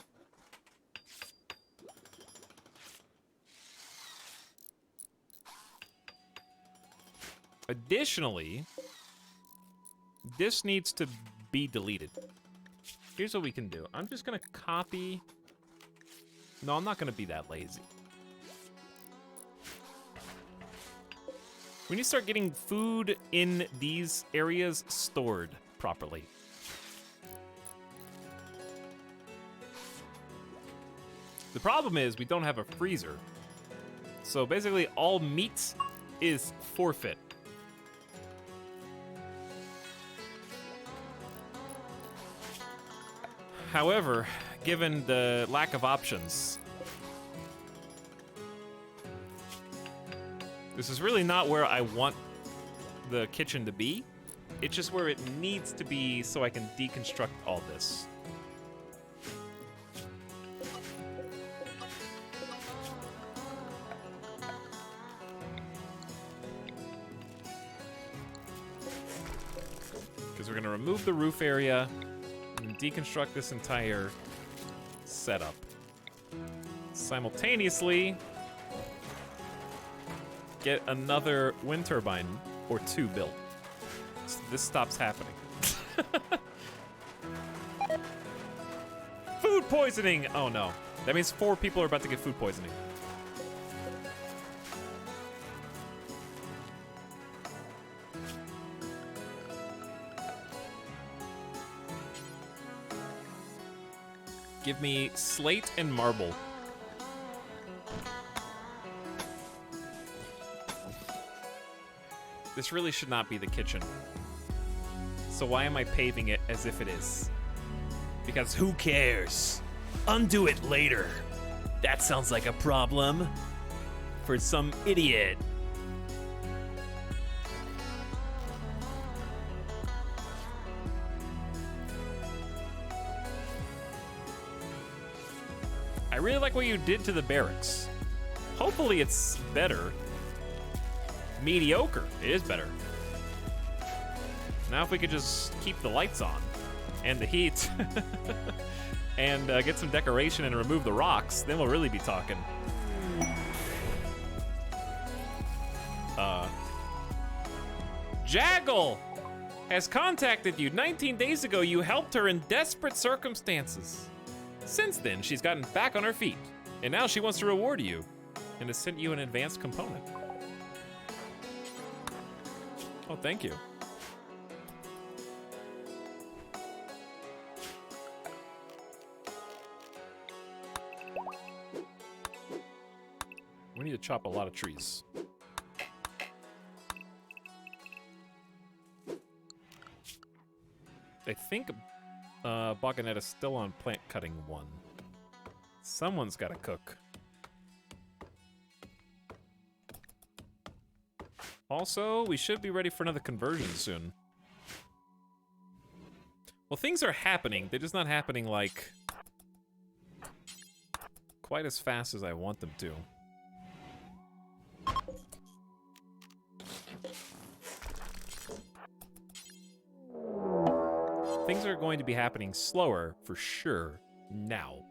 Additionally, this needs to be deleted. Here's what we can do. I'm just gonna copy... No, I'm not gonna be that lazy. We need to start getting food in these areas stored properly. The problem is we don't have a freezer. So basically all meat is forfeit. However, given the lack of options, this is really not where I want the kitchen to be. It's just where it needs to be so I can deconstruct all this. Because we're gonna remove the roof area and deconstruct this entire setup. Simultaneously, get another wind turbine or two built. So this stops happening. Food poisoning! Oh no. That means 4 people are about to get food poisoning. Give me slate and marble. This really should not be the kitchen. So why am I paving it as if it is? Because who cares? Undo it later. That sounds like a problem for some idiot. I really like what you did to the barracks. Hopefully it's better. Mediocre. It is better. Now if we could just keep the lights on and the heat and get some decoration and remove the rocks, then we'll really be talking. Jaggle has contacted you. 19 days ago, you helped her in desperate circumstances. Since then, she's gotten back on her feet, and now she wants to reward you and has sent you an advanced component. Oh, thank you. We need to chop a lot of trees. I think Boganet is still on plant cutting 1. Someone's got to cook. Also, we should be ready for another conversion soon. Well, things are happening. They're just not happening, like, quite as fast as I want them to. Things are going to be happening slower, for sure, now.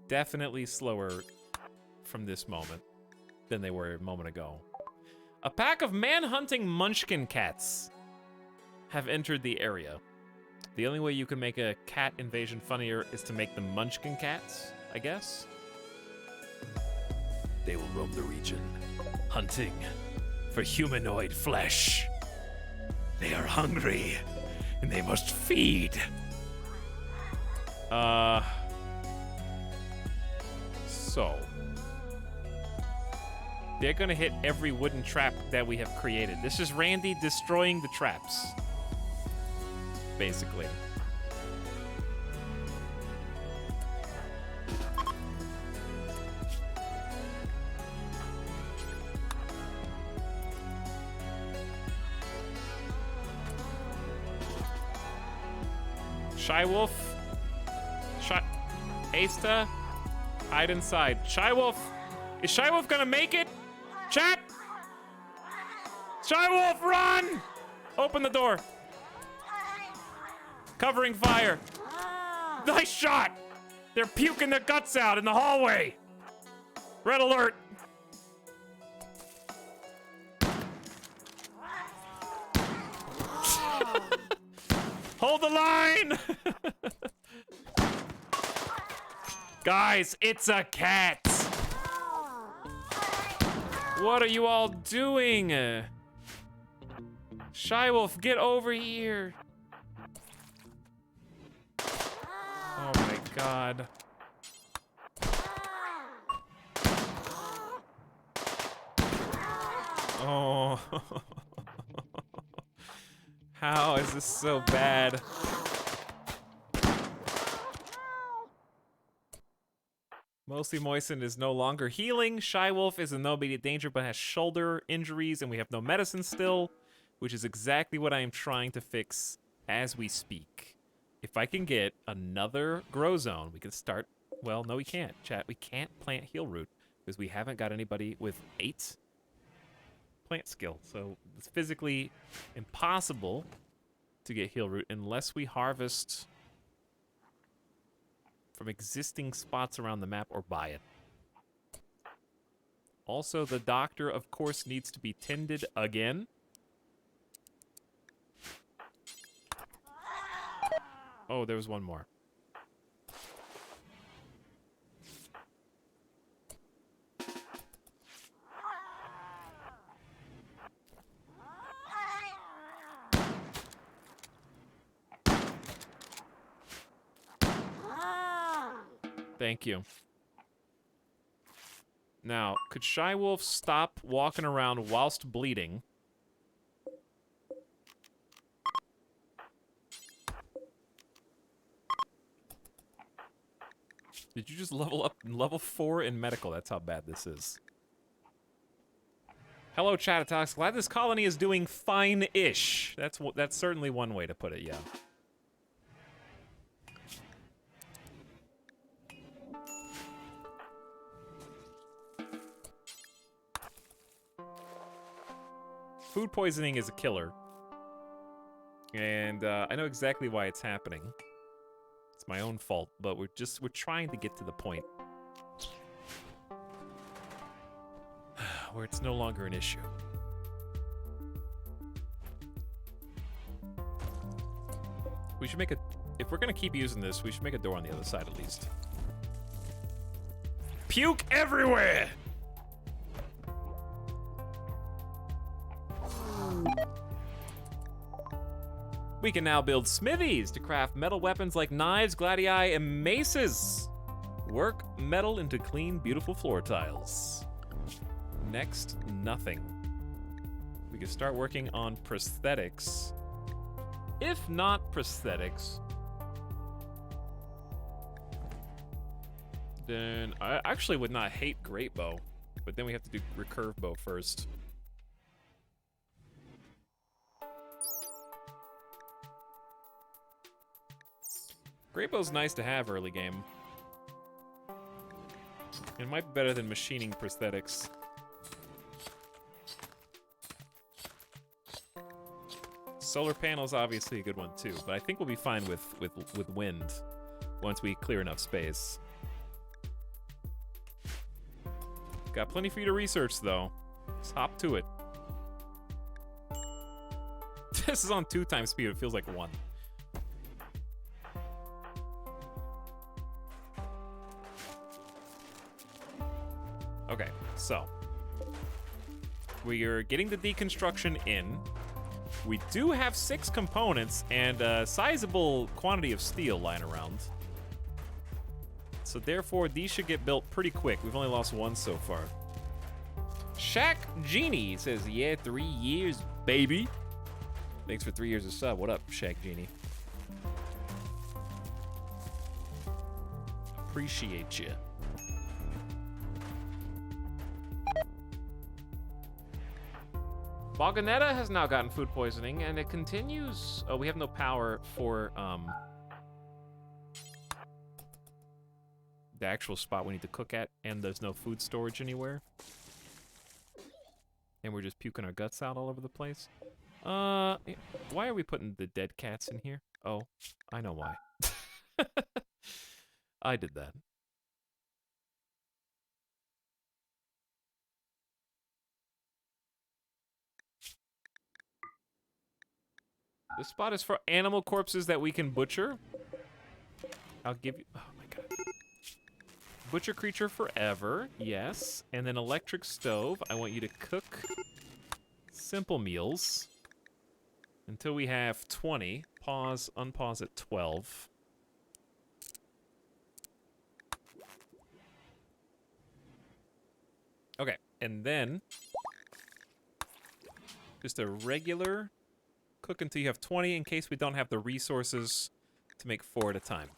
Definitely slower from this moment than they were a moment ago. A pack of man-hunting munchkin cats have entered the area. The only way you can make a cat invasion funnier is to make them munchkin cats, I guess. They will roam the region, hunting for humanoid flesh. They are hungry, and they must feed. So. They're gonna hit every wooden trap that we have created. This is Randy destroying the traps. Basically. Shy Wolf. Asta. Hide inside. Shy Wolf. Is Shy Wolf gonna make it? Chat! Shy Wolf, run! Open the door. Covering fire. Nice shot! They're puking their guts out in the hallway. Red alert. Hold the line! Guys, it's a cat! What are you all doing? Shy Wolf, get over here! Oh my god. Oh. How is this so bad? Mostly Moistened is no longer healing. Shy Wolf is in no immediate danger but has shoulder injuries and we have no medicine still, which is exactly what I am trying to fix as we speak. If I can get another grow zone, we can start... Well, no we can't, chat. We can't plant heal root because we haven't got anybody with 8 plant skill. So it's physically impossible to get heal root unless we harvest from existing spots around the map or buy it. Also, the doctor, of course, needs to be tended again. Oh, there was one more. Thank you. Now, could Shy Wolf stop walking around whilst bleeding? Did you just level up level 4 in medical? That's how bad this is. Hello, chat. Etalyx. Glad this colony is doing fine-ish. That's certainly one way to put it, yeah. Food poisoning is a killer. And I know exactly why it's happening. It's my own fault, but we're trying to get to the point where it's no longer an issue. We should make a... If we're gonna keep using this, we should make a door on the other side at least. Puke everywhere! We can now build smithies to craft metal weapons like knives, gladii, and maces. Work metal into clean, beautiful floor tiles. Next, nothing. We can start working on prosthetics. If not prosthetics, then I actually would not hate Great Bow, but then we have to do Recurve Bow first. Great Bow's nice to have early game. It might be better than machining prosthetics. Solar panel's obviously a good one too, but I think we'll be fine with wind once we clear enough space. Got plenty for you to research though. Let's hop to it. This is on 2 times speed, it feels like 1. Okay, so we are getting the deconstruction in. We do have 6 components and a sizable quantity of steel lying around. So therefore, these should get built pretty quick. We've only lost 1 so far. Shaq Genie says, yeah, 3 years, baby. Thanks for 3 years of sub. What up, Shaq Genie? Appreciate you. Boganetta has now gotten food poisoning, and it continues. Oh, we have no power for the actual spot we need to cook at, and there's no food storage anywhere. And we're just puking our guts out all over the place. Why are we putting the dead cats in here? Oh, I know why. I did that. This spot is for animal corpses that we can butcher. I'll give you... Oh, my God. Butcher creature forever. Yes. And then electric stove. I want you to cook simple meals until we have 20. Pause, unpause at 12. Okay. And then just a regular... Cook until you have 20 in case we don't have the resources to make 4 at a time.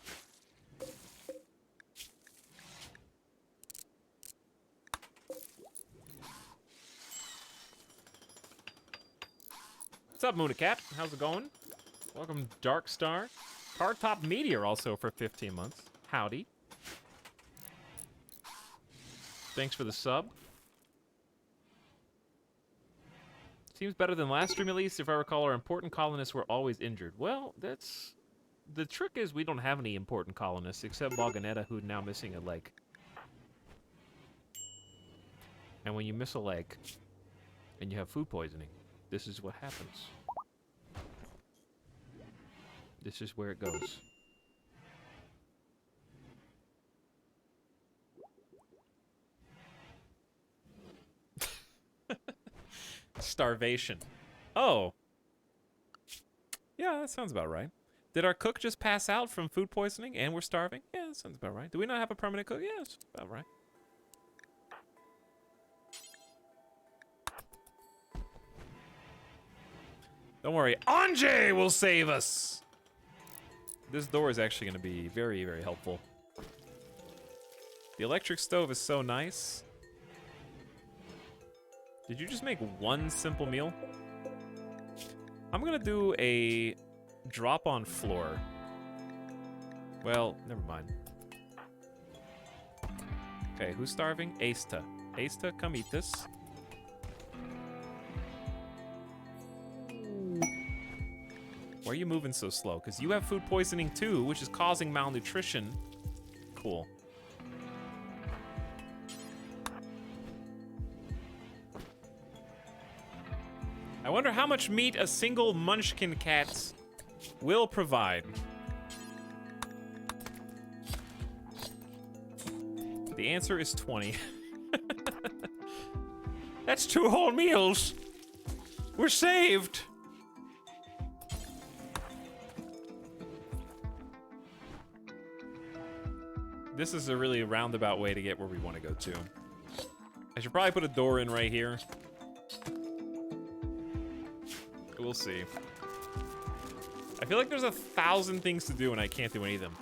What's up, Moonacat? How's it going? Welcome, Darkstar. Cardtop Meteor also for 15 months. Howdy. Thanks for the sub. Seems better than last stream, at least. If I recall, our important colonists were always injured. Well, that's... The trick is we don't have any important colonists, except Boganetta, who's now missing a leg. And when you miss a leg, and you have food poisoning, this is what happens. This is where it goes. Starvation. Oh. Yeah, that sounds about right. Did our cook just pass out from food poisoning and we're starving? Yeah, that sounds about right. Do we not have a permanent cook? Yeah, that's about right. Don't worry, Anjay will save us! This door is actually going to be very, very helpful. The electric stove is so nice. Did you just make 1 simple meal? I'm gonna do a drop on floor. Well, never mind. Okay, who's starving? Asta. Asta, come eat this. Why are you moving so slow? Because you have food poisoning too, which is causing malnutrition. Cool. I wonder how much meat a single munchkin cat will provide. The answer is 20. That's 2 whole meals. We're saved. This is a really roundabout way to get where we want to go to. I should probably put a door in right here. We'll see. I feel like there's 1,000 things to do and I can't do any of them.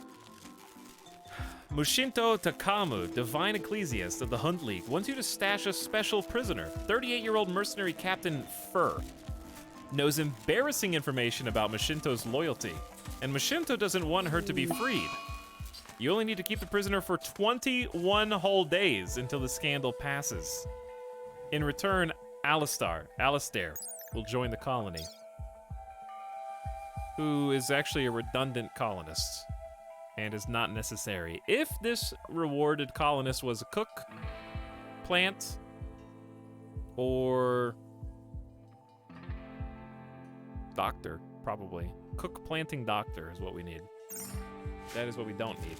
Mushinto Takamu, Divine Ecclesiast of the Hunt League, wants you to stash a special prisoner. 38-year-old mercenary Captain Fur knows embarrassing information about Mushinto's loyalty, and Mushinto doesn't want her to be freed. You only need to keep the prisoner for 21 whole days until the scandal passes. In return, Alistair will join the colony, who is actually a redundant colonist and is not necessary. If this rewarded colonist was a cook, plant, or doctor, probably. Cook, planting, doctor is what we need. That is what we don't need.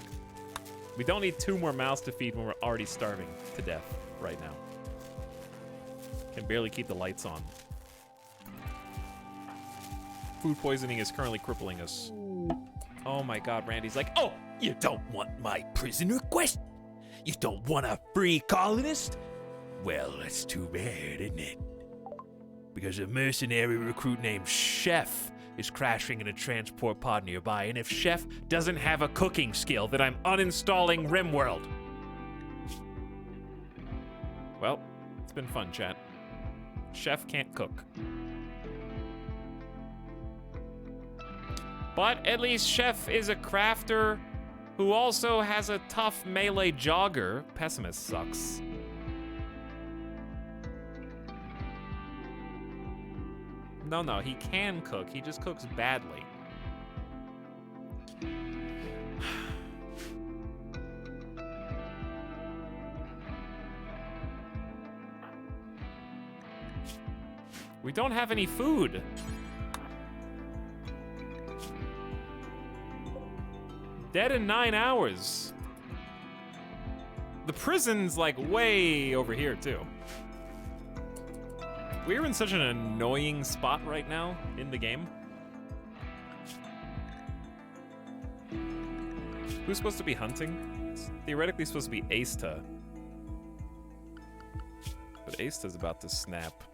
We don't need 2 more mouths to feed when we're already starving to death right now. Can barely keep the lights on. Food poisoning is currently crippling us. Oh my god, Randy's like, oh, You don't want my prisoner quest? You don't want a free colonist? Well, that's too bad, isn't it? Because a mercenary recruit named Chef is crashing in a transport pod nearby, and if Chef doesn't have a cooking skill, then I'm uninstalling RimWorld. well, it's been fun, chat. Chef can't cook. But at least Chef is a crafter who also has a tough melee jogger. Pessimist sucks. No, he can cook. He just cooks badly. We don't have any food. Dead in 9 hours. The prison's like way over here too. We're in such an annoying spot right now in the game. Who's supposed to be hunting? It's theoretically supposed to be Asta. But Asta's about to snap.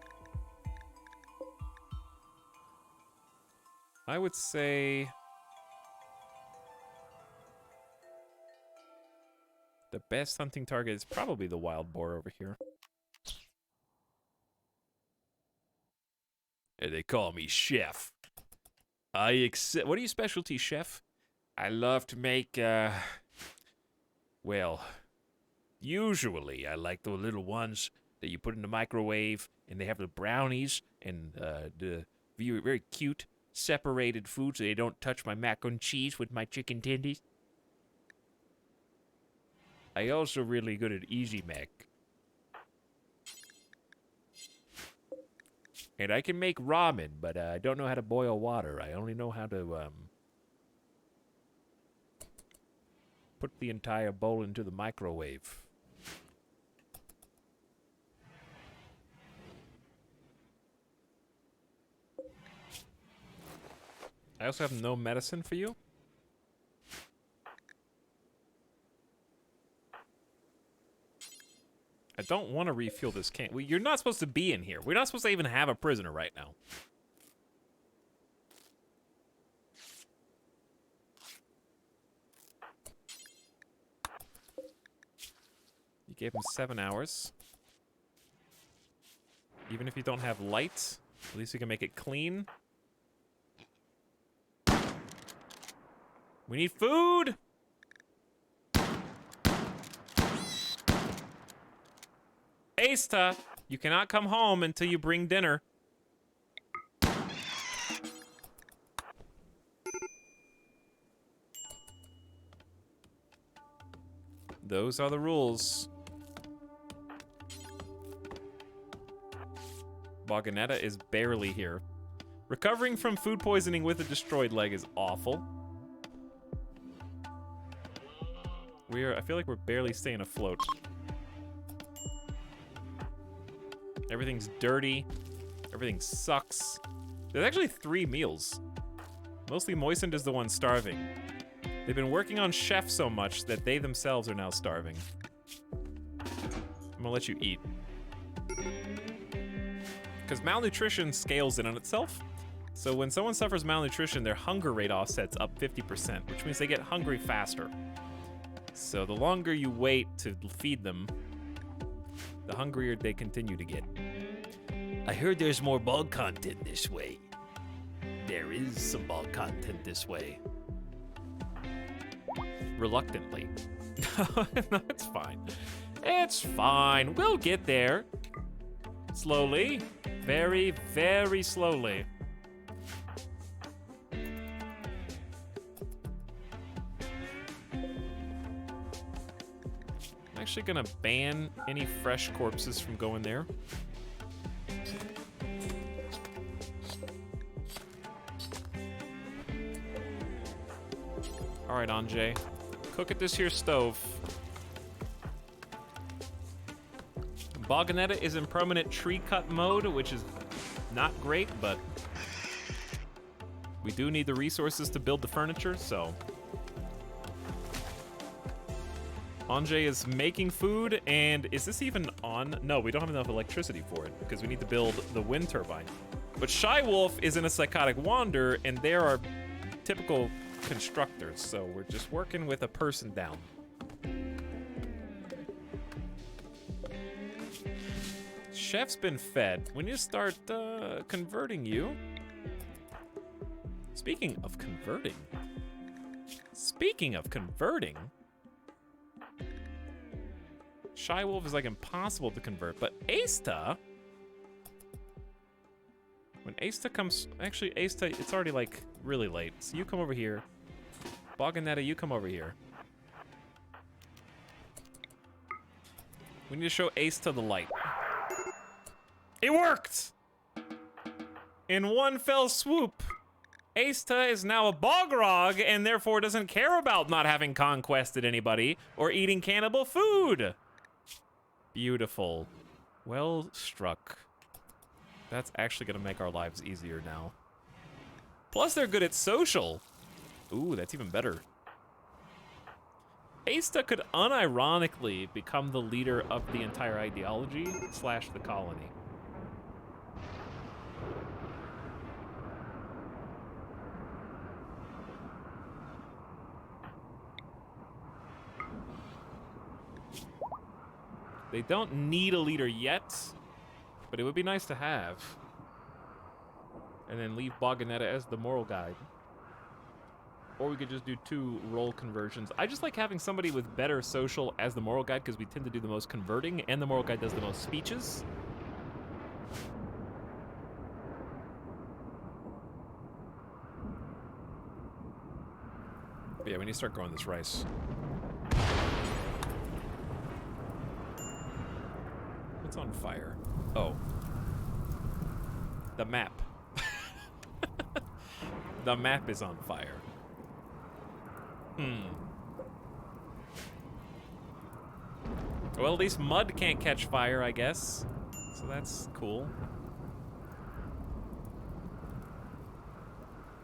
I would say the best hunting target is probably the wild boar over here. They call me Chef. I accept. What are your specialty, Chef? I love to make, well, usually I like the little ones that you put in the microwave, and they have the brownies and the very cute separated food so they don't touch my mac and cheese with my chicken tendies. I also really good at Easy Mac. And I can make ramen, but I don't know how to boil water. I only know how to put the entire bowl into the microwave. I also have no medicine for you. I don't want to refuel this can. You're not supposed to be in here. We're not supposed to even have a prisoner right now. You gave him 7 hours. Even if you don't have light, at least you can make it clean. We need food! Asta, you cannot come home until you bring dinner. Those are the rules. Boganetta is barely here. Recovering from food poisoning with a destroyed leg is awful. I feel like we're barely staying afloat. Everything's dirty. Everything sucks. There's actually 3 meals. Mostly Moistened is the one starving. They've been working on Chef so much that they themselves are now starving. I'm gonna let you eat. Because malnutrition scales in on itself. So when someone suffers malnutrition, their hunger rate offsets up 50%, which means they get hungry faster. So the longer you wait to feed them, the hungrier they continue to get. I heard there's more bog content this way. There is some bog content this way. Reluctantly. No, it's fine. It's fine. We'll get there. Slowly. Very, very slowly. I'm actually gonna ban any fresh corpses from going there. All right, Anjay. Cook at this here stove. Boganetta is in permanent tree cut mode, which is not great, but we do need the resources to build the furniture, so. Anjay is making food, and is this even on? No, we don't have enough electricity for it, because we need to build the wind turbine. But Shy Wolf is in a psychotic wander, and there are typical constructors, so we're just working with a person down. Chef's been fed. We need to start converting you. Speaking of converting. Shy Wolf is like impossible to convert, but Asta. When Asta comes, actually Asta, it's already like really late. So you come over here. Boganetta, you come over here. We need to show Asta the light. It worked! In one fell swoop, Asta is now a Bogrog and therefore doesn't care about not having conquested anybody or eating cannibal food. Beautiful. Well struck. That's actually gonna make our lives easier now. Plus they're good at social. Ooh, that's even better. Asta could unironically become the leader of the entire ideology / the colony. They don't need a leader yet, but it would be nice to have. And then leave Boganetta as the moral guide. Or we could just do 2 role conversions. I just like having somebody with better social as the moral guide because we tend to do the most converting and the moral guide does the most speeches. But yeah, we need to start growing this rice. What's on fire? Oh. The map. The map is on fire. Well, at least mud can't catch fire, I guess. So that's cool.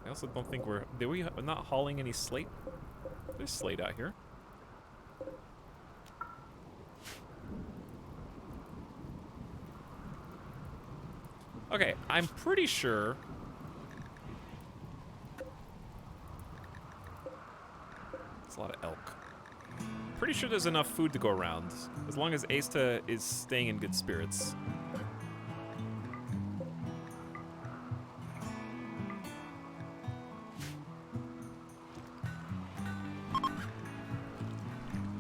I also don't think we're not hauling any slate? There's slate out here. Okay, I'm pretty sure it's a lot of elk. Pretty sure there's enough food to go around, as long as Asta is staying in good spirits.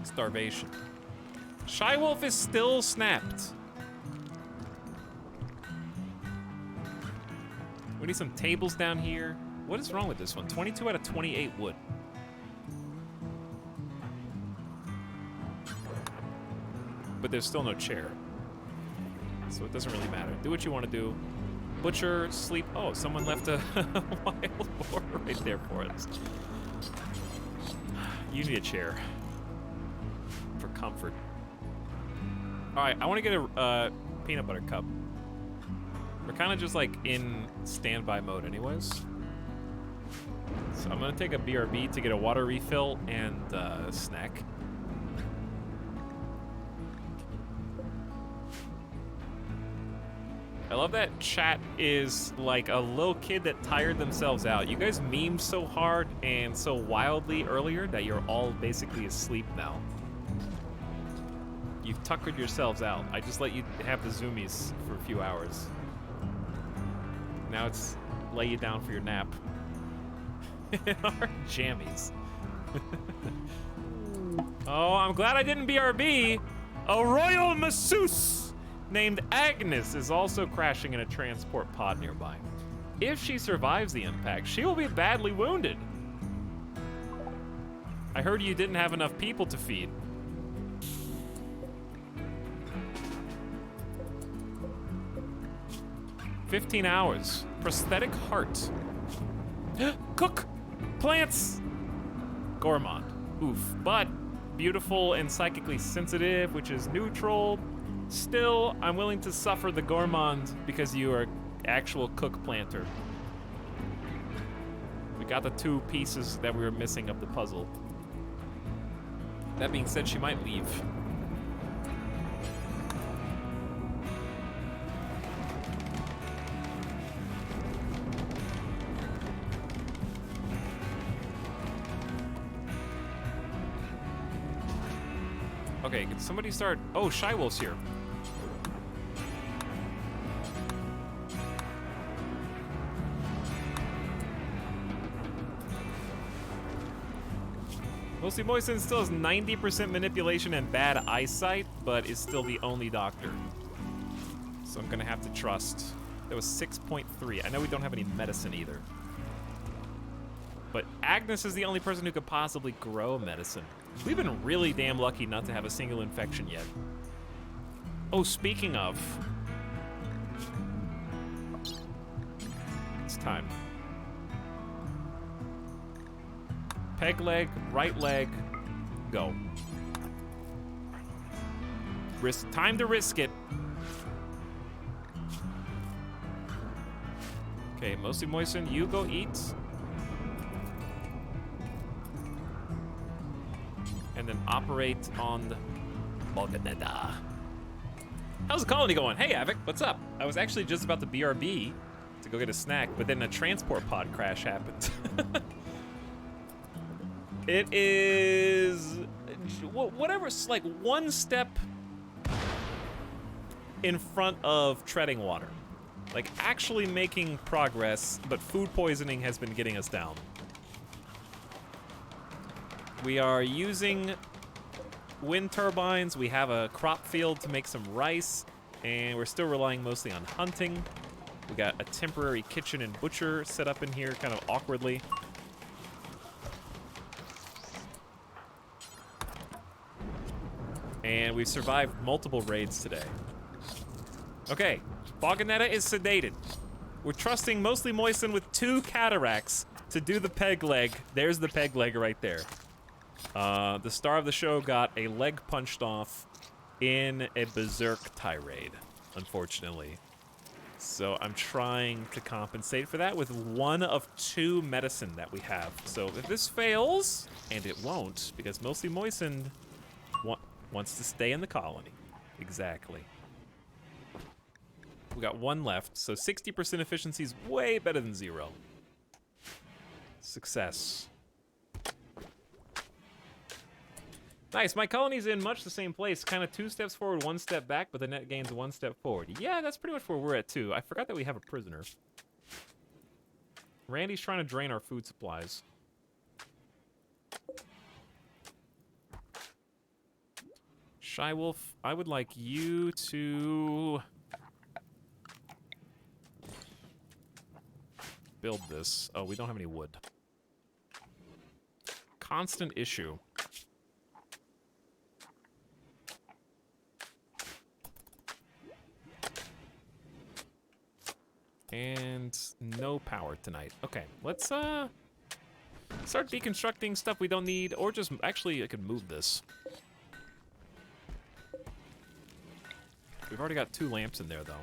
Starvation. Shy Wolf is still snapped. We need some tables down here. What is wrong with this one? 22 out of 28 wood. But there's still no chair. So it doesn't really matter. Do what you want to do. Butcher, sleep. Oh, someone left a wild boar right there for us. You need a chair. For comfort. Alright, I want to get a peanut butter cup. We're kind of just like in standby mode anyways. So I'm gonna take a BRB to get a water refill and a snack. I love that chat is like a little kid that tired themselves out. You guys memed so hard and so wildly earlier that you're all basically asleep now. You've tuckered yourselves out. I just let you have the zoomies for a few hours. Now it's lay you down for your nap. Our jammies. Oh, I'm glad I didn't BRB. A royal masseuse named Agnes is also crashing in a transport pod nearby. If she survives the impact, she will be badly wounded. I heard you didn't have enough people to feed. "15 hours. Prosthetic heart. Cook! Plants! Gourmand. Oof. But beautiful and psychically sensitive, which is neutral. Still, I'm willing to suffer the gourmand because you are actual cook planter. We got the 2 pieces that we were missing of the puzzle. That being said, she might leave. Okay, can somebody start? Oh, Shy Wolf's here. Mostly Moisten still has 90% manipulation and bad eyesight, but is still the only doctor. So I'm gonna have to trust. That was 6.3. I know we don't have any medicine either. But Agnes is the only person who could possibly grow medicine. We've been really damn lucky not to have a single infection yet. Oh, speaking of. It's time. Peg leg, right leg, go. Time to risk it. Okay, Mostly Moisten, you go eat. And then operate on the Boganeda. How's the colony going? Hey, Avic, what's up? I was actually just about to BRB to go get a snack, but then a transport pod crash happened. It is whatever, like 1 step in front of treading water. Like actually making progress, but food poisoning has been getting us down. We are using wind turbines. We have a crop field to make some rice, and we're still relying mostly on hunting. We got a temporary kitchen and butcher set up in here kind of awkwardly. And we've survived multiple raids today. Okay, Boganetta is sedated. We're trusting Mostly Moisten with 2 cataracts to do the peg leg. There's the peg leg right there. The star of the show got a leg punched off in a berserk tirade, unfortunately. So I'm trying to compensate for that with 1 of 2 medicine that we have. So if this fails, and it won't, because Mostly Moistened wants to stay in the colony. Exactly. We got 1 left, so 60% efficiency is way better than 0. Success. Nice, my colony's in much the same place. Kind of 2 steps forward, 1 step back, but the net gains 1 step forward. Yeah, that's pretty much where we're at too. I forgot that we have a prisoner. Randy's trying to drain our food supplies. Shy Wolf, I would like you to build this. Oh, we don't have any wood. Constant issue. And no power tonight. Okay, let's start deconstructing stuff we don't need, or just actually I could move this. We've already got 2 lamps in there though.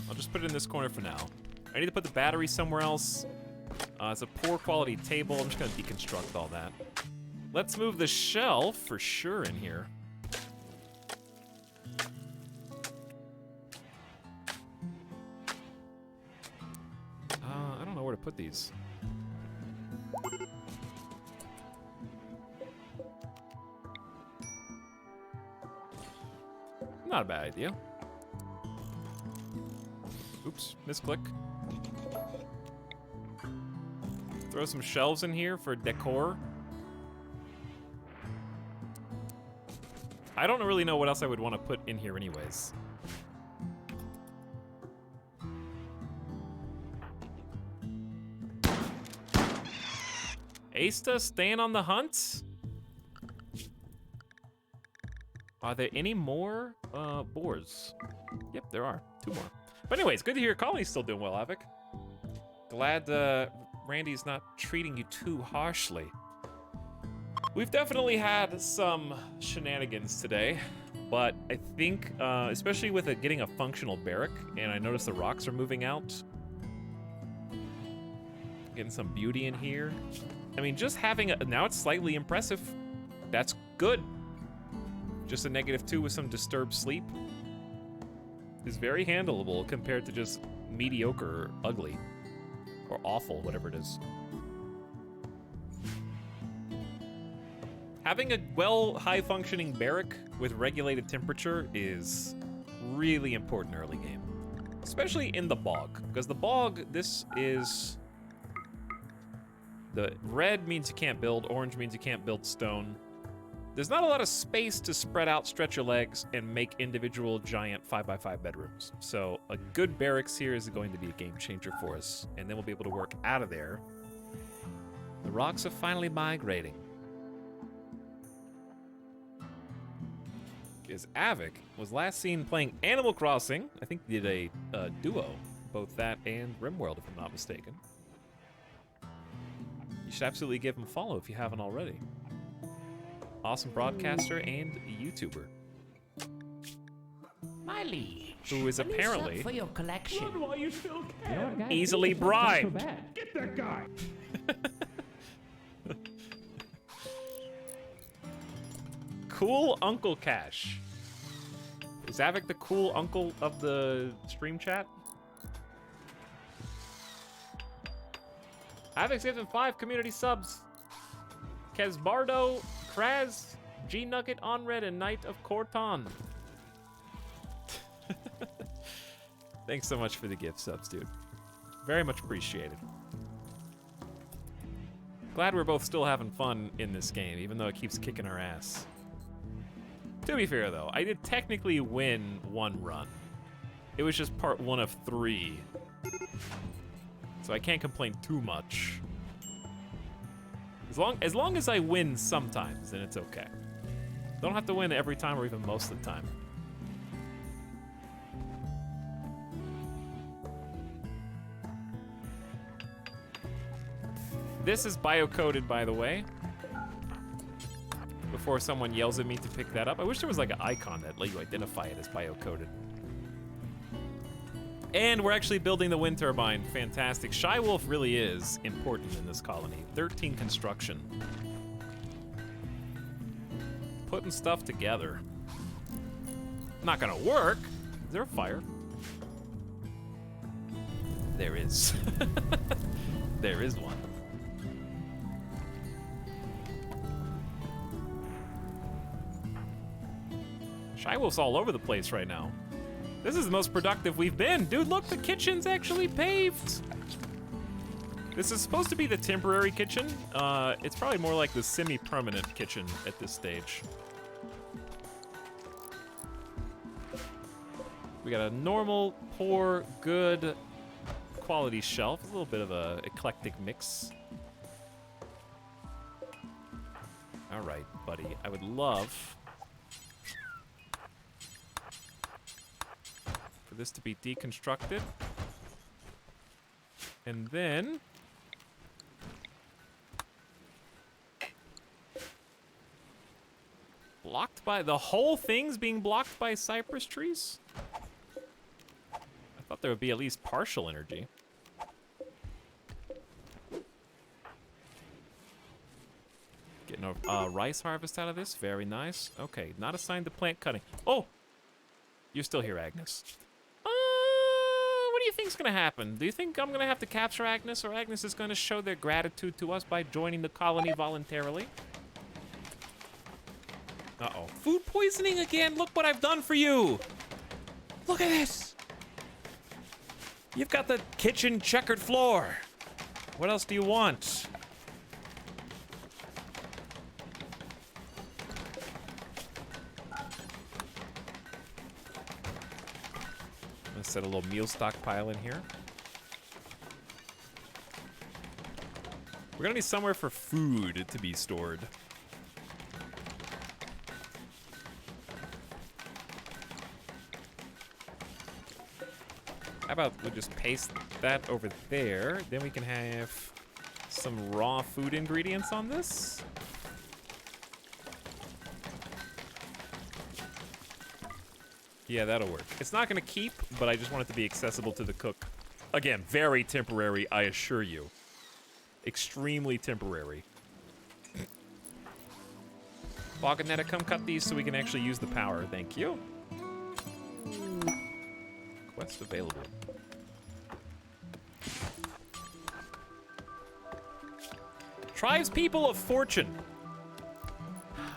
I'll just put it in this corner for now. I need to put the battery somewhere else. It's a poor quality table. I'm just gonna deconstruct all that. Let's move the shelf for sure in here. I don't know where to put these. Not a bad idea. Oops, misclick. Throw some shelves in here for decor. I don't really know what else I would want to put in here anyways. Asta staying on the hunt? Are there any more boars? Yep, there are. 2 more. But anyways, good to hear Colony's still doing well, Havoc. Glad Randy's not treating you too harshly. We've definitely had some shenanigans today, but I think, especially with getting a functional barrack, and I noticed the rocks are moving out. Getting some beauty in here. I mean, just having now it's slightly impressive. That's good. Just a -2 with some disturbed sleep is very handleable compared to just mediocre or ugly or awful, whatever it is. Having a high-functioning barrack with regulated temperature is really important early game, especially in the BOG, because the BOG, this is the red means you can't build, orange means you can't build stone. There's not a lot of space to spread out, stretch your legs, and make individual giant 5x5 bedrooms. So a good barracks here is going to be a game changer for us, and then we'll be able to work out of there. The rocks are finally migrating. Because Avic was last seen playing Animal Crossing. I think he did a duo, both that and RimWorld, if I'm not mistaken. You should absolutely give him a follow if you haven't already. Awesome broadcaster and YouTuber. My liege. Who is apparently for your collection. Run while you still You know can. what, guys? Easily It's not so bribed. bad. Get that guy. Cool Uncle Cash. Is Avic the cool uncle of the stream chat? Avic's given 5 community subs. Kesbardo, Kraz, G Nugget, Onred, and Knight of Corton. Thanks so much for the gift subs, dude. Very much appreciated. Glad we're both still having fun in this game, even though it keeps kicking our ass. To be fair, though, I did technically win 1 run. It was just part 1 of 3. So I can't complain too much. As long as I win sometimes, then it's okay. Don't have to win every time or even most of the time. This is biocoded, by the way. Before someone yells at me to pick that up. I wish there was like an icon that let you identify it as biocoded. And we're actually building the wind turbine. Fantastic. Shy Wolf really is important in this colony. 13 construction. Putting stuff together. Not gonna work. Is there a fire? There is. There is one. Shy Wolf's all over the place right now. This is the most productive we've been. Dude, look, the kitchen's actually paved. This is supposed to be the temporary kitchen. It's probably more like the semi-permanent kitchen at this stage. We got a normal, poor, good quality shelf. A little bit of a eclectic mix. All right, buddy. I would love this to be deconstructed, and then blocked by the whole thing's being blocked by cypress trees. I thought there would be at least partial energy. Getting a rice harvest out of this. Very nice. Okay, not assigned to plant cutting. Oh! You're still here, Agnes. What do you think's gonna happen? Do you think I'm gonna have to capture Agnes, or Agnes is gonna show their gratitude to us by joining the colony voluntarily? Uh-oh. Food poisoning again? Look what I've done for you! Look at this! You've got the kitchen checkered floor. What else do you want? I'm gonna set a little meal stockpile in here. We're gonna need somewhere for food to be stored. How about we just paste that over there? Then we can have some raw food ingredients on this. Yeah, that'll work. It's not gonna keep, but I just want it to be accessible to the cook. Again, very temporary, I assure you. Extremely temporary. Boganetta, come cut these so we can actually use the power. Thank you. Quest available. Tribespeople of Fortune.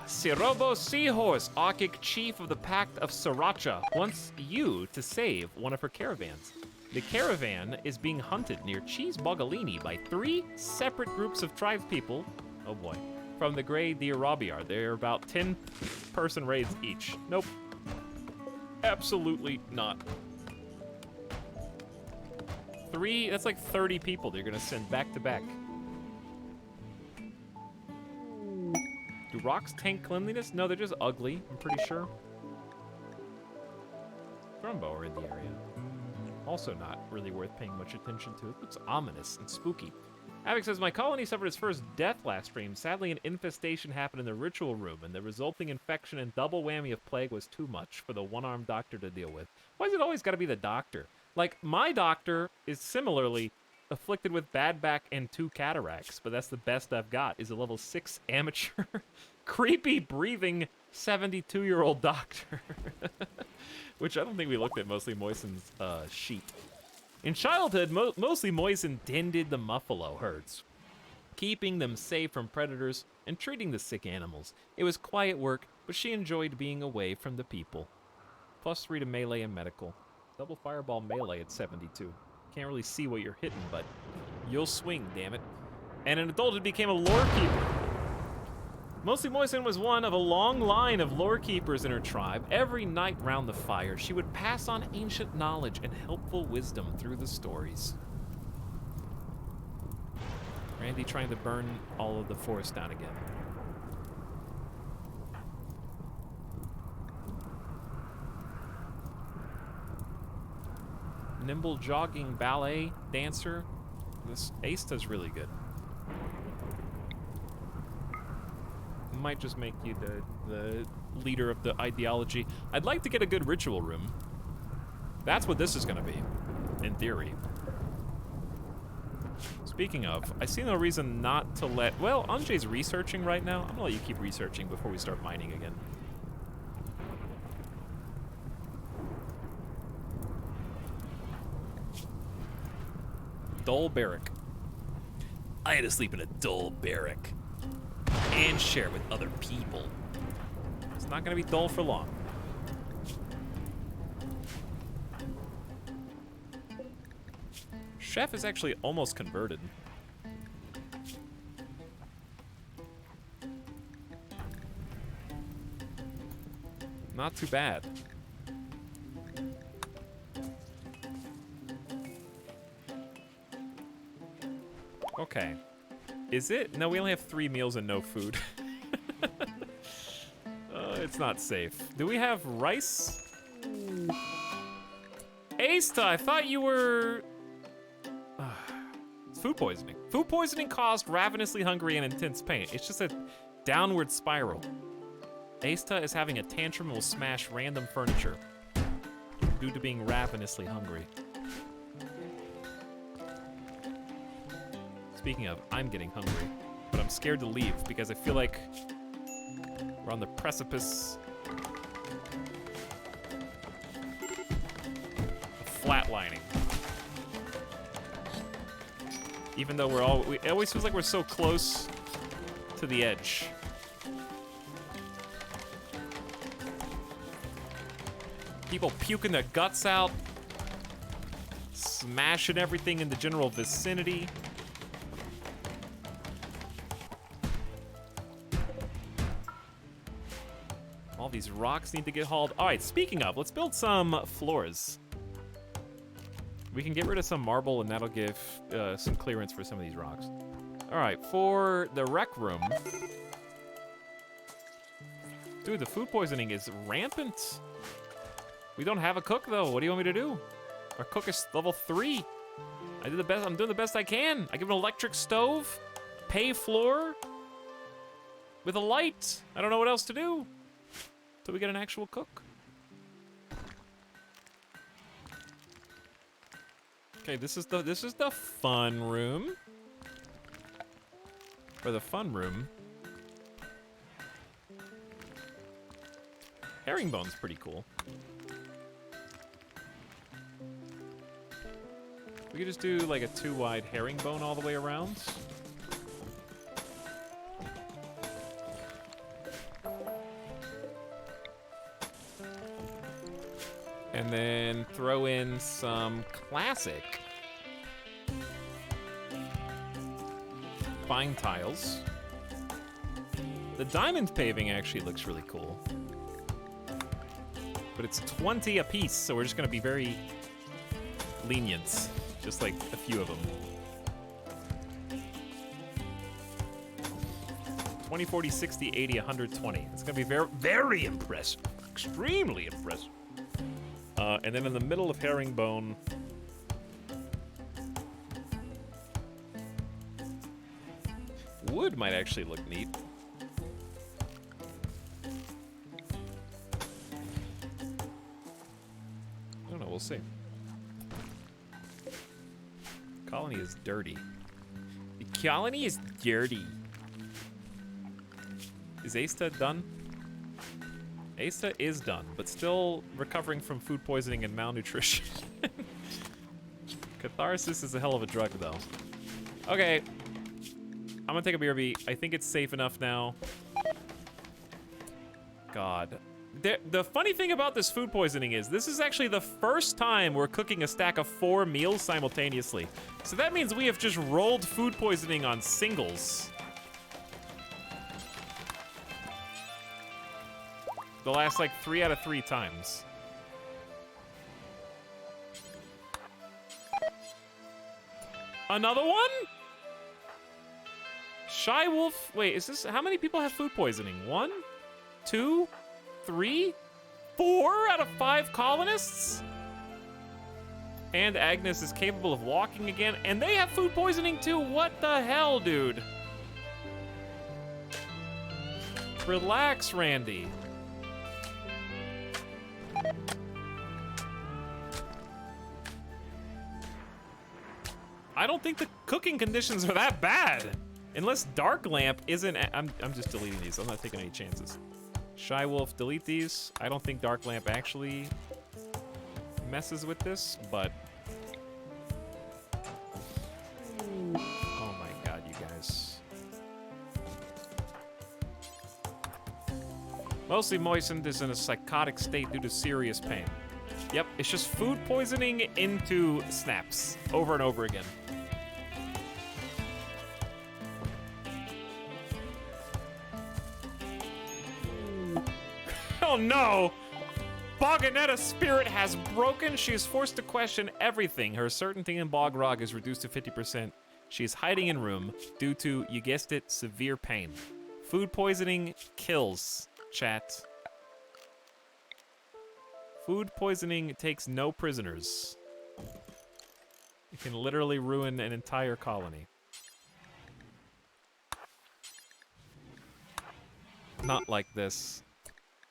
Sirobo Seahorse, Archic chief of the Pact of Sriracha, wants you to save one of her caravans. The caravan is being hunted near Cheese Bogalini by 3 separate groups of tribespeople, oh boy, from the Grey Deer Robiar. They're about 10-person raids each. Nope. Absolutely not. 3, that's like 30 people they're gonna send back to back. Do rocks tank cleanliness? No, they're just ugly, I'm pretty sure. Grumbo are in the area. Also not really worth paying much attention to. It looks ominous and spooky. Avic says, my colony suffered its first death last stream. Sadly, an infestation happened in the ritual room, and the resulting infection and double whammy of plague was too much for the one-armed doctor to deal with. Why is it always gotta be the doctor? Like, my doctor is similarly afflicted with bad back and 2 cataracts, but that's the best I've got, is a level 6 amateur, creepy breathing 72-year-old doctor. Which I don't think we looked at Mostly Moisten's sheet. In childhood, Mostly Moisten tended the muffalo herds, keeping them safe from predators and treating the sick animals. It was quiet work, but she enjoyed being away from the people. +3 to melee and medical. Double fireball melee at 72. Can't really see what you're hitting, but you'll swing, damn it. And in adulthood became a lore keeper. Mostly Moisten was one of a long line of lore keepers in her tribe. Every night round the fire, she would pass on ancient knowledge and helpful wisdom through the stories. Randy trying to burn all of the forest down again. Nimble jogging ballet dancer. This Asta's really good. Might just make you the leader of the ideology. I'd like to get a good ritual room. That's what this is gonna be, in theory. Speaking of, I see no reason not to let, well, Anjay's researching right now. I'm gonna let you keep researching before we start mining again. Dull barrack. I had to sleep in a dull barrack. And share with other people. It's not gonna be dull for long. Chef is actually almost converted. Not too bad. Okay. Is it? No, we only have 3 meals and no food. It's not safe. Do we have rice? Asta, I thought you were... It's food poisoning. Food poisoning caused ravenously hungry and intense pain. It's just a downward spiral. Asta is having a tantrum and will smash random furniture due to being ravenously hungry. Speaking of, I'm getting hungry, but I'm I'm scared to leave because I feel like we're on the precipice of flatlining. Even though it always feels like we're so close to the edge. People puking their guts out, smashing everything in the general vicinity. All these rocks need to get hauled. All right, speaking of, let's build some floors. We can get rid of some marble, and that'll give some clearance for some of these rocks. All right, for the rec room. Dude, the food poisoning is rampant. We don't have a cook, though. What do you want me to do? Our cook is level 3. I'm doing the best I can. I give an electric stove, pay floor, with a light. I don't know what else to do till we get an actual cook. Okay, this is the fun room. For the fun room. Herringbone's pretty cool. We could just do like a 2-wide herringbone all the way around. And then throw in some classic fine tiles. The diamond paving actually looks really cool. But it's 20 a piece, so we're just gonna be very lenient. Just like a few of them. 20, 40, 60, 80, 120. It's gonna be very, very impressive. Extremely impressive. And then in the middle of herringbone, wood might actually look neat. I don't know, we'll see. Colony is dirty. The colony is dirty. Is Asta done? Asta is done, but still recovering from food poisoning and malnutrition. Catharsis is a hell of a drug, though. Okay. I'm gonna take a BRB. I think it's safe enough now. God. The funny thing about this food poisoning is this is actually the first time we're cooking a stack of 4 meals simultaneously. So that means we have just rolled food poisoning on singles. The last like 3 out of 3 times. Another one? Shy Wolf, wait, is this, how many people have food poisoning? 1, 2, 3, 4 out of 5 colonists? And Agnes is capable of walking again, and they have food poisoning too. What the hell, dude? Relax, Randy. I don't think the cooking conditions are that bad. Unless Dark Lamp isn't, I'm just deleting these. I'm not taking any chances. Shy Wolf, delete these. I don't think Dark Lamp actually messes with this, but... Oh my god, you guys. Mostly Moistened is in a psychotic state due to serious pain. Yep, it's just food poisoning into snaps over and over again. Oh no! Boganetta's spirit has broken. She is forced to question everything. Her certainty in Bogrog is reduced to 50%. She is hiding in room due to, you guessed it, severe pain. Food poisoning kills, chat. Food poisoning takes no prisoners. It can literally ruin an entire colony. Not like this.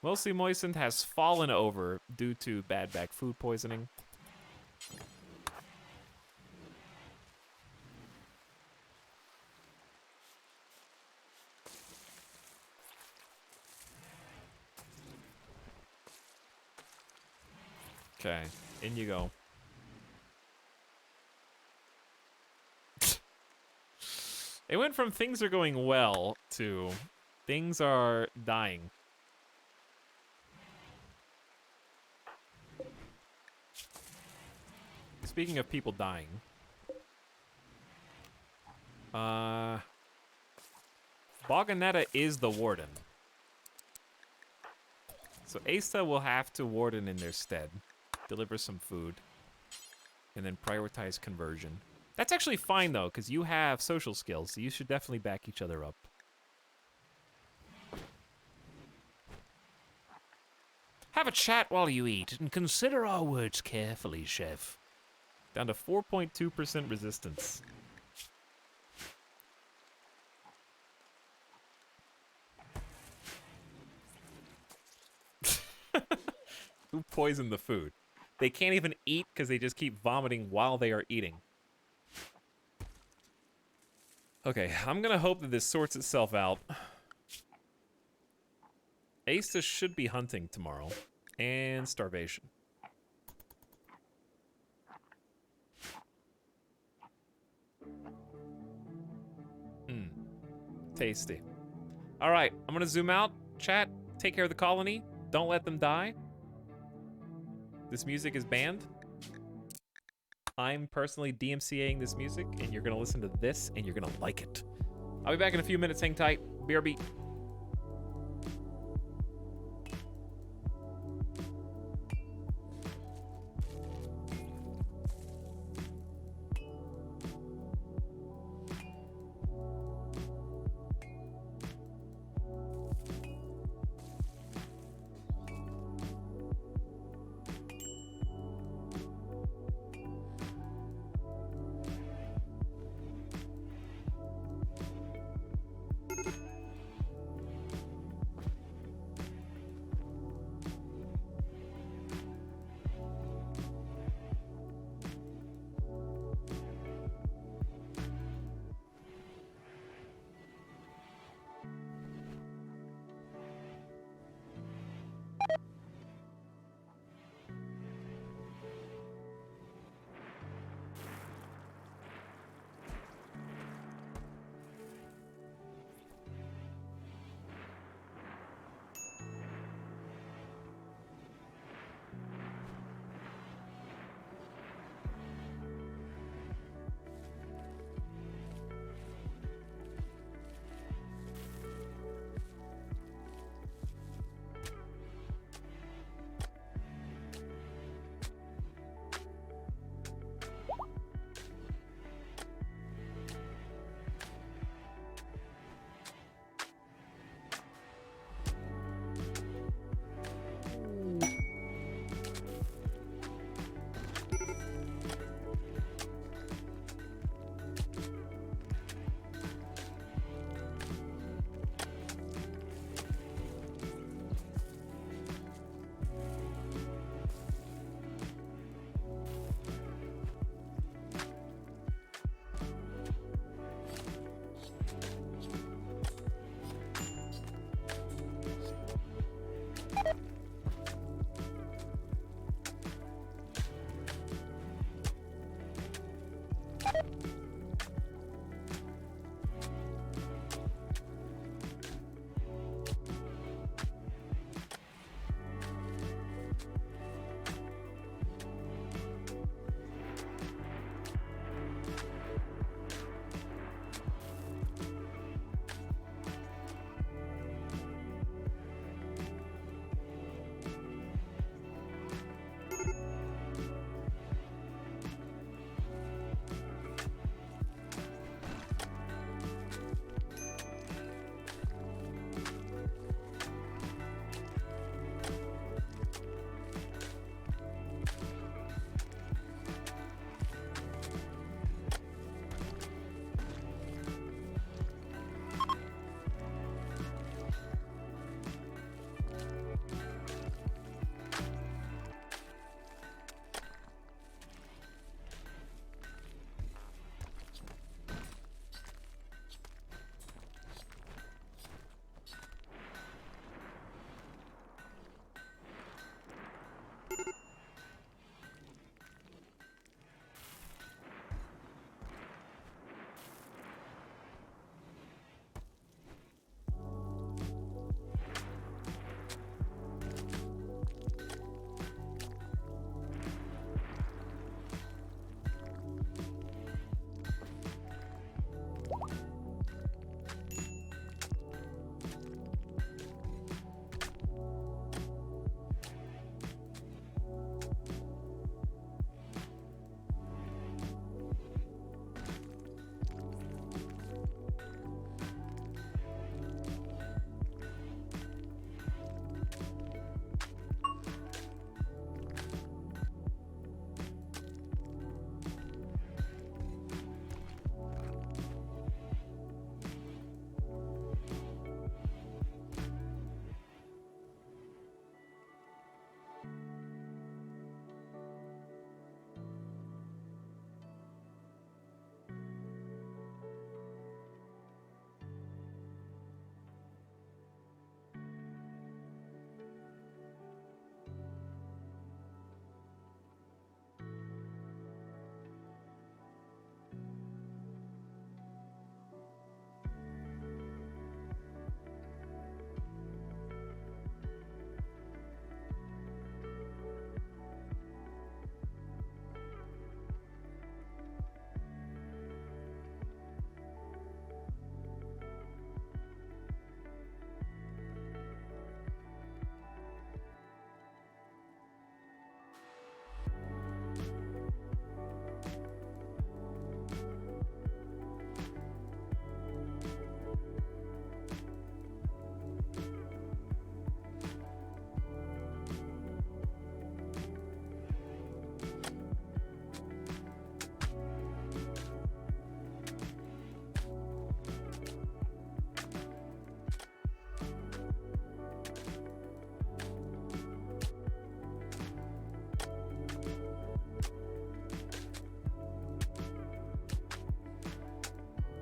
Mostly Moistened has fallen over due to bad back food poisoning. Okay, in you go. It went from things are going well to things are dying. Speaking of people dying, Boganetta is the warden. So Asa will have to warden in their stead, deliver some food, and then prioritize conversion. That's actually fine though, because you have social skills, so you should definitely back each other up. Have a chat while you eat and consider our words carefully, Chef. Down to 4.2% resistance. Who poisoned the food? They can't even eat because they just keep vomiting while they are eating. Okay, I'm gonna hope that this sorts itself out. Asa should be hunting tomorrow. And starvation. Tasty. Alright, I'm gonna zoom out. Chat, take care of the colony. Don't let them die. This music is banned. I'm personally DMCAing this music, and you're gonna listen to this, and you're gonna like it. I'll be back in a few minutes. Hang tight. BRB.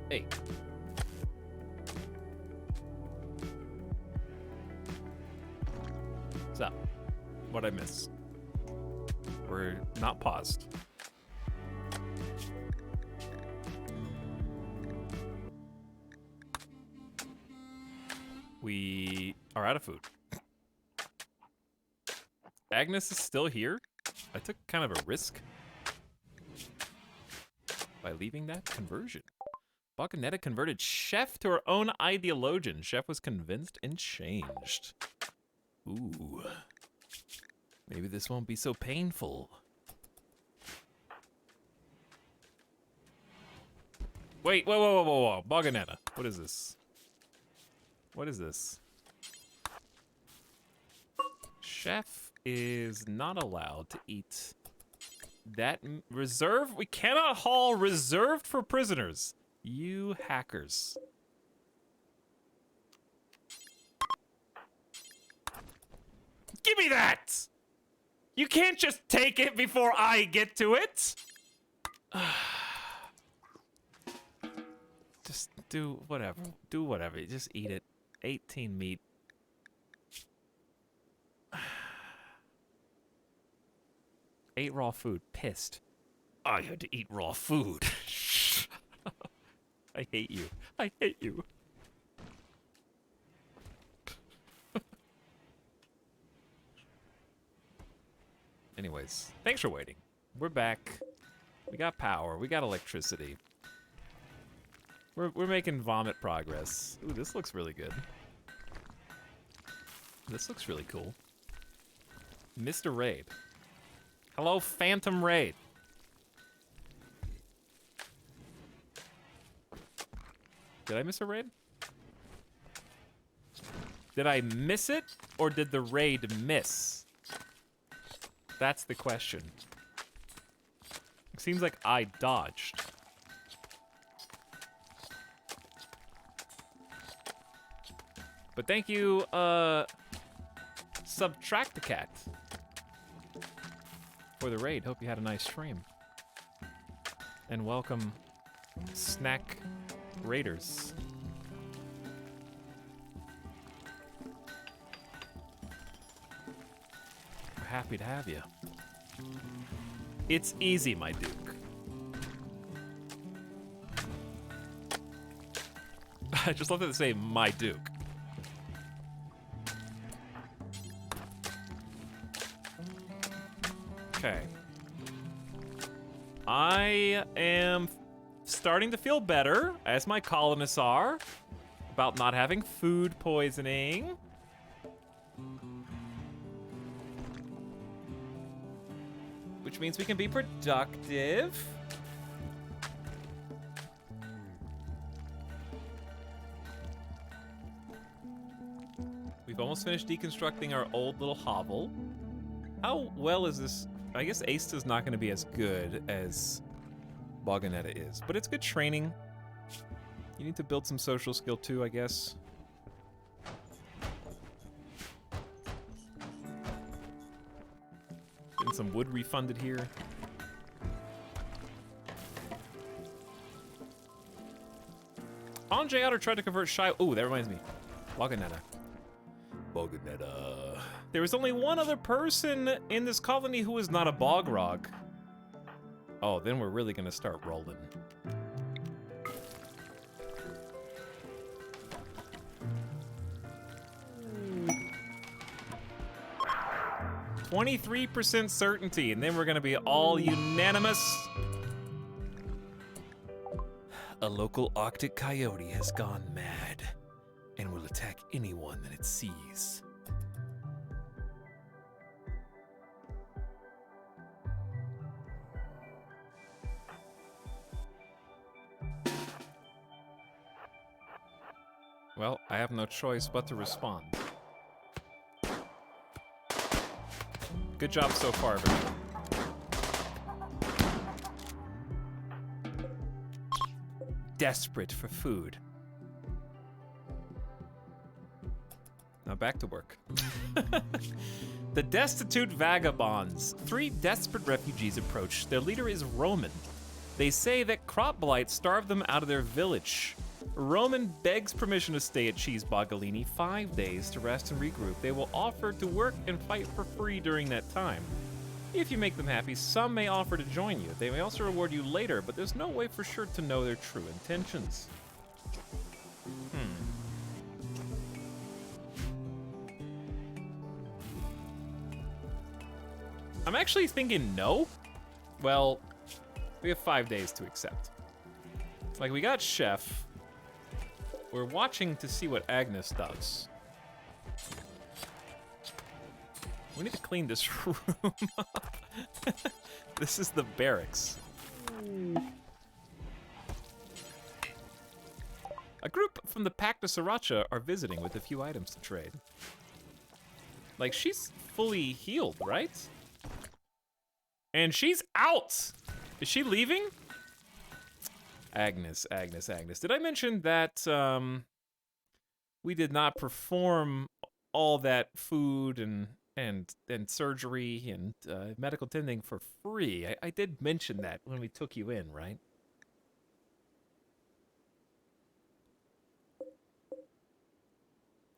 Hey. What's up? What'd I miss? We're not paused. We are out of food. Agnes is still here? I took kind of a risk by leaving that conversion. Bacanetta converted Chef to her own ideologian. Chef was convinced and changed. Ooh. Maybe this won't be so painful. Wait, whoa. Bacanetta. What is this? What is this? Chef is not allowed to eat that reserve. We cannot haul reserved for prisoners. You hackers. Give me that! You can't just take it before I get to it. Just do whatever. Do whatever. Just eat it. 18 meat. Ate raw food. Pissed. I had to eat raw food. I hate you. I hate you. Anyways, thanks for waiting. We're back. We got power. We got electricity. We're making vomit progress. Ooh, this looks really good. This looks really cool. Mr. Raid. Hello, Phantom Raid. Did I miss a raid? Did I miss it, or did the raid miss? That's the question. It seems like I dodged. But thank you, Subtracticat, for the raid. Hope you had a nice stream. And welcome, Snack Raiders. We're happy to have you. It's easy, my Duke. I just love that they say my Duke. Okay. I am starting to feel better, as my colonists are, about not having food poisoning. Which means we can be productive. We've almost finished deconstructing our old little hovel. How well is this? I guess Asta's not going to be as good as Baganetta is, but it's good training. You need to build some social skill too, I guess. Getting some wood refunded here. Anjay Otter tried to convert Shy. Oh, that reminds me. Baganetta. Baganetta. There was only one other person in this colony who was not a Bogrog. Oh, then we're really gonna start rolling. "23% certainty, and then we're gonna be all unanimous." A local Arctic coyote has gone mad and will attack anyone that it sees. Well, I have no choice but to respond. Good job so far, everyone. Desperate for food. Now back to work. The destitute vagabonds. 3 desperate refugees approach. Their leader is Roman. They say that crop blight starved them out of their village. Roman begs permission to stay at Cheese Bogalini 5 days to rest and regroup. They will offer to work and fight for free during that time. If you make them happy, some may offer to join you. They may also reward you later, but there's no way for sure to know their true intentions. I'm actually thinking no. Well, we have 5 days to accept. Like, we got Chef. We're watching to see what Agnes does. We need to clean this room up. This is the barracks. A group from the Pact of Sriracha are visiting with a few items to trade. Like, she's fully healed, right? And she's out! Is she leaving? Agnes. Did I mention that we did not perform all that food and surgery and medical tending for free? I did mention that when we took you in, right?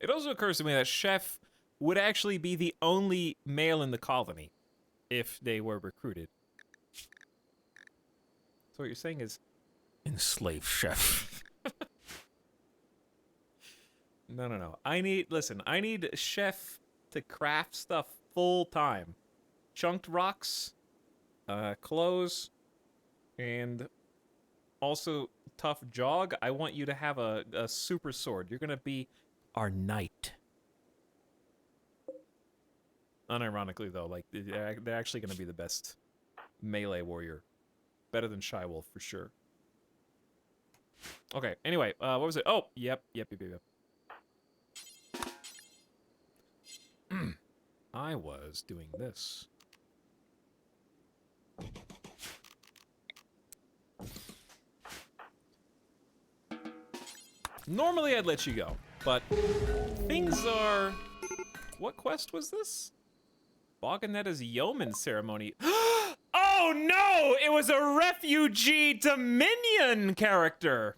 It also occurs to me that Chef would actually be the only male in the colony if they were recruited. So what you're saying is, enslave Chef. No. I need Chef to craft stuff full time. Chunked rocks, clothes, and also tough jog. I want you to have a super sword. You're gonna be our knight. Unironically though, like they're actually gonna be the best melee warrior. Better than Shy Wolf for sure. Okay, anyway, what was it? Oh, yep. I was doing this. Normally I'd let you go, but things are... What quest was this? Boganetta's yeoman ceremony. Oh no! It was a refugee Dominion character!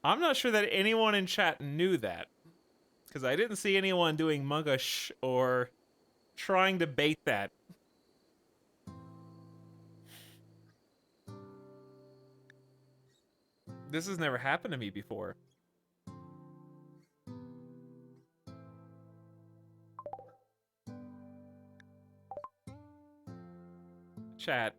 I'm not sure that anyone in chat knew that, because I didn't see anyone doing Mungush or trying to bait that. This has never happened to me before. Chat.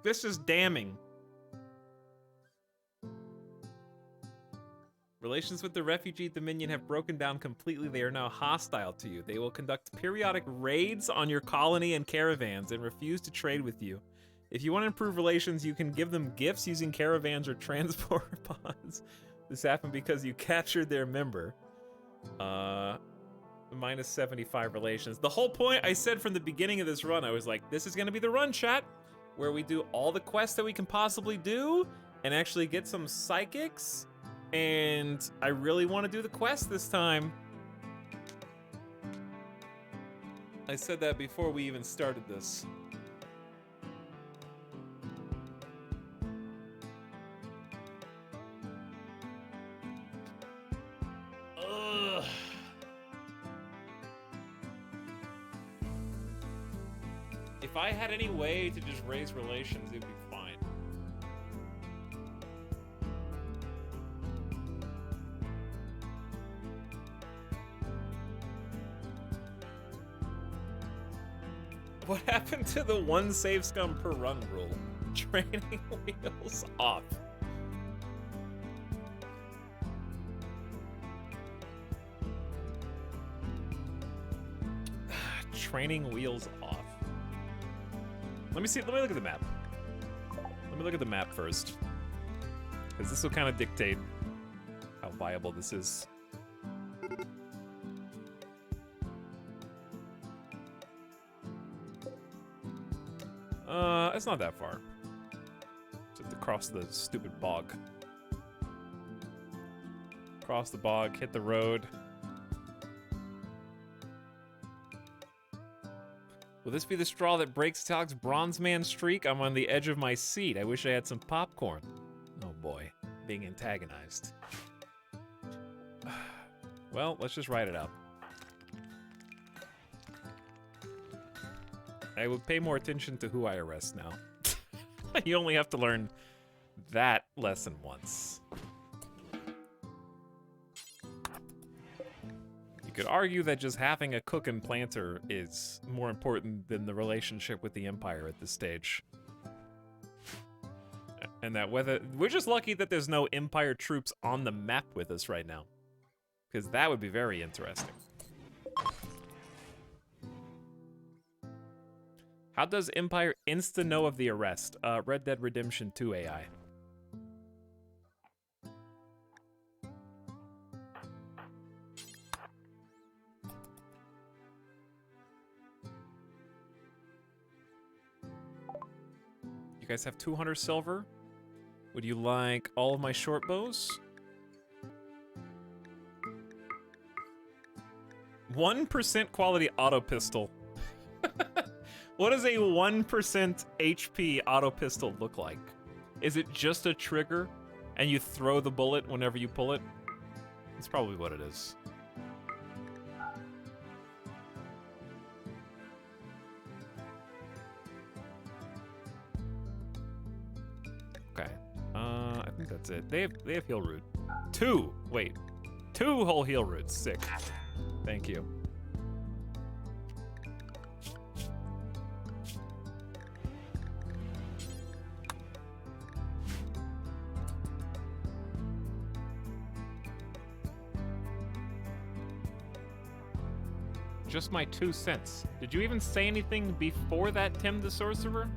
This is damning. Relations with the refugee Dominion have broken down completely. They are now hostile to you. They will conduct periodic raids on your colony and caravans and refuse to trade with you. If you want to improve relations, you can give them gifts using caravans or transport pods. This happened because you captured their member. Minus 75 relations. The whole point I said from the beginning of this run, I was like, this is gonna be the run, chat, where we do all the quests that we can possibly do and actually get some psychics. And I really want to do the quest this time. I said that before we even started this. Ugh. If I had any way to just raise relations, it'd be fine. What happened to the one save scum per run rule? Training wheels off. Training wheels off. Let me look at the map. Let me look at the map first. Because this will kind of dictate how viable this is. It's not that far. Just across the stupid bog. Cross the bog, hit the road. Will this be the straw that breaks Etalyx Bronze Man streak? I'm on the edge of my seat. I wish I had some popcorn. Oh boy, being antagonized. Well, let's just write it out. I would pay more attention to who I arrest now. You only have to learn that lesson once. You could argue that just having a cook and planter is more important than the relationship with the Empire at this stage. And that whether... We're just lucky that there's no Empire troops on the map with us right now. Because that would be very interesting. How does Empire insta-know of the arrest? Red Dead Redemption 2 AI. You guys have 200 silver? Would you like all of my short bows? 1% quality auto pistol. What does a 1% HP auto pistol look like? Is it just a trigger and you throw the bullet whenever you pull it? That's probably what it is. Okay. I think that's it. They have heal root. 2 whole heal roots. Sick. Thank you. Just my 2 cents. Did you even say anything before that, Tim the Sorcerer?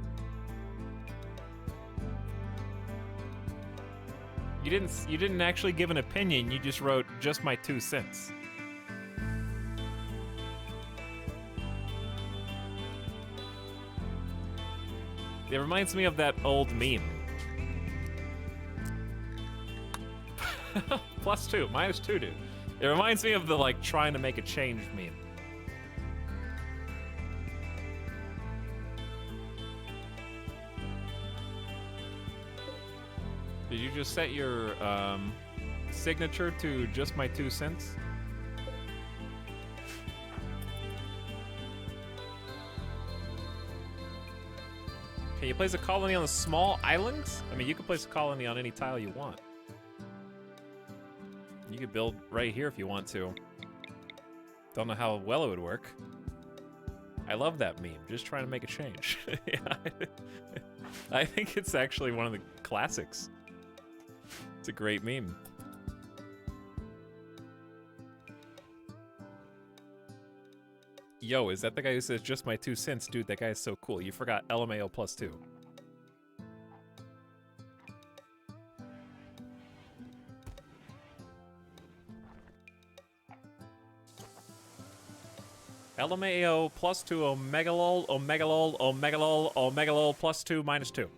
You didn't actually give an opinion, you just wrote just my 2 cents. It reminds me of that old meme. +2, -2, dude. It reminds me of the, like, trying to make a change meme. Did you just set your signature to just my 2 cents? Can you place a colony on the small islands? I mean, you can place a colony on any tile you want. You could build right here if you want to. Don't know how well it would work. I love that meme, just trying to make a change. Yeah. I think it's actually one of the classics. It's a great meme. Yo, is that the guy who says just my 2 cents? Dude, that guy is so cool. You forgot LMAO +2. LMAO +2 omegalol, omegalol, omegalol, omegalol +2 -2.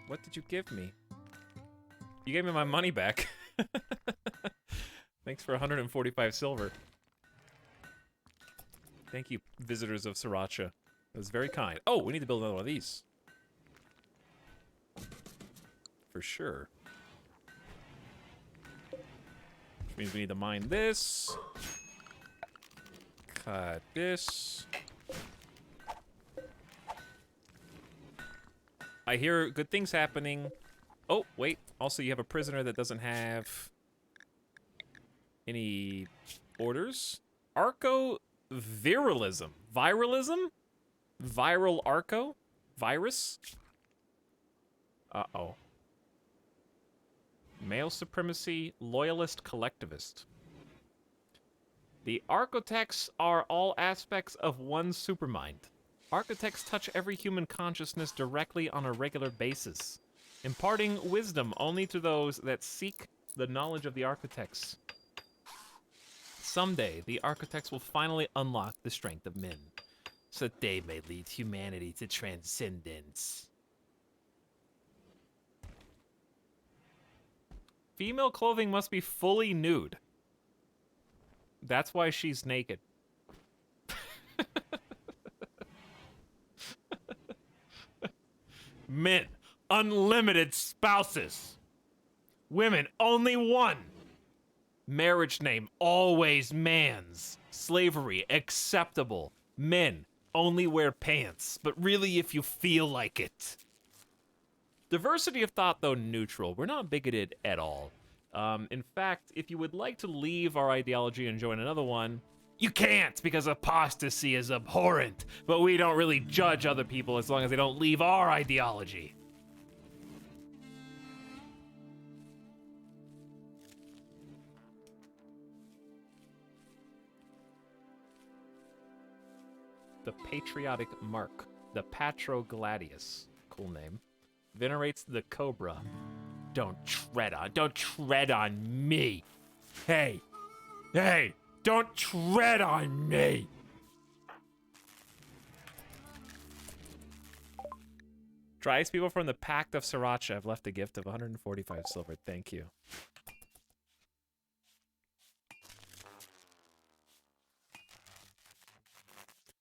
What did you give me? You gave me my money back. Thanks for 145 silver. Thank you, visitors of Sriracha. It was very kind. Oh, we need to build another one of these. For sure. Which means we need to mine this. Cut this. I hear good things happening. Oh, wait. Also, you have a prisoner that doesn't have any orders. Arco-viralism. Viralism? Viral Arco? Virus? Uh-oh. Male supremacy, loyalist, collectivist. The architects are all aspects of one supermind. Architects touch every human consciousness directly on a regular basis, imparting wisdom only to those that seek the knowledge of the architects. someday the architects will finally unlock the strength of men, so that they may lead humanity to transcendence. Female clothing must be fully nude. That's why she's naked. Men, unlimited spouses. Women, only one. Marriage name, always man's. Slavery, acceptable. Men, only wear pants, but really if you feel like it. Diversity of thought, though neutral. We're not bigoted at all. In fact, if you would like to leave our ideology and join another one, you can't, because apostasy is abhorrent, but we don't really judge other people as long as they don't leave our ideology. The Patriotic Mark, the Patro Gladius, cool name, venerates the Cobra. Don't tread on me. Hey, don't tread on me. Drives people from the Pact of Sriracha have left a gift of 145 silver. Thank you.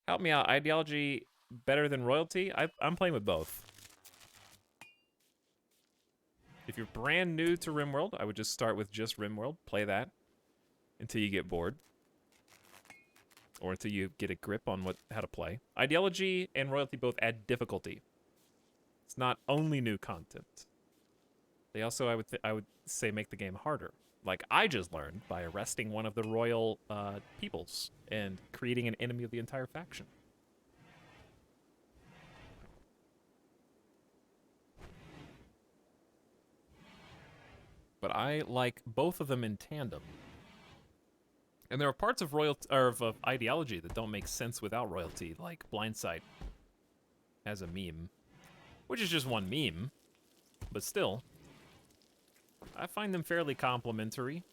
Help me out. Ideology better than royalty? I'm playing with both. If you're brand new to RimWorld, I would just start with just RimWorld. Play that until you get bored. Or until you get a grip on how to play. Ideology and royalty both add difficulty. It's not only new content. They also, I would say, make the game harder. Like I just learned by arresting one of the royal peoples and creating an enemy of the entire faction. But I like both of them in tandem. And there are parts of of ideology that don't make sense without royalty, like Blindsight as a meme, which is just one meme, but still, I find them fairly complementary.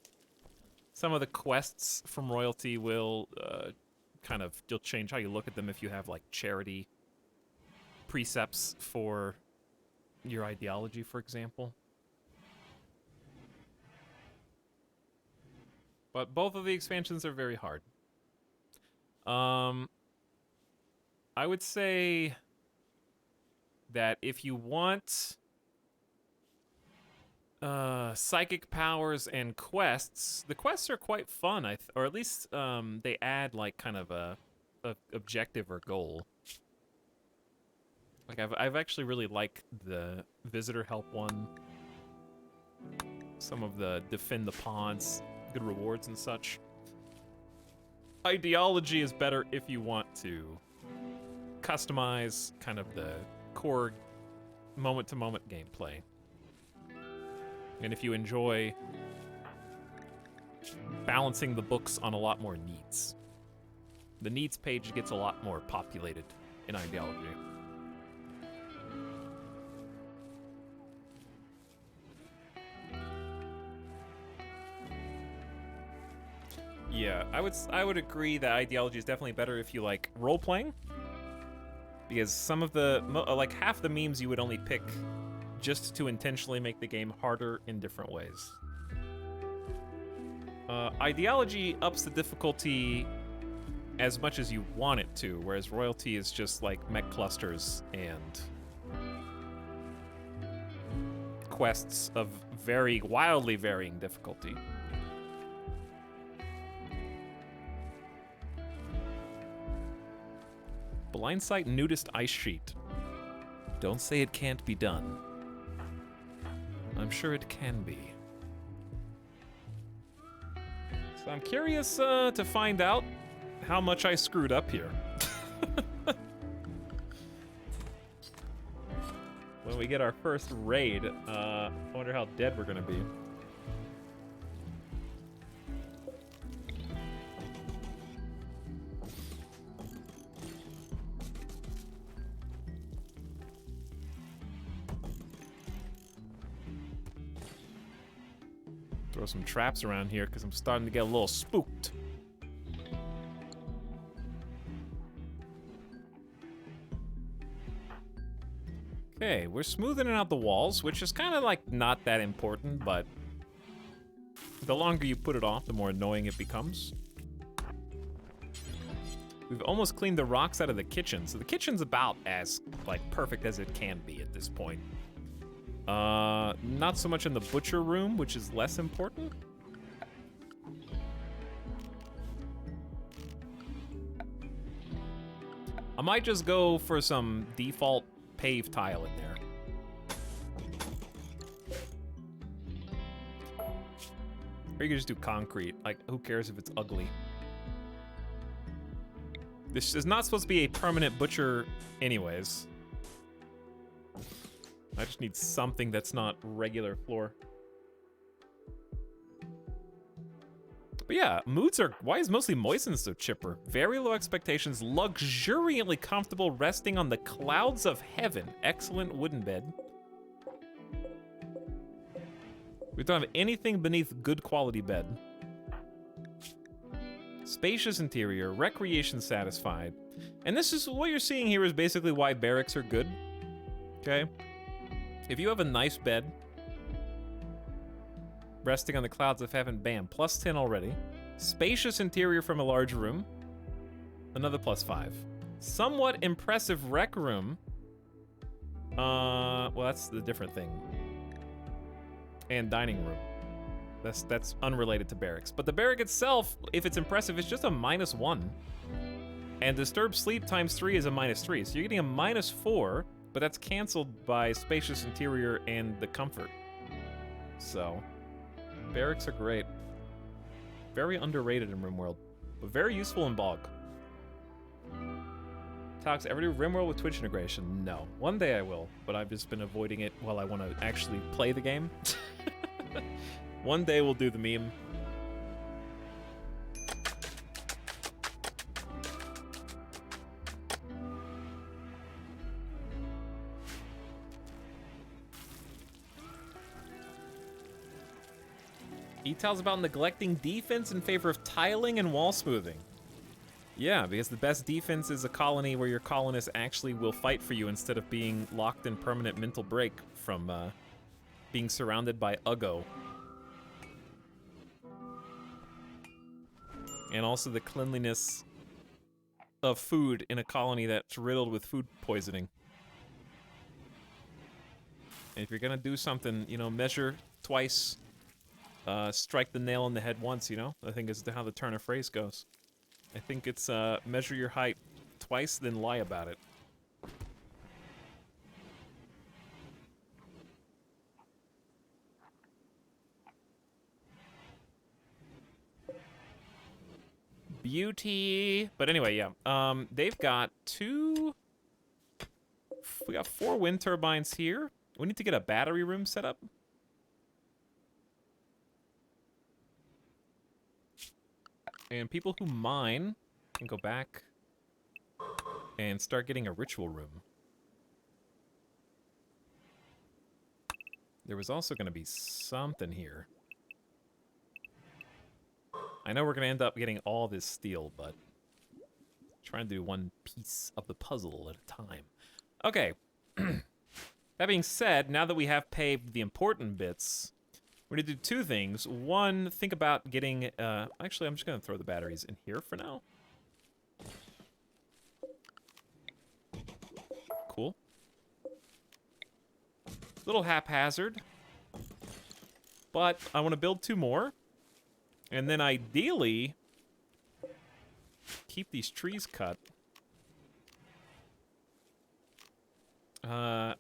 Some of the quests from royalty will you'll change how you look at them if you have like charity precepts for your ideology, for example. But both of the expansions are very hard. I would say that if you want psychic powers and quests, the quests are quite fun, or at least they add like kind of a objective or goal. Like I've actually really liked the visitor help one, some of the defend the pods, good rewards and such. Ideology is better if you want to customize kind of the core moment-to-moment gameplay. And if you enjoy balancing the books on a lot more needs. The needs page gets a lot more populated in ideology. Yeah, I would agree that ideology is definitely better if you like role-playing. Because some of the, like half the memes you would only pick just to intentionally make the game harder in different ways. Ideology ups the difficulty as much as you want it to, whereas royalty is just like mech clusters and quests of wildly varying difficulty. Blindsight nudist ice sheet. Don't say it can't be done. I'm sure it can be. So I'm curious to find out how much I screwed up here. When we get our first raid, I wonder how dead we're gonna be. Throw some traps around here because I'm starting to get a little spooked. Okay, we're smoothing out the walls, which is kind of like not that important, but the longer you put it off, the more annoying it becomes. We've almost cleaned the rocks out of the kitchen, so the kitchen's about as like perfect as it can be at this point. Not so much in the butcher room, which is less important. I might just go for some default pave tile in there. Or you could just do concrete. Like, who cares if it's ugly? This is not supposed to be a permanent butcher anyways. I just need something that's not regular floor. But yeah, moods are, why is mostly moistened so chipper? Very low expectations, luxuriantly comfortable resting on the clouds of heaven. Excellent wooden bed. We don't have anything beneath good quality bed. Spacious interior, recreation satisfied. And this is, what you're seeing here is basically why barracks are good. Okay? If you have a nice bed, resting on the clouds of heaven, bam, plus 10 already. Spacious interior from a large room, another plus 5. Somewhat impressive rec room. Well, that's the different thing. And dining room. That's unrelated to barracks. But the barrack itself, if it's impressive, it's just a -1. And disturbed sleep times 3 is a -3. So you're getting a -4, but that's canceled by spacious interior and the comfort. So barracks are great. Very underrated in RimWorld, but very useful in BOG. Talks, ever do RimWorld with Twitch integration? No. One day I will, but I've just been avoiding it while I want to actually play the game. One day we'll do the meme. Etalyx about neglecting defense in favor of tiling and wall smoothing. Yeah, because the best defense is a colony where your colonists actually will fight for you instead of being locked in permanent mental break from being surrounded by Uggo. And also the cleanliness of food in a colony that's riddled with food poisoning. And if you're gonna do something, you know, measure twice, strike the nail on the head once, you know? I think is how the turn of phrase goes. I think it's measure your height twice, then lie about it. Beauty. But anyway, yeah. They've got we got 4 wind turbines here. We need to get a battery room set up. And people who mine can go back and start getting a ritual room. There was also going to be something here. I know we're going to end up getting all this steel, but trying to do one piece of the puzzle at a time. Okay. That being said, now that we have paved the important bits, we're going to do 2 things. One, think about getting... actually, I'm just going to throw the batteries in here for now. Cool. Little haphazard. But I want to build 2 more. And then ideally, keep these trees cut.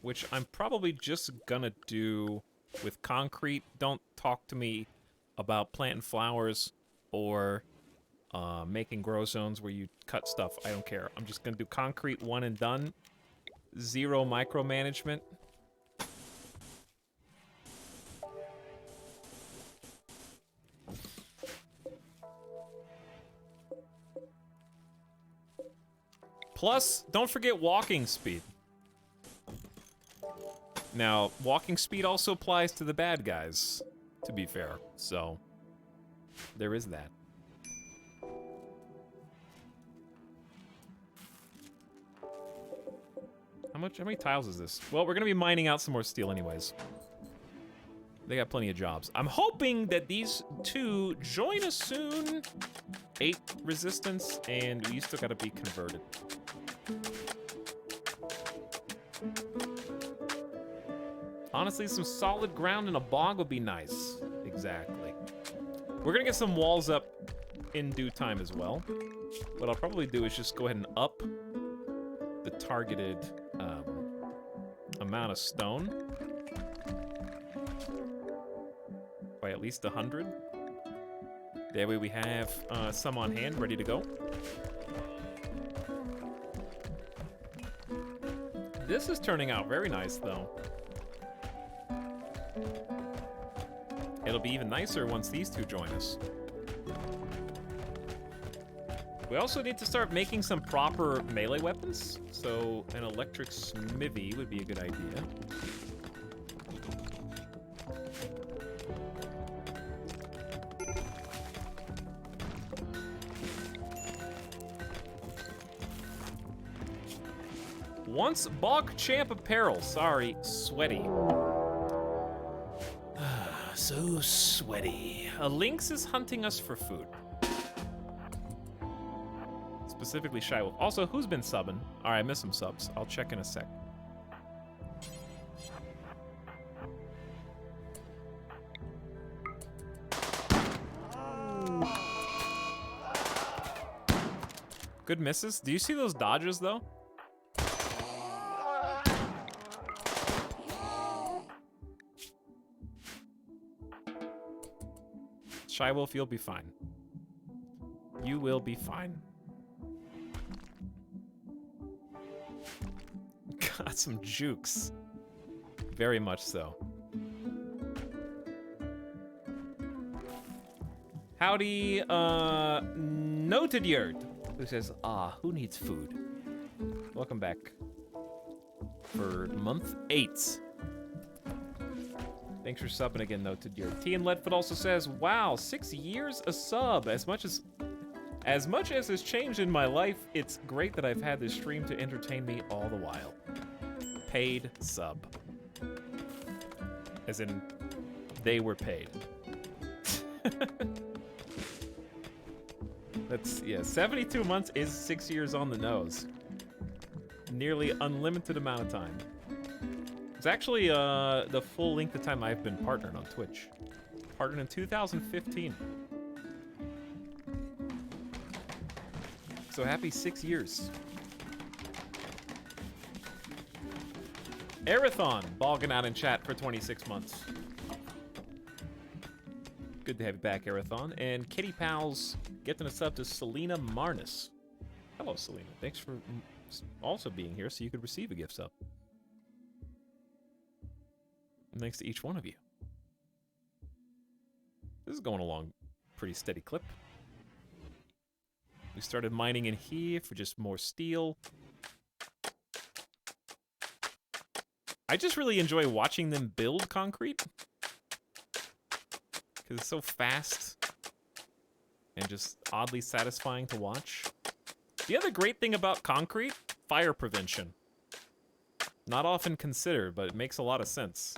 Which I'm probably just gonna do with concrete. Don't talk to me about planting flowers or making grow zones where you cut stuff. I don't care. I'm just gonna do concrete, one and done. 0 micromanagement. Plus, don't forget walking speed. Now, walking speed also applies to the bad guys, to be fair. So, there is that. How How many tiles is this? Well, we're gonna be mining out some more steel anyways. They got plenty of jobs. I'm hoping that these two join us soon. 8 resistance, and you still gotta be converted. Honestly, some solid ground in a bog would be nice. Exactly. We're gonna get some walls up in due time as well. What I'll probably do is just go ahead and up the targeted amount of stone by at least 100. That way we have some on hand ready to go. This is turning out very nice though. It'll be even nicer once these two join us. We also need to start making some proper melee weapons, so an electric smithy would be a good idea. Once BOG champ apparel. Sorry, sweaty. So sweaty. A lynx is hunting us for food. Specifically Shy Wolf. Also, who's been subbing? Alright, I missed some subs. I'll check in a sec. Good misses. Do you see those dodges, though? Shy Wolf, you'll be fine. You will be fine. Got some jukes. Very much so. Howdy, Noted Yurt, who says, who needs food? Welcome back for month 8. Thanks for subbing again, Noted Yurt. T and Leadfoot also says, wow, 6 years a sub. As much as has changed in my life, it's great that I've had this stream to entertain me all the while. Paid sub. As in, they were paid. That's, yeah, 72 months is 6 years on the nose. Nearly unlimited amount of time. It's actually the full length of time I've been partnered on Twitch. Partnered in 2015. So happy 6 years. Arathon, bogging out in chat for 26 months. Good to have you back, Arathon. And Kitty Pals getting us up to Selena Marnus. Hello, Selena. Thanks for also being here so you could receive a gift sub. And thanks to each one of you. This is going along pretty steady clip. We started mining in here for just more steel. I just really enjoy watching them build concrete. Because it's so fast and just oddly satisfying to watch. The other great thing about concrete, fire prevention. Not often considered, but it makes a lot of sense.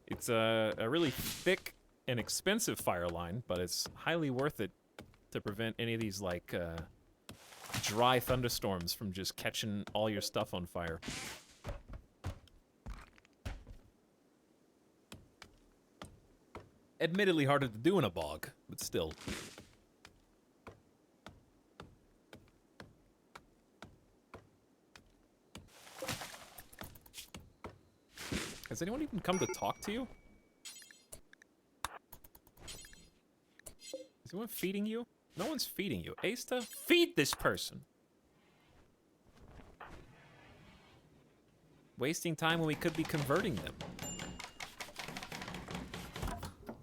It's a really thick and expensive fire line, but it's highly worth it to prevent any of these, like, dry thunderstorms from just catching all your stuff on fire. Admittedly harder to do in a bog, but still. Has anyone even come to talk to you? Is anyone feeding you? No one's feeding you. Asta, feed this person! Wasting time when we could be converting them.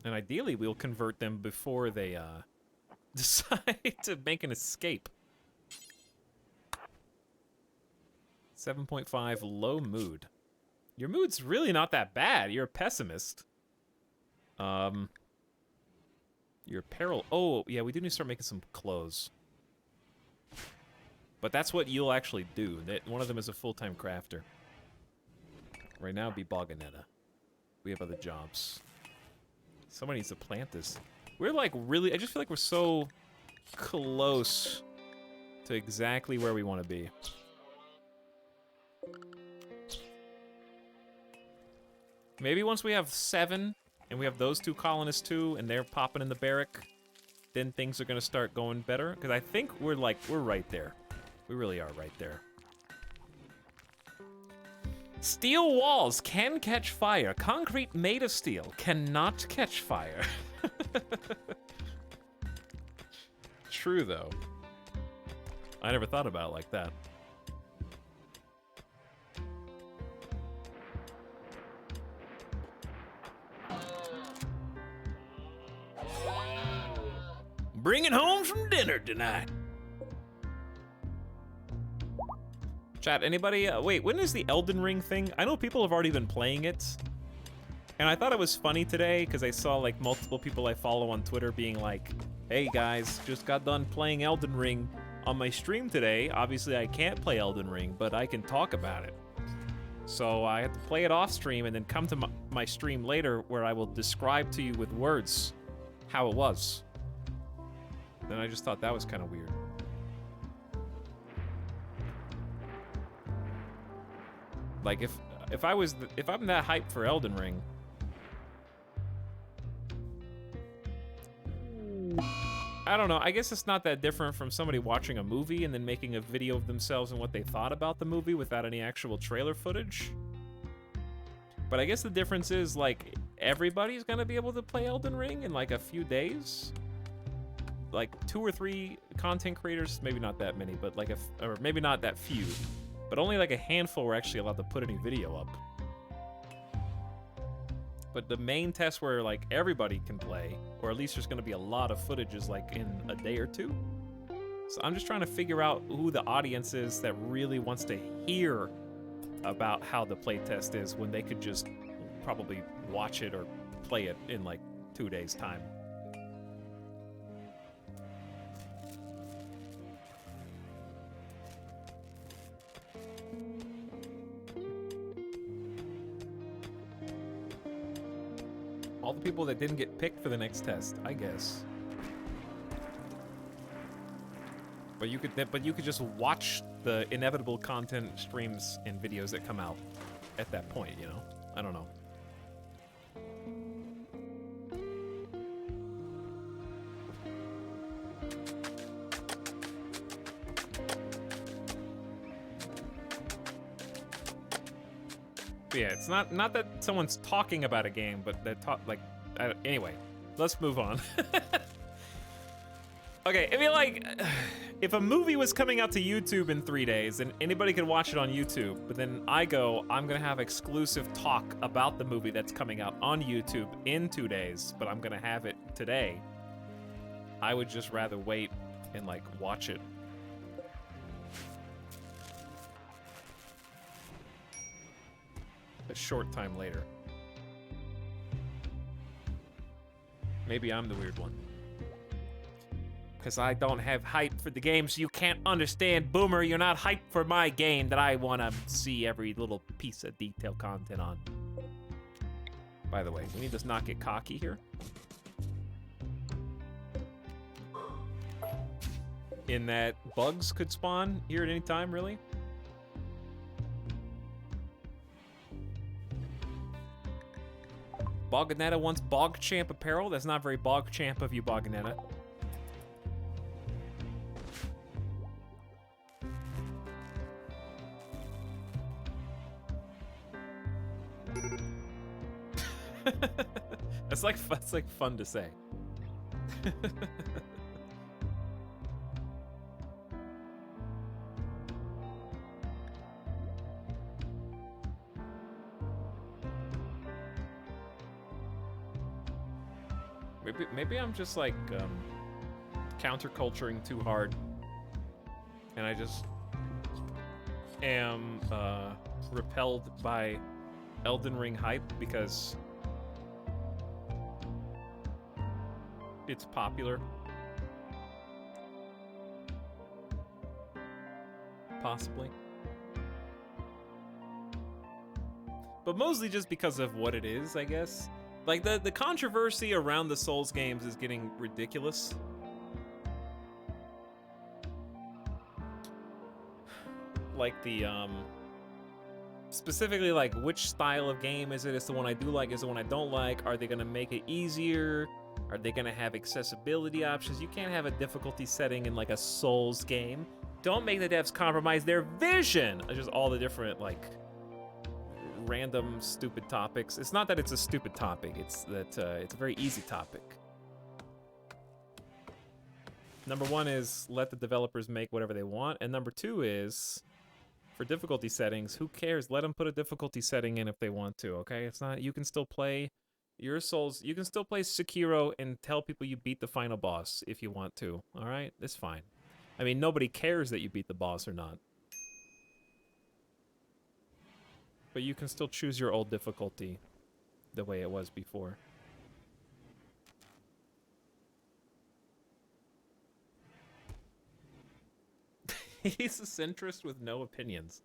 And ideally, we'll convert them before they, decide to make an escape. 7.5, low mood. Your mood's really not that bad. You're a pessimist. Your apparel. Oh, yeah, we do need to start making some clothes. But that's what you'll actually do. One of them is a full-time crafter. Right now, it'd be Boganetta. We have other jobs. Somebody needs to plant this. We're like really, I just feel like we're so close to exactly where we want to be. Maybe once we have 7, and we have those 2 colonists too, and they're popping in the barrack, then things are gonna start going better. Because I think we're right there. We really are right there. Steel walls can catch fire. Concrete made of steel cannot catch fire. True, though. I never thought about it like that. Bringing home from dinner tonight. Chat, anybody, wait, when is the Elden Ring thing? I know people have already been playing it. And I thought it was funny today, because I saw, like, multiple people I follow on Twitter being like, hey guys, just got done playing Elden Ring on my stream today. Obviously, I can't play Elden Ring, but I can talk about it. So I have to play it off stream and then come to my stream later where I will describe to you with words how it was. Then I just thought that was kind of weird. Like if I'm that hyped for Elden Ring, I don't know. I guess it's not that different from somebody watching a movie and then making a video of themselves and what they thought about the movie without any actual trailer footage. But I guess the difference is, like, everybody's gonna be able to play Elden Ring in like a few days. Like 2 or 3 content creators, maybe not that many, but like or maybe not that few. But only like a handful were actually allowed to put any video up. But the main test where like everybody can play, or at least there's gonna be a lot of footages like in a day or 2. So I'm just trying to figure out who the audience is that really wants to hear about how the playtest is when they could just probably watch it or play it in like 2 days' time. All the people that didn't get picked for the next test, I guess. But you could just watch the inevitable content streams and videos that come out at that point, you know? I don't know. But yeah, it's not that someone's talking about a game, but they're anyway, let's move on. Okay, I mean, like, if a movie was coming out to YouTube in 3 days, and anybody could watch it on YouTube, but then I'm gonna have exclusive talk about the movie that's coming out on YouTube in 2 days, but I'm gonna have it today, I would just rather wait and, like, watch it. A short time later. Maybe I'm the weird one. Because I don't have hype for the game, so you can't understand. Boomer, you're not hyped for my game that I want to see every little piece of detail content on. By the way, we need to not get cocky here. In that bugs could spawn here at any time, really? Boganetta wants Bog Champ apparel. That's not very Bog Champ of you, Boganetta. That's like fun to say. Maybe I'm just like counterculturing too hard, and I just am repelled by Elden Ring hype because it's popular. Possibly. but mostly just because of what it is, I guess. Like, the controversy around the Souls games is getting ridiculous. Like the, specifically, like, which style of game is it? Is the one I do like? Is the one I don't like? Are they gonna make it easier? Are they gonna have accessibility options? You can't have a difficulty setting in, like, a Souls game. Don't make the devs compromise their vision! Just all the different, like, random stupid topics. It's not that it's a stupid topic, it's that it's a very easy topic. Number one is let the developers make whatever they want, and number two is for difficulty settings, who cares? Let them put a difficulty setting in if they want to, okay? It's not, you can still play your Souls, you can still play Sekiro and tell people you beat the final boss if you want to, all right? It's fine. I mean, nobody cares that you beat the boss or not. But you can still choose your old difficulty the way it was before. He's a centrist with no opinions.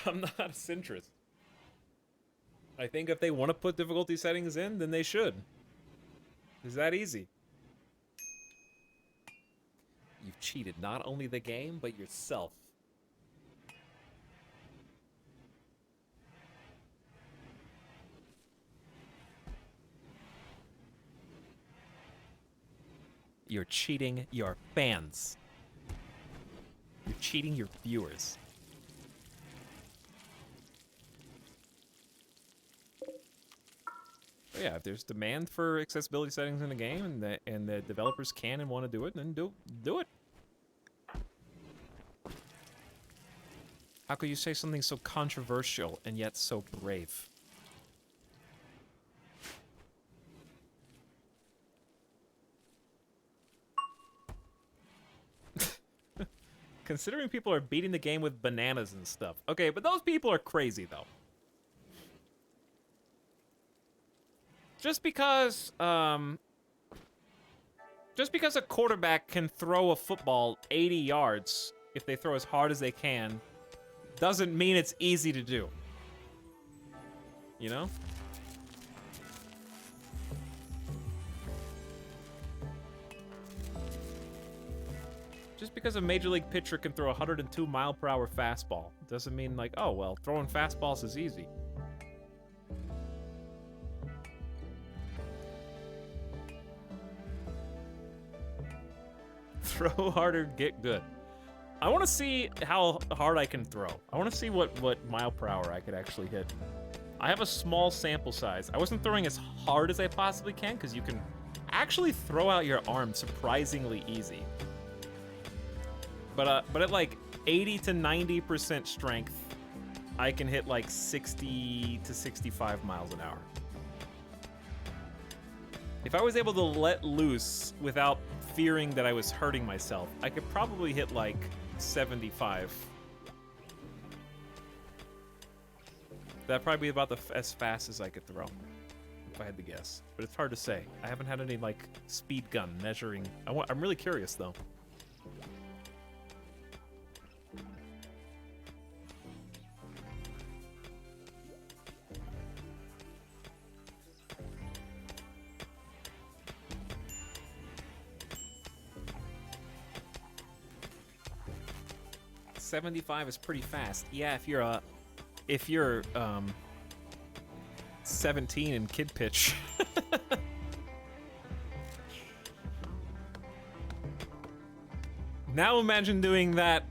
I'm not a centrist. I think if they want to put difficulty settings in, then they should. It's that easy. You've cheated not only the game, but yourself. You're cheating your fans. You're cheating your viewers. But yeah, if there's demand for accessibility settings in the game and the developers can and want to do it, then do it. How could you say something so controversial and yet so brave? Considering people are beating the game with bananas and stuff. Okay, but those people are crazy, though. Just because a quarterback can throw a football 80 yards if they throw as hard as they can, doesn't mean it's easy to do. You know? Just because a major league pitcher can throw a 102-mile-per-hour fastball doesn't mean, like, oh, well, throwing fastballs is easy. Throw harder, get good. I want to see how hard I can throw. I want to see what mile per hour I could actually hit. I have a small sample size. I wasn't throwing as hard as I possibly can because you can actually throw out your arm surprisingly easy. But at like 80 to 90% strength, I can hit like 60 to 65 miles an hour. If I was able to let loose without fearing that I was hurting myself, I could probably hit like 75. That'd probably be about as fast as I could throw, if I had to guess. But it's hard to say. I haven't had any like speed gun measuring. I'm really curious though. .75 is pretty fast. Yeah, if you're 17 in kid pitch. Now imagine doing that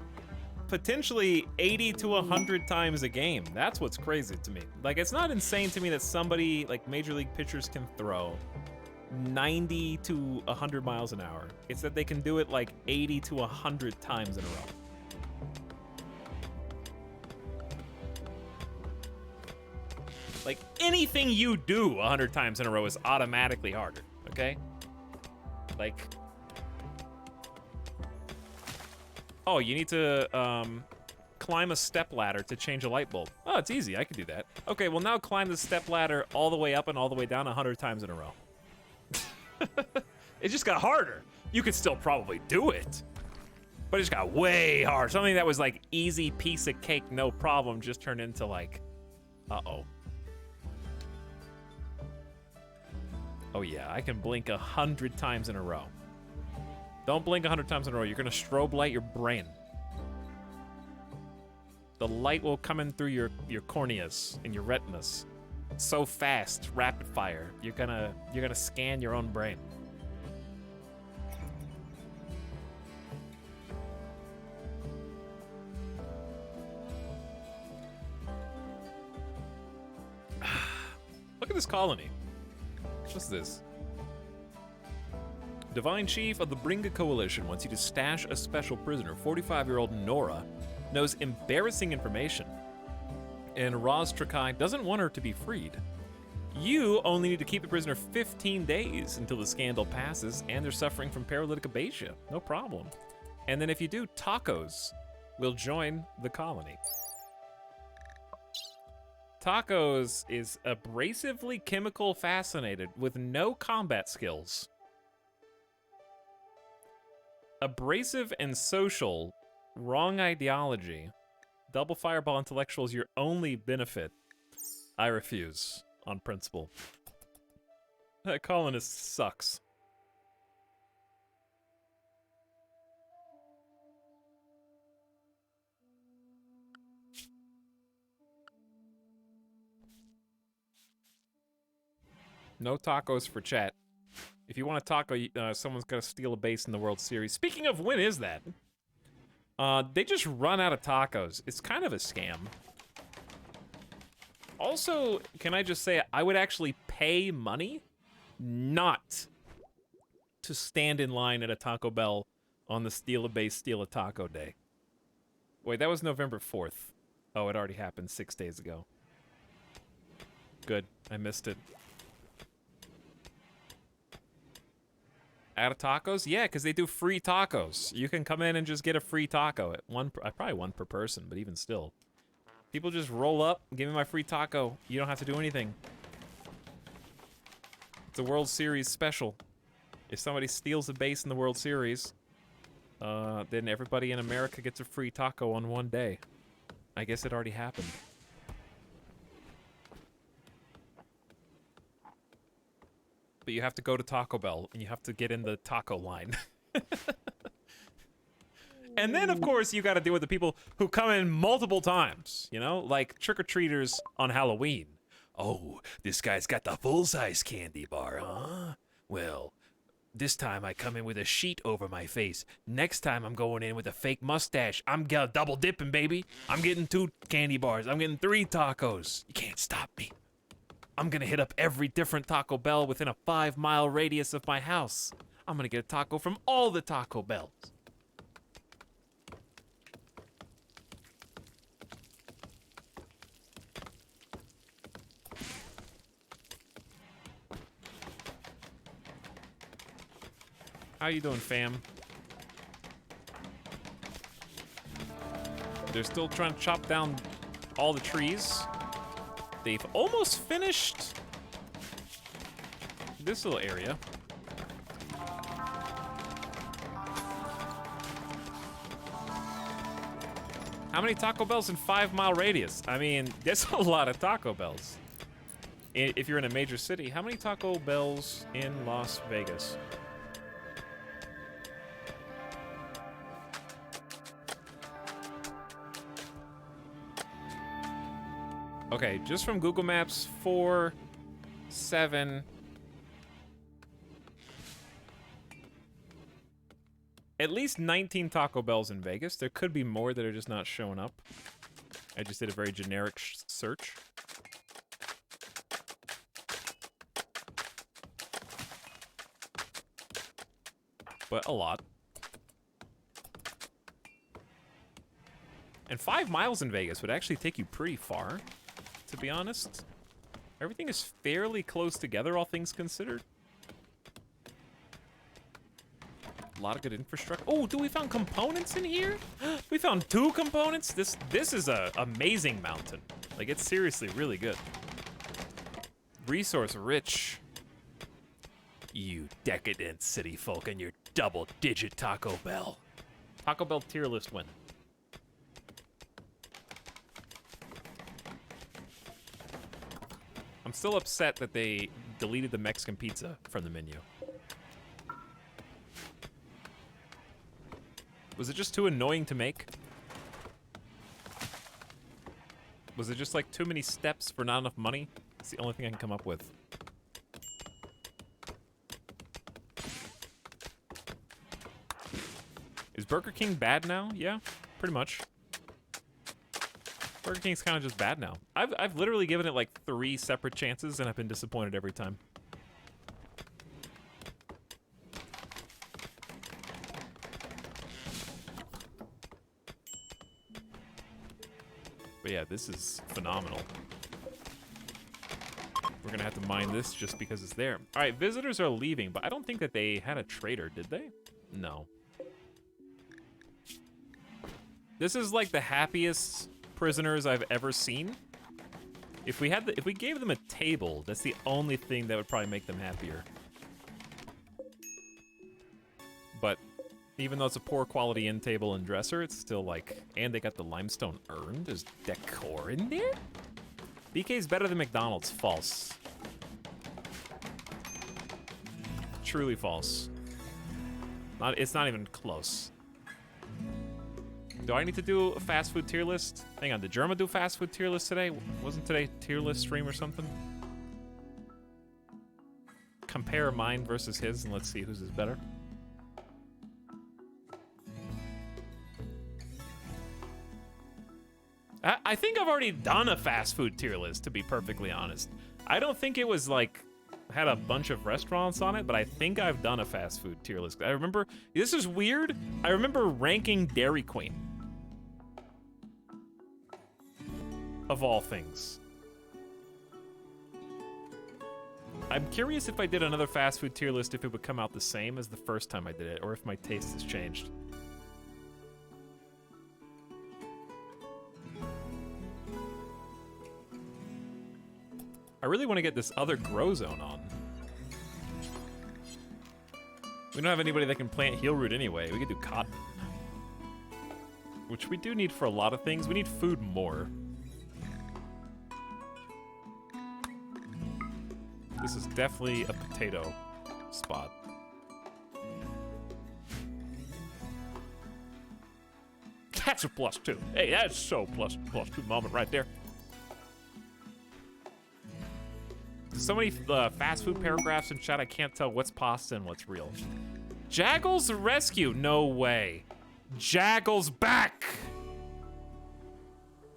potentially 80 to 100 times a game. That's what's crazy to me. Like, it's not insane to me that somebody like major league pitchers can throw 90 to 100 miles an hour. It's that they can do it like 80 to 100 times in a row. Like, anything you do 100 times in a row is automatically harder, okay? Like, oh, you need to climb a step ladder to change a light bulb. Oh, it's easy, I can do that. Okay, well now climb the step ladder all the way up and all the way down 100 times in a row. It just got harder. You could still probably do it. But it just got way hard. Something that was like easy piece of cake, no problem, just turned into like, uh-oh. Oh yeah, I can blink 100 times in a row. Don't blink 100 times in a row. You're gonna strobe light your brain. The light will come in through your corneas and your retinas. So fast, rapid fire. You're gonna scan your own brain. Look at this colony. What's this? Divine Chief of the Bringa Coalition wants you to stash a special prisoner. 45-year-old Nora knows embarrassing information, and Roz Trakai doesn't want her to be freed. You only need to keep the prisoner 15 days until the scandal passes and they're suffering from paralytic abasia. No problem. And then if you do, Tacos will join the colony. Tacos is abrasively chemical fascinated with no combat skills. Abrasive and social, wrong ideology. Double fireball intellectual is your only benefit. I refuse, on principle. That colonist sucks. No tacos for chat. If you want a taco, someone's got to steal a base in the World Series. Speaking of, when is that? They just run out of tacos. It's kind of a scam. Also, can I just say, I would actually pay money not to stand in line at a Taco Bell on the Steal a Base, Steal a Taco Day. Wait, that was November 4th. Oh, it already happened 6 days ago. Good, I missed it. Out of tacos? Yeah, because they do free tacos. You can come in and just get a free taco at probably one per person, but even still. People just roll up, give me my free taco. You don't have to do anything. It's a World Series special. If somebody steals a base in the World Series, then everybody in America gets a free taco on one day. I guess it already happened. But you have to go to Taco Bell, and you have to get in the taco line. And then, of course, you got to deal with the people who come in multiple times, you know? Like trick-or-treaters on Halloween. Oh, this guy's got the full-size candy bar, huh? Well, this time I come in with a sheet over my face. Next time I'm going in with a fake mustache. I'm double dipping, baby. I'm getting 2 candy bars. I'm getting 3 tacos. You can't stop me. I'm gonna hit up every different Taco Bell within a 5-mile radius of my house. I'm gonna get a taco from all the Taco Bells. How you doing, fam? They're still trying to chop down all the trees. They've almost finished this little area. How many Taco Bells in 5-mile radius? I mean, there's a lot of Taco Bells. If you're in a major city, how many Taco Bells in Las Vegas? Okay, just from Google Maps, 4, 7. At least 19 Taco Bells in Vegas. There could be more that are just not showing up. I just did a very generic search. But a lot. And 5 miles in Vegas would actually take you pretty far, to be honest. Everything is fairly close together, all things considered. A lot of good infrastructure. Oh, dude, we found components in here? We found 2 components? This is a amazing mountain. Like, it's seriously really good. Resource rich. You decadent city folk and your double-digit Taco Bell. Taco Bell tier list win. I'm still upset that they deleted the Mexican pizza from the menu. Was it just too annoying to make? Was it just like too many steps for not enough money? It's the only thing I can come up with. Is Burger King bad now? Yeah, pretty much. Burger King's kind of just bad now. I've literally given it like 3 separate chances and I've been disappointed every time. But yeah, this is phenomenal. We're gonna have to mine this just because it's there. All right, visitors are leaving, but I don't think that they had a trader, did they? No. This is like the happiest prisoners I've ever seen. If we gave them a table, that's the only thing that would probably make them happier. But even though it's a poor quality end table and dresser, it's still like, and they got the limestone urn. There's decor in there. BK's better than McDonald's. False. Truly false. It's not even close. Do I need to do a fast food tier list? Hang on, did Germa do fast food tier list today? Wasn't today tier list stream or something? Compare mine versus his and let's see whose is better. I think I've already done a fast food tier list, to be perfectly honest. I don't think it was like, had a bunch of restaurants on it, but I think I've done a fast food tier list. I remember, this is weird, I remember ranking Dairy Queen. Of all things. I'm curious if I did another fast food tier list, if it would come out the same as the first time I did it, or if my taste has changed. I really want to get this other grow zone on. We don't have anybody that can plant heel root anyway. We could do cotton. Which we do need for a lot of things. We need food more. This is definitely a potato spot. That's a +2. Hey, that's so +2 moment right there. So many fast food paragraphs in chat, I can't tell what's pasta and what's real. Jaggle's rescue? No way. Jaggle's back!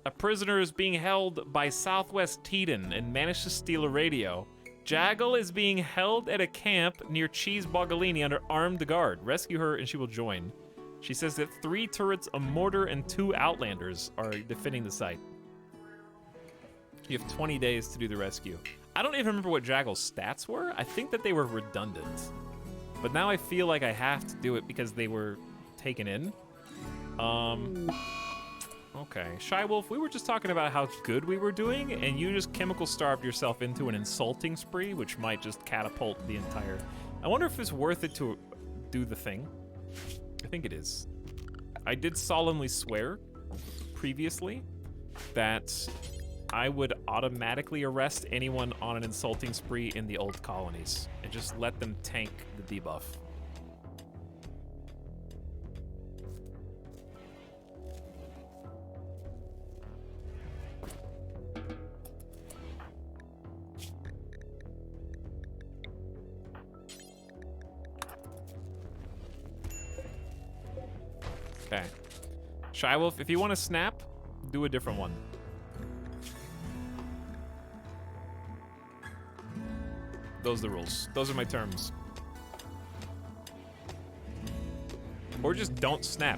A prisoner is being held by Southwest Teton and managed to steal a radio. Jaggle is being held at a camp near Cheese Bogalini under armed guard. Rescue her and she will join. She says that 3 turrets, a mortar, and 2 outlanders are defending the site. You have 20 days to do the rescue. I don't even remember what Jaggle's stats were. I think that they were redundant. But now I feel like I have to do it because they were taken in. Okay. Shy Wolf, we were just talking about how good we were doing, and you just chemical starved yourself into an insulting spree, which might just catapult the entire... I wonder if it's worth it to do the thing. I think it is. I did solemnly swear previously that I would automatically arrest anyone on an insulting spree in the old colonies and just let them tank the debuff. Okay. Shy Wolf, if you want to snap, do a different one. Those are the rules. Those are my terms. Or just don't snap.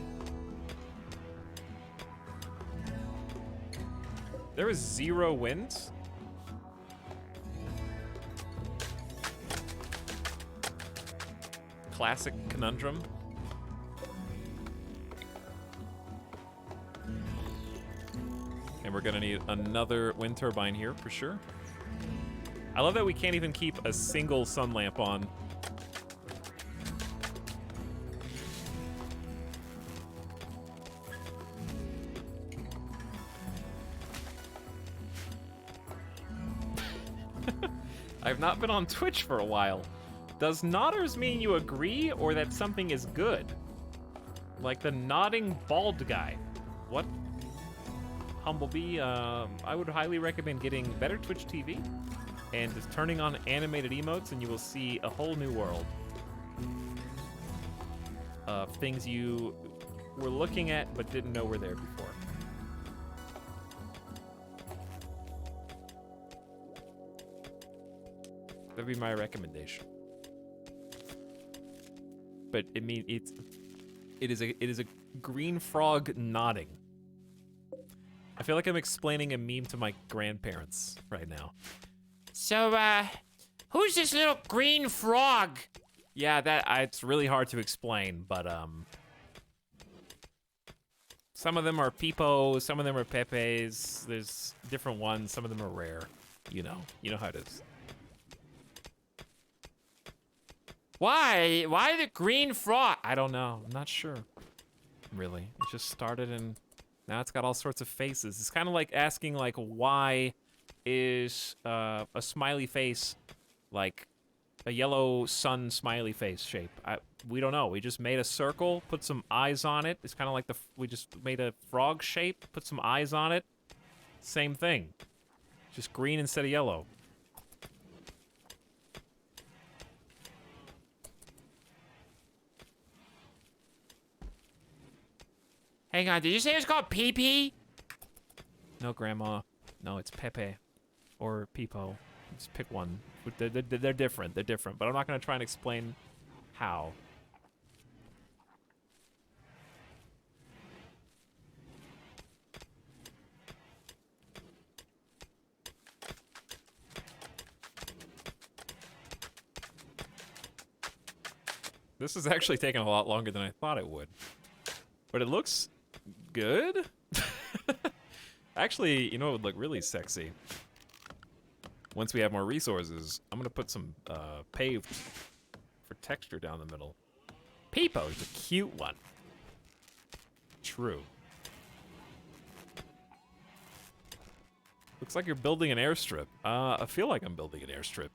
There is 0 wins. Classic conundrum. And we're gonna need another wind turbine here for sure. I love that we can't even keep a single sun lamp on. I've not been on Twitch for a while. Does nodders mean you agree or that something is good? Like the nodding bald guy. What? Humblebee, I would highly recommend getting better Twitch TV and just turning on animated emotes, and you will see a whole new world of things you were looking at but didn't know were there before. That'd be my recommendation. But it is a green frog nodding. I feel like I'm explaining a meme to my grandparents right now. So, who's this little green frog? Yeah, it's really hard to explain, but some of them are Peepo, some of them are Pepes. There's different ones. Some of them are rare. You know how it is. Why? Why the green frog? I don't know. I'm not sure. Really, it just started and now it's got all sorts of faces. It's kind of like asking like, why is a smiley face like a yellow sun smiley face shape? We don't know. We just made a circle, put some eyes on it. It's kind of like we just made a frog shape, put some eyes on it. Same thing, just green instead of yellow. Hang on, did you say it was called Pee-Pee? No, Grandma. No, it's Pepe or Peepo. Just pick one. They're different. They're different, but I'm not going to try and explain how. This is actually taking a lot longer than I thought it would. But it looks good. Actually, you know what would look really sexy? Once we have more resources, I'm gonna put some paved for texture down the middle. Peepo's a cute one. True. Looks like you're building an airstrip. I feel like I'm building an airstrip.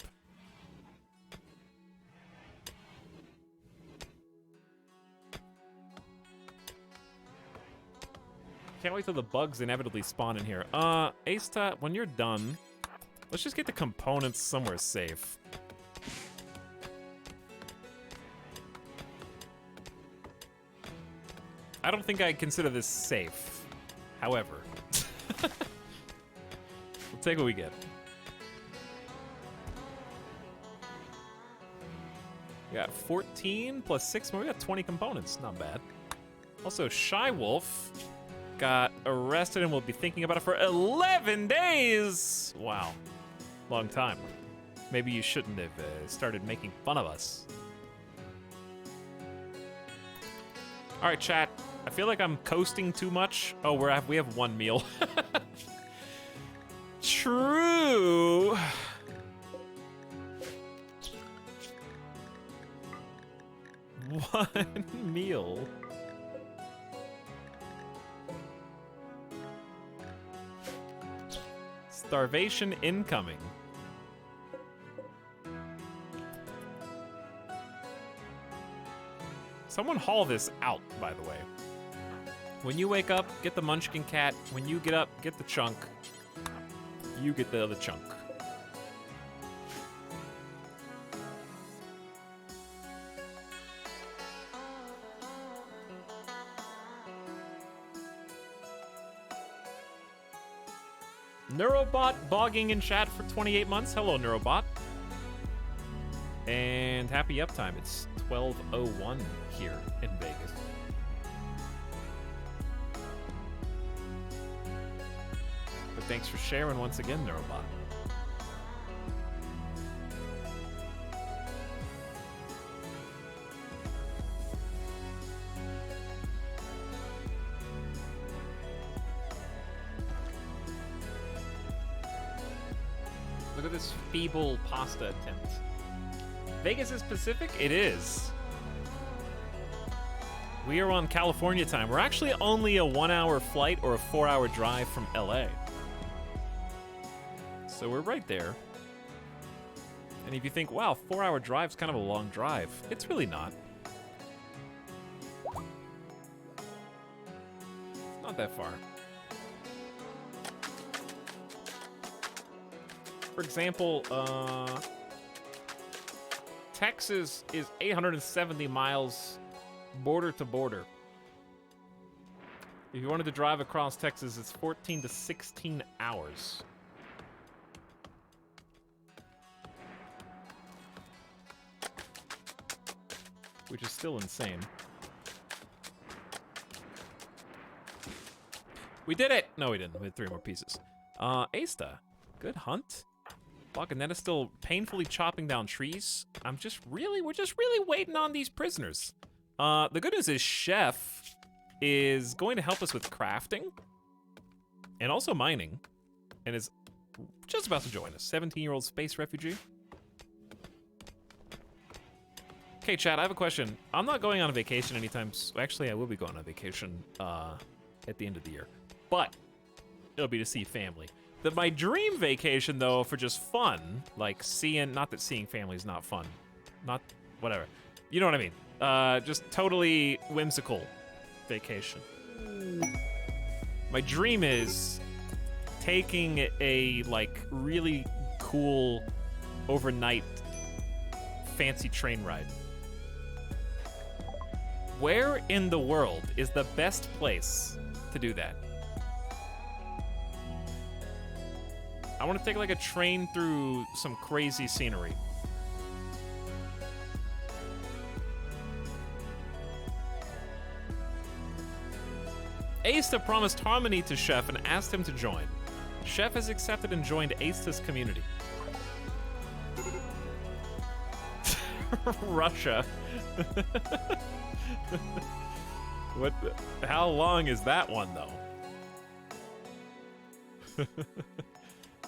Can't wait till the bugs inevitably spawn in here. Asta, when you're done, let's just get the components somewhere safe. I don't think I consider this safe. However, we'll take what we get. We got 14 plus 6 more. We got 20 components. Not bad. Also, Shy Wolf got arrested and will be thinking about it for 11 days. Wow. Long time. Maybe you shouldn't have started making fun of us. All right, chat. I feel like I'm coasting too much. Oh, we have one meal. True. One meal. Starvation incoming. Someone haul this out, by the way. When you wake up, get the Munchkin cat. When you get up, get the chunk. You get the other chunk. Neurobot bogging in chat for 28 months. Hello, Neurobot. And happy uptime. It's 12:01 here in Vegas. But thanks for sharing once again, Neurobot. Look at this feeble pasta attempt. Vegas is Pacific? It is. We are on California time. We're actually only a 1-hour flight or a 4-hour drive from LA. So we're right there. And if you think, wow, 4-hour drive's kind of a long drive, it's really not. Not that far. For example, Texas is 870 miles border to border. If you wanted to drive across Texas, it's 14 to 16 hours. Which is still insane. We did it! No, we didn't. We had 3 more pieces. Asta, good hunt. Baganetta still painfully chopping down trees. We're just really waiting on these prisoners. The good news is Chef is going to help us with crafting and also mining, and is just about to join us. 17-year-old space refugee. Okay, Chad, I have a question. I'm not going on a vacation anytime soon. Actually, I will be going on vacation at the end of the year, but it'll be to see family. My dream vacation, though, for just fun, like not that seeing family is not fun, whatever. You know what I mean? Just totally whimsical vacation. My dream is taking a, like, really cool overnight fancy train ride. Where in the world is the best place to do that? I want to take like a train through some crazy scenery. Asta promised harmony to Chef and asked him to join. Chef has accepted and joined Asta's community. Russia. How long is that one, though?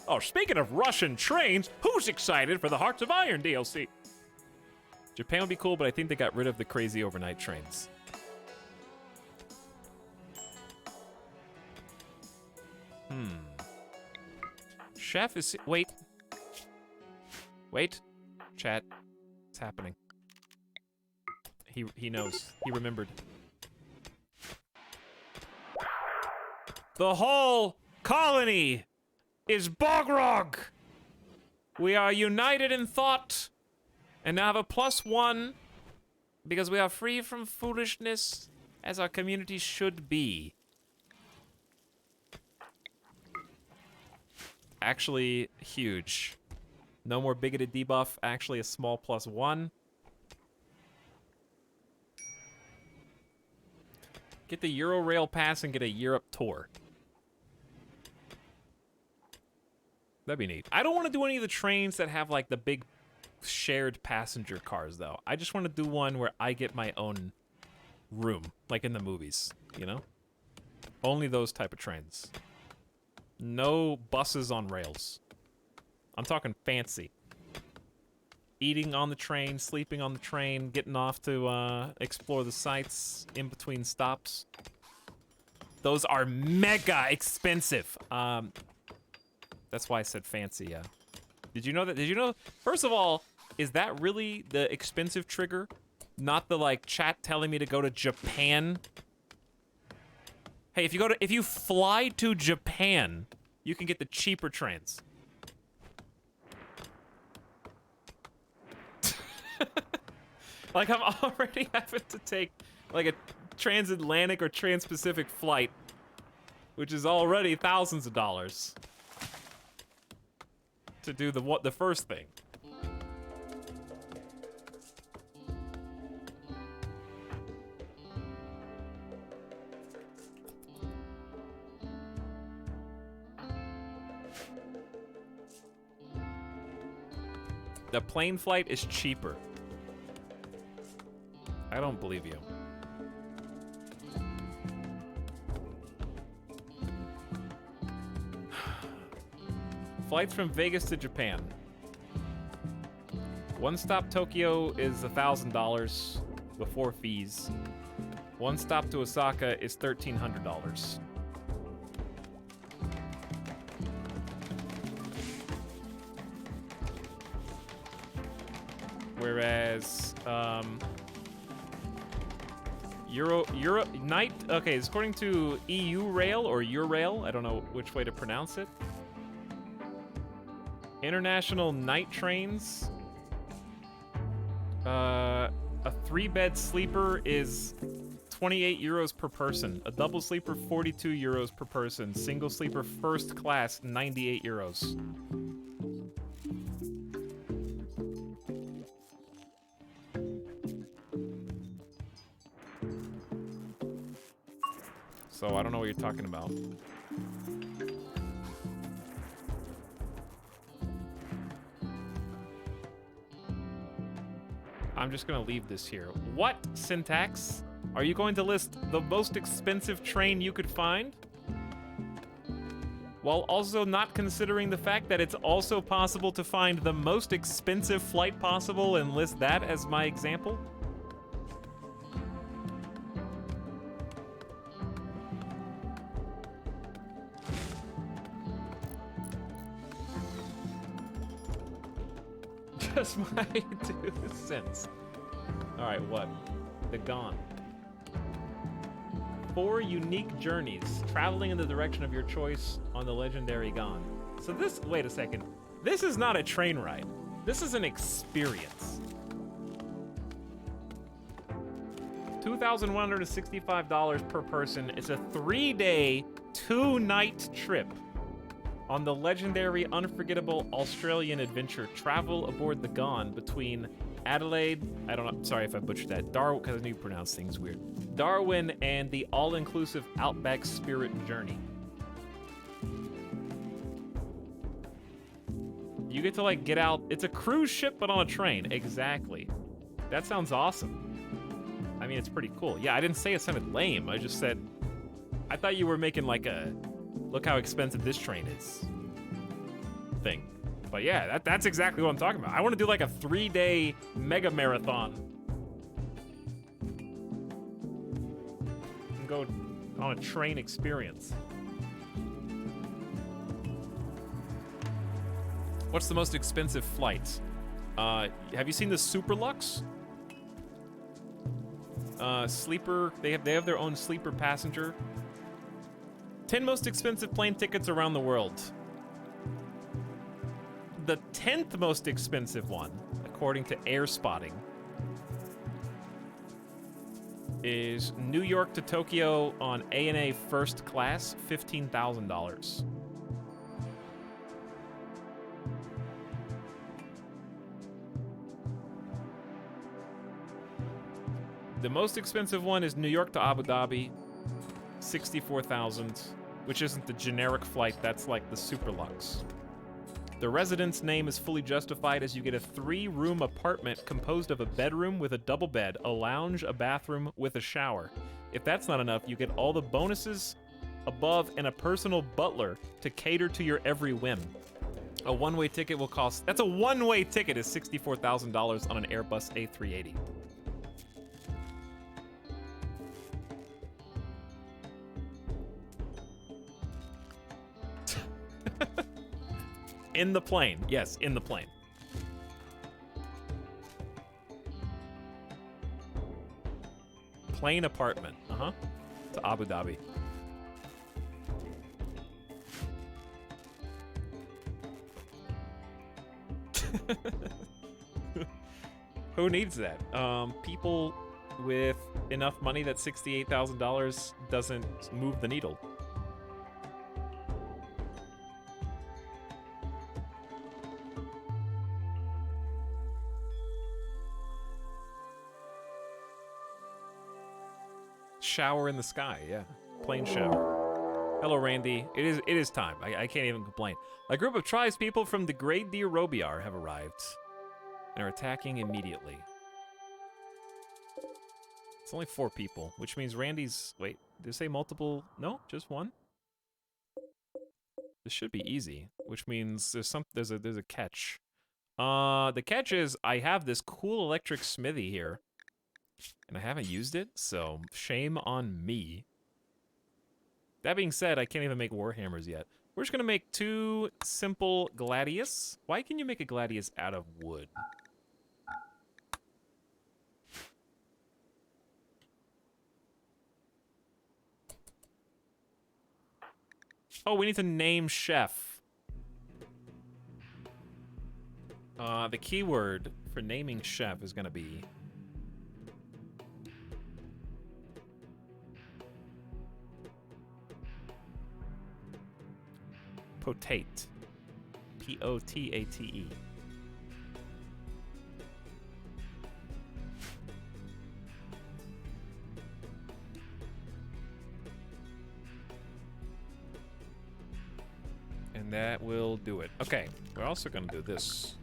Oh, speaking of Russian trains, who's excited for the Hearts of Iron DLC? Japan would be cool, but I think they got rid of the crazy overnight trains. Chef is... Wait. Chat. It's happening. He knows. He remembered. The whole colony is Bogrog! We are united in thought, and now have a +1, because we are free from foolishness, as our community should be. Actually, huge. No more bigoted debuff, actually a small +1. Get the Eurorail pass and get a Europe tour. That'd be neat. I don't want to do any of the trains that have like the big shared passenger cars though. I just want to do one where I get my own room, like in the movies, you know? Only those type of trains. No buses on rails. I'm talking fancy. Eating on the train, sleeping on the train, getting off to explore the sights in between stops. Those are mega expensive. That's why I said fancy, yeah. Did you know that? Did you know? First of all, is that really the expensive trigger? Not the like chat telling me to go to Japan? Hey, if you fly to Japan, you can get the cheaper trains. Like I'm already having to take like a transatlantic or trans-Pacific flight, which is already thousands of dollars to do the first thing. The plane flight is cheaper. I don't believe you. Flights from Vegas to Japan. One stop Tokyo is $1,000 before fees. One stop to Osaka is $1,300. Whereas, Night, okay, it's according to EU Rail or Eurail, I don't know which way to pronounce it. International night trains. A 3-bed sleeper is 28 euros per person. A double sleeper, 42 euros per person. Single sleeper first class, 98 euros. So I don't know what you're talking about. I'm just gonna leave this here. What, Syntax? Are you going to list the most expensive train you could find? While also not considering the fact that it's also possible to find the most expensive flight possible and list that as my example? Just my 2 cents. Alright, what? The Gone. 4 unique journeys, traveling in the direction of your choice on the legendary Gone. So this, wait a second. This is not a train ride. This is an experience. $2,165 per person. It's a 3-day, 2-night trip on the legendary, unforgettable Australian adventure. Travel aboard the Gone between Adelaide, I don't know, sorry if I butchered that, Darwin, because I knew you pronounce things weird, Darwin, and the all-inclusive Outback Spirit Journey. You get to, like, get out, it's a cruise ship, but on a train, exactly. That sounds awesome. I mean, it's pretty cool. Yeah, I didn't say it sounded lame, I just said, I thought you were making, like, a look how expensive this train is thing. But yeah, that's exactly what I'm talking about. I want to do like a 3-day mega marathon. And go on a train experience. What's the most expensive flight? Have you seen the Superlux? Sleeper, they have their own sleeper passenger. 10 most expensive plane tickets around the world. The 10th most expensive one, according to Air Spotting, is New York to Tokyo on ANA first class, $15,000. The most expensive one is New York to Abu Dhabi, $64,000. Which isn't the generic flight, that's like the Superlux. The residence name is fully justified as you get a 3-room apartment composed of a bedroom with a double bed, a lounge, a bathroom with a shower. If that's not enough, you get all the bonuses above and a personal butler to cater to your every whim. A one-way ticket will cost, that's a one-way ticket is $64,000 on an Airbus A380. In the plane. Yes, in the plane. Plane apartment. Uh-huh. To Abu Dhabi. Who needs that? People with enough money that $68,000 doesn't move the needle. Shower in the sky, yeah. Plane shower. Hello, Randy. It is time. I can't even complain. A group of tribespeople from the Great Deer Robiar have arrived and are attacking immediately. It's only 4 people, which means Randy's... Wait, did it say multiple? No, just one? This should be easy, which means there's a catch. The catch is I have this cool electric smithy here. And I haven't used it, so shame on me. That being said, I can't even make Warhammers yet. We're just gonna make 2 simple gladius. Why can you make a gladius out of wood? Oh, we need to name chef. The keyword for naming chef is gonna be potate. P-O-T-A-T-E. And that will do it. Okay, we're also gonna do this.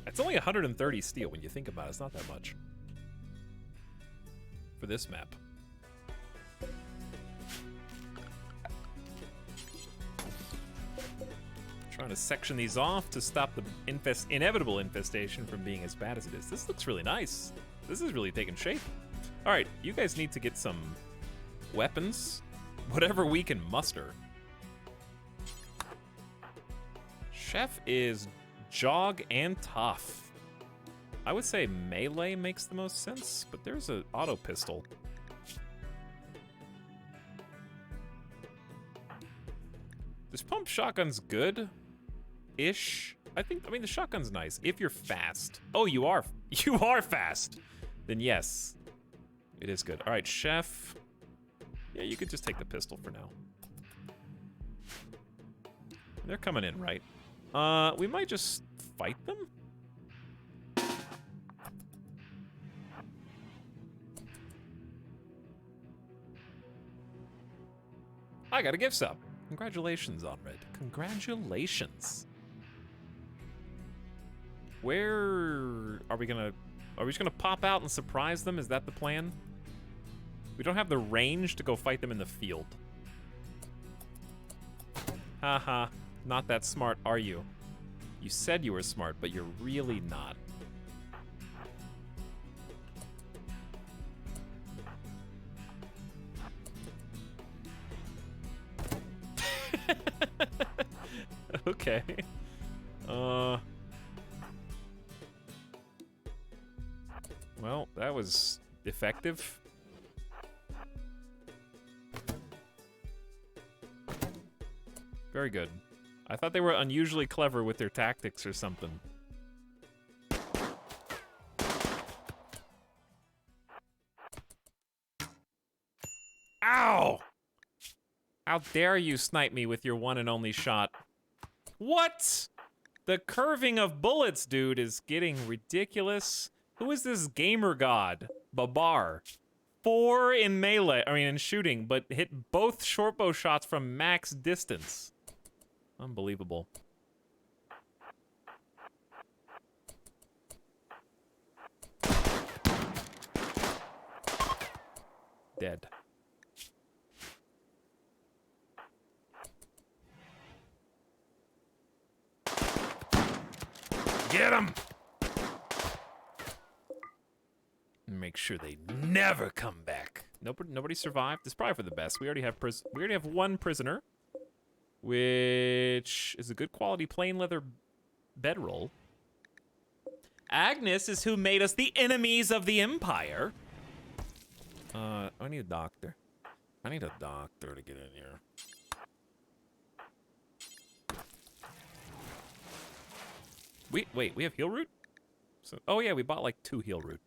It's only 130 steel when you think about it. It's not that much for this map. Trying to section these off to stop the inevitable infestation from being as bad as it is. This looks really nice. This is really taking shape. All right, you guys need to get some weapons, whatever we can muster. Chef is jog and tough. I would say melee makes the most sense, but there's an auto pistol. This pump shotgun's good-ish. I mean, the shotgun's nice if you're fast. Oh, you are fast. Then yes, it is good. All right, chef. Yeah, you could just take the pistol for now. They're coming in, right? We might just fight them? I got a gift sub. Congratulations, Onred. Congratulations. Where are we just gonna pop out and surprise them? Is that the plan? We don't have the range to go fight them in the field. Haha. Not that smart, are you? You said you were smart, but you're really not. Okay. Well, that was effective. Very good. I thought they were unusually clever with their tactics or something. Ow! How dare you snipe me with your one and only shot? What? The curving of bullets, dude, is getting ridiculous. Who is this gamer god? Babar. 4 in melee, in shooting, but hit both shortbow shots from max distance. Unbelievable. Dead. Get him! Make sure they never come back. Nobody survived. It's probably for the best. We already have one prisoner, which is a good quality plain leather bedroll. Agnes is who made us the enemies of the Empire. I need a doctor. I need a doctor to get in here. Wait, we have heal root? So, oh yeah, we bought like 2 heal root.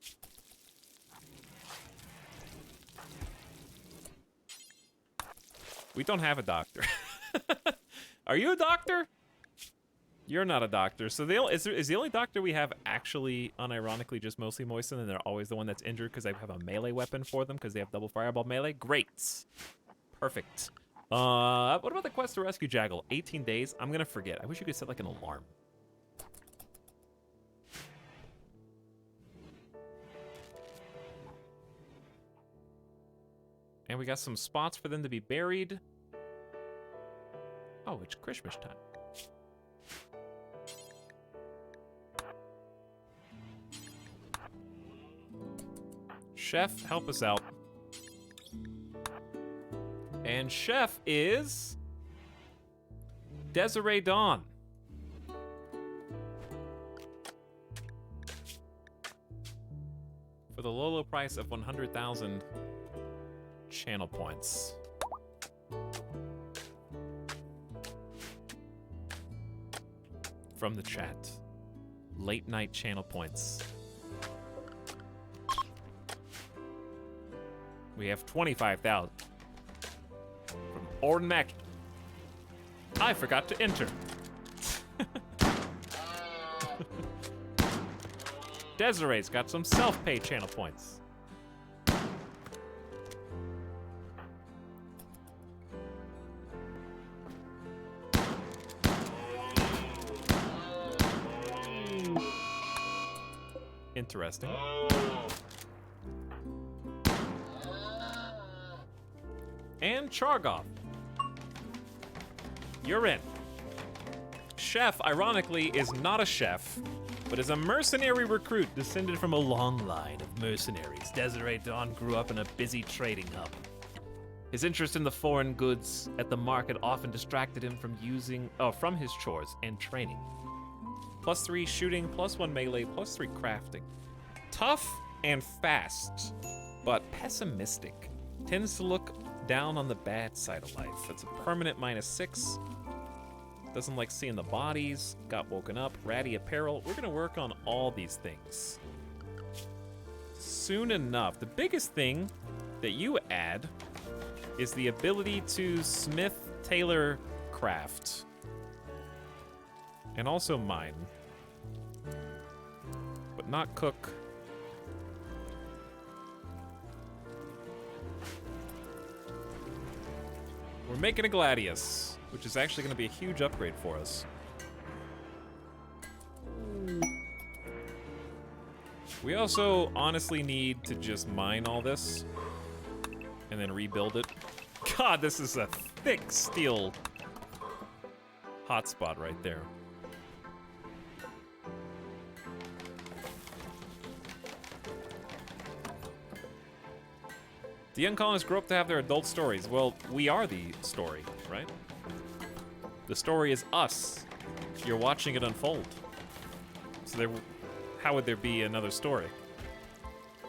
We don't have a doctor. Are you a doctor? You're not a doctor. So is the only doctor we have actually, unironically, just mostly Moisten, and they're always the one that's injured because they have a melee weapon for them because they have double fireball melee? Great. Perfect. What about the quest to rescue Jaggle? 18 days? I'm gonna forget. I wish you could set like an alarm. And we got some spots for them to be buried. Oh, it's Christmas time. Chef, help us out. And Chef is Desiree Dawn. with a low price of 100,000 channel points. From the chat. Late night channel points. We have 25,000. From Ornak. I forgot to enter. Desiree's got some self-pay channel points. Interesting. And Chargoff. You're in. Chef, ironically, is not a chef, but is a mercenary recruit descended from a long line of mercenaries. Desiree Dawn grew up in a busy trading hub. His interest in the foreign goods at the market often distracted him from his chores and training. +3 shooting, +1 melee, +3 crafting. Tough and fast, but pessimistic. Tends to look down on the bad side of life. It's a permanent -6. Doesn't like seeing the bodies. Got woken up. Ratty apparel. We're gonna work on all these things soon enough. The biggest thing that you add is the ability to smith, tailor, craft. And also mine. But not cook. We're making a Gladius, which is actually going to be a huge upgrade for us. We also honestly need to just mine all this and then rebuild it. God, this is a thick steel hotspot right there. The young colonists grow up to have their adult stories. Well, we are the story, right? The story is us. You're watching it unfold. So how would there be another story?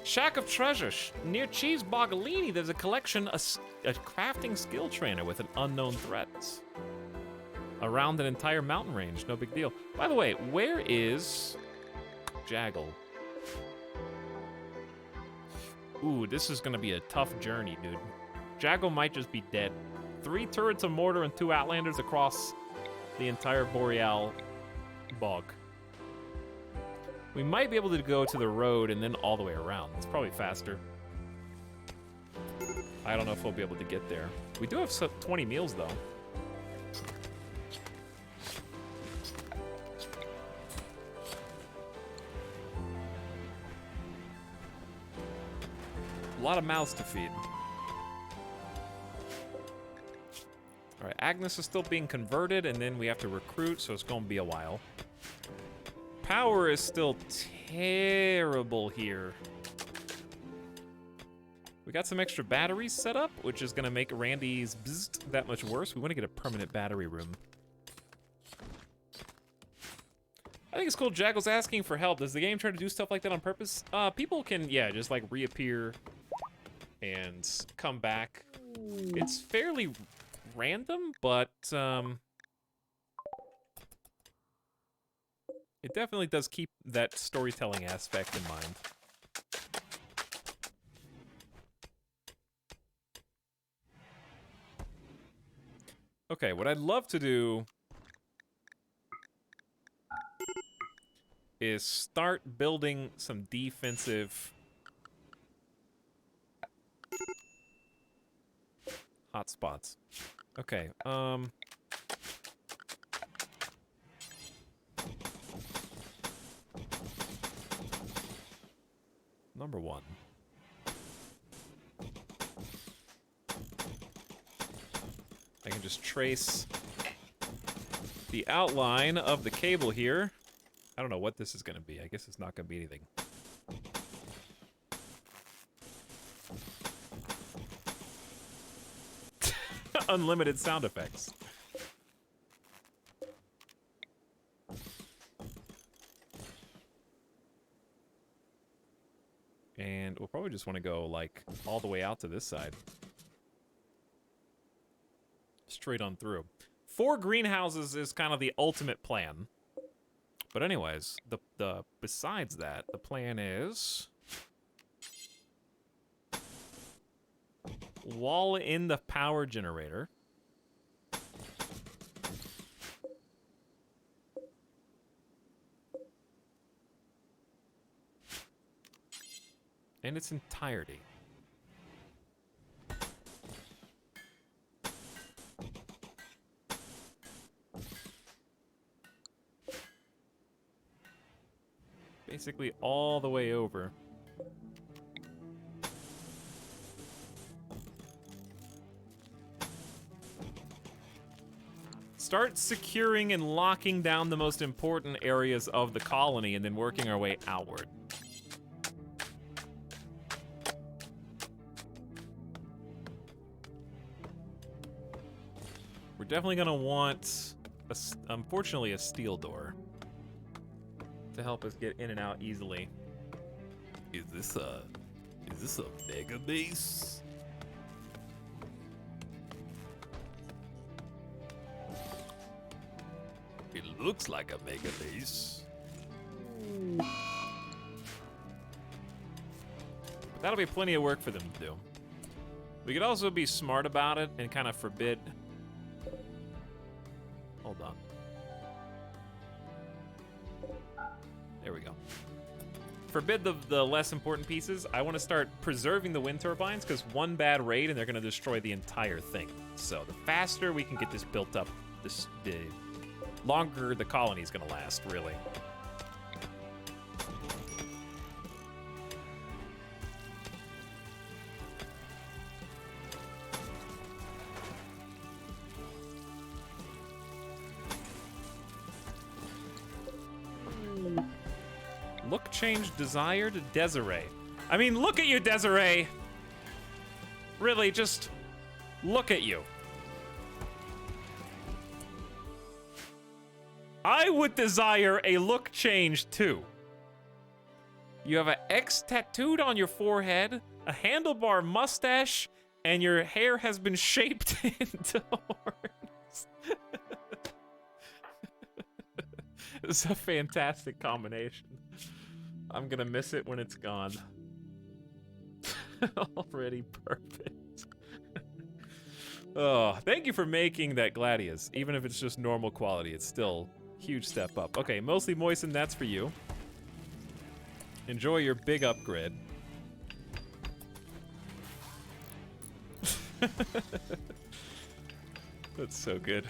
Shack of Treasure. Near Cheese Bogalini, there's a collection, a crafting skill trainer with an unknown threat. Around an entire mountain range, no big deal. By the way, where is Jaggle? Ooh, this is gonna be a tough journey, dude. Jaggle might just be dead. 3 turrets of mortar and 2 outlanders across the entire Boreal bog. We might be able to go to the road and then all the way around. It's probably faster. I don't know if we'll be able to get there. We do have 20 meals, though. A lot of mouths to feed. All right, Agnes is still being converted, and then we have to recruit, so it's going to be a while. Power is still terrible here. We got some extra batteries set up, which is going to make Randy's bzzzt that much worse. We want to get a permanent battery room. I think it's cool Jaggle's asking for help. Does the game try to do stuff like that on purpose? People can, yeah, just like reappear and come back. It's fairly random, but it definitely does keep that storytelling aspect in mind. Okay, what I'd love to do is start building some defensive hotspots. Okay, number 1. I can just trace the outline of the cable here. I don't know what this is going to be. I guess it's not going to be anything. Unlimited sound effects. And we'll probably just want to go, like, all the way out to this side. Straight on through. 4 greenhouses is kind of the ultimate plan. But anyways, besides that, the plan is... wall in the power generator. In its entirety. Basically all the way over. Start securing and locking down the most important areas of the colony and then working our way outward. We're definitely gonna want, unfortunately, a steel door to help us get in and out easily. Is this a mega base? It looks like a mega base. But that'll be plenty of work for them to do. We could also be smart about it and kind of forbid... Hold on. There we go. Forbid the less important pieces. I want to start preserving the wind turbines because one bad raid and they're going to destroy the entire thing. So the faster we can get this built up, the longer the colony's going to last, really. Look change Desire to Desiree. I mean, look at you, Desiree. Really, just look at you. I would desire a look change too. You have an X tattooed on your forehead, a handlebar mustache, and your hair has been shaped into horns. It's a fantastic combination. I'm gonna miss it when it's gone. Already perfect. Oh, thank you for making that Gladius. Even if it's just normal quality, it's still a huge step up. Okay, mostly moistened, that's for you. Enjoy your big upgrade. That's so good.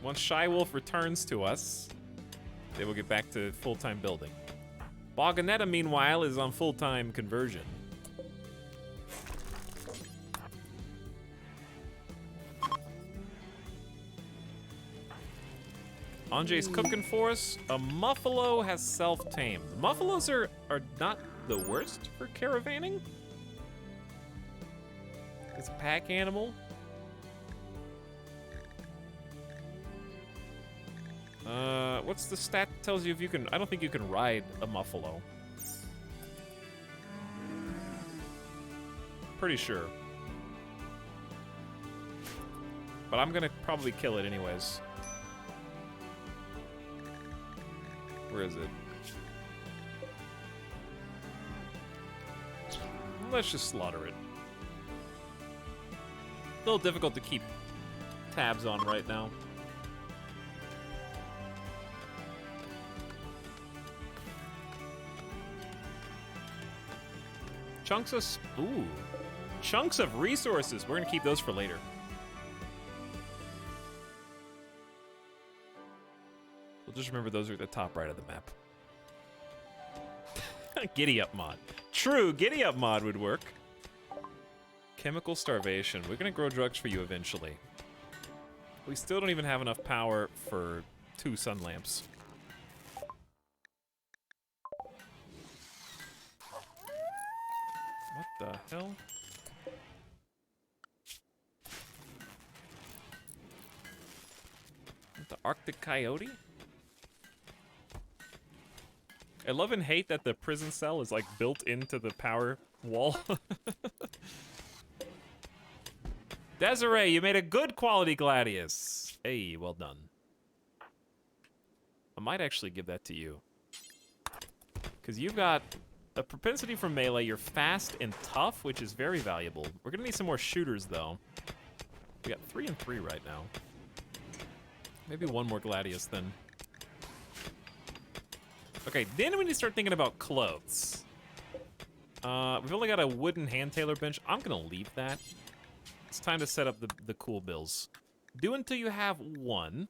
Once Shy Wolf returns to us, they will get back to full-time building. Boganetta, meanwhile, is on full-time conversion. Anjay's cooking for us. A Muffalo has self-tamed. Muffalos are not the worst for caravanning. It's a pack animal. What's the stat that tells you if you can... I don't think you can ride a Muffalo. Pretty sure. But I'm gonna probably kill it anyways. Where is it? Let's just slaughter it. A little difficult to keep tabs on right now. Chunks of resources. We're gonna keep those for later. We'll just remember those are at the top right of the map. Giddy up mod. True, giddy up mod would work. Chemical starvation. We're gonna grow drugs for you eventually. We still don't even have enough power for 2 sun lamps. What the hell? The Arctic coyote? I love and hate that the prison cell is like built into the power wall. Desiree, you made a good quality Gladius. Hey, well done. I might actually give that to you. Because you've got a propensity for melee, you're fast and tough, which is very valuable. We're gonna need some more shooters though. We got 3 and 3 right now. Maybe one more Gladius then. Okay, then we need to start thinking about clothes. We've only got a wooden hand tailor bench. I'm gonna leave that. It's time to set up the cool bills. Do until you have 1.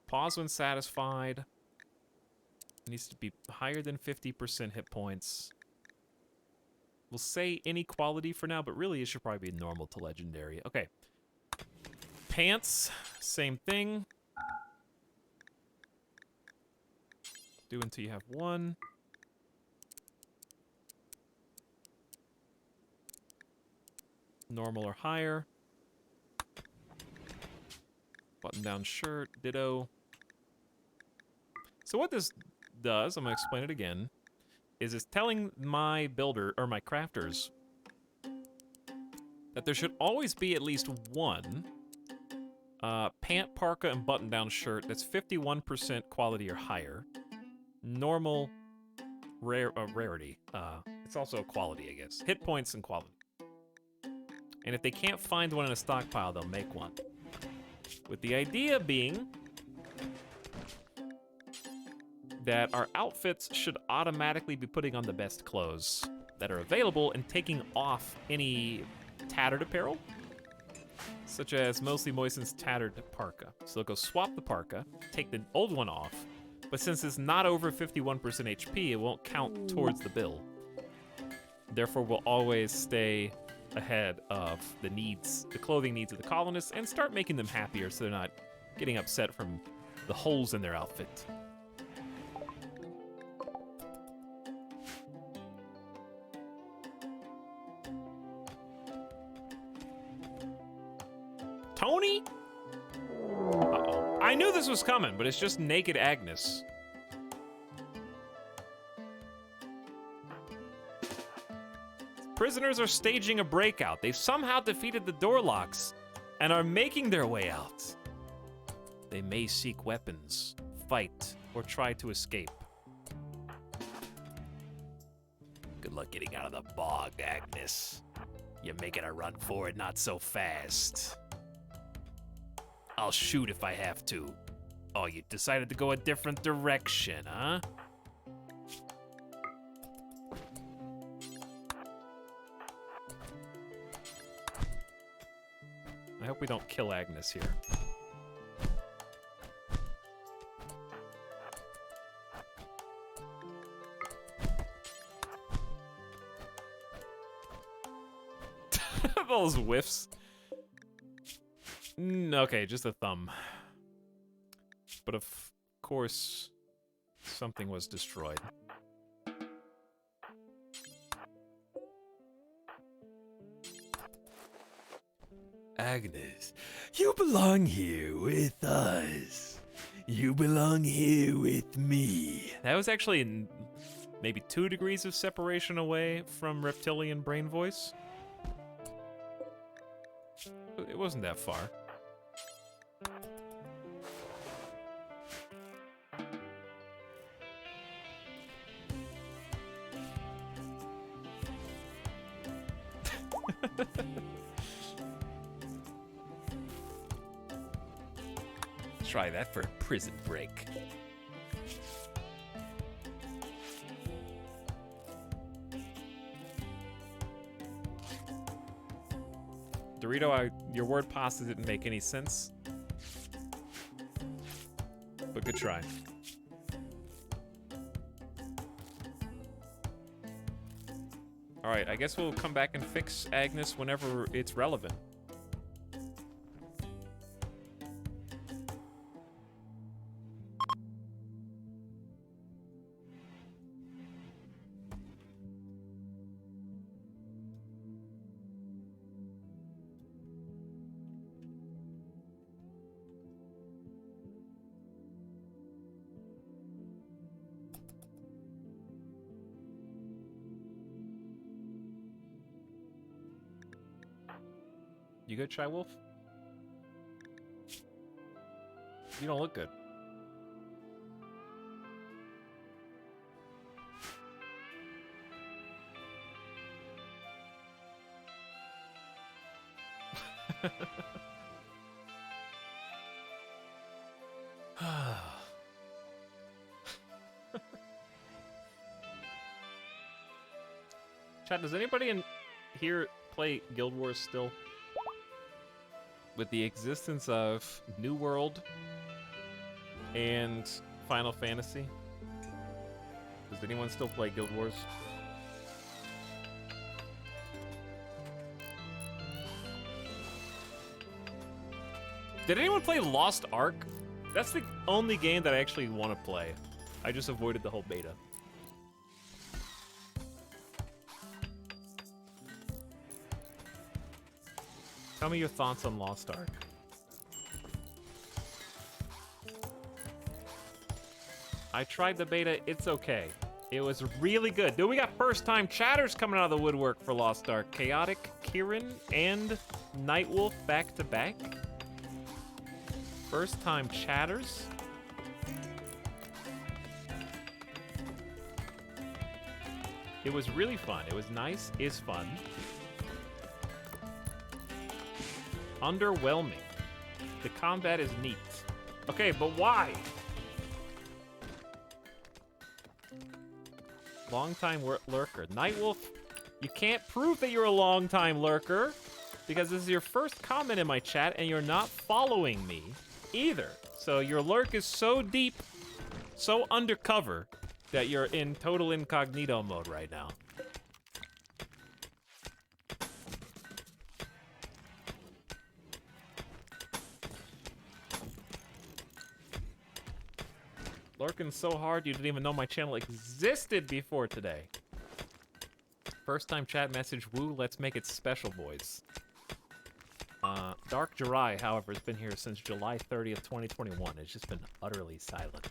Pause when satisfied. It needs to be higher than 50% hit points. We'll say inequality for now, but really it should probably be normal to legendary. Okay. Pants, same thing. Do until you have 1. Normal or higher. Button down shirt, ditto. So what this does, I'm gonna explain it again, is it's telling my builder, or my crafters, that there should always be at least 1 pant, parka, and button-down shirt that's 51% quality or higher. Normal, rarity. It's also a quality, I guess. Hit points and quality. And if they can't find one in a stockpile, they'll make one. With the idea being that our outfits should automatically be putting on the best clothes that are available and taking off any tattered apparel, such as Mostly Moisten's tattered parka. So they'll go swap the parka, take the old one off, but since it's not over 51% HP, it won't count towards the bill. Therefore, we'll always stay ahead of the clothing needs of the colonists and start making them happier so they're not getting upset from the holes in their outfit. Tony? Uh-oh. I knew this was coming, but it's just naked Agnes. Prisoners are staging a breakout. They've somehow defeated the door locks and are making their way out. They may seek weapons, fight, or try to escape. Good luck getting out of the bog, Agnes. You're making a run for it not so fast. I'll shoot if I have to. Oh, you decided to go a different direction, huh? I hope we don't kill Agnes here. Those whiffs. Okay, just a thumb. But of course, something was destroyed. Agnes, you belong here with us. You belong here with me. That was actually maybe 2 degrees of separation away from reptilian brain voice. It wasn't that far. Try that for a prison break. Dorito, your word pasta didn't make any sense. But good try. Alright, I guess we'll come back and fix Agnes whenever it's relevant. You good, Shy Wolf? You don't look good. Chat, does anybody in here play Guild Wars still? With the existence of New World and Final Fantasy? Does anyone still play Guild Wars? Did anyone play Lost Ark? That's the only game that I actually want to play. I just avoided the whole beta. Tell me your thoughts on Lost Ark. I tried the beta, it's okay. It was really good. Dude, we got first-time chatters coming out of the woodwork for Lost Ark. Chaotic, Kieran, and Nightwolf back-to-back. First-time chatters. It was really fun. It was nice, is fun. Underwhelming. The combat is neat. Okay, but why? Long-time lurker. Nightwolf, you can't prove that you're a long-time lurker because this is your first comment in my chat and you're not following me either. So your lurk is so deep, so undercover, that you're in total incognito mode right now. Lurking so hard you didn't even know my channel existed before today. First time chat message, woo, let's make it special, boys. Dark Jirai, however, has been here since July 30th, 2021. It's just been utterly silent.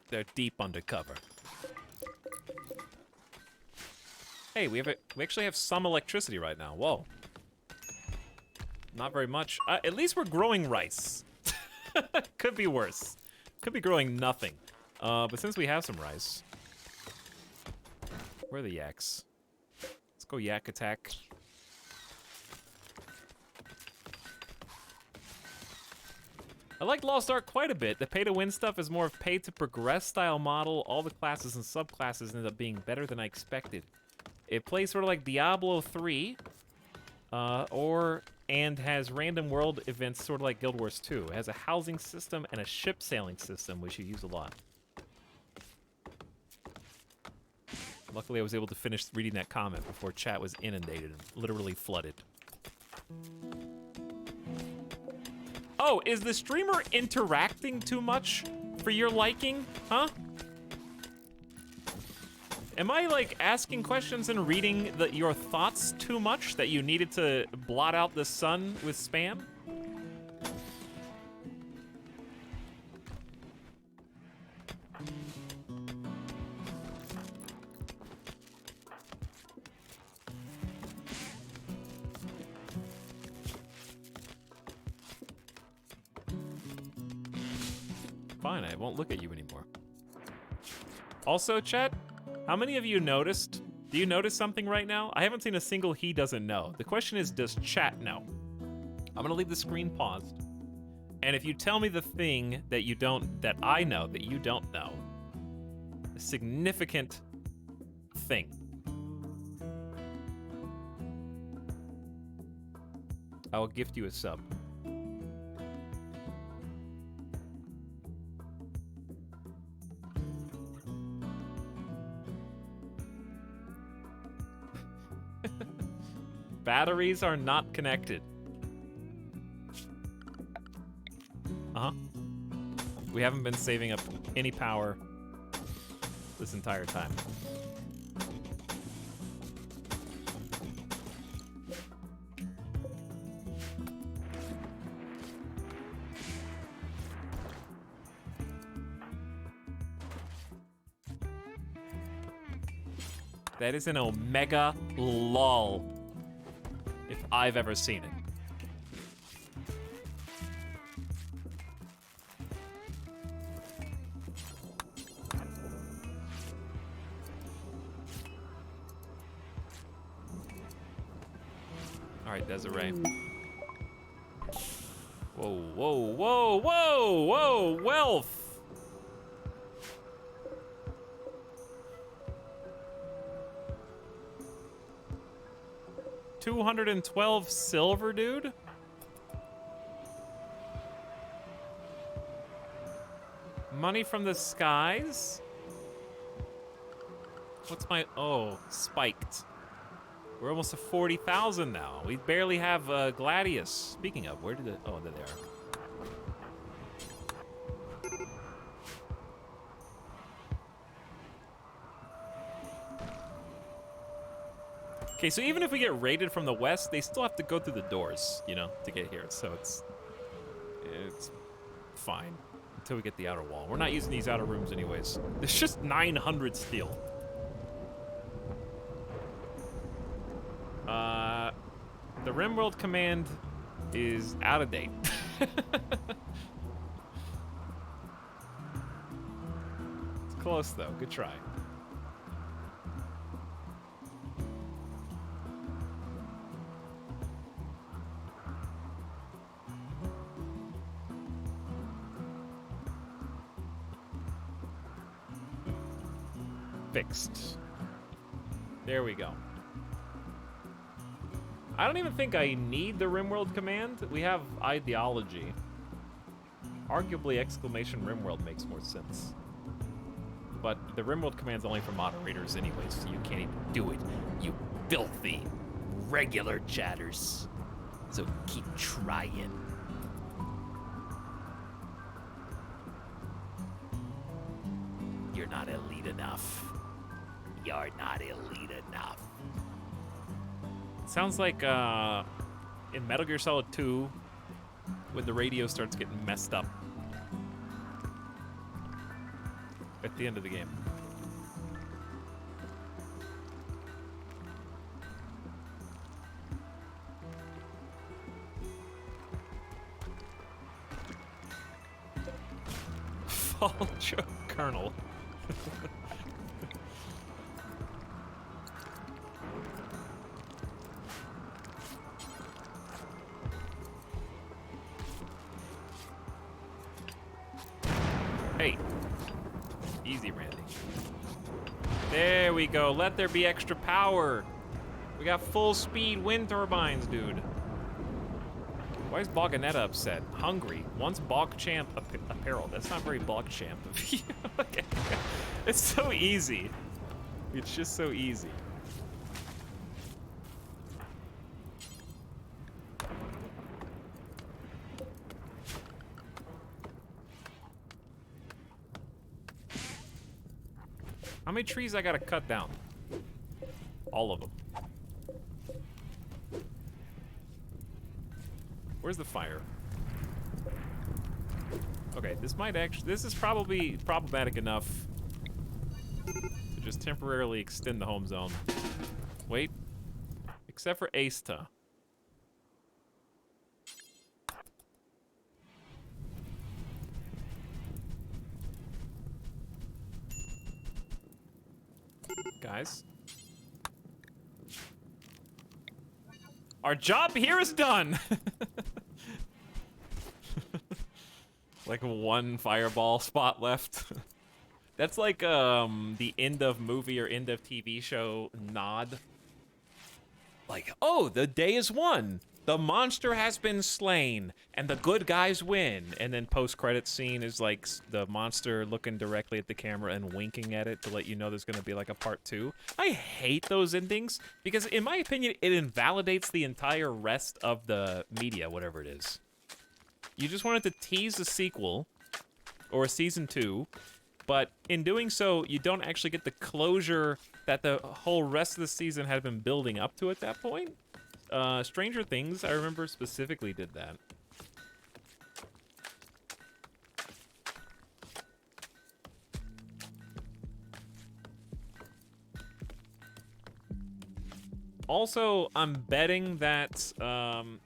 They're deep undercover. Hey, we actually have some electricity right now. Whoa. Not very much. At least we're growing rice. Could be worse. Could be growing nothing. But since we have some rice. Where are the yaks? Let's go yak attack. I like Lost Ark quite a bit. The pay-to-win stuff is more of pay-to-progress style model. All the classes and subclasses end up being better than I expected. It plays sort of like Diablo 3, and has random world events sort of like Guild Wars 2. It has a housing system and a ship sailing system, which you use a lot. Luckily, I was able to finish reading that comment before chat was inundated and literally flooded. Oh, is the streamer interacting too much for your liking? Huh? Am I, like, asking questions and reading your thoughts too much that you needed to blot out the sun with spam? Fine, I won't look at you anymore. Also, chat, how many of you noticed? Do you notice something right now? I haven't seen a single he doesn't know. The question is, does chat know? I'm gonna leave the screen paused. And if you tell me the thing that that I know that you don't know, a significant thing, I will gift you a sub. Batteries are not connected. Uh-huh. We haven't been saving up any power this entire time. That is an omega lol, if I've ever seen it. All right, Desiree. Whoa, whoa, whoa, whoa, whoa, wealth. $212 silver, dude? Money from the skies? What's my... Oh, spiked. We're almost to 40,000 now. We barely have Gladius. Speaking of, where did it... Oh, there they are. Okay, so even if we get raided from the west, they still have to go through the doors, you know, to get here. So it's fine until we get the outer wall. We're not using these outer rooms anyways. There's just 900 steel. The RimWorld command is out of date. It's close though. Good try. Fixed. There we go. I don't even think I need the RimWorld command. We have Ideology. Arguably, exclamation RimWorld makes more sense. But the RimWorld command's only for moderators anyways, so you can't even do it, you filthy regular chatters. So keep trying. You're not elite enough. You're not elite enough. Sounds like in Metal Gear Solid 2 when the radio starts getting messed up at the end of the game. Fall joke Colonel. Hey, easy, Randy. There we go. Let there be extra power. We got full speed wind turbines, dude. Why is Boganetta upset? Hungry. Wants Bog Champ apparel. That's not very Bog Champ of you. Okay. It's so easy. It's just so easy. How many trees I gotta cut down? All of them. Where's the fire? Okay, this is probably problematic enough to just temporarily extend the home zone. Wait. Except for Asta. Guys. Our job here is done! Like one fireball spot left. That's like the end of movie or end of TV show nod. Like, oh, the day is won. The monster has been slain, and the good guys win. And then post-credit scene is like the monster looking directly at the camera and winking at it to let you know there's gonna be like a part 2. I hate those endings because, in my opinion, it invalidates the entire rest of the media, whatever it is. You just wanted to tease a sequel or a season 2, but in doing so, you don't actually get the closure that the whole rest of the season had been building up to at that point. Stranger Things, I remember specifically did that. Also, I'm betting that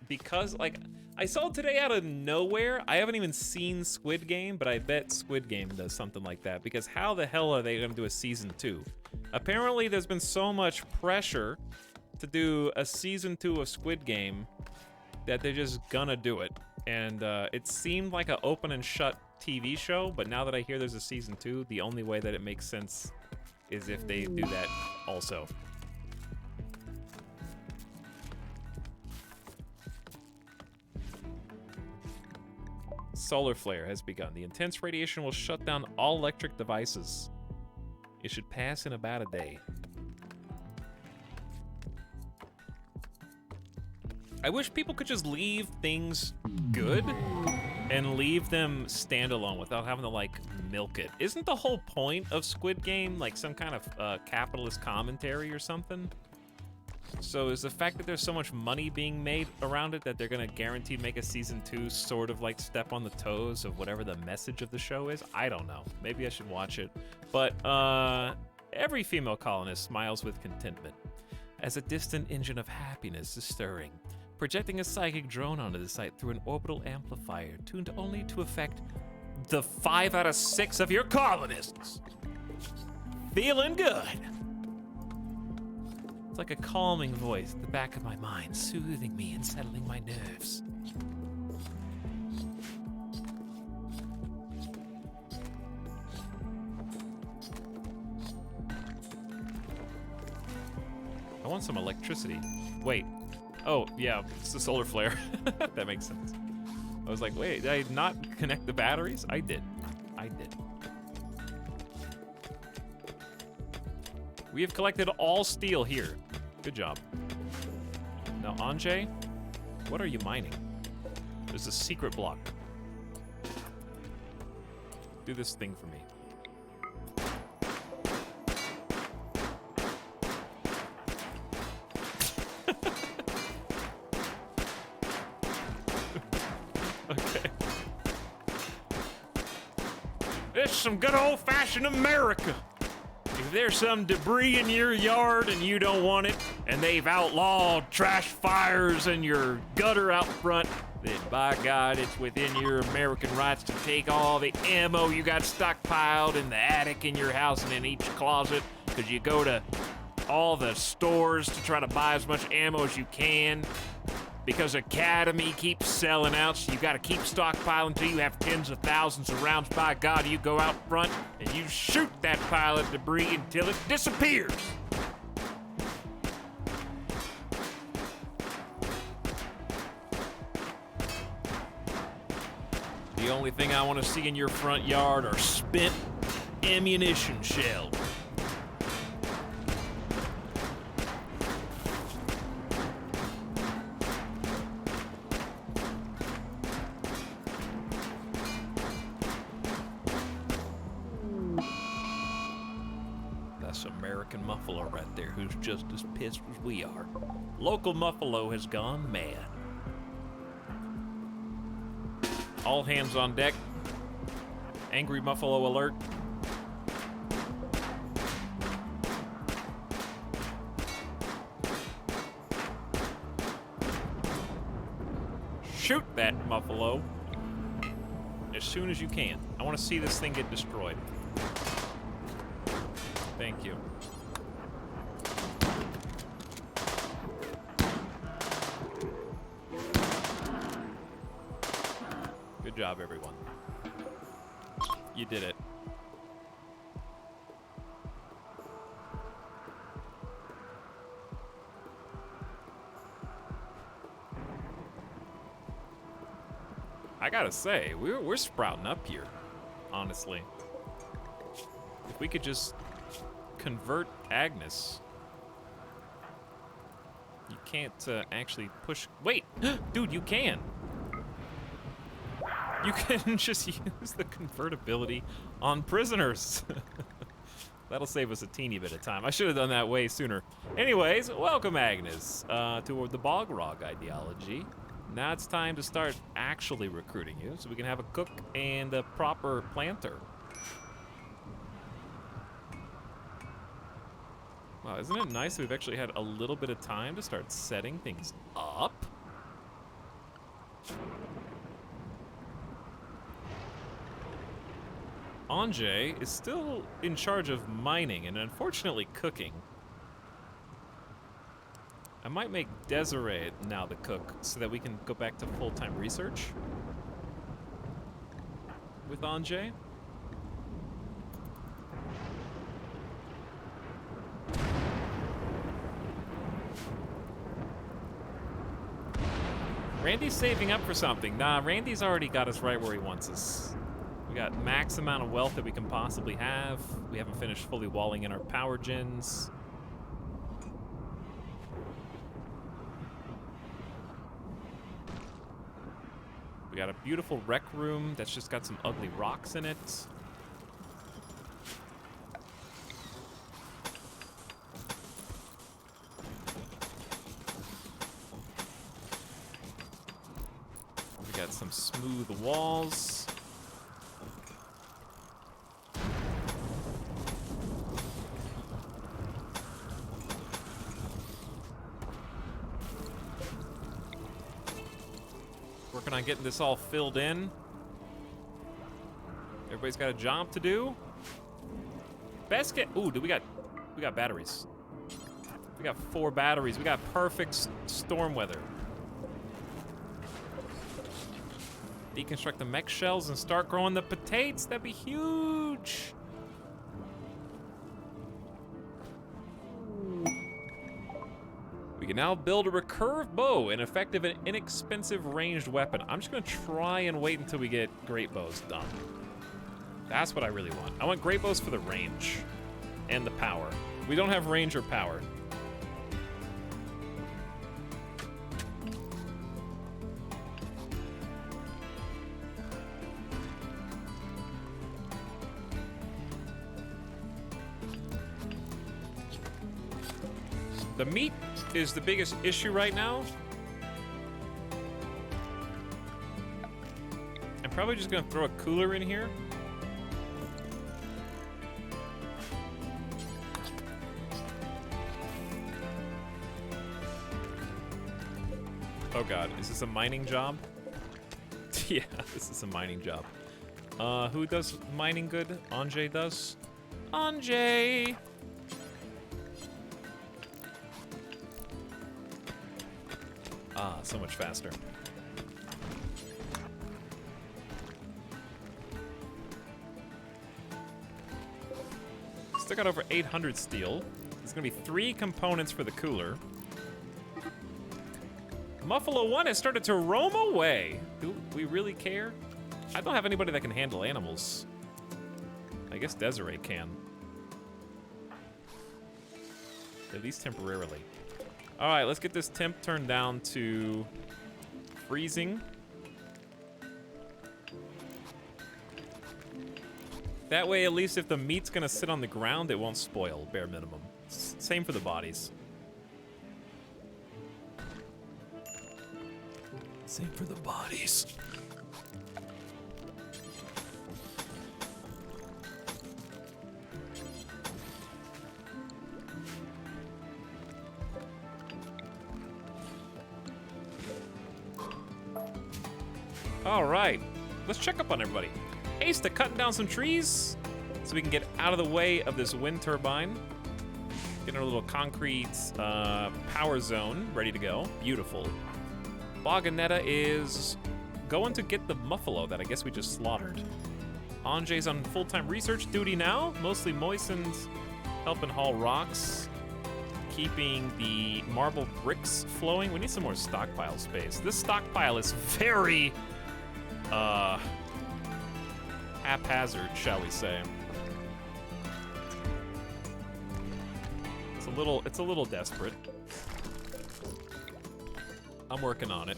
because, like, I saw today out of nowhere, I haven't even seen Squid Game, but I bet Squid Game does something like that, because how the hell are they going to do a season 2? Apparently, there's been so much pressure to do a season 2 of Squid Game that they're just gonna do it. And it seemed like an open and shut TV show, but now that I hear there's a season 2, the only way that it makes sense is if they do that also. Solar flare has begun. The intense radiation will shut down all electric devices. It should pass in about a day. I wish people could just leave things good and leave them standalone without having to, like, milk it. Isn't the whole point of Squid Game, like, some kind of capitalist commentary or something? So is the fact that there's so much money being made around it that they're gonna guaranteed make a season 2 sort of like step on the toes of whatever the message of the show is? I don't know. Maybe I should watch it. But every female colonist smiles with contentment as a distant engine of happiness is stirring, projecting a psychic drone onto the site through an orbital amplifier tuned only to affect the 5 out of 6 of your colonists. Feeling good. It's like a calming voice at the back of my mind, soothing me and settling my nerves. I want some electricity. Wait. Oh, yeah, it's the solar flare. That makes sense. I was like, wait, did I not connect the batteries? I did. I did. We have collected all steel here. Good job. Now, Anjay, what are you mining? There's a secret block. Do this thing for me. Okay. This is some good old-fashioned America. If there's some debris in your yard and you don't want it, and they've outlawed trash fires in your gutter out front, then by God, it's within your American rights to take all the ammo you got stockpiled in the attic in your house and in each closet, because you go to all the stores to try to buy as much ammo as you can, because Academy keeps selling out, so you gotta keep stockpiling until you have tens of thousands of rounds. By God, you go out front and you shoot that pile of debris until it disappears. The only thing I want to see in your front yard are spent ammunition shells. American Muffalo right there, who's just as pissed as we are. Local Muffalo has gone mad. All hands on deck. Angry Muffalo alert. Shoot that Muffalo as soon as you can. I want to see this thing get destroyed. Thank you. Good job, everyone. You did it. I gotta say, we're sprouting up here, honestly. If we could just convert Agnes. You can't actually push... Wait! Dude, you can! You can just use the convertibility on prisoners. That'll save us a teeny bit of time. I should have done that way sooner. Anyways, welcome, Agnes, to the BOG Ideology. Now it's time to start actually recruiting you so we can have a cook and a proper planter. Wow, isn't it nice that we've actually had a little bit of time to start setting things up? Anjay is still in charge of mining and unfortunately cooking. I might make Desiree now the cook so that we can go back to full-time research with Anjay. Randy's saving up for something. Nah, Randy's already got us right where he wants us. We got max amount of wealth that we can possibly have. We haven't finished fully walling in our power gens. We got a beautiful rec room that's just got some ugly rocks in it. We got some smooth walls. Working on getting this all filled in. Everybody's got a job to do. Best get. Ooh, we got batteries. We got 4 batteries. We got perfect storm weather. Deconstruct the mech shells and start growing the potatoes. That'd be huge. We can now build a recurve bow, an effective and inexpensive ranged weapon. I'm just gonna try and wait until we get great bows done. That's what I really want. I want great bows for the range and the power. We don't have range or power. The meat is the biggest issue right now. I'm probably just gonna throw a cooler in here. Oh god, is this a mining job? Yeah, this is a mining job. Who does mining good? Anjay does. Anjay! Ah, so much faster. Still got over 800 steel. There's gonna be 3 components for the cooler. Muffalo 1 has started to roam away. Do we really care? I don't have anybody that can handle animals. I guess Desiree can. At least temporarily. All right, let's get this temp turned down to freezing. That way, at least if the meat's gonna sit on the ground, it won't spoil, bare minimum. Same for the bodies. Same for the bodies. All right, let's check up on everybody. Ace to cutting down some trees so we can get out of the way of this wind turbine. Get our little concrete power zone ready to go. Beautiful. Boganetta is going to get the muffalo that I guess we just slaughtered. Anjay's on full-time research duty now, mostly moistened, helping haul rocks, keeping the marble bricks flowing. We need some more stockpile space. This stockpile is very haphazard, shall we say. It's a little desperate. I'm working on it.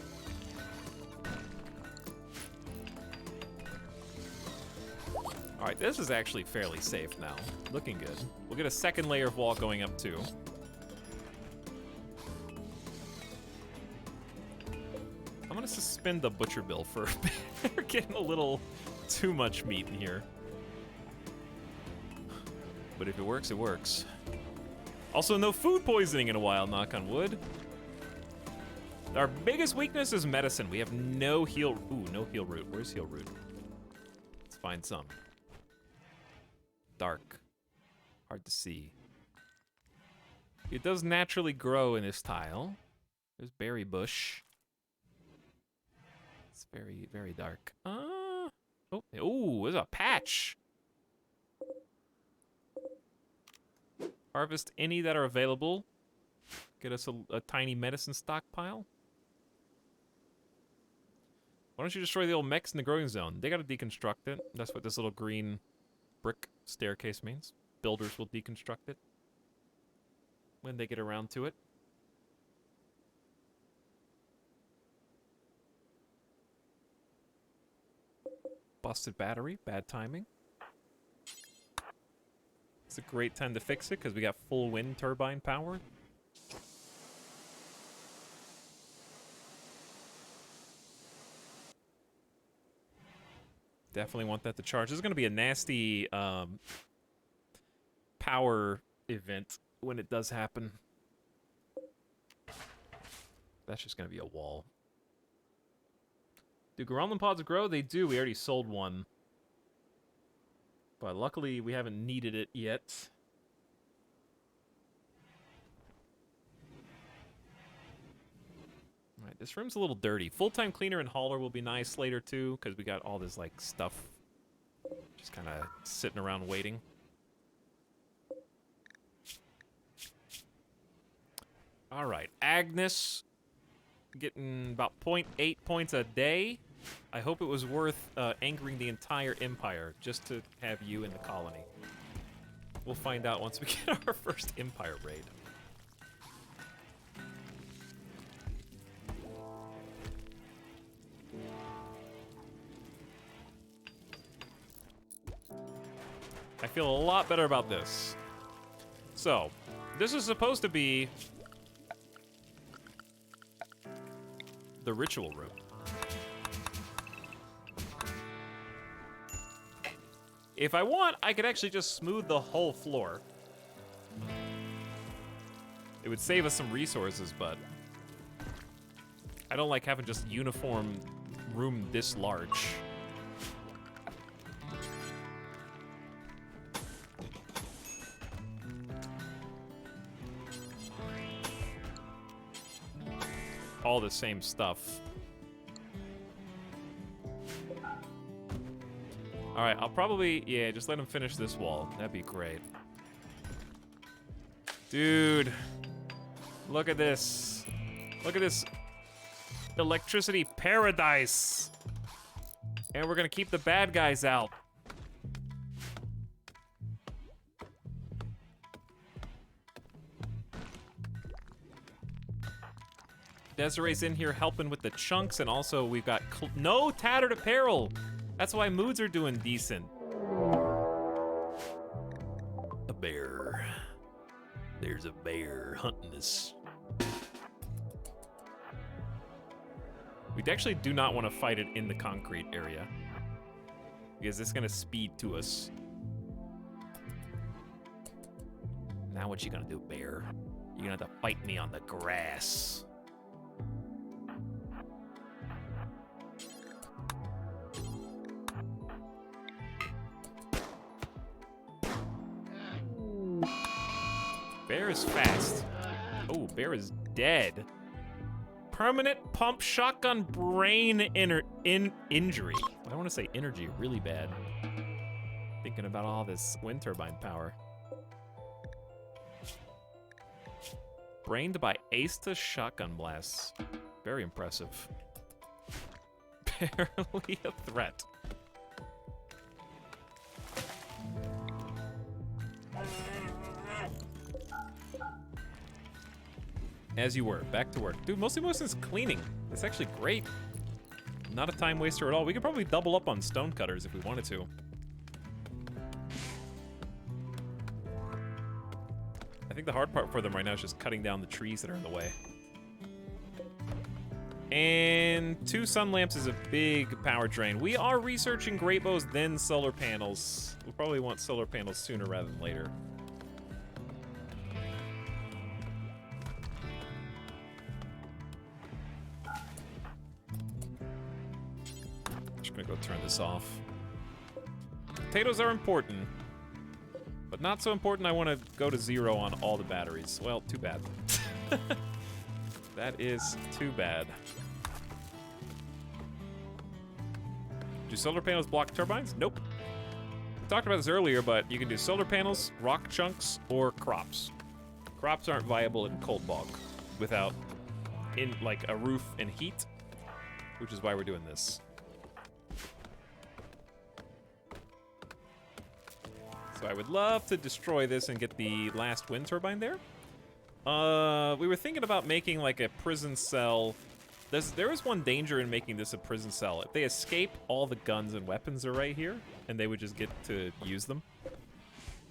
All right, this is actually fairly safe now. Looking good. We'll get a second layer of wall going up too. I'm gonna suspend the butcher bill for a bit. We're getting a little too much meat in here. But if it works, it works. Also, no food poisoning in a while, knock on wood. Our biggest weakness is medicine. We have no heal. Ooh, no heal root. Where's heal root? Let's find some. Dark. Hard to see. It does naturally grow in this tile. There's berry bush. It's very, very dark. Oh, there's a patch. Harvest any that are available. Get us a tiny medicine stockpile. Why don't you destroy the old mechs in the growing zone? They gotta deconstruct it. That's what this little green brick staircase means. Builders will deconstruct it when they get around to it. Busted battery, bad timing. It's a great time to fix it because we got full wind turbine power. Definitely want that to charge. This is going to be a nasty power event when it does happen. That's just going to be a wall. Do Goromlin pods grow? They do. We already sold one. But luckily, we haven't needed it yet. Alright, this room's a little dirty. Full-time cleaner and hauler will be nice later, too, because we got all this, like, stuff just kind of sitting around waiting. Alright, Agnes getting about 0.8 points a day. I hope it was worth angering the entire Empire just to have you in the colony. We'll find out once we get our first Empire raid. I feel a lot better about this. So, this is supposed to be the ritual room. If I want, I could actually just smooth the whole floor. It would save us some resources, but I don't like having just uniform room this large. All the same stuff. Alright, I'll probably, yeah, just let him finish this wall. That'd be great. Dude. Look at this. Look at this electricity paradise. And we're gonna keep the bad guys out. Desiree's in here helping with the chunks, and also we've got no tattered apparel. That's why moods are doing decent. A bear. There's a bear hunting us. We actually do not want to fight it in the concrete area, because it's gonna speed to us. Now what you gonna do, bear? You're gonna have to fight me on the grass. Bear is fast. Oh, bear is dead. Permanent pump shotgun brain injury. I want to say energy really bad. Thinking about all this wind turbine power. Brained by Asta shotgun blasts. Very impressive. Barely a threat. As you were, back to work. Dude, mostly is cleaning. It's actually great. Not a time waster at all. We could probably double up on stone cutters if we wanted to. I think the hard part for them right now is just cutting down the trees that are in the way. And 2 sun lamps is a big power drain. We are researching great bows, then solar panels. We'll probably want solar panels sooner rather than later. gonna go turn this off. Potatoes are important, but not so important I want to go to 0 on all the batteries. Well, too bad. That is too bad. Do solar panels block turbines? Nope. We talked about this earlier, but you can do solar panels, rock chunks, or crops. Crops aren't viable in cold bog without like a roof and heat, which is why we're doing this. So I would love to destroy this and get the last wind turbine there. We were thinking about making like a prison cell. There is one danger in making this a prison cell. If they escape, all the guns and weapons are right here, and they would just get to use them.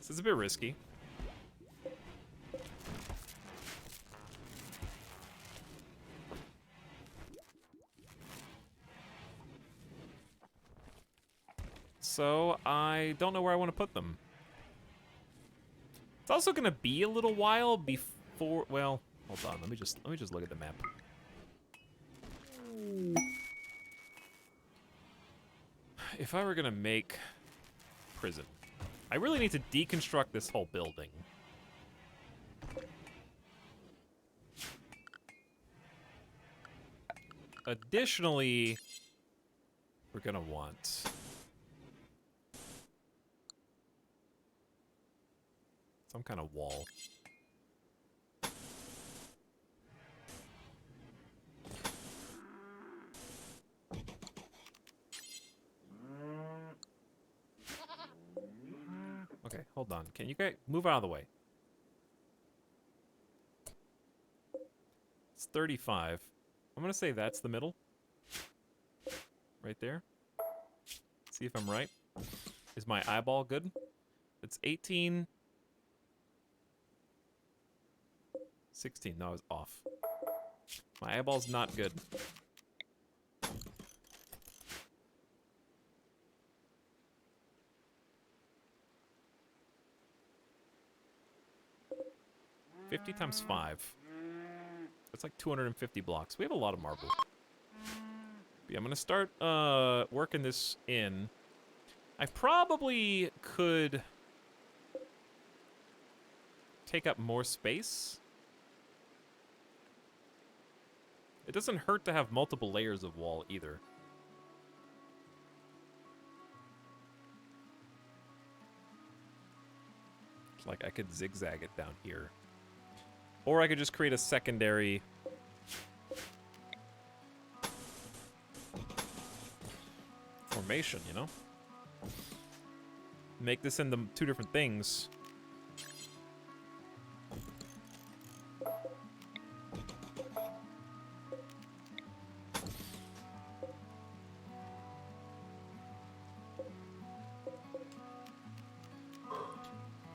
So it's a bit risky. So I don't know where I want to put them. It's also gonna be a little while before. Well, hold on. Let me just look at the map. If I were gonna make prison, I really need to deconstruct this whole building. Additionally, we're gonna want some kind of wall. Okay, hold on. Can you guys move out of the way? It's 35. I'm gonna say that's the middle. Right there. See if I'm right. Is my eyeball good? It's 18. 16. No, I was off. My eyeball's not good. $50 times 5. That's like 250 blocks. We have a lot of marble. Yeah, I'm gonna start working this in. I probably could take up more space. It doesn't hurt to have multiple layers of wall either. Like I could zigzag it down here. Or I could just create a secondary formation, you know? Make this into two different things.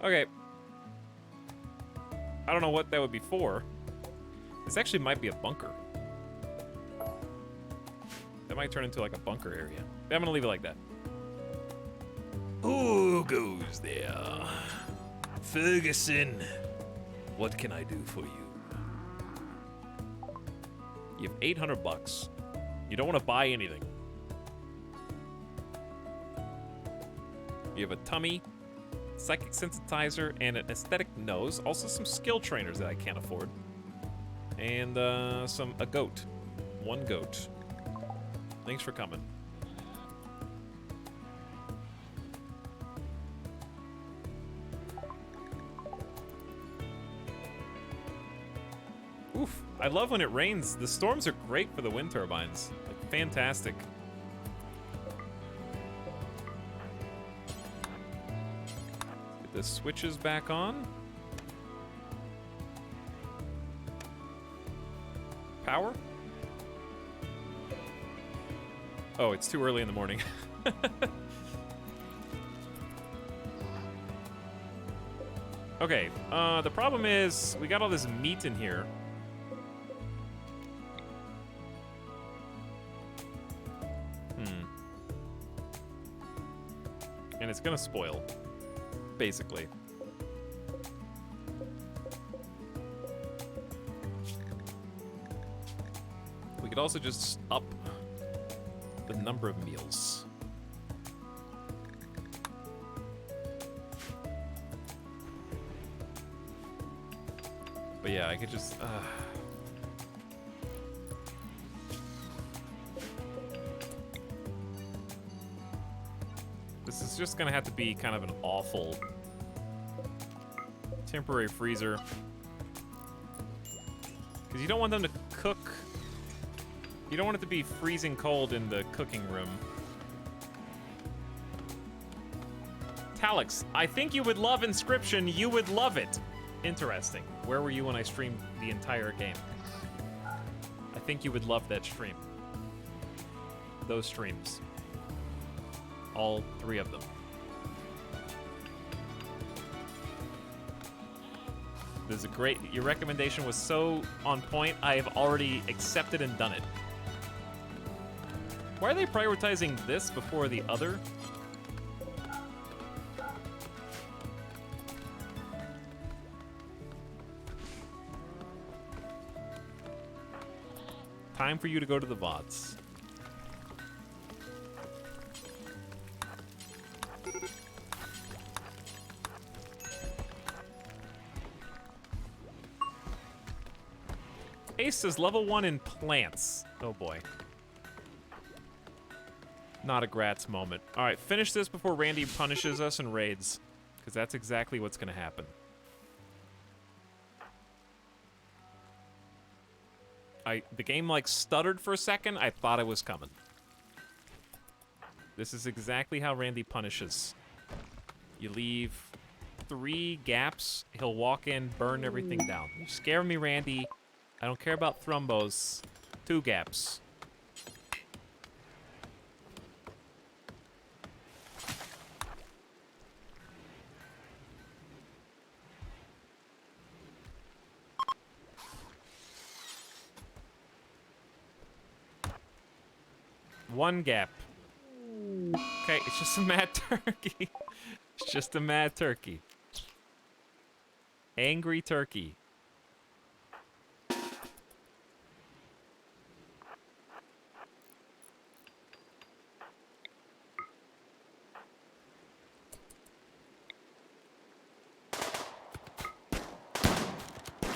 Okay. I don't know what that would be for. This actually might be a bunker. That might turn into like a bunker area. I'm gonna leave it like that. Who goes there? Ferguson, what can I do for you? You have 800 bucks. You don't want to buy anything. You have a tummy, psychic sensitizer, and an aesthetic nose. Also some skill trainers that I can't afford. And a goat. One goat. Thanks for coming. Oof. I love when it rains. The storms are great for the wind turbines. Like, fantastic. Get the switches back on. Power? Oh, it's too early in the morning. Okay, the problem is we got all this meat in here. And it's gonna spoil, basically. We could also just up the number of meals. But yeah, I could just... This is just gonna have to be kind of an awful temporary freezer. Because you don't want them to cook... You don't want it to be freezing cold in the cooking room. Etalyx, I think you would love Inscription. You would love it. Interesting. Where were you when I streamed the entire game? I think you would love that stream. Those streams. All 3 of them. This is a great... Your recommendation was so on point, I have already accepted and done it. Why are they prioritizing this before the other? Time for you to go to the VODs. Ace says level 1 in plants. Oh boy. Not a Gratz moment. All right, finish this before Randy punishes us and raids, because that's exactly what's going to happen. The game like stuttered for a second. I thought it was coming. This is exactly how Randy punishes. You leave 3 gaps. He'll walk in, burn everything down. You scare me, Randy. I don't care about thrombos. 2 gaps. One gap. Okay, it's just a mad turkey. It's just a mad turkey. Angry turkey.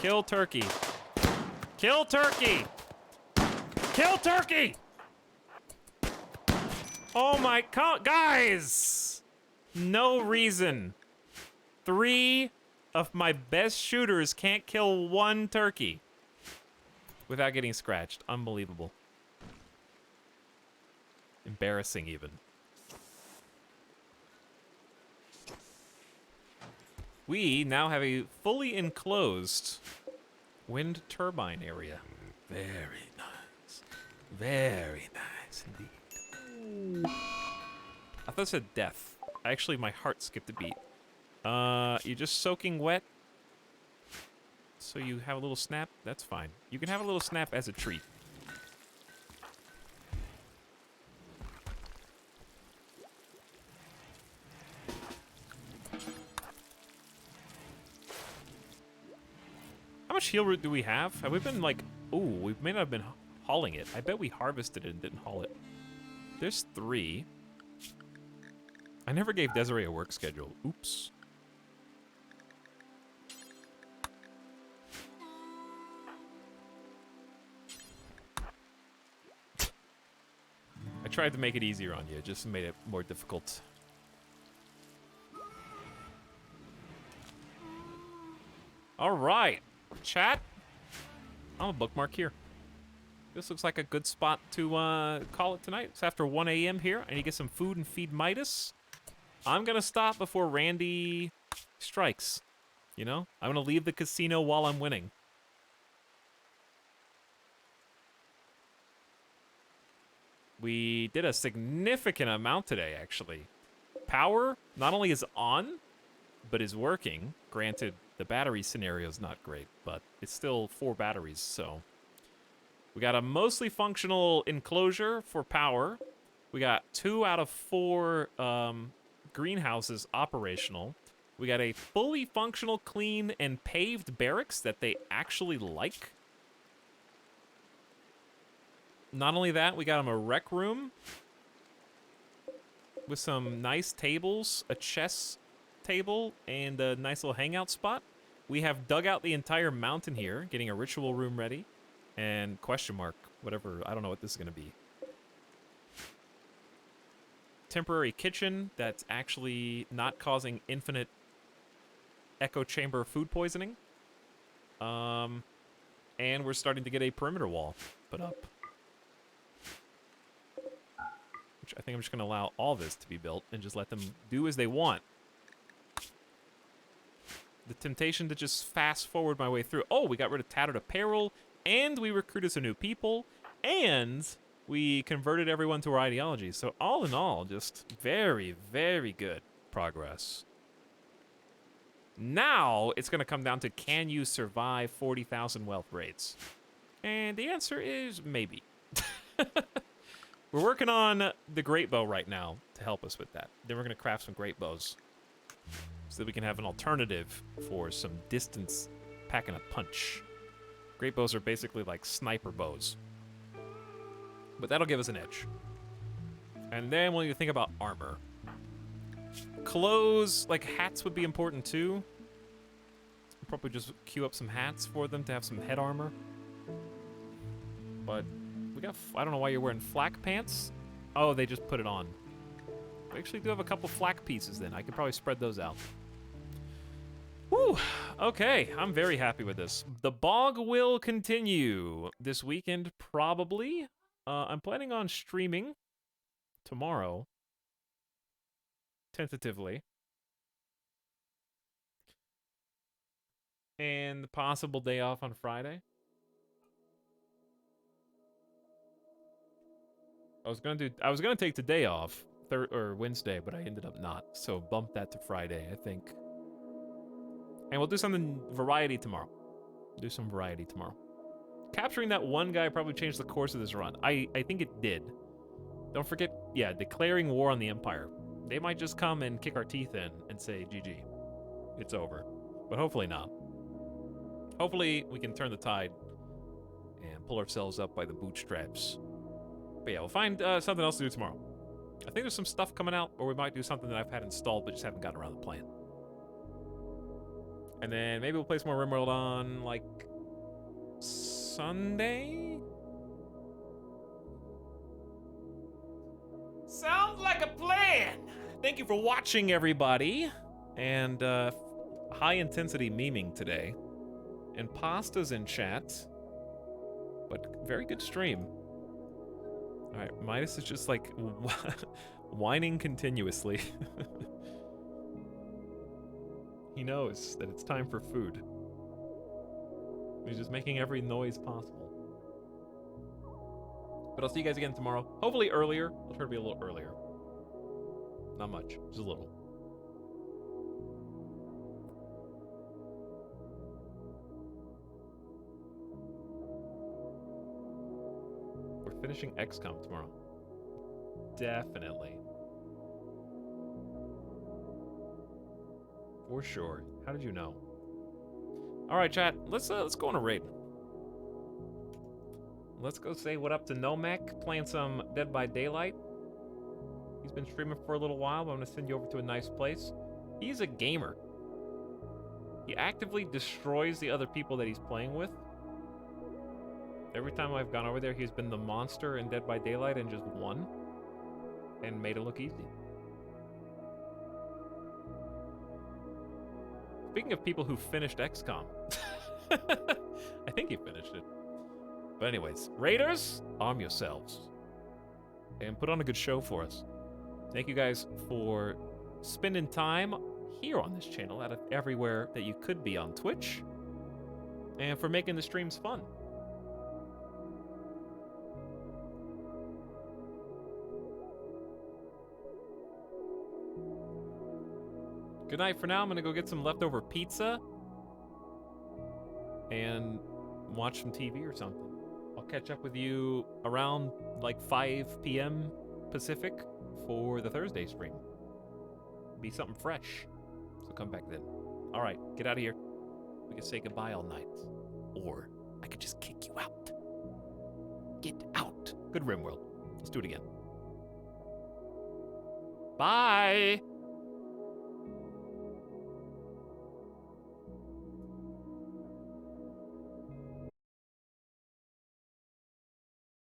Kill turkey. Kill turkey. Kill turkey. Oh my god, guys! No reason. 3 of my best shooters can't kill 1 turkey without getting scratched. Unbelievable. Embarrassing, even. We now have a fully enclosed wind turbine area. Very nice. Very nice indeed. I thought it said death. Actually, my heart skipped a beat. You're just soaking wet. So you have a little snap? That's fine. You can have a little snap as a treat. How much heal root do we have? Have we been like... Ooh, we may not have been hauling it. I bet we harvested it and didn't haul it. There's 3. I never gave Desiree a work schedule. Oops. I tried to make it easier on you. It just made it more difficult. All right. Chat. I'm a bookmark here. This looks like a good spot to call it tonight. It's after 1 a.m. here. I need to get some food and feed Midas. I'm going to stop before Randy strikes. You know? I'm going to leave the casino while I'm winning. We did a significant amount today, actually. Power not only is on, but is working. Granted, the battery scenario is not great, but it's still 4 batteries, so... We got a mostly functional enclosure for power. We got 2 out of 4 greenhouses operational. We got a fully functional, clean, and paved barracks that they actually like. Not only that, we got them a rec room with some nice tables, a chess table, and a nice little hangout spot. we have dug out the entire mountain here, getting a ritual room ready, and question mark, whatever, I don't know what this is gonna be. Temporary kitchen that's actually not causing infinite echo chamber food poisoning. And we're starting to get a perimeter wall put up. Which I think I'm just gonna allow all this to be built and just let them do as they want. The temptation to just fast forward my way through. Oh, we got rid of tattered apparel, and we recruited some new people, and we converted everyone to our ideology. So all in all, just very, very good progress. Now it's going to come down to, can you survive 40,000 wealth raids? And the answer is maybe. We're working on the great bow right now to help us with that. Then we're going to craft some great bows so that we can have an alternative for some distance packing a punch. Great bows are basically like sniper bows. But that'll give us an edge. And then when you think about armor, clothes, like hats would be important too. Probably just queue up some hats for them to have some head armor. But we got, I don't know why you're wearing flak pants. Oh, they just put it on. We actually do have a couple flak pieces then. I could probably spread those out. Whew, okay, I'm very happy with this. The BOG will continue this weekend, probably. I'm planning on streaming tomorrow, tentatively. And the possible day off on Friday. I was gonna take today off, or Wednesday, but I ended up not. So bump that to Friday, I think. And we'll do something variety tomorrow. Do some variety tomorrow. Capturing that one guy probably changed the course of this run. I think it did. Don't forget, yeah, declaring war on the Empire. They might just come and kick our teeth in and say, GG. It's over. But hopefully not. Hopefully we can turn the tide and pull ourselves up by the bootstraps. But yeah, we'll find something else to do tomorrow. I think there's some stuff coming out, or we might do something that I've had installed but just haven't gotten around to playing. And then maybe we'll play some more RimWorld on, like, Sunday? Sounds like a plan! Thank you for watching, everybody. And, high-intensity memeing today. And Pasta's in chat. But very good stream. Alright, Midas is just, like, whining continuously. He knows that it's time for food. He's just making every noise possible. But I'll see you guys again tomorrow. Hopefully earlier. I'll try to be a little earlier. Not much, just a little. We're finishing XCOM tomorrow. Definitely. For sure. How did you know? All right, chat. Let's go on a raid. Let's go say what up to Nomek, playing some Dead by Daylight. He's been streaming for a little while, but I'm gonna send you over to a nice place. He's a gamer. He actively destroys the other people that he's playing with. Every time I've gone over there, he's been the monster in Dead by Daylight and just won. And made it look easy. Speaking of people who finished XCOM. I think he finished it. But anyways, Raiders, arm yourselves. And put on a good show for us. Thank you guys for spending time here on this channel out of everywhere that you could be on Twitch. And for making the streams fun. Good night for now. I'm gonna go get some leftover pizza and watch some TV or something. I'll catch up with you around like 5 p.m. Pacific for the Thursday stream. Be something fresh, so come back then. All right, get out of here. We can say goodbye all night, or I could just kick you out. Get out. Good RimWorld. Let's do it again. Bye.